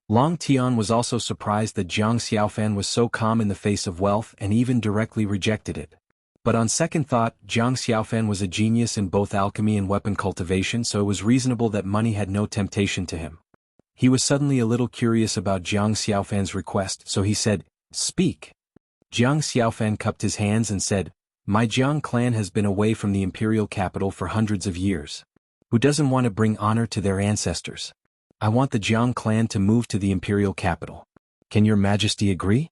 Long Tian was also surprised that Jiang Xiaofan was so calm in the face of wealth and even directly rejected it. But on second thought, Jiang Xiaofan was a genius in both alchemy and weapon cultivation, so it was reasonable that money had no temptation to him. He was suddenly a little curious about Jiang Xiaofan's request, so he said, "Speak." Jiang Xiaofan cupped his hands and said, "My Jiang clan has been away from the imperial capital for hundreds of years. Who doesn't want to bring honor to their ancestors? I want the Jiang clan to move to the imperial capital. Can your majesty agree?"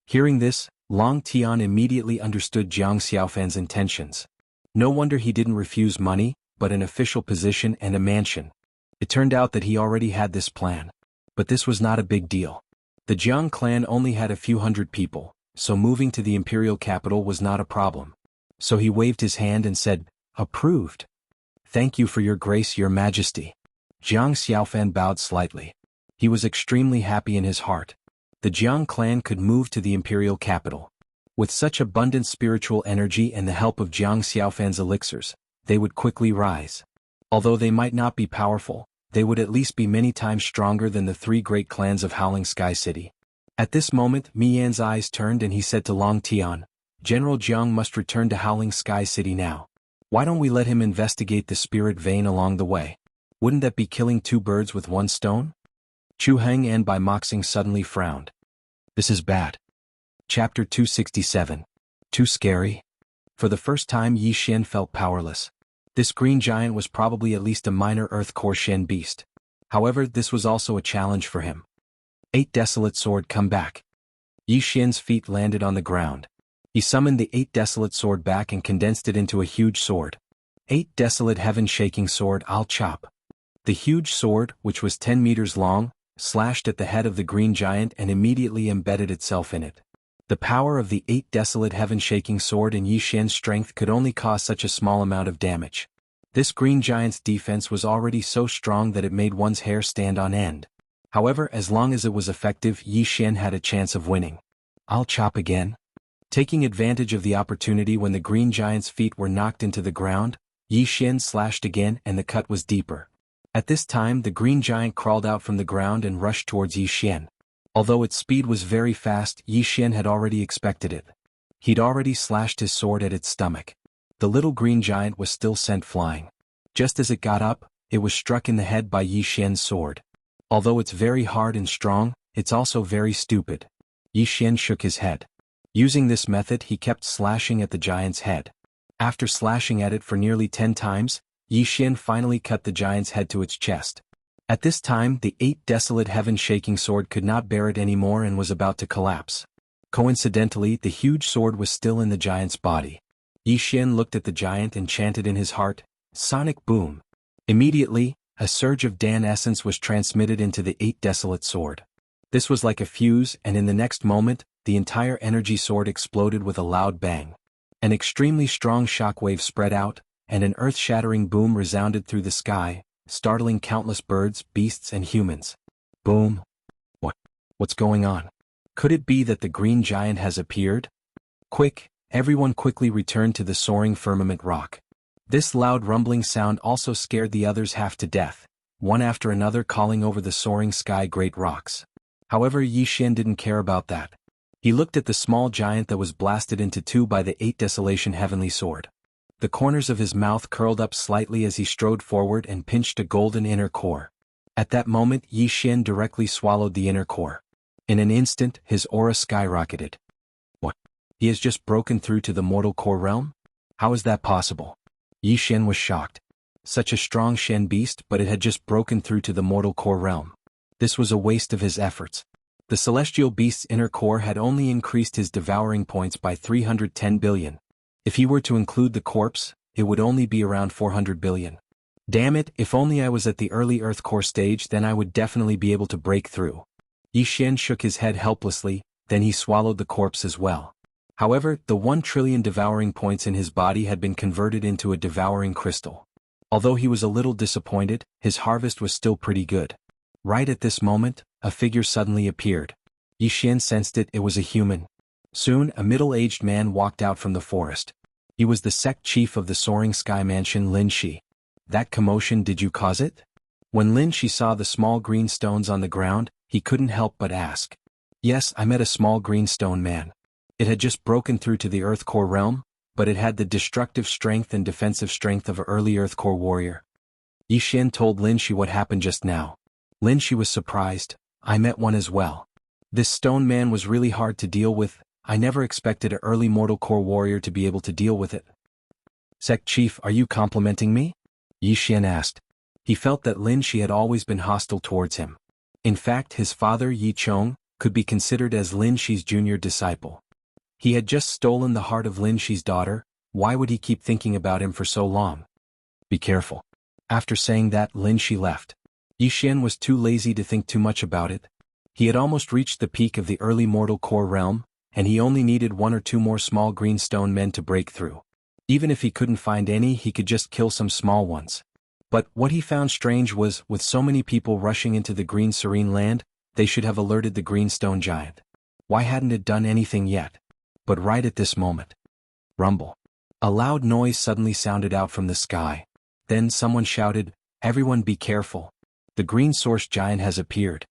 Hearing this, Long Tian immediately understood Jiang Xiaofan's intentions. No wonder he didn't refuse money, but an official position and a mansion. It turned out that he already had this plan. But this was not a big deal. The Jiang clan only had a few hundred people, so moving to the imperial capital was not a problem. So he waved his hand and said, "Approved. Thank you for your grace, your majesty." Jiang Xiaofan bowed slightly. He was extremely happy in his heart. The Jiang clan could move to the imperial capital. With such abundant spiritual energy and the help of Jiang Xiaofan's elixirs, they would quickly rise. Although they might not be powerful, they would at least be many times stronger than the 3 great clans of Howling Sky City. At this moment, Mi Yan's eyes turned and he said to Long Tian, "General Jiang must return to Howling Sky City now. Why don't we let him investigate the spirit vein along the way? Wouldn't that be killing 2 birds with 1 stone?" Chu Heng by Moxing suddenly frowned. This is bad. Chapter 267. Too scary? For the first time Yi Xian felt powerless. This green giant was probably at least a minor earth core Shen beast. However, this was also a challenge for him. 8 Desolate Sword, come back. Yi Xian's feet landed on the ground. He summoned the 8 Desolate Sword back and condensed it into a huge sword. 8 Desolate Heaven-shaking sword, I'll chop. The huge sword, which was 10 meters long, slashed at the head of the green giant and immediately embedded itself in it. The power of the 8 Desolate Heaven-shaking sword and Yi Xian's strength could only cause such a small amount of damage. This green giant's defense was already so strong that it made one's hair stand on end. However, as long as it was effective, Yi Xian had a chance of winning. I'll chop again. Taking advantage of the opportunity when the green giant's feet were knocked into the ground, Yi Xian slashed again and the cut was deeper. At this time the green giant crawled out from the ground and rushed towards Yi Xian. Although its speed was very fast, Yi Xian had already expected it. He'd already slashed his sword at its stomach. The little green giant was still sent flying. Just as it got up, it was struck in the head by Yi Xian's sword. Although it's very hard and strong, it's also very stupid. Yi Xian shook his head. Using this method he kept slashing at the giant's head. After slashing at it for nearly 10 times, Yi Xian finally cut the giant's head to its chest. At this time the 8 desolate heaven-shaking sword could not bear it anymore and was about to collapse. Coincidentally, the huge sword was still in the giant's body. Yi Xian looked at the giant and chanted in his heart, "Sonic boom." Immediately, a surge of Dan essence was transmitted into the 8 desolate sword. This was like a fuse, and in the next moment, the entire energy sword exploded with a loud bang. An extremely strong shockwave spread out, and an earth-shattering boom resounded through the sky, startling countless birds, beasts and humans. Boom. What's going on? Could it be that the green giant has appeared? Quick, everyone quickly returned to the soaring firmament rock. This loud rumbling sound also scared the others half to death, one after another calling over the soaring sky great rocks. However, Yi Xian didn't care about that. He looked at the small giant that was blasted into 2 by the 8 desolation heavenly sword. The corners of his mouth curled up slightly as he strode forward and pinched a golden inner core. At that moment Yi Xian directly swallowed the inner core. In an instant his aura skyrocketed. What? He has just broken through to the mortal core realm? How is that possible? Yi Xian was shocked. Such a strong Shen beast, but it had just broken through to the mortal core realm. This was a waste of his efforts. The celestial beast's inner core had only increased his devouring points by 310 billion. If he were to include the corpse, it would only be around 400 billion. Damn it, if only I was at the early Earth core stage, then I would definitely be able to break through. Yi Xian shook his head helplessly, then he swallowed the corpse as well. However, the 1 trillion devouring points in his body had been converted into a devouring crystal. Although he was a little disappointed, his harvest was still pretty good. Right at this moment, a figure suddenly appeared. Yi Xian sensed it was a human. Soon, a middle-aged man walked out from the forest. He was the sect chief of the Soaring Sky Mansion, Lin Shi. That commotion, did you cause it? When Lin Shi saw the small green stones on the ground, he couldn't help but ask. Yes, I met a small green stone man. It had just broken through to the Earth core realm, but it had the destructive strength and defensive strength of an early Earth core warrior. Yi Xian told Lin Shi what happened just now. Lin Shi was surprised. I met one as well. This stone man was really hard to deal with. I never expected an early mortal core warrior to be able to deal with it. Sect Chief, are you complimenting me? Yi Xian asked. He felt that Lin Shi had always been hostile towards him. In fact, his father, Yi Chong, could be considered as Lin Shi's junior disciple. He had just stolen the heart of Lin Shi's daughter. Why would he keep thinking about him for so long? Be careful. After saying that, Lin Shi left. Yi Xian was too lazy to think too much about it. He had almost reached the peak of the early mortal core realm, and he only needed 1 or 2 more small green stone men to break through. Even if he couldn't find any, he could just kill some small ones. But what he found strange was, with so many people rushing into the green serene land, they should have alerted the green stone giant. Why hadn't it done anything yet? But right at this moment. Rumble. A loud noise suddenly sounded out from the sky. Then someone shouted, "Everyone be careful. The green source giant has appeared."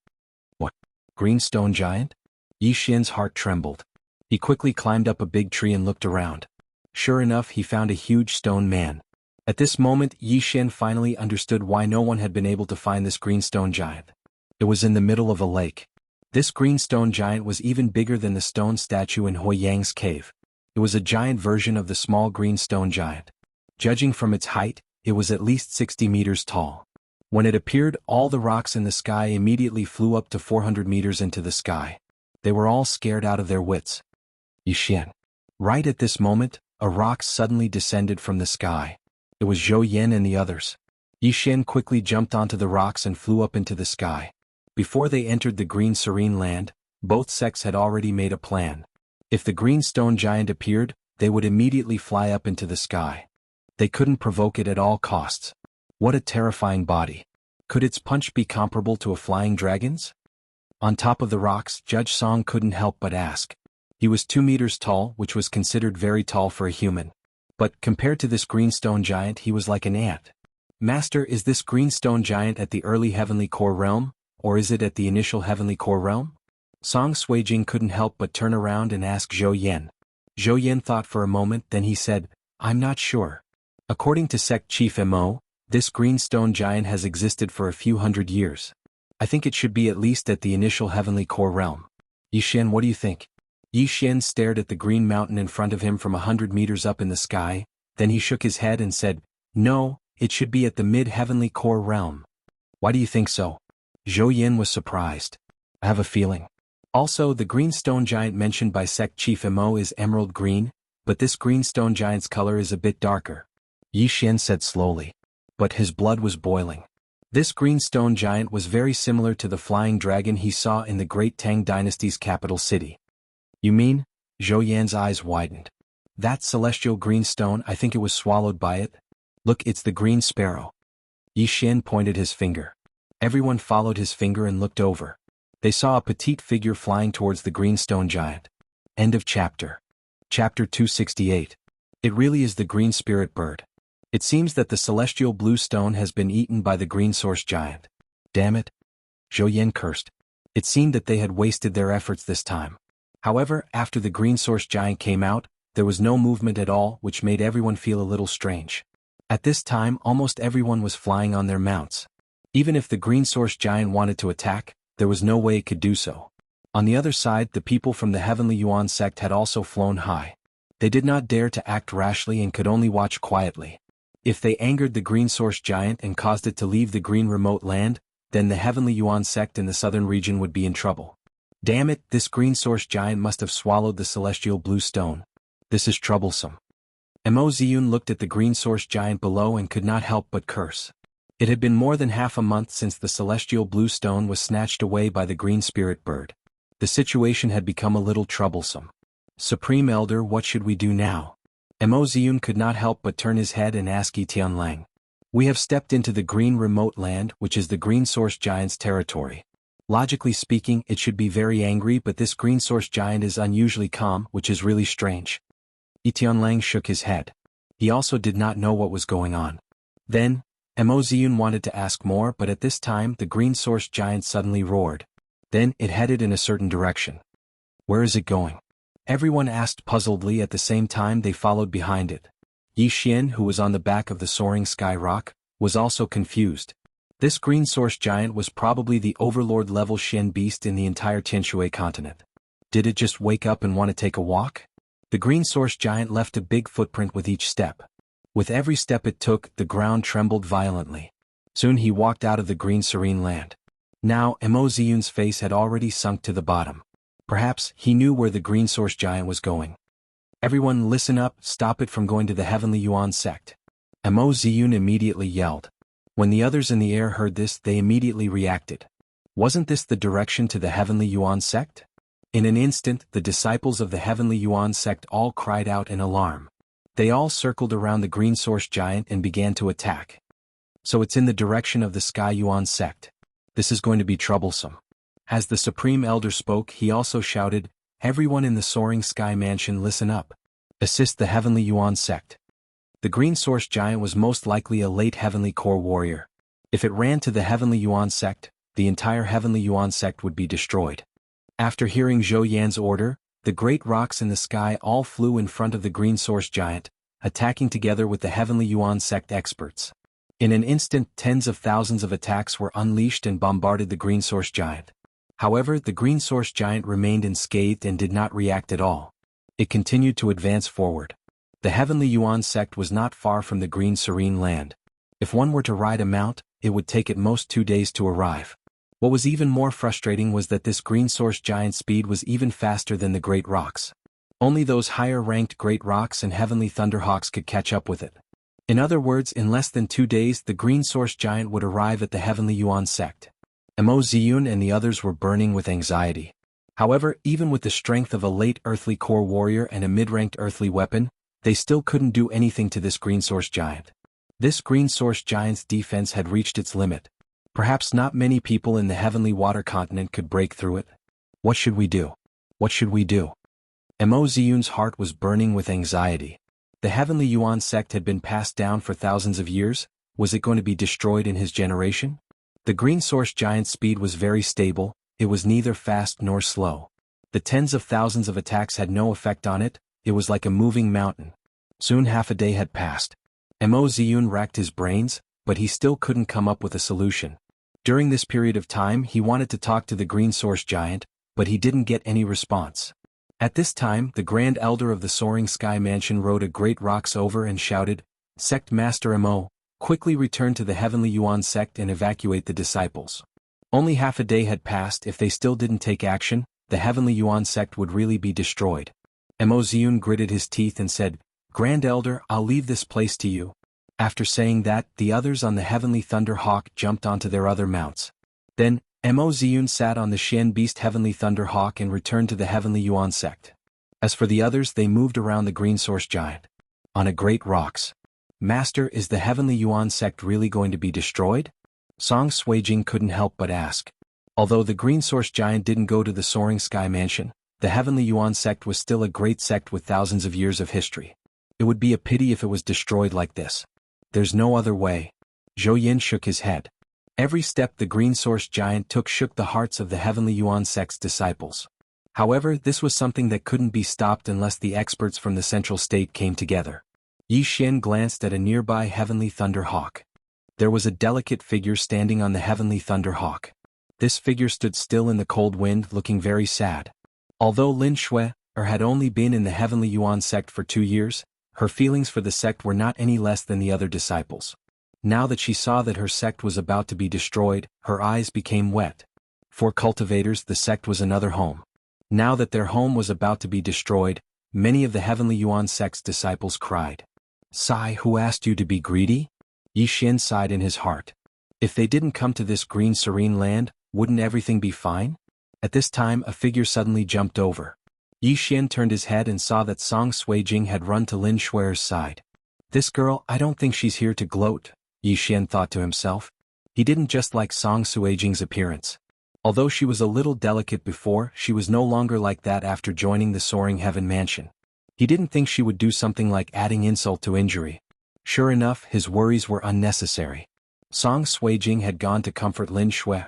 What? Green stone giant? Yi Xian's heart trembled. He quickly climbed up a big tree and looked around. Sure enough, he found a huge stone man. At this moment, Yi Xian finally understood why no one had been able to find this green stone giant. It was in the middle of a lake. This green stone giant was even bigger than the stone statue in Hoi Yang's cave. It was a giant version of the small green stone giant. Judging from its height, it was at least 60 meters tall. When it appeared, all the rocks in the sky immediately flew up to 400 meters into the sky. They were all scared out of their wits. Yi Xian. Right at this moment, a rock suddenly descended from the sky. It was Zhou Yan and the others. Yi Xian quickly jumped onto the rocks and flew up into the sky. Before they entered the green serene land, both sects had already made a plan. If the green stone giant appeared, they would immediately fly up into the sky. They couldn't provoke it at all costs. What a terrifying body. Could its punch be comparable to a flying dragon's? On top of the rocks, Judge Song couldn't help but ask. He was 2 meters tall, which was considered very tall for a human. But compared to this green stone giant, he was like an ant. Master, is this green stone giant at the early heavenly core realm, or is it at the initial heavenly core realm? Song Suijing couldn't help but turn around and ask Zhou Yan. Zhou Yan thought for a moment, then he said, I'm not sure. According to Sect Chief Mo, this green stone giant has existed for a few hundred years. I think it should be at least at the initial heavenly core realm. Yishan, what do you think? Yishan stared at the green mountain in front of him from 100 meters up in the sky, then he shook his head and said, "No, it should be at the mid-heavenly core realm." "Why do you think so?" Zhou Yin was surprised. "I have a feeling." Also, the green stone giant mentioned by sect chief Mo is emerald green, but this green stone giant's color is a bit darker. Yishan said slowly. But his blood was boiling. This green stone giant was very similar to the flying dragon he saw in the Great Tang Dynasty's capital city. "You mean?" Zhou Yan's eyes widened. "That celestial green stone, I think it was swallowed by it. Look, it's the green sparrow." Yishan pointed his finger. Everyone followed his finger and looked over. They saw a petite figure flying towards the green stone giant. End of chapter. Chapter 268. It really is the green spirit bird. It seems that the celestial blue stone has been eaten by the green source giant. Damn it. Zhou Yan cursed. It seemed that they had wasted their efforts this time. However, after the green source giant came out, there was no movement at all, which made everyone feel a little strange. At this time, almost everyone was flying on their mounts. Even if the green source giant wanted to attack, there was no way it could do so. On the other side, the people from the Heavenly Yuan sect had also flown high. They did not dare to act rashly and could only watch quietly. If they angered the green source giant and caused it to leave the green remote land, then the Heavenly Yuan sect in the southern region would be in trouble. Damn it, this green source giant must have swallowed the celestial blue stone. This is troublesome. Mo Ziyun looked at the green source giant below and could not help but curse. It had been more than half a month since the celestial blue stone was snatched away by the green spirit bird. The situation had become a little troublesome. "Supreme Elder, what should we do now?" Mo Ziyun could not help but turn his head and ask Tianlang. "We have stepped into the green remote land, which is the green source giant's territory. Logically speaking, it should be very angry, but this green source giant is unusually calm, which is really strange." Tianlang shook his head. He also did not know what was going on. Then, Mo Ziyun wanted to ask more, but at this time the green source giant suddenly roared. Then it headed in a certain direction. "Where is it going?" Everyone asked puzzledly. At the same time they followed behind it. Yi Xian, who was on the back of the soaring sky rock, was also confused. This green source giant was probably the overlord-level Xian beast in the entire Tianshui continent. Did it just wake up and want to take a walk? The green source giant left a big footprint with each step. With every step it took, the ground trembled violently. Soon he walked out of the green serene land. Now, Mo Ziyun's face had already sunk to the bottom. Perhaps he knew where the green source giant was going. "Everyone listen up, stop it from going to the Heavenly Yuan sect." Mo Ziyun immediately yelled. When the others in the air heard this, they immediately reacted. Wasn't this the direction to the Heavenly Yuan sect? In an instant, the disciples of the Heavenly Yuan sect all cried out in alarm. They all circled around the green source giant and began to attack. So it's in the direction of the Sky Yuan sect. This is going to be troublesome. As the Supreme Elder spoke, he also shouted, "Everyone in the soaring sky mansion, listen up. Assist the Heavenly Yuan sect." The green source giant was most likely a late Heavenly Core warrior. If it ran to the Heavenly Yuan sect, the entire Heavenly Yuan sect would be destroyed. After hearing Zhou Yan's order, the great rocks in the sky all flew in front of the green source giant, attacking together with the Heavenly Yuan sect experts. In an instant, tens of thousands of attacks were unleashed and bombarded the green source giant. However, the green source giant remained unscathed and did not react at all. It continued to advance forward. The Heavenly Yuan sect was not far from the green serene land. If one were to ride a mount, it would take at most 2 days to arrive. What was even more frustrating was that this green source giant's speed was even faster than the great rocks. Only those higher-ranked great rocks and heavenly thunderhawks could catch up with it. In other words, in less than 2 days the green source giant would arrive at the Heavenly Yuan sect. Mo Ziyun and the others were burning with anxiety. However, even with the strength of a late earthly core warrior and a mid-ranked earthly weapon, they still couldn't do anything to this green source giant. This green source giant's defense had reached its limit. Perhaps not many people in the heavenly water continent could break through it. What should we do? What should we do? Mo Ziyun's heart was burning with anxiety. The Heavenly Yuan sect had been passed down for thousands of years. Was it going to be destroyed in his generation? The green source giant's speed was very stable. It was neither fast nor slow. The tens of thousands of attacks had no effect on it. It was like a moving mountain. Soon half a day had passed. Mo Ziyun racked his brains, but he still couldn't come up with a solution. During this period of time he wanted to talk to the green source giant, but he didn't get any response. At this time, the Grand Elder of the Soaring Sky Mansion rode a great rocks over and shouted, "Sect Master Mo, quickly return to the Heavenly Yuan sect and evacuate the disciples." Only half a day had passed. If they still didn't take action, the Heavenly Yuan sect would really be destroyed. Mo Ziyun gritted his teeth and said, "Grand Elder, I'll leave this place to you." After saying that, the others on the Heavenly Thunder Hawk jumped onto their other mounts. Then, Mo Ziyun sat on the Xian Beast Heavenly Thunder Hawk and returned to the Heavenly Yuan sect. As for the others, they moved around the Green Source Giant. On a great rocks. "Master, is the Heavenly Yuan sect really going to be destroyed?" Song Suijing couldn't help but ask. Although the Green Source Giant didn't go to the Soaring Sky Mansion, the Heavenly Yuan sect was still a great sect with thousands of years of history. It would be a pity if it was destroyed like this. There's no other way. Zhou Yin shook his head. Every step the Green Source Giant took shook the hearts of the Heavenly Yuan sect's disciples. However, this was something that couldn't be stopped unless the experts from the Central State came together. Yi Xian glanced at a nearby Heavenly Thunder Hawk. There was a delicate figure standing on the Heavenly Thunder Hawk. This figure stood still in the cold wind, looking very sad. Although Lin Shui had only been in the Heavenly Yuan sect for 2 years, her feelings for the sect were not any less than the other disciples. Now that she saw that her sect was about to be destroyed, her eyes became wet. For cultivators, the sect was another home. Now that their home was about to be destroyed, many of the Heavenly Yuan sect's disciples cried. "Sai, who asked you to be greedy?" Yi Xian sighed in his heart. If they didn't come to this green serene land, wouldn't everything be fine? At this time, a figure suddenly jumped over. Yi Xian turned his head and saw that Song Suijing had run to Lin Shui's side. "This girl, I don't think she's here to gloat," Yi Xian thought to himself. He didn't just like Song Suijing's appearance. Although she was a little delicate before, she was no longer like that after joining the Soaring Heaven Mansion. He didn't think she would do something like adding insult to injury. Sure enough, his worries were unnecessary. Song Suijing had gone to comfort Lin Shui.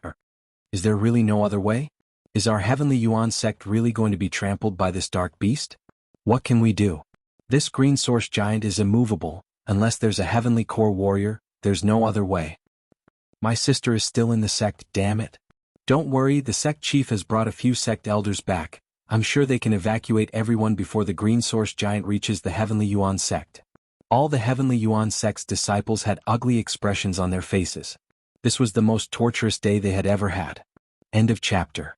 "Is there really no other way? Is our Heavenly Yuan sect really going to be trampled by this dark beast? What can we do? This Green Source Giant is immovable. Unless there's a Heavenly Core Warrior, there's no other way. My sister is still in the sect, damn it. Don't worry, the sect chief has brought a few sect elders back. I'm sure they can evacuate everyone before the Green Source Giant reaches the Heavenly Yuan sect." All the Heavenly Yuan sect's disciples had ugly expressions on their faces. This was the most torturous day they had ever had. End of chapter.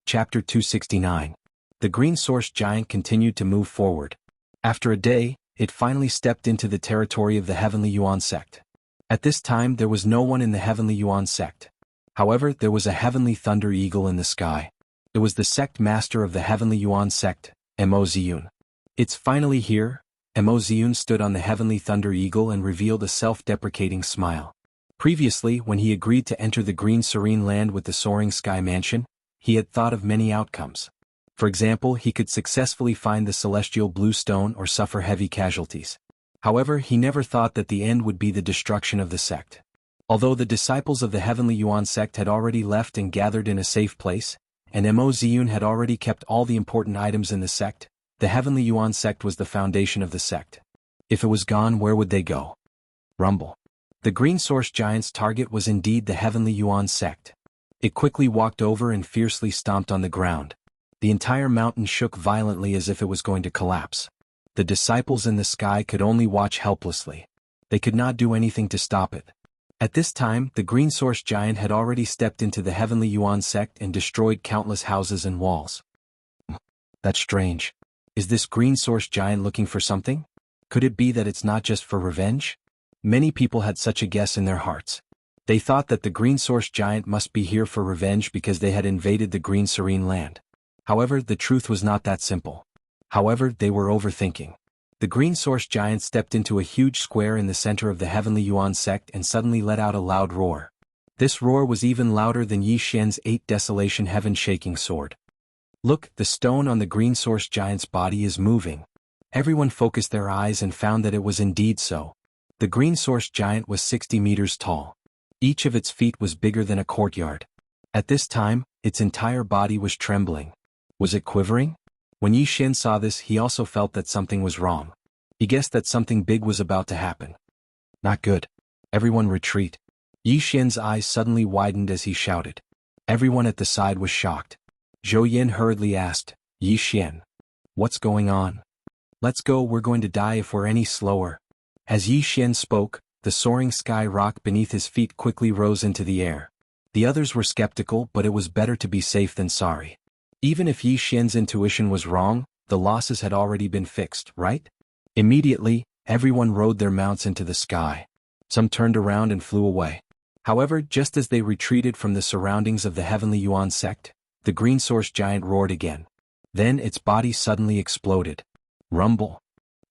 Chapter 269. The Green Source Giant continued to move forward. After a day, it finally stepped into the territory of the Heavenly Yuan sect. At this time, there was no one in the Heavenly Yuan sect. However, there was a Heavenly Thunder Eagle in the sky. It was the sect master of the Heavenly Yuan sect, Mo Ziyun. "It's finally here." Mo Ziyun stood on the Heavenly Thunder Eagle and revealed a self-deprecating smile. Previously, when he agreed to enter the Green Serene Land with the Soaring Sky Mansion, he had thought of many outcomes. For example, he could successfully find the Celestial Blue Stone or suffer heavy casualties. However, he never thought that the end would be the destruction of the sect. Although the disciples of the Heavenly Yuan sect had already left and gathered in a safe place, and Mo Ziyun had already kept all the important items in the sect, the Heavenly Yuan sect was the foundation of the sect. If it was gone, where would they go? Rumble. The Green Source Giant's target was indeed the Heavenly Yuan sect. It quickly walked over and fiercely stomped on the ground. The entire mountain shook violently as if it was going to collapse. The disciples in the sky could only watch helplessly. They could not do anything to stop it. At this time, the Green Source Giant had already stepped into the Heavenly Yuan sect and destroyed countless houses and walls. That's strange. Is this Green Source Giant looking for something? Could it be that it's not just for revenge? Many people had such a guess in their hearts. They thought that the Green Source Giant must be here for revenge because they had invaded the Green Serene Land. However, the truth was not that simple. However, they were overthinking. The Green Source Giant stepped into a huge square in the center of the Heavenly Yuan sect and suddenly let out a loud roar. This roar was even louder than Yi Xian's 8 Desolation Heaven-shaking sword. "Look, the stone on the Green Source Giant's body is moving." Everyone focused their eyes and found that it was indeed so. The Green Source Giant was 60 meters tall. Each of its feet was bigger than a courtyard. At this time, its entire body was trembling. Was it quivering? When Yi Xian saw this, he also felt that something was wrong. He guessed that something big was about to happen. Not good. Everyone retreat. Yi Xian's eyes suddenly widened as he shouted. Everyone at the side was shocked. Zhou Yin hurriedly asked, Yi Xian. What's going on? Let's go, we're going to die if we're any slower. As Yi Xian spoke, the soaring sky rock beneath his feet quickly rose into the air. The others were skeptical, but it was better to be safe than sorry. Even if Yi Xian's intuition was wrong, the losses had already been fixed, right? Immediately, everyone rode their mounts into the sky. Some turned around and flew away. However, just as they retreated from the surroundings of the heavenly Yuan sect, the green source giant roared again. Then its body suddenly exploded. Rumble.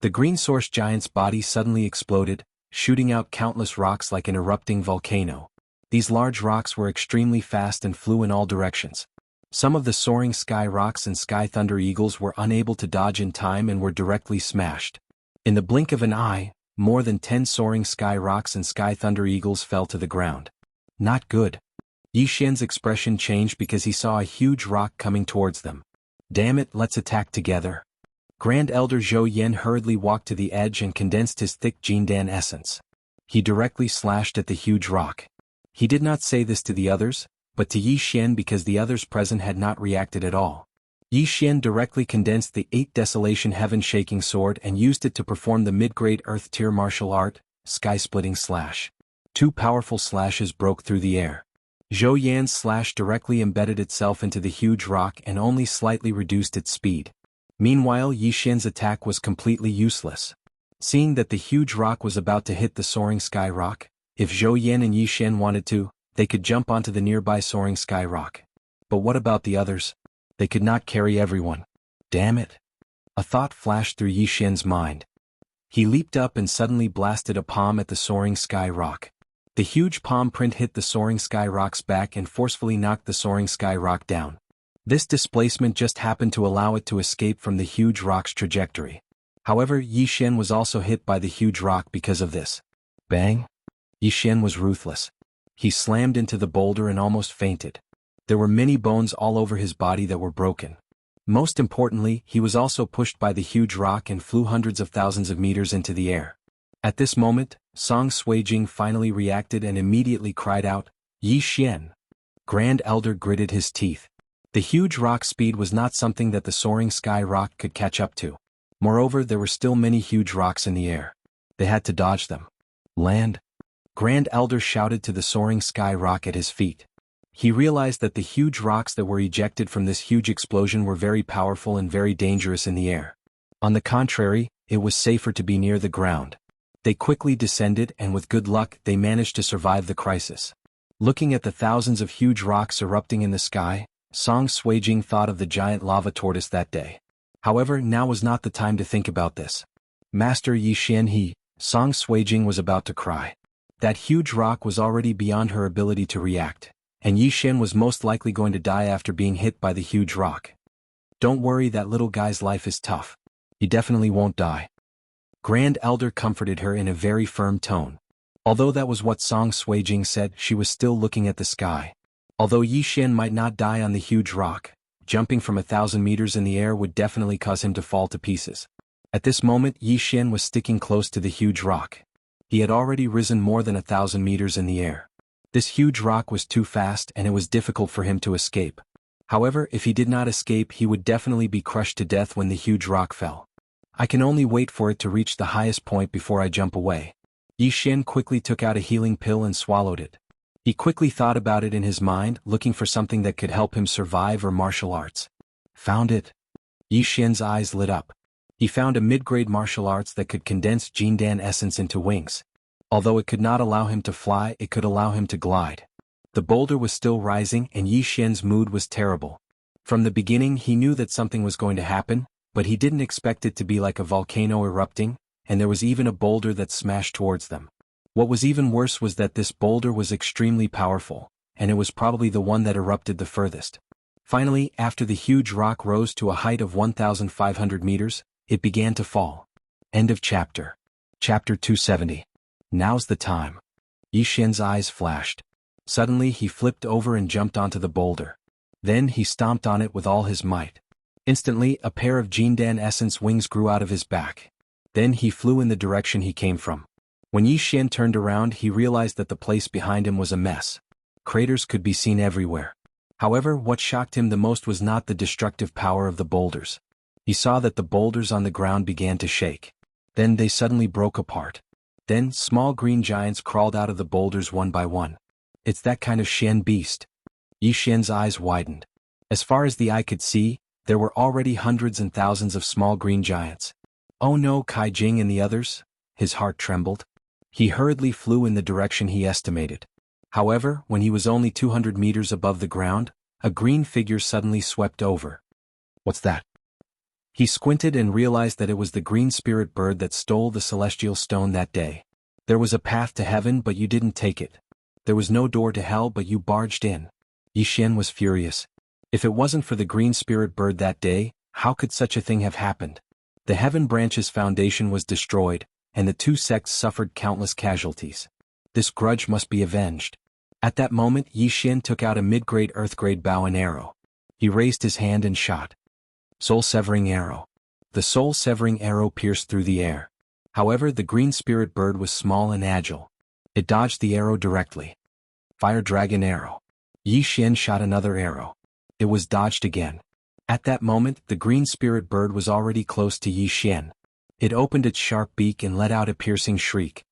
The green source giant's body suddenly exploded, shooting out countless rocks like an erupting volcano. These large rocks were extremely fast and flew in all directions. Some of the soaring sky rocks and sky thunder eagles were unable to dodge in time and were directly smashed. In the blink of an eye, more than 10 soaring sky rocks and sky thunder eagles fell to the ground. Not good. Yi Xian's expression changed because he saw a huge rock coming towards them. Damn it, let's attack together. Grand Elder Zhou Yin hurriedly walked to the edge and condensed his thick Jindan essence. He directly slashed at the huge rock. He did not say this to the others, but to Yi Xian because the others present had not reacted at all. Yi Xian directly condensed the 8 Desolation Heaven-shaking sword and used it to perform the mid-grade Earth-tier martial art, Sky-splitting slash. 2 powerful slashes broke through the air. Zhou Yan's slash directly embedded itself into the huge rock and only slightly reduced its speed. Meanwhile, Yi Xian's attack was completely useless. Seeing that the huge rock was about to hit the soaring sky rock, if Zhou Yan and Yi Xian wanted to, they could jump onto the nearby soaring sky rock. But what about the others? They could not carry everyone. Damn it. A thought flashed through Yi Xian's mind. He leaped up and suddenly blasted a palm at the soaring sky rock. The huge palm print hit the soaring sky rock's back and forcefully knocked the soaring sky rock down. This displacement just happened to allow it to escape from the huge rock's trajectory. However, Yi Xian was also hit by the huge rock because of this. Bang! Yi Xian was ruthless. He slammed into the boulder and almost fainted. There were many bones all over his body that were broken. Most importantly, he was also pushed by the huge rock and flew hundreds of thousands of meters into the air. At this moment, Song Suijing finally reacted and immediately cried out, Yi Xian! Grand Elder gritted his teeth. The huge rock's speed was not something that the soaring sky rock could catch up to. Moreover, there were still many huge rocks in the air. They had to dodge them. Land! Grand Elder shouted to the soaring sky rock at his feet. He realized that the huge rocks that were ejected from this huge explosion were very powerful and very dangerous in the air. On the contrary, it was safer to be near the ground. They quickly descended and with good luck they managed to survive the crisis. Looking at the thousands of huge rocks erupting in the sky, Song Suijing thought of the giant lava tortoise that day. However, now was not the time to think about this. Master Yi Xian Song Suijing was about to cry. That huge rock was already beyond her ability to react, and Yi Xian was most likely going to die after being hit by the huge rock. Don't worry, that little guy's life is tough. He definitely won't die. Grand Elder comforted her in a very firm tone. Although that was what Song Suijing said, she was still looking at the sky. Although Yi Xian might not die on the huge rock, jumping from 1,000 meters in the air would definitely cause him to fall to pieces. At this moment, Yi Xian was sticking close to the huge rock. He had already risen more than 1,000 meters in the air. This huge rock was too fast and it was difficult for him to escape. However, if he did not escape, he would definitely be crushed to death when the huge rock fell. I can only wait for it to reach the highest point before I jump away. Yi Xian quickly took out a healing pill and swallowed it. He quickly thought about it in his mind, looking for something that could help him survive or martial arts. Found it. Yi Xian's eyes lit up. He found a mid-grade martial arts that could condense Jindan essence into wings. Although it could not allow him to fly, it could allow him to glide. The boulder was still rising and Yi Xian's mood was terrible. From the beginning he knew that something was going to happen, but he didn't expect it to be like a volcano erupting, and there was even a boulder that smashed towards them. What was even worse was that this boulder was extremely powerful, and it was probably the one that erupted the furthest. Finally, after the huge rock rose to a height of 1,500 meters, it began to fall. End of chapter. Chapter 270. Now's the time. Yi Xian's eyes flashed. Suddenly he flipped over and jumped onto the boulder. Then he stomped on it with all his might. Instantly, a pair of Jindan essence wings grew out of his back. Then he flew in the direction he came from. When Yi Xian turned around, he realized that the place behind him was a mess. Craters could be seen everywhere. However, what shocked him the most was not the destructive power of the boulders. He saw that the boulders on the ground began to shake. Then they suddenly broke apart. Then, small green giants crawled out of the boulders one by one. It's that kind of Xian beast. Yi Xian's eyes widened. As far as the eye could see, there were already hundreds and thousands of small green giants. Oh no, Kai Jing and the others? His heart trembled. He hurriedly flew in the direction he estimated. However, when he was only 200 meters above the ground, a green figure suddenly swept over. What's that? He squinted and realized that it was the green spirit bird that stole the celestial stone that day. There was a path to heaven but you didn't take it. There was no door to hell but you barged in. Yi Xian was furious. If it wasn't for the green spirit bird that day, how could such a thing have happened? The Heaven Branch's foundation was destroyed, and the two sects suffered countless casualties. This grudge must be avenged. At that moment Yi Xian took out a mid-grade earth-grade bow and arrow. He raised his hand and shot. Soul-severing arrow. The soul-severing arrow pierced through the air. However, the green spirit bird was small and agile. It dodged the arrow directly. Fire dragon arrow. Yi Xian shot another arrow. It was dodged again. At that moment, the green spirit bird was already close to Yi Xian. It opened its sharp beak and let out a piercing shriek.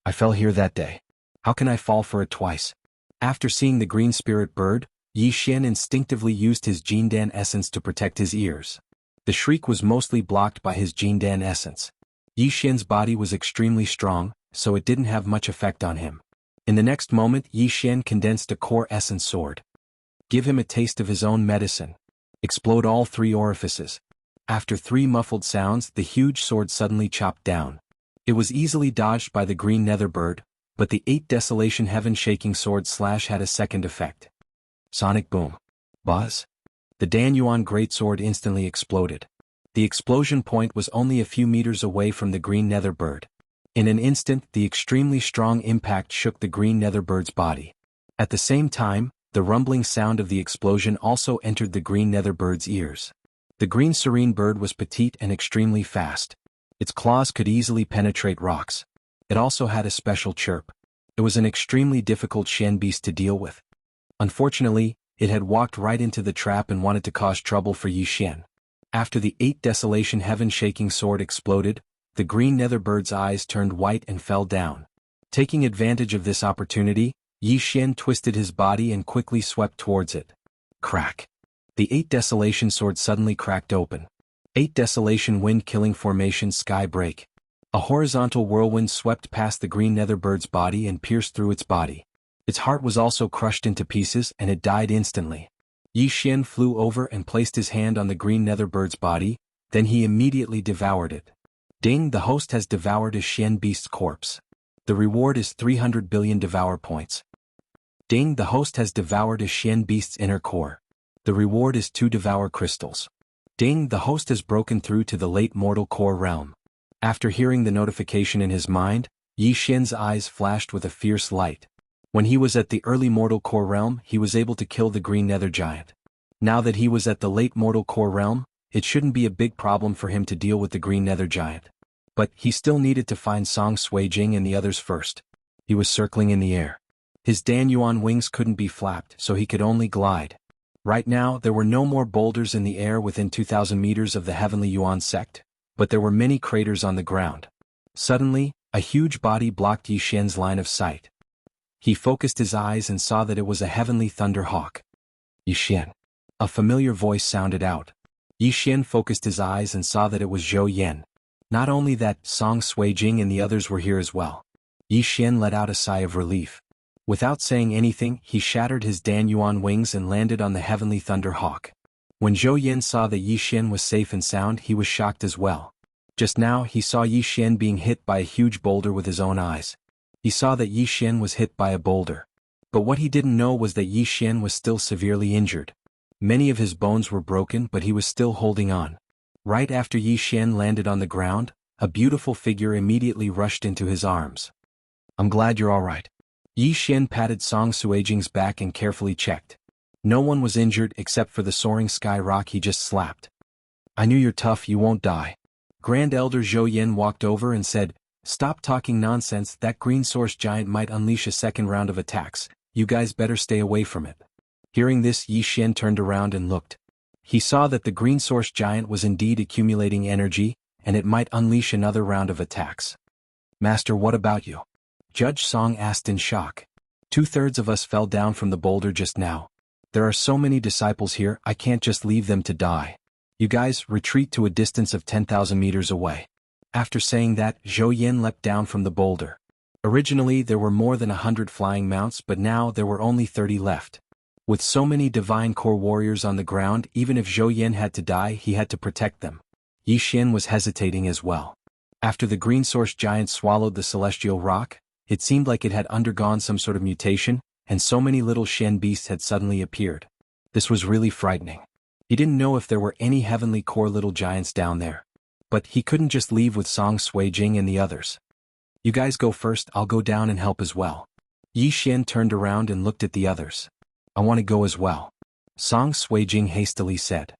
I fell here that day. How can I fall for it twice? After seeing the green spirit bird, Yi Xian instinctively used his Jindan essence to protect his ears. The shriek was mostly blocked by his Jindan essence. Yi Xian's body was extremely strong, so it didn't have much effect on him. In the next moment Yi Xian condensed a core essence sword. Give him a taste of his own medicine. Explode all 3 orifices. After 3 muffled sounds, the huge sword suddenly chopped down. It was easily dodged by the green nether bird, but the 8 desolation heaven-shaking sword slash had a second effect. Sonic boom. Buzz. The Danyuan greatsword instantly exploded. The explosion point was only a few meters away from the green nether bird. In an instant, the extremely strong impact shook the green nether bird's body. At the same time, the rumbling sound of the explosion also entered the green nether bird's ears. The green serene bird was petite and extremely fast. Its claws could easily penetrate rocks. It also had a special chirp. It was an extremely difficult Xian beast to deal with. Unfortunately, it had walked right into the trap and wanted to cause trouble for Yi Xian. After the 8 desolation heaven-shaking sword exploded, the green nether bird's eyes turned white and fell down. Taking advantage of this opportunity, Yi Xian twisted his body and quickly swept towards it. Crack. The 8 desolation sword suddenly cracked open. 8 desolation wind-killing formation sky break. A horizontal whirlwind swept past the green nether bird's body and pierced through its body. Its heart was also crushed into pieces and it died instantly. Yi Xian flew over and placed his hand on the green nether bird's body, then he immediately devoured it. Ding, the host has devoured a Xian beast's corpse. The reward is 300 billion devour points. Ding, the host has devoured a Xian beast's inner core. The reward is 2 devour crystals. Ding, the host has broken through to the late mortal core realm. After hearing the notification in his mind, Yi Xian's eyes flashed with a fierce light. When he was at the early mortal core realm, he was able to kill the green nether giant. Now that he was at the late mortal core realm, it shouldn't be a big problem for him to deal with the green nether giant. But he still needed to find Song Suijing and the others first. He was circling in the air. His Danyuan wings couldn't be flapped, so he could only glide. Right now, there were no more boulders in the air within 2,000 meters of the Heavenly Yuan sect, but there were many craters on the ground. Suddenly, a huge body blocked Yi Xian's line of sight. He focused his eyes and saw that it was a heavenly thunder hawk. Yi Xian. A familiar voice sounded out. Yi Xian focused his eyes and saw that it was Zhou Yan. Not only that, Song Suijing and the others were here as well. Yi Xian let out a sigh of relief. Without saying anything, he shattered his Danyuan wings and landed on the heavenly thunder hawk. When Zhou Yan saw that Yi Xian was safe and sound, he was shocked as well. Just now, he saw Yi Xian being hit by a huge boulder with his own eyes. He saw that Yi Xian was hit by a boulder. But what he didn't know was that Yi Xian was still severely injured. Many of his bones were broken, but he was still holding on. Right after Yi Xian landed on the ground, a beautiful figure immediately rushed into his arms. I'm glad you're all right. Yi Xian patted Song Suijing's back and carefully checked. No one was injured except for the soaring sky rock he just slapped. I knew you're tough, you won't die. Grand Elder Zhou Yan walked over and said, Stop talking nonsense, that green source giant might unleash a second round of attacks, you guys better stay away from it. Hearing this, Yi Xian turned around and looked. He saw that the green source giant was indeed accumulating energy, and it might unleash another round of attacks. Master, what about you? Judge Song asked in shock. 2/3 of us fell down from the boulder just now. There are so many disciples here, I can't just leave them to die. You guys, retreat to a distance of 10,000 meters away. After saying that, Zhou Yin leapt down from the boulder. Originally there were more than 100 flying mounts, but now there were only 30 left. With so many divine core warriors on the ground, even if Zhou Yin had to die, he had to protect them. Yi Xian was hesitating as well. After the green source giant swallowed the celestial rock, it seemed like it had undergone some sort of mutation, and so many little Shen beasts had suddenly appeared. This was really frightening. He didn't know if there were any heavenly core little giants down there. But he couldn't just leave with Song Suijing and the others. You guys go first, I'll go down and help as well. Yi Xian turned around and looked at the others. I want to go as well. Song Suijing hastily said.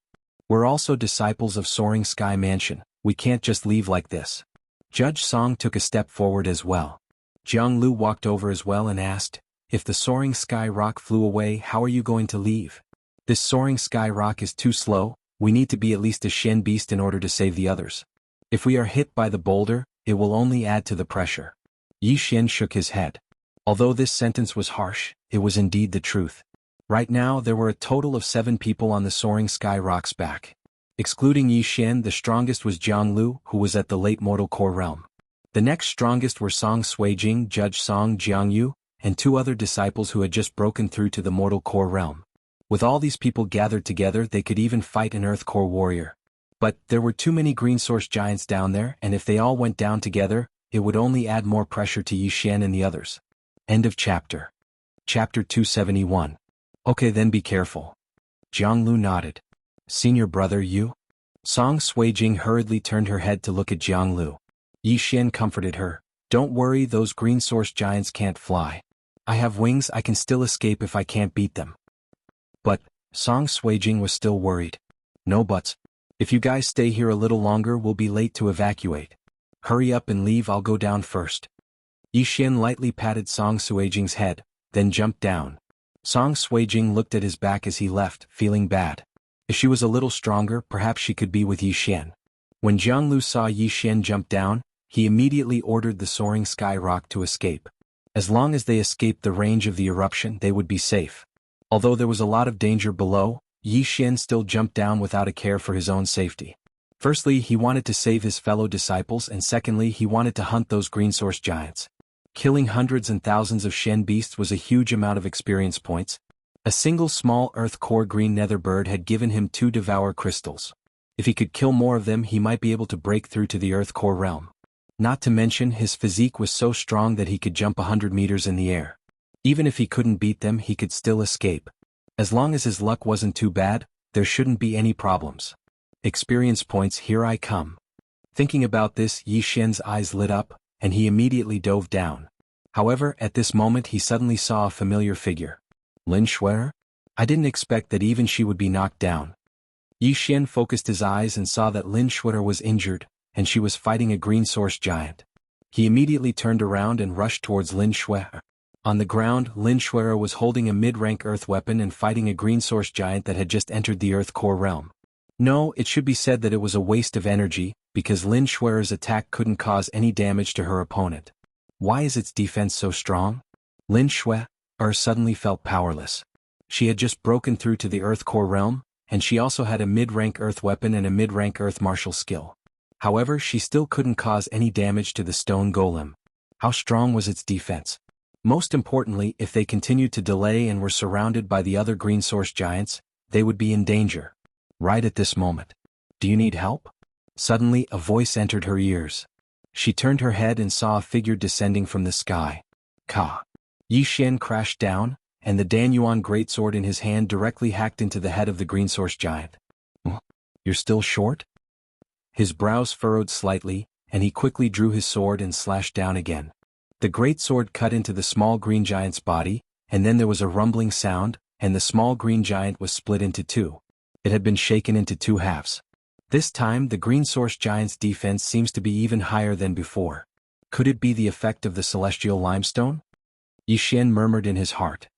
We're also disciples of Soaring Sky Mansion, we can't just leave like this. Judge Song took a step forward as well. Jianghu walked over as well and asked, if the Soaring Sky Rock flew away, how are you going to leave? This Soaring Sky Rock is too slow, we need to be at least a Shen beast in order to save the others. If we are hit by the boulder, it will only add to the pressure. Yi Xian shook his head. Although this sentence was harsh, it was indeed the truth. Right now there were a total of 7 people on the Soaring Sky Rock's back. Excluding Yi Xian, the strongest was Jianghu, who was at the late mortal core realm. The next strongest were Song Suijing, Judge Song Jianghu, and 2 other disciples who had just broken through to the mortal core realm. With all these people gathered together, they could even fight an earth core warrior. But there were too many green source giants down there, and if they all went down together, it would only add more pressure to Yi Xian and the others. End of chapter. Chapter 271. Okay, then be careful. Jianghu nodded. Senior brother, you? Song Suijing hurriedly turned her head to look at Jianghu. Yi Xian comforted her. Don't worry, those green source giants can't fly. I have wings, I can still escape if I can't beat them. But, Song Suijing was still worried. No buts. If you guys stay here a little longer, we'll be late to evacuate. Hurry up and leave, I'll go down first. Yi Xian lightly patted Song Suijing's head, then jumped down. Song Suijing looked at his back as he left, feeling bad. If she was a little stronger, perhaps she could be with Yi Xian. When Jianghu saw Yi Xian jump down, he immediately ordered the Soaring Sky Rock to escape. As long as they escaped the range of the eruption, they would be safe. Although there was a lot of danger below, Yi Xian still jumped down without a care for his own safety. Firstly, he wanted to save his fellow disciples, and secondly, he wanted to hunt those green source giants. Killing hundreds and thousands of Shen beasts was a huge amount of experience points. A single small earth core green nether bird had given him 2 devour crystals. If he could kill more of them, he might be able to break through to the earth core realm. Not to mention, his physique was so strong that he could jump 100 meters in the air. Even if he couldn't beat them, he could still escape. As long as his luck wasn't too bad, there shouldn't be any problems. Experience points, here I come. Thinking about this, Yi Xian's eyes lit up, and he immediately dove down. However, at this moment he suddenly saw a familiar figure. Lin Shuer? I didn't expect that even she would be knocked down. Yi Xian focused his eyes and saw that Lin Shuer was injured, and she was fighting a green source giant. He immediately turned around and rushed towards Lin Shuer. On the ground, Lin Shuer was holding a mid-rank earth weapon and fighting a green source giant that had just entered the earth core realm. No, it should be said that it was a waste of energy, because Lin Shuer's attack couldn't cause any damage to her opponent. Why is its defense so strong? Lin Shuer suddenly felt powerless. She had just broken through to the earth core realm, and she also had a mid-rank earth weapon and a mid-rank earth martial skill. However, she still couldn't cause any damage to the stone golem. How strong was its defense? Most importantly, if they continued to delay and were surrounded by the other green source giants, they would be in danger. Right at this moment. Do you need help? Suddenly, a voice entered her ears. She turned her head and saw a figure descending from the sky. Ka. Yi Xian crashed down, and the Danyuan greatsword in his hand directly hacked into the head of the green source giant. You're still short? His brows furrowed slightly, and he quickly drew his sword and slashed down again. The great sword cut into the small green giant's body, and then there was a rumbling sound, and the small green giant was split into 2. It had been shaken into 2 halves. This time the green source giant's defense seems to be even higher than before. Could it be the effect of the celestial limestone? Yi Xian murmured in his heart.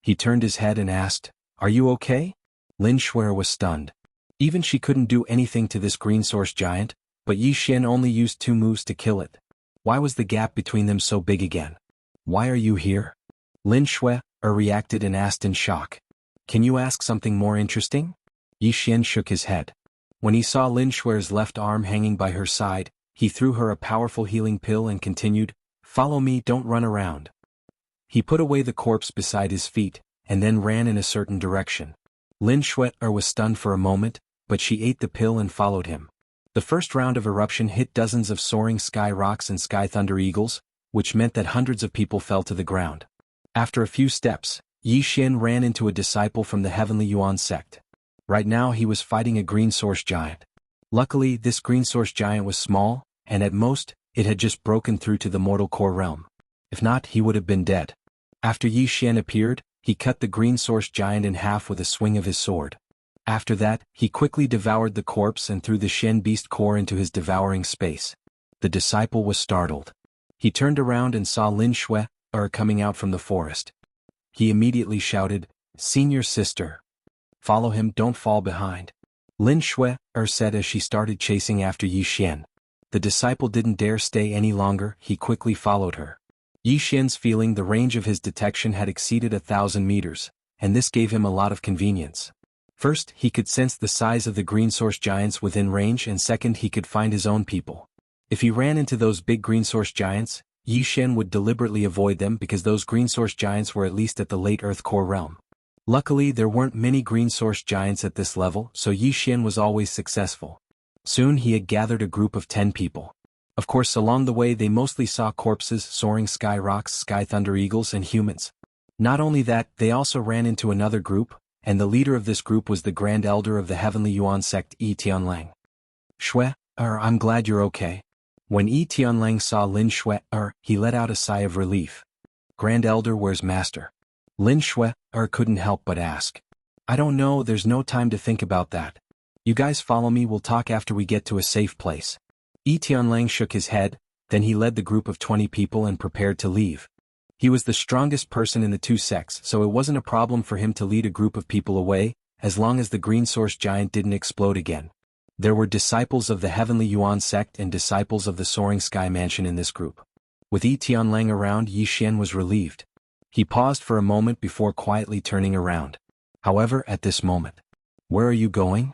He turned his head and asked, Are you okay? Lin Shui was stunned. Even she couldn't do anything to this green source giant, but Yi Xian only used 2 moves to kill it. Why was the gap between them so big again? Why are you here? Lin Shui reacted and asked in shock. Can you ask something more interesting? Yi Xian shook his head. When he saw Lin Shui's left arm hanging by her side, he threw her a powerful healing pill and continued, "Follow me, don't run around." He put away the corpse beside his feet, and then ran in a certain direction. Lin Shui was stunned for a moment, but she ate the pill and followed him. The first round of eruption hit dozens of soaring sky rocks and sky thunder eagles, which meant that hundreds of people fell to the ground. After a few steps, Yi Xian ran into a disciple from the Heavenly Yuan sect. Right now he was fighting a green source giant. Luckily, this green source giant was small, and at most, it had just broken through to the mortal core realm. If not, he would have been dead. After Yi Xian appeared, he cut the green source giant in half with a swing of his sword. After that, he quickly devoured the corpse and threw the Shen beast core into his devouring space. The disciple was startled. He turned around and saw Lin Shui coming out from the forest. He immediately shouted, "Senior sister! Follow him, don't fall behind." Lin Shui said as she started chasing after Yi Xian. The disciple didn't dare stay any longer, he quickly followed her. Yi Xian's feeling the range of his detection had exceeded 1,000 meters, and this gave him a lot of convenience. First, he could sense the size of the green source giants within range, and second, he could find his own people. If he ran into those big green source giants, Yi Xian would deliberately avoid them because those green source giants were at least at the late Earth core realm. Luckily, there weren't many green source giants at this level, so Yi Xian was always successful. Soon he had gathered a group of 10 people. Of course, along the way they mostly saw corpses, soaring sky rocks, sky thunder eagles, and humans. Not only that, they also ran into another group, and the leader of this group was the Grand Elder of the Heavenly Yuan sect, Yi Tianlang. "Shui, I'm glad you're okay." When Yi Tianlang saw Lin Shui, he let out a sigh of relief. "Grand Elder, where's Master?" Lin Shui couldn't help but ask. "I don't know, there's no time to think about that. You guys follow me, we'll talk after we get to a safe place." Yi Tianlang shook his head, then he led the group of 20 people and prepared to leave. He was the strongest person in the 2 sects, so it wasn't a problem for him to lead a group of people away, as long as the green source giant didn't explode again. There were disciples of the Heavenly Yuan sect and disciples of the Soaring Sky Mansion in this group. With Yi Tianlang around, Yi Xian was relieved. He paused for a moment before quietly turning around. However, at this moment, "Where are you going?"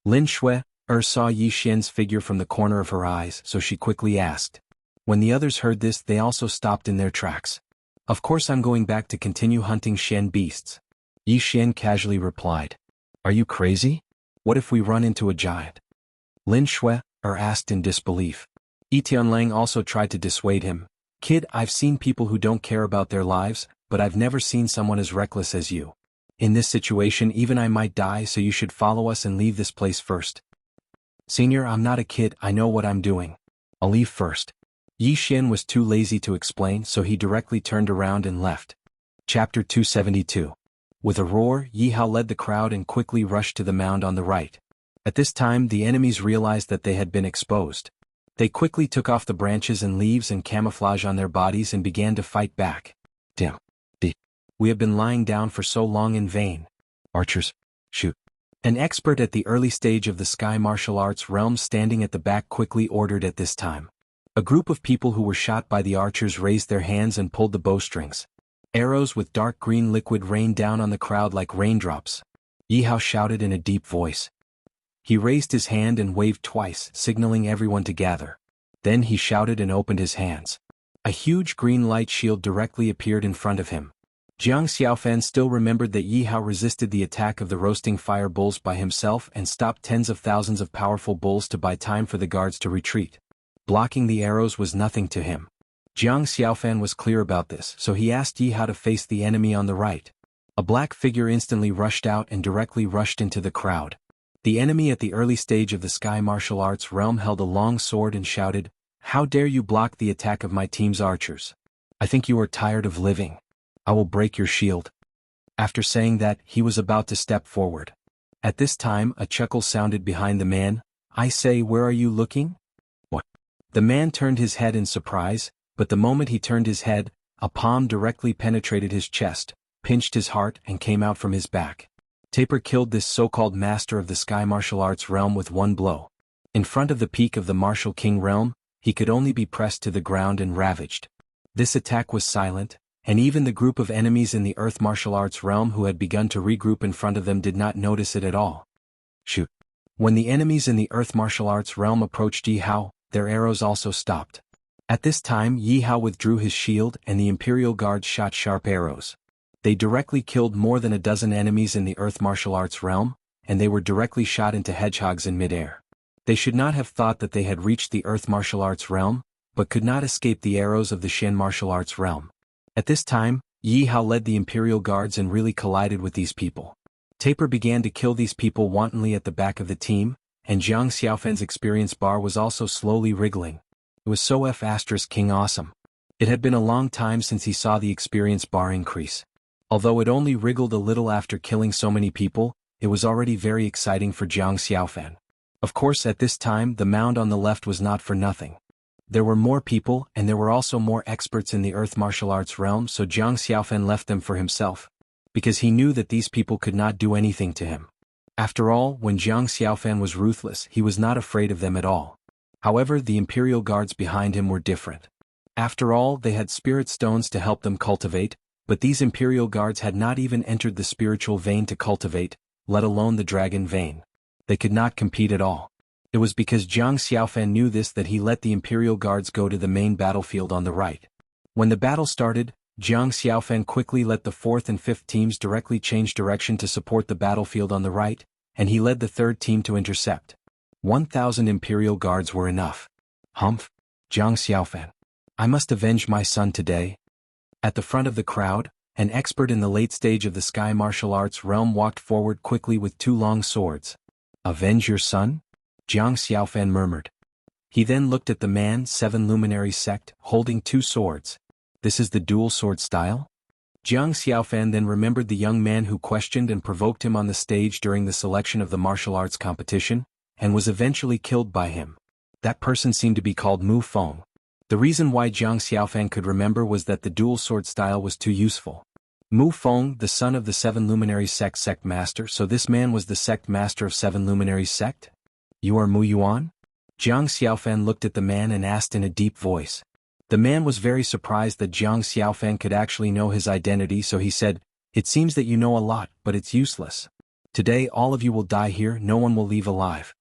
Lin Shui saw Yi Xian's figure from the corner of her eyes, so she quickly asked. When the others heard this, they also stopped in their tracks. "Of course I'm going back to continue hunting Shen beasts," Yi Xian casually replied. "Are you crazy? What if we run into a giant?" Lin Shui asked in disbelief. Yi Tianlang also tried to dissuade him. "Kid, I've seen people who don't care about their lives, but I've never seen someone as reckless as you. In this situation even I might die, so you should follow us and leave this place first." "Senior, I'm not a kid, I know what I'm doing. I'll leave first." Yi Xian was too lazy to explain, so he directly turned around and left. Chapter 272. With a roar, Yi Hao led the crowd and quickly rushed to the mound on the right. At this time, the enemies realized that they had been exposed. They quickly took off the branches and leaves and camouflage on their bodies and began to fight back. "Damn. We have been lying down for so long in vain. Archers, shoot." An expert at the early stage of the Sky Martial Arts realm standing at the back quickly ordered at this time. A group of people who were shot by the archers raised their hands and pulled the bowstrings. Arrows with dark green liquid rained down on the crowd like raindrops. Yi Hao shouted in a deep voice. He raised his hand and waved twice, signaling everyone to gather. Then he shouted and opened his hands. A huge green light shield directly appeared in front of him. Jiang Xiaofan still remembered that Yi Hao resisted the attack of the roasting fire bulls by himself and stopped tens of thousands of powerful bulls to buy time for the guards to retreat. Blocking the arrows was nothing to him. Jiang Xiaofan was clear about this, so he asked Yi Hao to face the enemy on the right. A black figure instantly rushed out and directly rushed into the crowd. The enemy at the early stage of the Sky Martial Arts realm held a long sword and shouted, "How dare you block the attack of my team's archers? I think you are tired of living. I will break your shield." After saying that, he was about to step forward. At this time, a chuckle sounded behind the man. "I say, where are you looking?" "What?" The man turned his head in surprise, but the moment he turned his head, a palm directly penetrated his chest, pinched his heart and came out from his back. Taper killed this so-called master of the sky martial arts realm with one blow. In front of the peak of the martial king realm, he could only be pressed to the ground and ravaged. This attack was silent, and even the group of enemies in the earth martial arts realm who had begun to regroup in front of them did not notice it at all. Shoot! When the enemies in the earth martial arts realm approached Yi Hao, their arrows also stopped. At this time Yi Hao withdrew his shield and the Imperial Guards shot sharp arrows. They directly killed more than a dozen enemies in the earth martial arts realm, and they were directly shot into hedgehogs in midair. They should not have thought that they had reached the earth martial arts realm, but could not escape the arrows of the Shen martial arts realm. At this time, Yi Hao led the Imperial Guards and really collided with these people. Taper began to kill these people wantonly at the back of the team, and Jiang Xiaofen's experience bar was also slowly wriggling. It was so King awesome. It had been a long time since he saw the experience bar increase. Although it only wriggled a little after killing so many people, it was already very exciting for Jiang Xiaofen. Of course at this time the mound on the left was not for nothing. There were more people and there were also more experts in the earth martial arts realm, so Jiang Xiaofen left them for himself, because he knew that these people could not do anything to him. After all, when Jiang Xiaofen was ruthless, he was not afraid of them at all. However, the Imperial Guards behind him were different. After all, they had spirit stones to help them cultivate, but these Imperial Guards had not even entered the spiritual vein to cultivate, let alone the dragon vein. They could not compete at all. It was because Jiang Xiaofen knew this that he let the Imperial Guards go to the main battlefield on the right. When the battle started, Jiang Xiaofen quickly let the 4th and 5th teams directly change direction to support the battlefield on the right, and he led the 3rd team to intercept. 1,000 Imperial Guards were enough. Humph! Jiang Xiaofen. I must avenge my son today. At the front of the crowd, an expert in the late stage of the sky martial arts realm walked forward quickly with 2 long swords. Avenge your son? Jiang Xiaofen murmured. He then looked at the man, 7 luminary sect, holding 2 swords. This is the dual sword style? Jiang Xiaofen then remembered the young man who questioned and provoked him on the stage during the selection of the martial arts competition, and was eventually killed by him. That person seemed to be called Mu Feng. The reason why Jiang Xiaofen could remember was that the dual sword style was too useful. Mu Feng, the son of the 7 luminary sect master, so this man was the sect master of 7 luminaries sect? You are Mu Yuan? Jiang Xiaofen looked at the man and asked in a deep voice. The man was very surprised that Jiang Xiaofen could actually know his identity, so he said, "It seems that you know a lot, but it's useless. Today all of you will die here, no one will leave alive."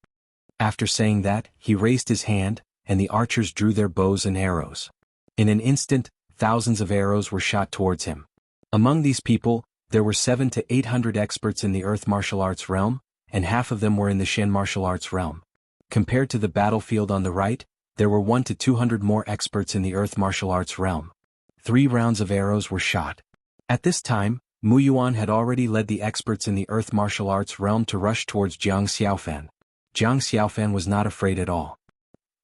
After saying that, he raised his hand, and the archers drew their bows and arrows. In an instant, thousands of arrows were shot towards him. Among these people, there were 700 to 800 experts in the earth martial arts realm, and half of them were in the Shen martial arts realm. Compared to the battlefield on the right, there were 100 to 200 more experts in the earth martial arts realm. 3 rounds of arrows were shot. At this time, Mu Yuan had already led the experts in the earth martial arts realm to rush towards Jiang Xiaofen. Jiang Xiaofen was not afraid at all.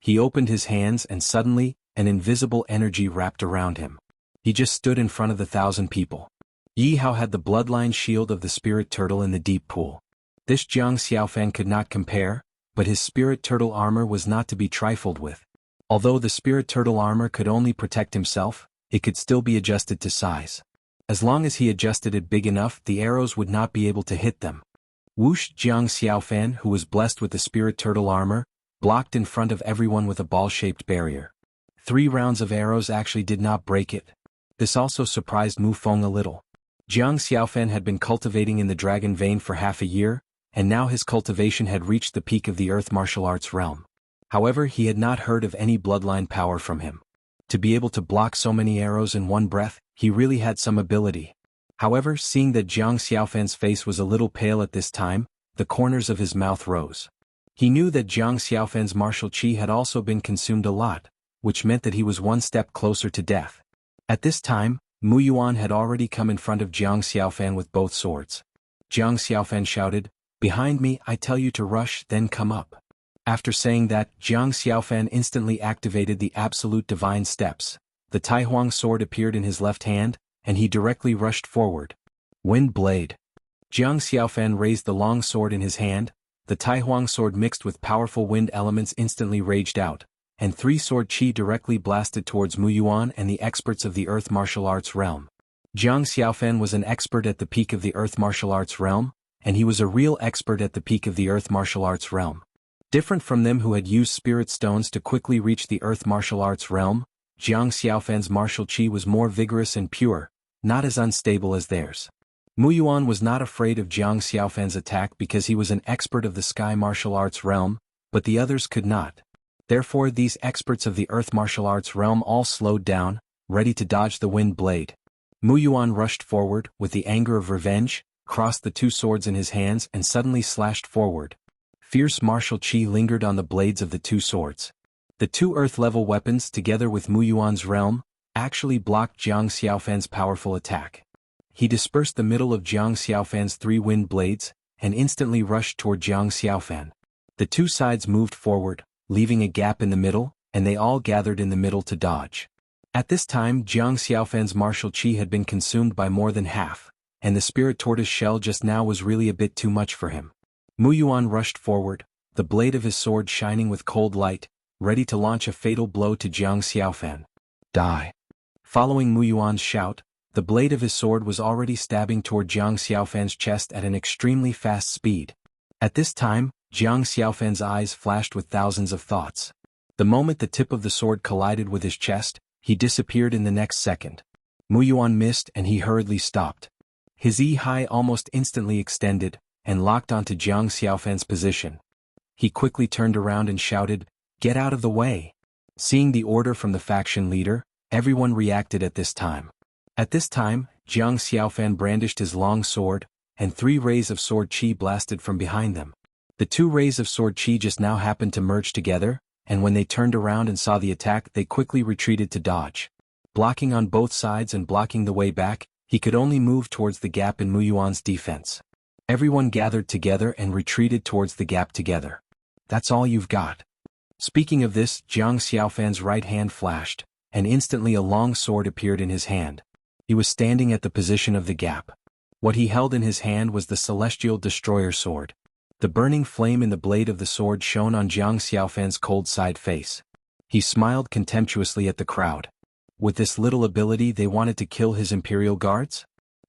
He opened his hands and suddenly, an invisible energy wrapped around him. He just stood in front of the 1,000 people. Yi Hao had the bloodline shield of the spirit turtle in the deep pool. This Jiang Xiaofen could not compare, but his spirit turtle armor was not to be trifled with. Although the spirit turtle armor could only protect himself, it could still be adjusted to size. As long as he adjusted it big enough, the arrows would not be able to hit them. Whoosh! Jiang Xiaofen, who was blessed with the spirit turtle armor, blocked in front of everyone with a ball-shaped barrier. 3 rounds of arrows actually did not break it. This also surprised Mu Feng a little. Jiang Xiaofen had been cultivating in the dragon vein for half a year, and now his cultivation had reached the peak of the earth martial arts realm. However, he had not heard of any bloodline power from him. To be able to block so many arrows in one breath, he really had some ability. However, seeing that Jiang Xiaofen's face was a little pale at this time, the corners of his mouth rose. He knew that Jiang Xiaofen's martial qi had also been consumed a lot, which meant that he was one step closer to death. At this time, Mu Yuan had already come in front of Jiang Xiaofen with both swords. Jiang Xiaofen shouted, "Behind me, I tell you to rush, then come up." After saying that, Jiang Xiaofen instantly activated the absolute divine steps. The Taihuang sword appeared in his left hand, and he directly rushed forward. Wind blade. Jiang Xiaofen raised the long sword in his hand. The Taihuang sword mixed with powerful wind elements instantly raged out, and 3 sword qi directly blasted towards Mu Yuan and the experts of the earth martial arts realm. Jiang Xiaofen was an expert at the peak of the earth martial arts realm, and he was a real expert at the peak of the earth martial arts realm. Different from them who had used spirit stones to quickly reach the earth martial arts realm, Jiang Xiaofan's martial qi was more vigorous and pure, not as unstable as theirs. Mu Yuan was not afraid of Jiang Xiaofan's attack because he was an expert of the sky martial arts realm, but the others could not. Therefore these experts of the earth martial arts realm all slowed down, ready to dodge the wind blade. Mu Yuan rushed forward, with the anger of revenge, crossed the two swords in his hands and suddenly slashed forward. Fierce martial qi lingered on the blades of the two swords. The two earth-level weapons together with Mu Yuan's realm, actually blocked Jiang Xiaofan's powerful attack. He dispersed the middle of Jiang Xiaofan's three wind blades, and instantly rushed toward Jiang Xiaofan. The two sides moved forward, leaving a gap in the middle, and they all gathered in the middle to dodge. At this time Jiang Xiaofan's martial qi had been consumed by more than half, and the spirit tortoise shell just now was really a bit too much for him. Mu Yuan rushed forward, the blade of his sword shining with cold light, ready to launch a fatal blow to Jiang Xiaofan. Die! Following Mu Yuan's shout, the blade of his sword was already stabbing toward Jiang Xiaofan's chest at an extremely fast speed. At this time, Jiang Xiaofan's eyes flashed with thousands of thoughts. The moment the tip of the sword collided with his chest, he disappeared in the next second. Mu Yuan missed and he hurriedly stopped. His Yi-Hai almost instantly extended, and locked onto Jiang Xiaofan's position. He quickly turned around and shouted, "Get out of the way!" Seeing the order from the faction leader, everyone reacted at this time. At this time, Jiang Xiaofan brandished his long sword, and 3 rays of sword qi blasted from behind them. The 2 rays of sword qi just now happened to merge together, and when they turned around and saw the attack they quickly retreated to dodge. Blocking on both sides and blocking the way back, he could only move towards the gap in Mu Yuan's defense. Everyone gathered together and retreated towards the gap together. That's all you've got. Speaking of this, Jiang Xiaofan's right hand flashed, and instantly a long sword appeared in his hand. He was standing at the position of the gap. What he held in his hand was the Celestial Destroyer sword. The burning flame in the blade of the sword shone on Jiang Xiaofan's cold side face. He smiled contemptuously at the crowd. With this little ability they wanted to kill his Imperial Guards?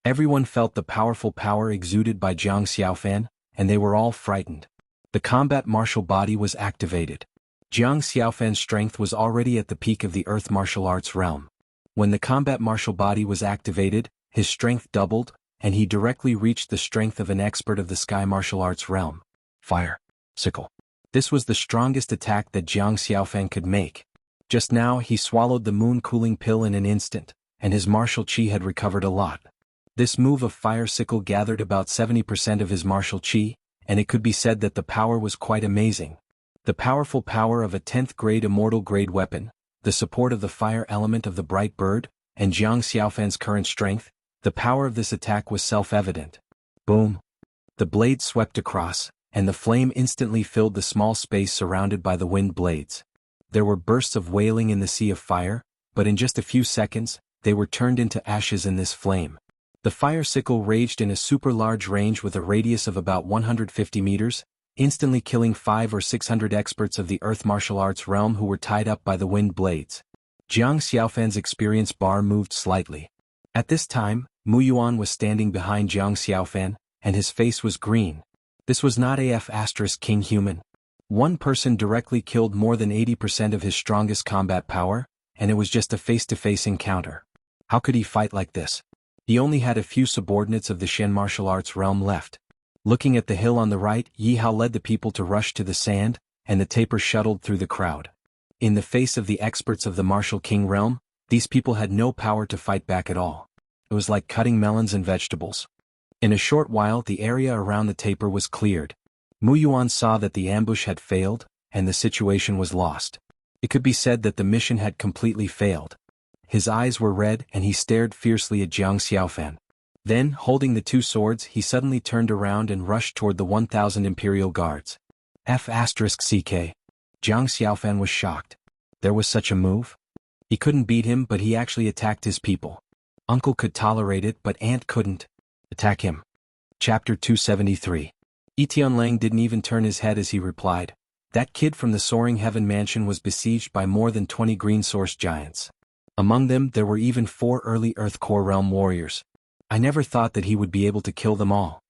Everyone felt the powerful power exuded by Jiang Xiaofan, and they were all frightened. The combat martial body was activated. Jiang Xiaofan's strength was already at the peak of the earth martial arts realm. When the combat martial body was activated, his strength doubled, and he directly reached the strength of an expert of the sky martial arts realm. Fire. Sickle. This was the strongest attack that Jiang Xiaofan could make. Just now he swallowed the moon cooling pill in an instant, and his martial qi had recovered a lot. This move of fire sickle gathered about 70% of his martial qi, and it could be said that the power was quite amazing. The powerful power of a 10th grade immortal grade weapon, the support of the fire element of the bright bird, and Jiang Xiaofan's current strength, the power of this attack was self-evident. Boom! The blade swept across, and the flame instantly filled the small space surrounded by the wind blades. There were bursts of wailing in the sea of fire, but in just a few seconds, they were turned into ashes in this flame. The fire sickle raged in a super large range with a radius of about 150 meters, instantly killing 500 or 600 experts of the earth martial arts realm who were tied up by the wind blades. Jiang Xiaofan's experience bar moved slightly. At this time, Mu Yuan was standing behind Jiang Xiaofan, and his face was green. This was not King human. One person directly killed more than 80% of his strongest combat power, and it was just a face-to-face encounter. How could he fight like this? He only had a few subordinates of the Shen martial arts realm left. Looking at the hill on the right, Yi Hao led the people to rush to the sand, and the taper shuttled through the crowd. In the face of the experts of the martial king realm, these people had no power to fight back at all. It was like cutting melons and vegetables. In a short while the area around the taper was cleared. Mu Yuan saw that the ambush had failed, and the situation was lost. It could be said that the mission had completely failed. His eyes were red and he stared fiercely at Jiang Xiaofan. Then, holding the 2 swords, he suddenly turned around and rushed toward the 1,000 Imperial Guards. F***ck. Jiang Xiaofan was shocked. There was such a move? He couldn't beat him, but he actually attacked his people. Uncle could tolerate it, but Aunt couldn't. Attack him. Chapter 273. Tianlang didn't even turn his head as he replied. That kid from the Soaring Heaven Mansion was besieged by more than 20 green source giants. Among them there were even 4 early Earth Core Realm warriors. I never thought that he would be able to kill them all.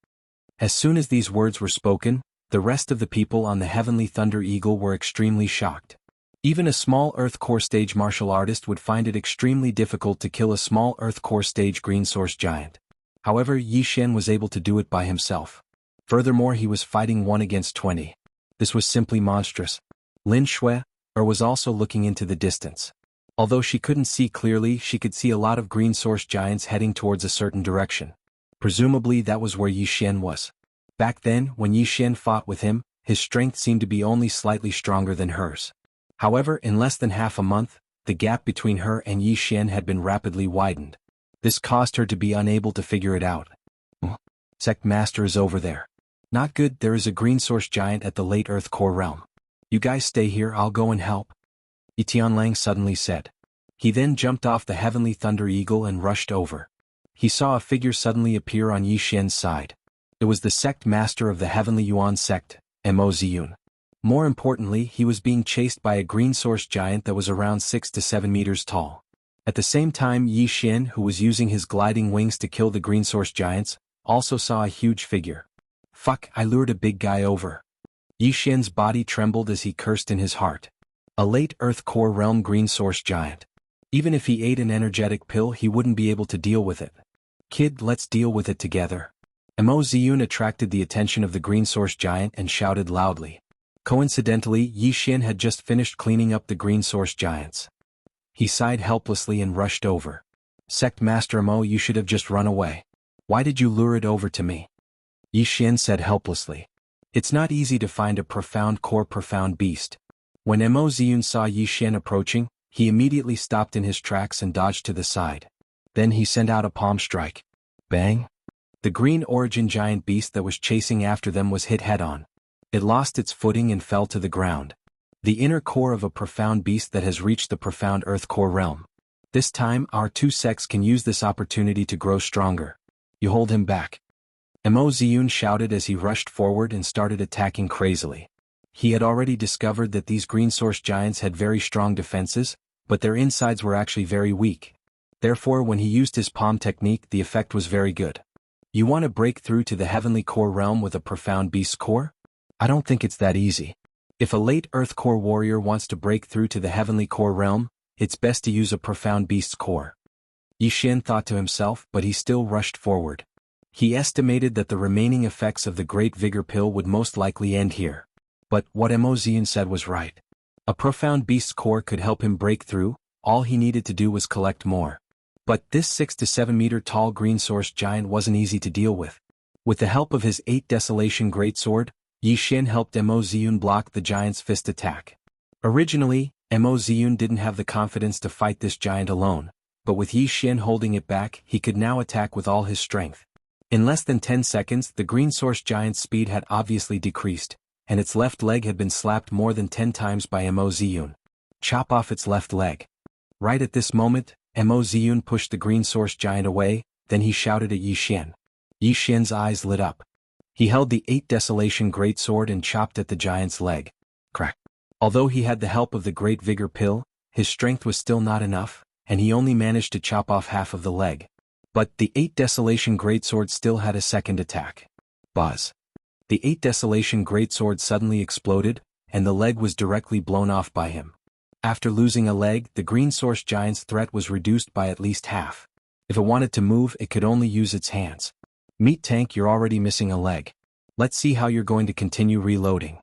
As soon as these words were spoken, the rest of the people on the Heavenly Thunder Eagle were extremely shocked. Even a small Earth Core stage martial artist would find it extremely difficult to kill a small Earth Core stage green source giant. However, Yi Xian was able to do it by himself. Furthermore, he was fighting 1 against 20. This was simply monstrous. Lin Shui was also looking into the distance. Although she couldn't see clearly, she could see a lot of green source giants heading towards a certain direction. Presumably that was where Yi Xian was. Back then, when Yi Xian fought with him, his strength seemed to be only slightly stronger than hers. However, in less than half a month, the gap between her and Yi Xian had been rapidly widened. This caused her to be unable to figure it out. Sect Master is over there. Not good, there is a green source giant at the late Earth Core realm. You guys stay here, I'll go and help. Yi Tianlang suddenly said. He then jumped off the Heavenly Thunder Eagle and rushed over. He saw a figure suddenly appear on Yi Xian's side. It was the sect master of the Heavenly Yuan sect, Mo Ziyun. More importantly, he was being chased by a green source giant that was around 6 to 7 meters tall. At the same time, Yi Xian, who was using his gliding wings to kill the green source giants, also saw a huge figure. Fuck, I lured a big guy over. Yi Xian's body trembled as he cursed in his heart. A late Earth Core realm green source giant. Even if he ate an energetic pill, he wouldn't be able to deal with it. Kid, let's deal with it together. Mo Ziyun attracted the attention of the green source giant and shouted loudly. Coincidentally, Yi Xian had just finished cleaning up the green source giants. He sighed helplessly and rushed over. Sect Master Mo, you should have just run away. Why did you lure it over to me? Yi Xian said helplessly. It's not easy to find a profound beast. When Mo Ziyun saw Yi Xian approaching, he immediately stopped in his tracks and dodged to the side. Then he sent out a palm strike. Bang! The green origin giant beast that was chasing after them was hit head-on. It lost its footing and fell to the ground. The inner core of a profound beast that has reached the profound Earth Core realm. This time, our two sects can use this opportunity to grow stronger. You hold him back. Mo Ziyun shouted as he rushed forward and started attacking crazily. He had already discovered that these green source giants had very strong defenses, but their insides were actually very weak. Therefore, when he used his palm technique, the effect was very good. You want to break through to the Heavenly Core realm with a profound beast core? I don't think it's that easy. If a late Earth Core warrior wants to break through to the Heavenly Core realm, it's best to use a profound beast's core. Yi Xian thought to himself, but he still rushed forward. He estimated that the remaining effects of the Great Vigor Pill would most likely end here. But what Mo Ziyun said was right. A profound beast's core could help him break through, all he needed to do was collect more. But this 6 to 7 meter tall green source giant wasn't easy to deal with. With the help of his 8 Desolation Greatsword, Yi Xian helped Mo Ziyun block the giant's fist attack. Originally, Mo Ziyun didn't have the confidence to fight this giant alone, but with Yi Xian holding it back, he could now attack with all his strength. In less than 10 seconds, the green source giant's speed had obviously decreased, and its left leg had been slapped more than 10 times by Mo Ziyun. Chop off its left leg. Right at this moment, Mo Ziyun pushed the green source giant away, then he shouted at Yi Xian. Yi Xian's eyes lit up. He held the 8 Desolation Greatsword and chopped at the giant's leg. Crack. Although he had the help of the Great Vigor Pill, his strength was still not enough, and he only managed to chop off half of the leg. But the 8 Desolation Greatsword still had a second attack. Buzz. The 8 Desolation Greatsword suddenly exploded, and the leg was directly blown off by him. After losing a leg, the green source giant's threat was reduced by at least half. If it wanted to move, it could only use its hands. Meat Tank, you're already missing a leg. Let's see how you're going to continue reloading.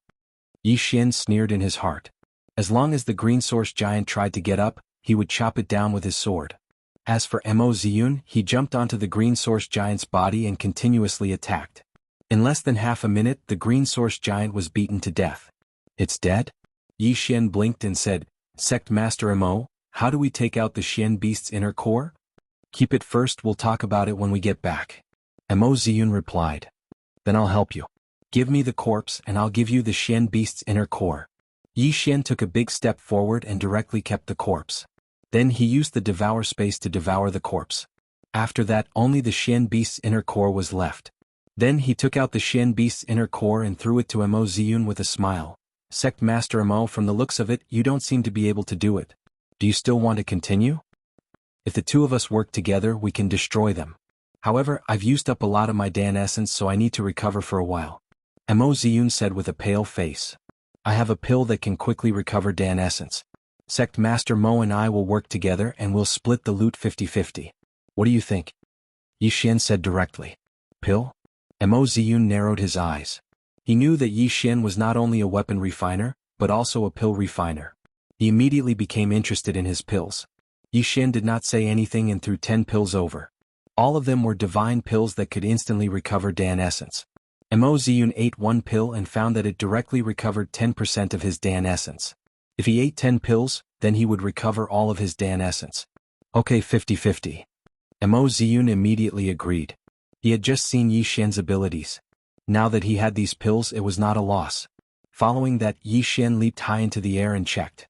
Yi Xian sneered in his heart. As long as the green source giant tried to get up, he would chop it down with his sword. As for Mo Ziyun, he jumped onto the green source giant's body and continuously attacked. In less than half a minute, the green source giant was beaten to death. It's dead? Yi Xian blinked and said, Sect Master Mo, how do we take out the Xian beast's inner core? Keep it first, we'll talk about it when we get back. Mo Ziyun replied. Then I'll help you. Give me the corpse and I'll give you the Xian beast's inner core. Yi Xian took a big step forward and directly kept the corpse. Then he used the devour space to devour the corpse. After that, only the Xian beast's inner core was left. Then he took out the Xian beast's inner core and threw it to Mo Ziyun with a smile. Sect Master Mo, from the looks of it, you don't seem to be able to do it. Do you still want to continue? If the two of us work together, we can destroy them. However, I've used up a lot of my Dan essence, so I need to recover for a while. Mo Ziyun said with a pale face. I have a pill that can quickly recover Dan essence. Sect Master Mo and I will work together and we'll split the loot 50-50. What do you think? Yi Xian said directly. Pill? Mo Ziyun narrowed his eyes. He knew that Yi Xian was not only a weapon refiner, but also a pill refiner. He immediately became interested in his pills. Yi Xian did not say anything and threw 10 pills over. All of them were divine pills that could instantly recover Dan essence. Mo Ziyun ate one pill and found that it directly recovered 10% of his Dan essence. If he ate 10 pills, then he would recover all of his Dan essence. Okay, 50-50. Mo Ziyun immediately agreed. He had just seen Yi Xian's abilities. Now that he had these pills, it was not a loss. Following that, Yi Xian leaped high into the air and checked.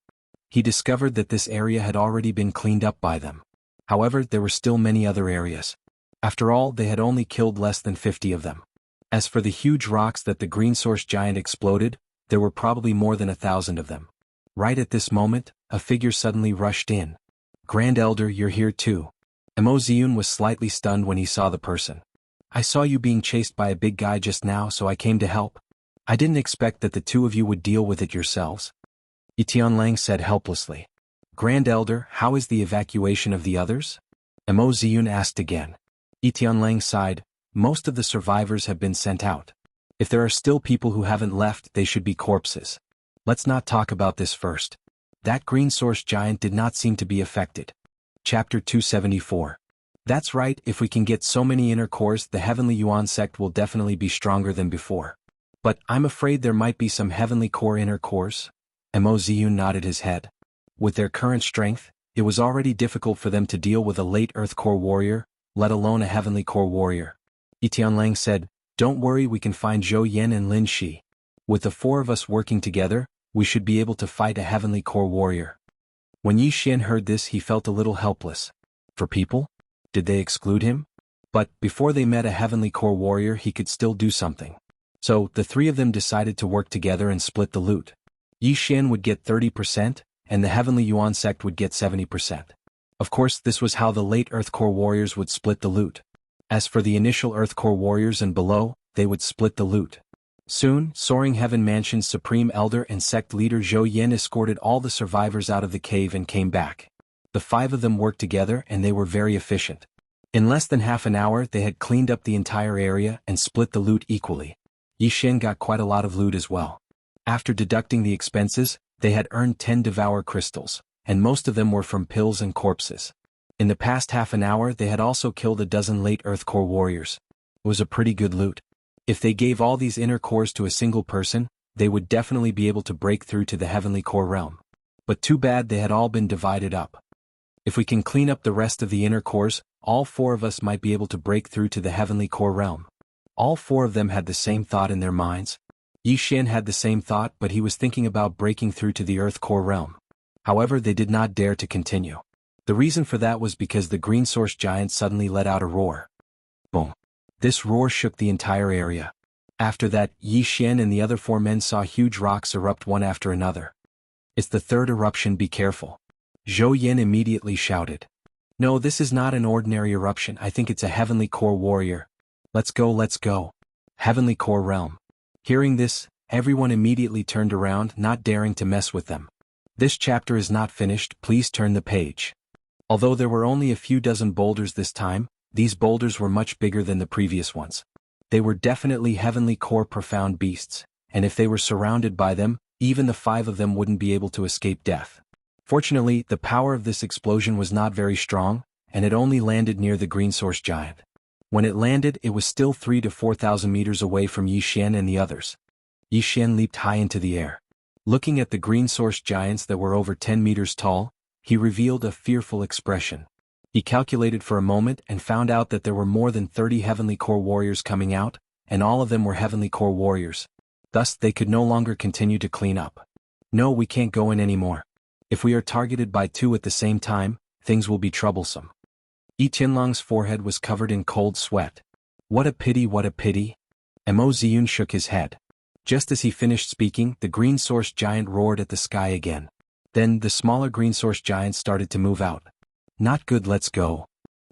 He discovered that this area had already been cleaned up by them. However, there were still many other areas. After all, they had only killed less than 50 of them. As for the huge rocks that the green source giant exploded, there were probably more than 1,000 of them. Right at this moment, a figure suddenly rushed in. Grand Elder, you're here too. Mo Ziyun was slightly stunned when he saw the person. I saw you being chased by a big guy just now, so I came to help. I didn't expect that the two of you would deal with it yourselves. Yi Tianlang said helplessly. Grand Elder, how is the evacuation of the others? Mo Ziyun asked again. Yi Tianlang sighed. Most of the survivors have been sent out. If there are still people who haven't left, they should be corpses. Let's not talk about this first. That green source giant did not seem to be affected. Chapter 274. That's right, if we can get so many inner cores, the Heavenly Yuan sect will definitely be stronger than before. But I'm afraid there might be some Heavenly Core inner cores. Mo Ziyun nodded his head. With their current strength, it was already difficult for them to deal with a late Earth Core warrior, let alone a Heavenly Core warrior. Yi Tianlang said, Don't worry, we can find Zhou Yan and Lin Shi. With the four of us working together, we should be able to fight a Heavenly Core warrior. When Yi Xian heard this, he felt a little helpless. For people? Did they exclude him? But, before they met a Heavenly Core warrior, he could still do something. So, the three of them decided to work together and split the loot. Yi Xian would get 30%, and the Heavenly Yuan sect would get 70%. Of course, this was how the late Earth Core warriors would split the loot. As for the initial Earth Core warriors and below, they would split the loot. Soon, Soaring Heaven Mansion's Supreme Elder and sect leader Zhou Yan escorted all the survivors out of the cave and came back. The five of them worked together and they were very efficient. In less than half an hour, they had cleaned up the entire area and split the loot equally. Yi Xian got quite a lot of loot as well. After deducting the expenses, they had earned 10 Devour crystals, and most of them were from pills and corpses. In the past half an hour, they had also killed a dozen late Earth Core warriors. It was a pretty good loot. If they gave all these inner cores to a single person, they would definitely be able to break through to the Heavenly Core realm. But too bad they had all been divided up. If we can clean up the rest of the inner cores, all four of us might be able to break through to the Heavenly Core realm. All four of them had the same thought in their minds. Yi Xian had the same thought, but he was thinking about breaking through to the Earth Core realm. However, they did not dare to continue. The reason for that was because the green source giant suddenly let out a roar. Boom. This roar shook the entire area. After that, Yi Xian and the other four men saw huge rocks erupt one after another. It's the third eruption, be careful. Zhou Yan immediately shouted. No, this is not an ordinary eruption, I think it's a Heavenly Core warrior. Let's go, let's go. Heavenly Core realm. Hearing this, everyone immediately turned around, not daring to mess with them. This chapter is not finished, please turn the page. Although there were only a few dozen boulders this time, these boulders were much bigger than the previous ones. They were definitely Heavenly Core profound beasts, and if they were surrounded by them, even the five of them wouldn't be able to escape death. Fortunately, the power of this explosion was not very strong, and it only landed near the green source giant. When it landed, it was still 3,000 to 4,000 meters away from Yi Xian and the others. Yi Xian leaped high into the air. Looking at the green source giants that were over 10 meters tall, he revealed a fearful expression. He calculated for a moment and found out that there were more than 30 Heavenly Core warriors coming out, and all of them were Heavenly Core warriors. Thus, they could no longer continue to clean up. No, we can't go in anymore. If we are targeted by two at the same time, things will be troublesome. Yi Tianlang's forehead was covered in cold sweat. What a pity, what a pity. Mo Ziyun shook his head. Just as he finished speaking, the green source giant roared at the sky again. Then, the smaller green source giants started to move out. Not good, let's go.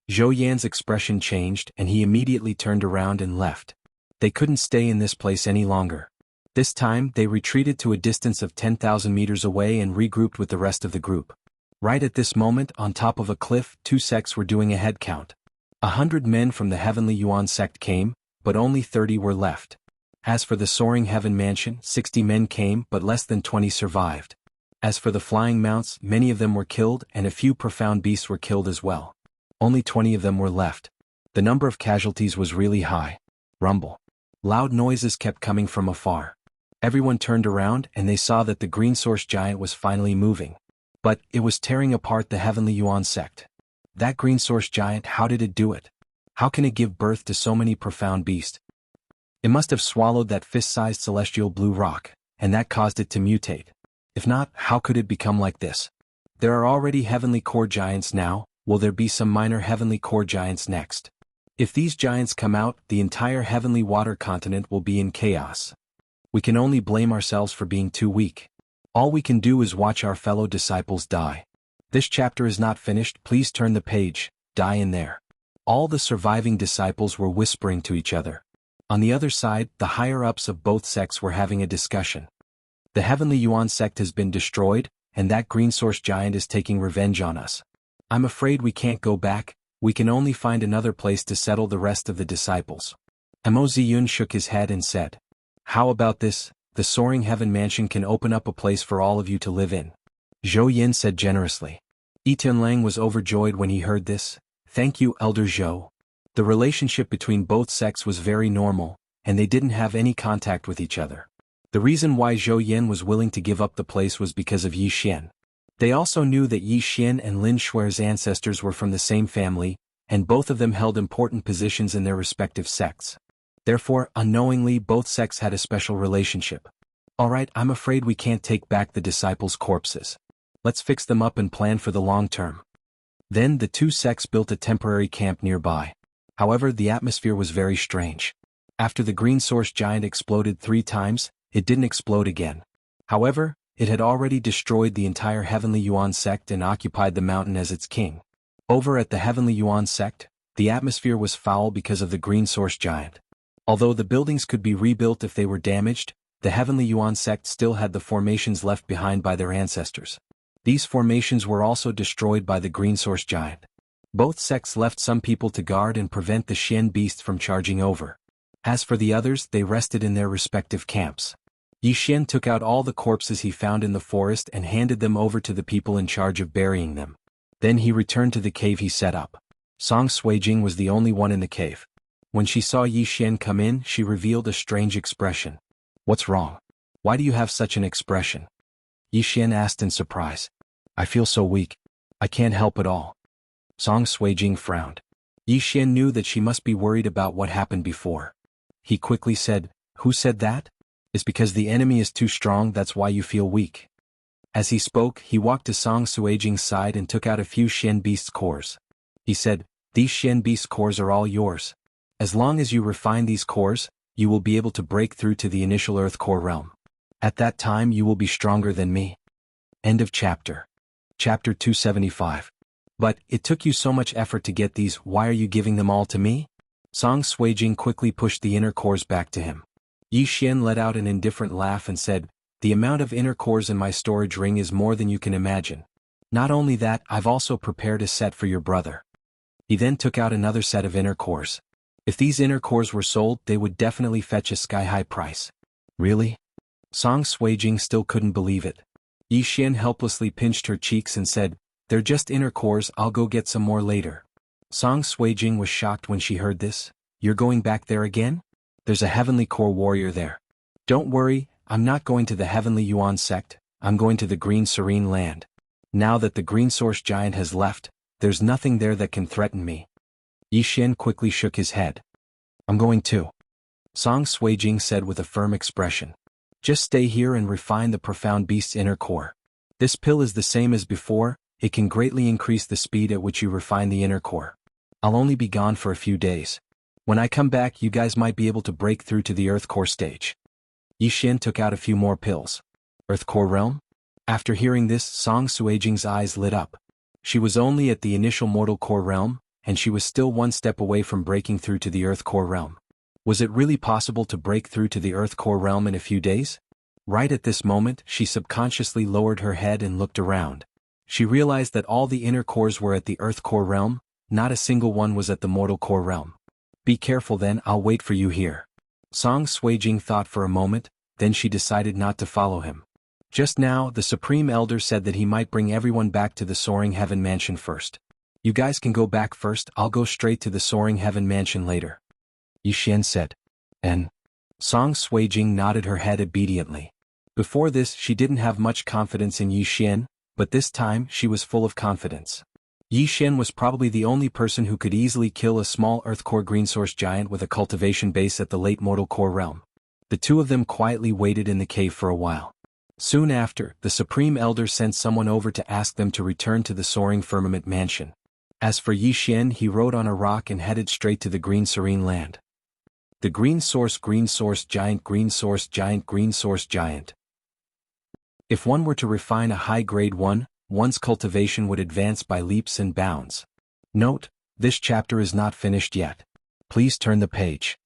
Zhou Yan's expression changed and he immediately turned around and left. They couldn't stay in this place any longer. This time, they retreated to a distance of 10,000 meters away and regrouped with the rest of the group. Right at this moment, on top of a cliff, 2 sects were doing a head count. 100 men from the Heavenly Yuan sect came, but only 30 were left. As for the Soaring Heaven Mansion, 60 men came, but less than 20 survived. As for the Flying Mounts, many of them were killed and a few profound beasts were killed as well. Only 20 of them were left. The number of casualties was really high. Rumble. Loud noises kept coming from afar. Everyone turned around and they saw that the green source giant was finally moving. But it was tearing apart the Heavenly Yuan sect. That green source giant, how did it do it? How can it give birth to so many profound beasts? It must have swallowed that fist-sized celestial blue rock, and that caused it to mutate. If not, how could it become like this? There are already heavenly core giants now, will there be some minor heavenly core giants next? If these giants come out, the entire heavenly water continent will be in chaos. We can only blame ourselves for being too weak. All we can do is watch our fellow disciples die. This chapter is not finished, please turn the page, die in there. All the surviving disciples were whispering to each other. On the other side, the higher-ups of both sects were having a discussion. The Heavenly Yuan sect has been destroyed, and that green source giant is taking revenge on us. I'm afraid we can't go back, we can only find another place to settle the rest of the disciples. Mo Ziyun shook his head and said, "How about this? The Soaring Heaven Mansion can open up a place for all of you to live in." Zhou Yin said generously. Yi Tianlang was overjoyed when he heard this. "Thank you, Elder Zhou." The relationship between both sects was very normal, and they didn't have any contact with each other. The reason why Zhou Yin was willing to give up the place was because of Yi Xian. They also knew that Yi Xian and Lin Shuer's ancestors were from the same family, and both of them held important positions in their respective sects. Therefore, unknowingly, both sects had a special relationship. "Alright, I'm afraid we can't take back the disciples' corpses. Let's fix them up and plan for the long term." Then the 2 sects built a temporary camp nearby. However, the atmosphere was very strange. After the green source giant exploded 3 times, it didn't explode again. However, it had already destroyed the entire Heavenly Yuan sect and occupied the mountain as its king. Over at the Heavenly Yuan sect, the atmosphere was foul because of the green source giant. Although the buildings could be rebuilt if they were damaged, the Heavenly Yuan sect still had the formations left behind by their ancestors. These formations were also destroyed by the green source giant. Both sects left some people to guard and prevent the Xian beasts from charging over. As for the others, they rested in their respective camps. Yi Xian took out all the corpses he found in the forest and handed them over to the people in charge of burying them. Then he returned to the cave he set up. Song Suijing was the only one in the cave. When she saw Yi Xian come in, she revealed a strange expression. "What's wrong? Why do you have such an expression?" Yi Xian asked in surprise. "I feel so weak. I can't help it all." Song Suijing frowned. Yi Xian knew that she must be worried about what happened before. He quickly said, "Who said that? It's because the enemy is too strong, that's why you feel weak." As he spoke, he walked to Song Suijing's side and took out a few Xian beasts' cores. He said, "These Xian beasts' cores are all yours. As long as you refine these cores, you will be able to break through to the initial Earth core realm. At that time you will be stronger than me." End of chapter. Chapter 275. "But, it took you so much effort to get these, why are you giving them all to me?" Song Suijing quickly pushed the inner cores back to him. Yi Xian let out an indifferent laugh and said, "The amount of inner cores in my storage ring is more than you can imagine. Not only that, I've also prepared a set for your brother." He then took out another set of inner cores. If these inner cores were sold, they would definitely fetch a sky-high price. "Really?" Song Suijing still couldn't believe it. Yi Xian helplessly pinched her cheeks and said, "They're just inner cores, I'll go get some more later." Song Suijing was shocked when she heard this. "You're going back there again? There's a heavenly core warrior there." "Don't worry, I'm not going to the Heavenly Yuan sect, I'm going to the Green Serene Land. Now that the green source giant has left, there's nothing there that can threaten me." Yi Xian quickly shook his head. "I'm going too," Song Suijing said with a firm expression. "Just stay here and refine the profound beast's inner core. This pill is the same as before, it can greatly increase the speed at which you refine the inner core. I'll only be gone for a few days. When I come back, you guys might be able to break through to the Earth core stage." Yi Xian took out a few more pills. Earth core realm? After hearing this, Song Suijing's eyes lit up. She was only at the initial mortal core realm, and she was still one step away from breaking through to the Earth Core realm. Was it really possible to break through to the Earth Core realm in a few days? Right at this moment, she subconsciously lowered her head and looked around. She realized that all the inner cores were at the Earth Core realm, not a single one was at the Mortal Core realm. Be careful then, I'll wait for you here. Song Suijing thought for a moment, then she decided not to follow him. Just now, the Supreme Elder said that he might bring everyone back to the Soaring Heaven Mansion first. You guys can go back first, I'll go straight to the Soaring Heaven Mansion later. Yixian said. And? Song Suijing nodded her head obediently. Before this, she didn't have much confidence in Yixian, but this time she was full of confidence. Yixian was probably the only person who could easily kill a small Earth Core Green Source giant with a cultivation base at the late Mortal Core realm. The two of them quietly waited in the cave for a while. Soon after, the Supreme Elder sent someone over to ask them to return to the Soaring Firmament Mansion. As for Yixian, he rode on a rock and headed straight to the Green Serene Land. The Green Source Giant Green Source Giant Green Source Giant. If one were to refine a high-grade one, one's cultivation would advance by leaps and bounds. Note, this chapter is not finished yet. Please turn the page.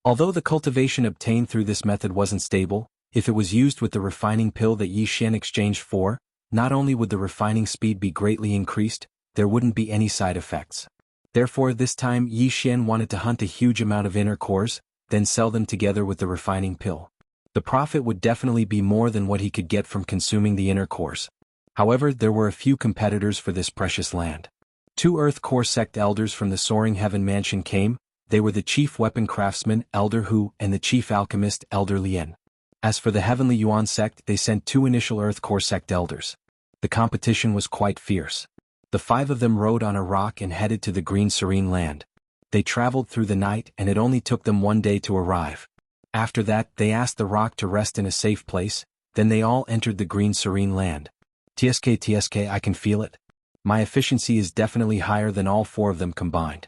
Although the cultivation obtained through this method wasn't stable, if it was used with the refining pill that Yixian exchanged for, not only would the refining speed be greatly increased, there wouldn't be any side effects. Therefore this time Yixian wanted to hunt a huge amount of inner cores, then sell them together with the refining pill. The profit would definitely be more than what he could get from consuming the inner cores. However, there were a few competitors for this precious land. 2 Earth Core Sect Elders from the Soaring Heaven Mansion came. They were the Chief Weapon Craftsman, Elder Hu, and the Chief Alchemist, Elder Lien. As for the Heavenly Yuan Sect, they sent 2 initial Earth Core Sect Elders. The competition was quite fierce. The 5 of them rode on a rock and headed to the Green Serene Land. They traveled through the night and it only took them 1 day to arrive. After that, they asked the rock to rest in a safe place, then they all entered the Green Serene Land. TSK, I can feel it. My efficiency is definitely higher than all 4 of them combined.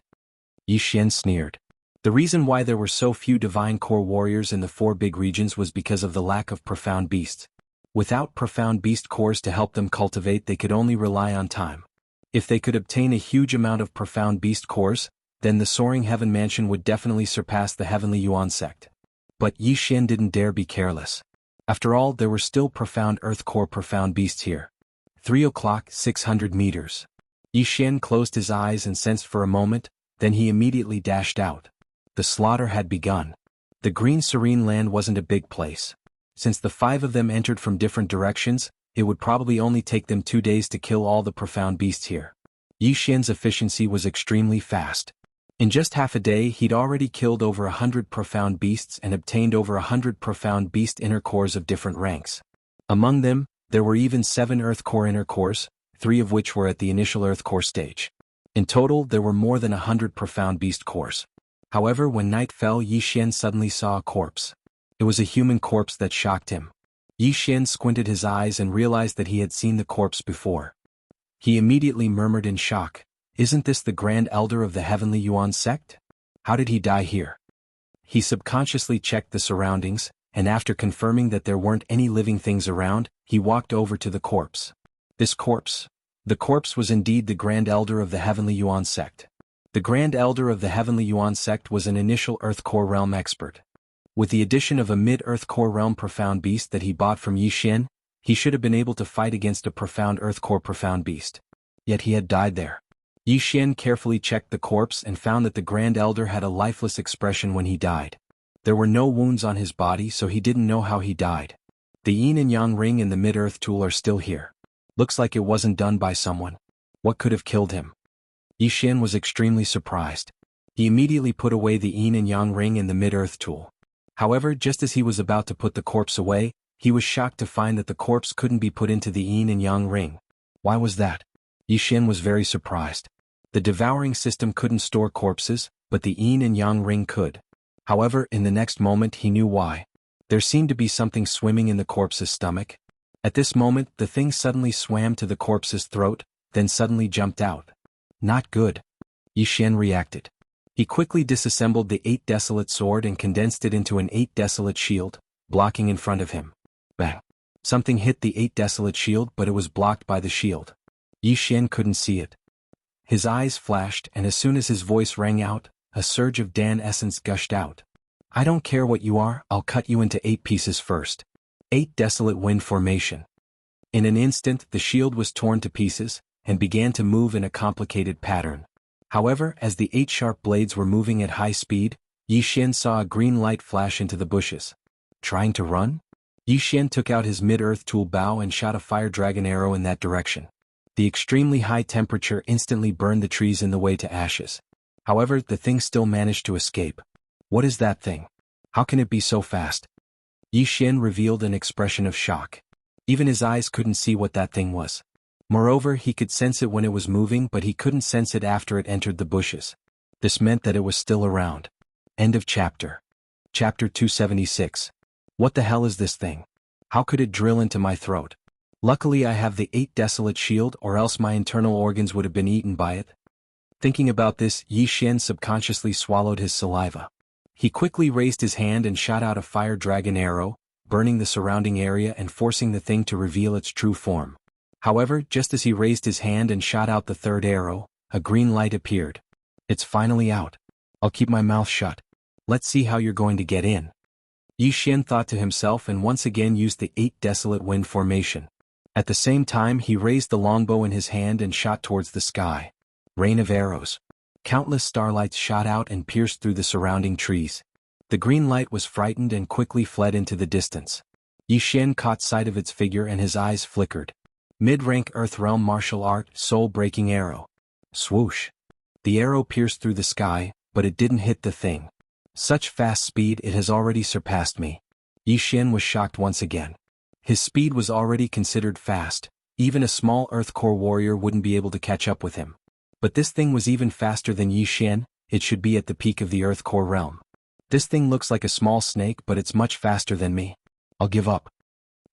Yixian sneered. The reason why there were so few Divine Core warriors in the 4 big regions was because of the lack of Profound Beasts. Without Profound Beast cores to help them cultivate, they could only rely on time. If they could obtain a huge amount of Profound Beast cores, then the Soaring Heaven Mansion would definitely surpass the Heavenly Yuan Sect. But Yixian didn't dare be careless. After all, there were still Profound Earth Core Profound Beasts here. 3 o'clock, 600 meters. Yixian closed his eyes and sensed for a moment, then he immediately dashed out. The slaughter had begun. The Green Serene Land wasn't a big place. Since the 5 of them entered from different directions, it would probably only take them 2 days to kill all the Profound Beasts here. Yixian's efficiency was extremely fast. In just half a day he'd already killed over 100 Profound Beasts and obtained over 100 Profound Beast inner cores of different ranks. Among them, there were even 7 Earth Core inner cores, 3 of which were at the initial Earth Core stage. In total, there were more than 100 Profound Beast cores. However, when night fell, Yixian suddenly saw a corpse. It was a human corpse that shocked him. Yixian squinted his eyes and realized that he had seen the corpse before. He immediately murmured in shock, "Isn't this the Grand Elder of the Heavenly Yuan Sect? How did he die here?" He subconsciously checked the surroundings, and after confirming that there weren't any living things around, he walked over to the corpse. This corpse? The corpse was indeed the Grand Elder of the Heavenly Yuan Sect. The Grand Elder of the Heavenly Yuan Sect was an initial Earth Core Realm expert. With the addition of a mid-Earth Core Realm Profound Beast that he bought from Yixian, he should have been able to fight against a Profound Earth Core Profound Beast. Yet he had died there. Yixian carefully checked the corpse and found that the Grand Elder had a lifeless expression when he died. There were no wounds on his body, so he didn't know how he died. The Yin and Yang ring and the mid-Earth tool are still here. Looks like it wasn't done by someone. What could have killed him? Yixian was extremely surprised. He immediately put away the Yin and Yang ring and the mid-Earth tool. However, just as he was about to put the corpse away, he was shocked to find that the corpse couldn't be put into the Yin and Yang ring. Why was that? Yixian was very surprised. The devouring system couldn't store corpses, but the Yin and Yang ring could. However, in the next moment he knew why. There seemed to be something swimming in the corpse's stomach. At this moment, the thing suddenly swam to the corpse's throat, then suddenly jumped out. Not good. Yixian reacted. He quickly disassembled the 8 Desolate sword and condensed it into an 8 Desolate shield, blocking in front of him. Bang! Something hit the 8 Desolate shield, but it was blocked by the shield. Yixian couldn't see it. His eyes flashed, and as soon as his voice rang out, a surge of Dan essence gushed out. I don't care what you are, I'll cut you into 8 pieces first. 8 desolate wind formation. In an instant the shield was torn to pieces, and began to move in a complicated pattern. However, as the 8 sharp blades were moving at high speed, Yi Xian saw a green light flash into the bushes. Trying to run? Yi Xian took out his mid-earth tool bow and shot a fire dragon arrow in that direction. The extremely high temperature instantly burned the trees in the way to ashes. However, the thing still managed to escape. What is that thing? How can it be so fast? Yi Xian revealed an expression of shock. Even his eyes couldn't see what that thing was. Moreover, he could sense it when it was moving, but he couldn't sense it after it entered the bushes. This meant that it was still around. End of chapter. Chapter 276. What the hell is this thing? How could it drill into my throat? Luckily I have the 8 desolate shield, or else my internal organs would have been eaten by it. Thinking about this, Yi Xian subconsciously swallowed his saliva. He quickly raised his hand and shot out a fire dragon arrow, burning the surrounding area and forcing the thing to reveal its true form. However, just as he raised his hand and shot out the 3rd arrow, a green light appeared. It's finally out. I'll keep my mouth shut. Let's see how you're going to get in. Yi Xian thought to himself and once again used the 8 desolate wind formation. At the same time he raised the longbow in his hand and shot towards the sky. Rain of arrows. Countless starlights shot out and pierced through the surrounding trees. The green light was frightened and quickly fled into the distance. Yi Xian caught sight of its figure and his eyes flickered. Mid-rank Earth Realm martial art, soul-breaking arrow. Swoosh. The arrow pierced through the sky, but it didn't hit the thing. Such fast speed, it has already surpassed me. Yi Xian was shocked once again. His speed was already considered fast. Even a small Earth Core warrior wouldn't be able to catch up with him. But this thing was even faster than Yi Xian. It should be at the peak of the Earth Core realm. This thing looks like a small snake, but it's much faster than me. I'll give up.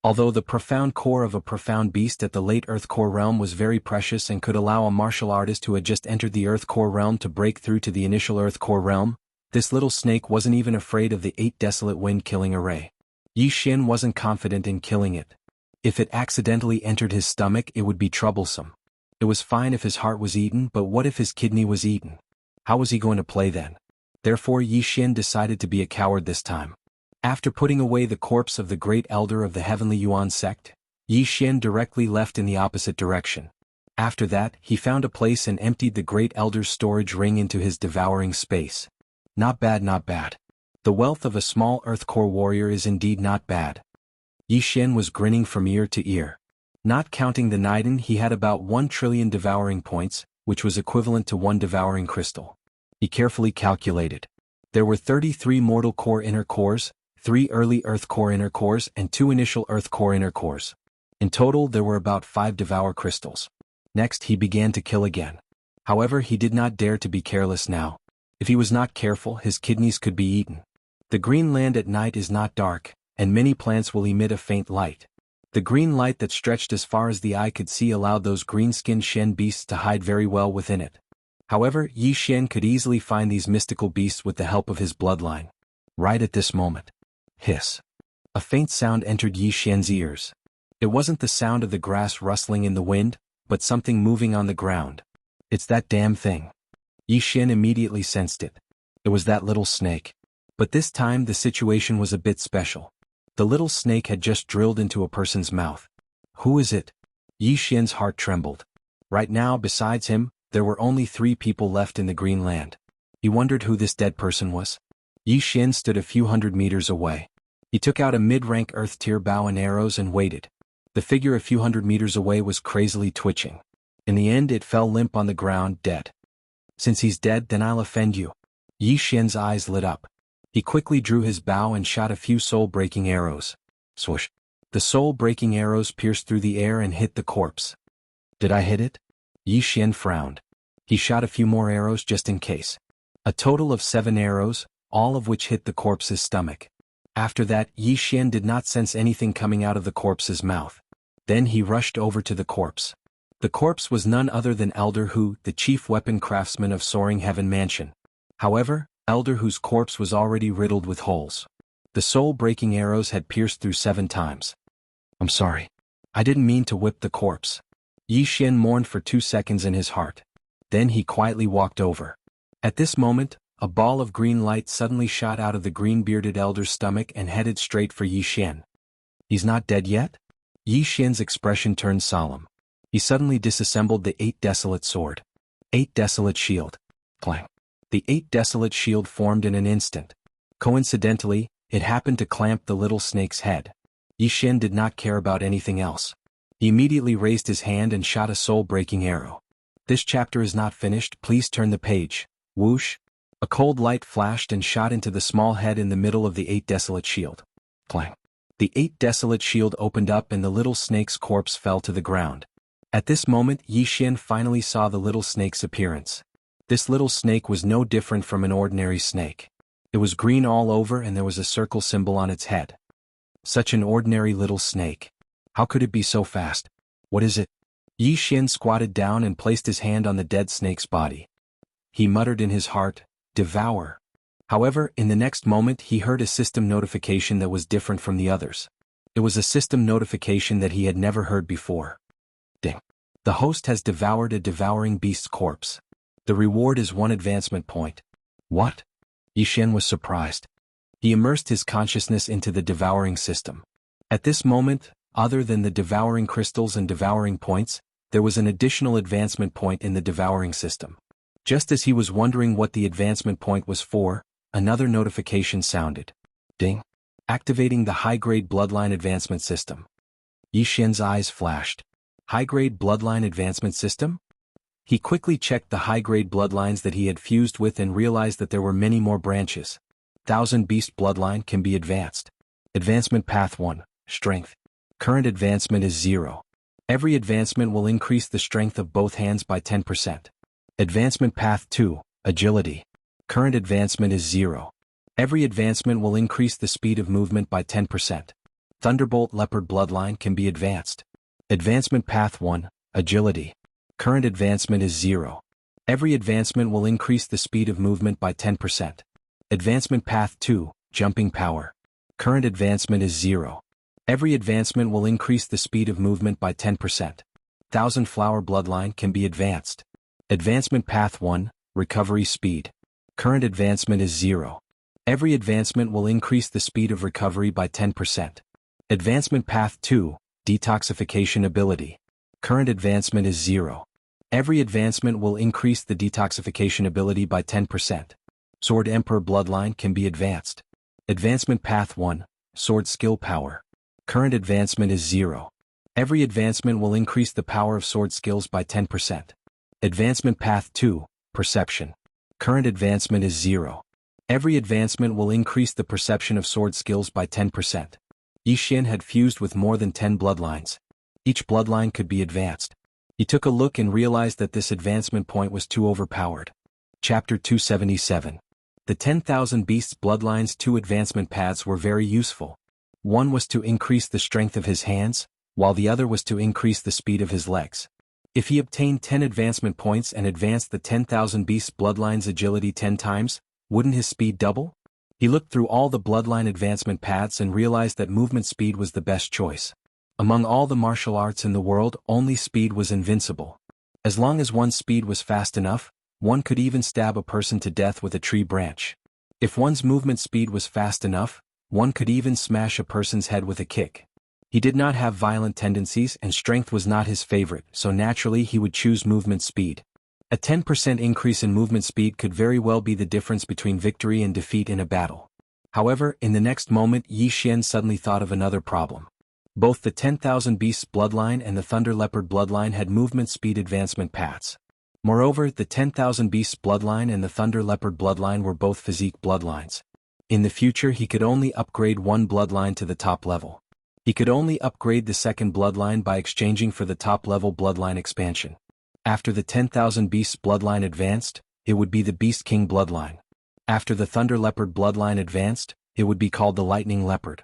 Although the profound core of a profound beast at the late Earth Core realm was very precious and could allow a martial artist who had just entered the Earth Core realm to break through to the initial Earth Core realm, this little snake wasn't even afraid of the 8 desolate wind-killing array. Yi Xian wasn't confident in killing it. If it accidentally entered his stomach, it would be troublesome. It was fine if his heart was eaten, but what if his kidney was eaten? How was he going to play then? Therefore Yi Xian decided to be a coward this time. After putting away the corpse of the great elder of the Heavenly Yuan sect, Yi Xian directly left in the opposite direction. After that, he found a place and emptied the great elder's storage ring into his devouring space. Not bad, not bad. The wealth of a small Earth Core warrior is indeed not bad. Yi Xian was grinning from ear to ear. Not counting the Niden, he had about 1 trillion devouring points, which was equivalent to 1 devouring crystal. He carefully calculated. There were 33 mortal core inner cores, 3 early Earth Core inner cores and 2 initial Earth Core inner cores. In total there were about 5 devour crystals. Next he began to kill again. However, he did not dare to be careless now. If he was not careful, his kidneys could be eaten. The green land at night is not dark, and many plants will emit a faint light. The green light that stretched as far as the eye could see allowed those green-skinned Shen beasts to hide very well within it. However, Yi Xian could easily find these mystical beasts with the help of his bloodline. Right at this moment. Hiss. A faint sound entered Yi Xian's ears. It wasn't the sound of the grass rustling in the wind, but something moving on the ground. It's that damn thing. Yi Xian immediately sensed it. It was that little snake. But this time the situation was a bit special. The little snake had just drilled into a person's mouth. Who is it? Yi Xian's heart trembled. Right now, besides him, there were only 3 people left in the green land. He wondered who this dead person was. Yi Xian stood a few hundred meters away. He took out a mid-rank Earth tier bow and arrows and waited. The figure a few hundred meters away was crazily twitching. In the end it fell limp on the ground, dead. Since he's dead, then I'll offend you. Yi Xian's eyes lit up. He quickly drew his bow and shot a few soul-breaking arrows. Swoosh. The soul-breaking arrows pierced through the air and hit the corpse. Did I hit it? Yi Xian frowned. He shot a few more arrows just in case. A total of 7 arrows, all of which hit the corpse's stomach. After that, Yi Xian did not sense anything coming out of the corpse's mouth. Then he rushed over to the corpse. The corpse was none other than Elder Hu, the chief weapon craftsman of Soaring Heaven Mansion. However, Elder Hu's corpse was already riddled with holes. The soul-breaking arrows had pierced through 7 times. I'm sorry. I didn't mean to whip the corpse. Yi Xian mourned for 2 seconds in his heart. Then he quietly walked over. At this moment, a ball of green light suddenly shot out of the green-bearded elder's stomach and headed straight for Yi Xian. He's not dead yet? Yi Xian's expression turned solemn. He suddenly disassembled the 8 desolate sword. 8 desolate shield. Clang. The 8 desolate shield formed in an instant. Coincidentally, it happened to clamp the little snake's head. Yi Xian did not care about anything else. He immediately raised his hand and shot a soul-breaking arrow. This chapter is not finished, please turn the page. Whoosh! A cold light flashed and shot into the small head in the middle of the 8 desolate shield. Clang! The 8 desolate shield opened up and the little snake's corpse fell to the ground. At this moment Yi Xian finally saw the little snake's appearance. This little snake was no different from an ordinary snake. It was green all over and there was a circle symbol on its head. Such an ordinary little snake. How could it be so fast? What is it? Yi Xian squatted down and placed his hand on the dead snake's body. He muttered in his heart, "Devour." However, in the next moment he heard a system notification that was different from the others. It was a system notification that he had never heard before. Ding. The host has devoured a devouring beast's corpse. The reward is 1 advancement point. What? Yi Xian was surprised. He immersed his consciousness into the devouring system. At this moment, other than the devouring crystals and devouring points, there was an additional advancement point in the devouring system. Just as he was wondering what the advancement point was for, another notification sounded. Ding. Activating the high-grade bloodline advancement system. Yi Xian's eyes flashed. High-grade bloodline advancement system? He quickly checked the high-grade bloodlines that he had fused with and realized that there were many more branches. 1000 Beast bloodline can be advanced. Advancement Path 1, Strength. Current advancement is 0. Every advancement will increase the strength of both hands by 10%. Advancement Path 2, Agility. Current advancement is 0. Every advancement will increase the speed of movement by 10%. Thunderbolt Leopard bloodline can be advanced. Advancement Path 1, Agility. Current advancement is 0. Every advancement will increase the speed of movement by 10%. Advancement Path 2, Jumping Power. Current advancement is 0. Every advancement will increase the speed of movement by 10%. Thousand Flower bloodline can be advanced. Advancement Path 1, Recovery Speed. Current advancement is 0. Every advancement will increase the speed of recovery by 10%. Advancement Path 2, Detoxification Ability. Current advancement is 0. Every advancement will increase the detoxification ability by 10%. Sword Emperor bloodline can be advanced. Advancement Path 1, Sword Skill Power. Current advancement is 0. Every advancement will increase the power of sword skills by 10%. Advancement Path 2, Perception. Current advancement is 0. Every advancement will increase the perception of sword skills by 10%. Yi Xian had fused with more than 10 bloodlines. Each bloodline could be advanced. He took a look and realized that this advancement point was too overpowered. Chapter 277. The 10,000 Beasts bloodlines' 2 advancement paths were very useful. One was to increase the strength of his hands, while the other was to increase the speed of his legs. If he obtained 10 advancement points and advanced the 10,000 Beasts bloodlines' agility 10 times, wouldn't his speed double? He looked through all the bloodline advancement paths and realized that movement speed was the best choice. Among all the martial arts in the world, only speed was invincible. As long as one's speed was fast enough, one could even stab a person to death with a tree branch. If one's movement speed was fast enough, one could even smash a person's head with a kick. He did not have violent tendencies and strength was not his favorite, so naturally he would choose movement speed. A 10% increase in movement speed could very well be the difference between victory and defeat in a battle. However, in the next moment Yi Xian suddenly thought of another problem. Both the 10,000 Beasts bloodline and the Thunder Leopard bloodline had movement speed advancement paths. Moreover, the 10,000 Beasts bloodline and the Thunder Leopard bloodline were both physique bloodlines. In the future he could only upgrade one bloodline to the top level. He could only upgrade the second bloodline by exchanging for the top-level bloodline expansion. After the 10,000 Beasts bloodline advanced, it would be the Beast King bloodline. After the Thunder Leopard bloodline advanced, it would be called the Lightning Leopard.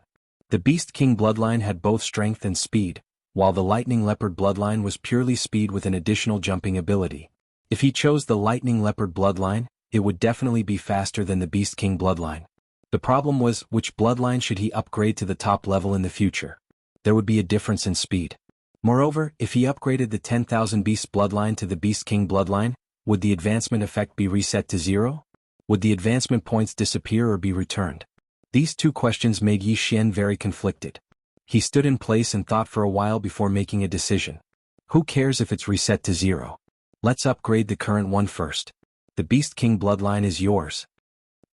The Beast King bloodline had both strength and speed, while the Lightning Leopard bloodline was purely speed with an additional jumping ability. If he chose the Lightning Leopard bloodline, it would definitely be faster than the Beast King bloodline. The problem was, which bloodline should he upgrade to the top level in the future? There would be a difference in speed. Moreover, if he upgraded the 10,000 Beasts bloodline to the Beast King bloodline, Would the advancement effect be reset to 0? Would the advancement points disappear or be returned? These two questions made Yi Xian very conflicted. He stood in place and thought for a while before making a decision. Who cares if it's reset to 0? Let's upgrade the current one first. The Beast King bloodline is yours.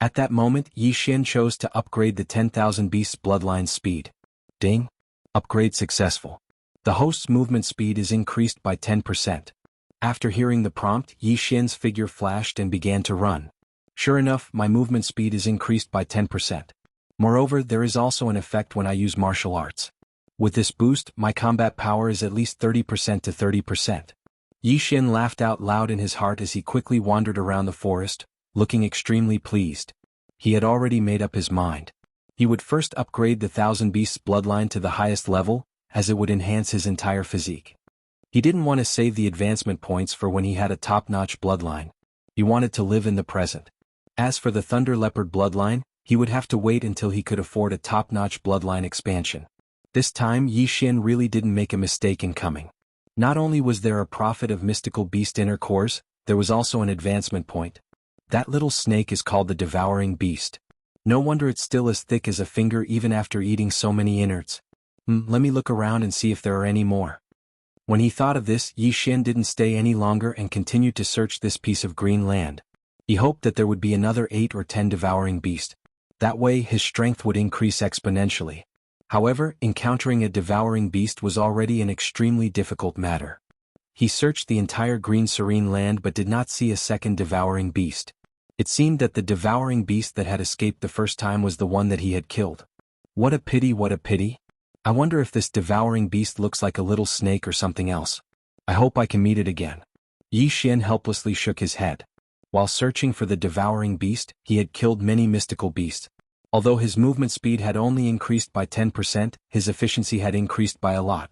At that moment, Yi Xian chose to upgrade the 10,000 Beasts bloodline speed. Ding! Upgrade successful. The host's movement speed is increased by 10%. After hearing the prompt, Yi Xian's figure flashed and began to run. Sure enough, my movement speed is increased by 10%. Moreover, there is also an effect when I use martial arts. With this boost, my combat power is at least 30% to 30%. Yi Xian laughed out loud in his heart as he quickly wandered around the forest, looking extremely pleased. He had already made up his mind. He would first upgrade the 1000 Beasts bloodline to the highest level, as it would enhance his entire physique. He didn't want to save the advancement points for when he had a top-notch bloodline. He wanted to live in the present. As for the Thunder Leopard bloodline, he would have to wait until he could afford a top-notch bloodline expansion. This time Yi Xian really didn't make a mistake in coming. Not only was there a profit of mystical beast inner cores, there was also an advancement point. That little snake is called the Devouring Beast. No wonder it's still as thick as a finger even after eating so many innards. Let me look around and see if there are any more. When he thought of this, Yi Xian didn't stay any longer and continued to search this piece of green land. He hoped that there would be another 8 or 10 devouring beasts. That way his strength would increase exponentially. However, encountering a devouring beast was already an extremely difficult matter. He searched the entire green serene land but did not see a second devouring beast. It seemed that the devouring beast that had escaped the first time was the one that he had killed. What a pity, what a pity. I wonder if this devouring beast looks like a little snake or something else. I hope I can meet it again. Yi Xian helplessly shook his head. While searching for the devouring beast, he had killed many mystical beasts. Although his movement speed had only increased by 10%, his efficiency had increased by a lot.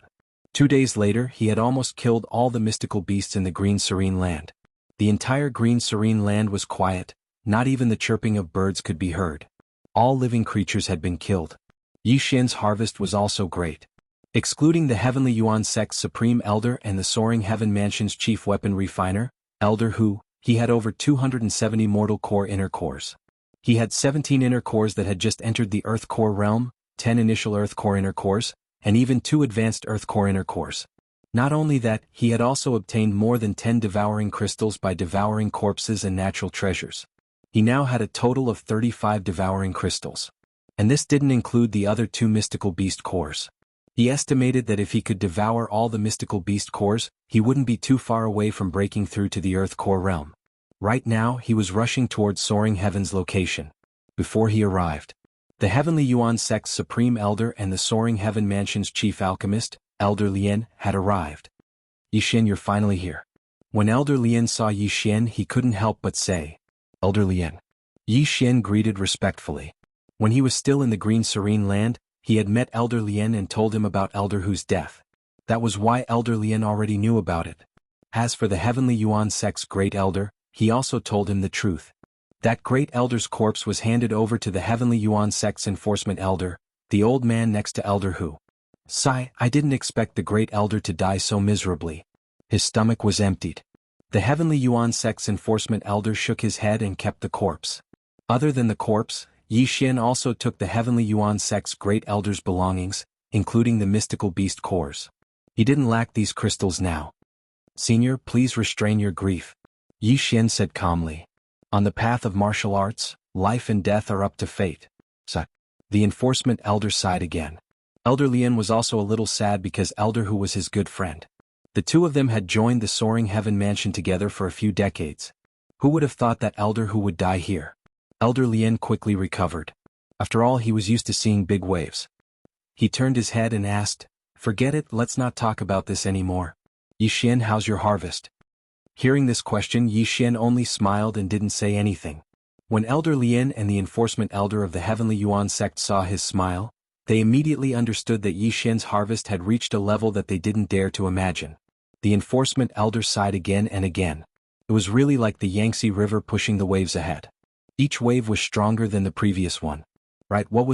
2 days later, he had almost killed all the mystical beasts in the green serene land. The entire green serene land was quiet, not even the chirping of birds could be heard. All living creatures had been killed. Yi Xian's harvest was also great. Excluding the Heavenly Yuan Sect's Supreme Elder and the Soaring Heaven Mansion's Chief Weapon Refiner, Elder Hu, he had over 270 mortal core inner cores. He had 17 inner cores that had just entered the Earth Core realm, 10 initial Earth Core inner cores, and even 2 advanced Earth Core inner cores. Not only that, he had also obtained more than 10 devouring crystals by devouring corpses and natural treasures. He now had a total of 35 devouring crystals. And this didn't include the other 2 mystical beast cores. He estimated that if he could devour all the mystical beast cores, he wouldn't be too far away from breaking through to the Earth Core realm. Right now, he was rushing towards Soaring Heaven's location. Before he arrived, the Heavenly Yuan Sect's Supreme Elder and the Soaring Heaven Mansion's Chief Alchemist, Elder Lien, had arrived. Yi Xian, you're finally here. When Elder Lien saw Yi Xian, he couldn't help but say, Elder Lien. Yi Xian greeted respectfully. When he was still in the green serene land, he had met Elder Lien and told him about Elder Hu's death. That was why Elder Lien already knew about it. As for the Heavenly Yuan Sect's Great Elder, he also told him the truth. That Great Elder's corpse was handed over to the Heavenly Yuan Sect's Enforcement Elder, the old man next to Elder Hu. Sigh, I didn't expect the Great Elder to die so miserably. His stomach was emptied. The Heavenly Yuan Sect's Enforcement Elder shook his head and kept the corpse. Other than the corpse, Yi Xian also took the Heavenly Yuan Sect's Great Elder's belongings, including the mystical beast cores. He didn't lack these crystals now. Senior, please restrain your grief. Yi Xian said calmly. On the path of martial arts, life and death are up to fate. The Enforcement Elder sighed again. Elder Lien was also a little sad because Elder Hu was his good friend. The two of them had joined the Soaring Heaven Mansion together for a few decades. Who would have thought that Elder Hu would die here? Elder Lien quickly recovered. After all, he was used to seeing big waves. He turned his head and asked, Forget it, let's not talk about this anymore. Yi Xian, how's your harvest? Hearing this question, Yi Xian only smiled and didn't say anything. When Elder Lien and the Enforcement Elder of the Heavenly Yuan Sect saw his smile, they immediately understood that Yi Xian's harvest had reached a level that they didn't dare to imagine. The Enforcement Elder sighed again and again. It was really like the Yangtze River pushing the waves ahead. Each wave was stronger than the previous one. Right, what was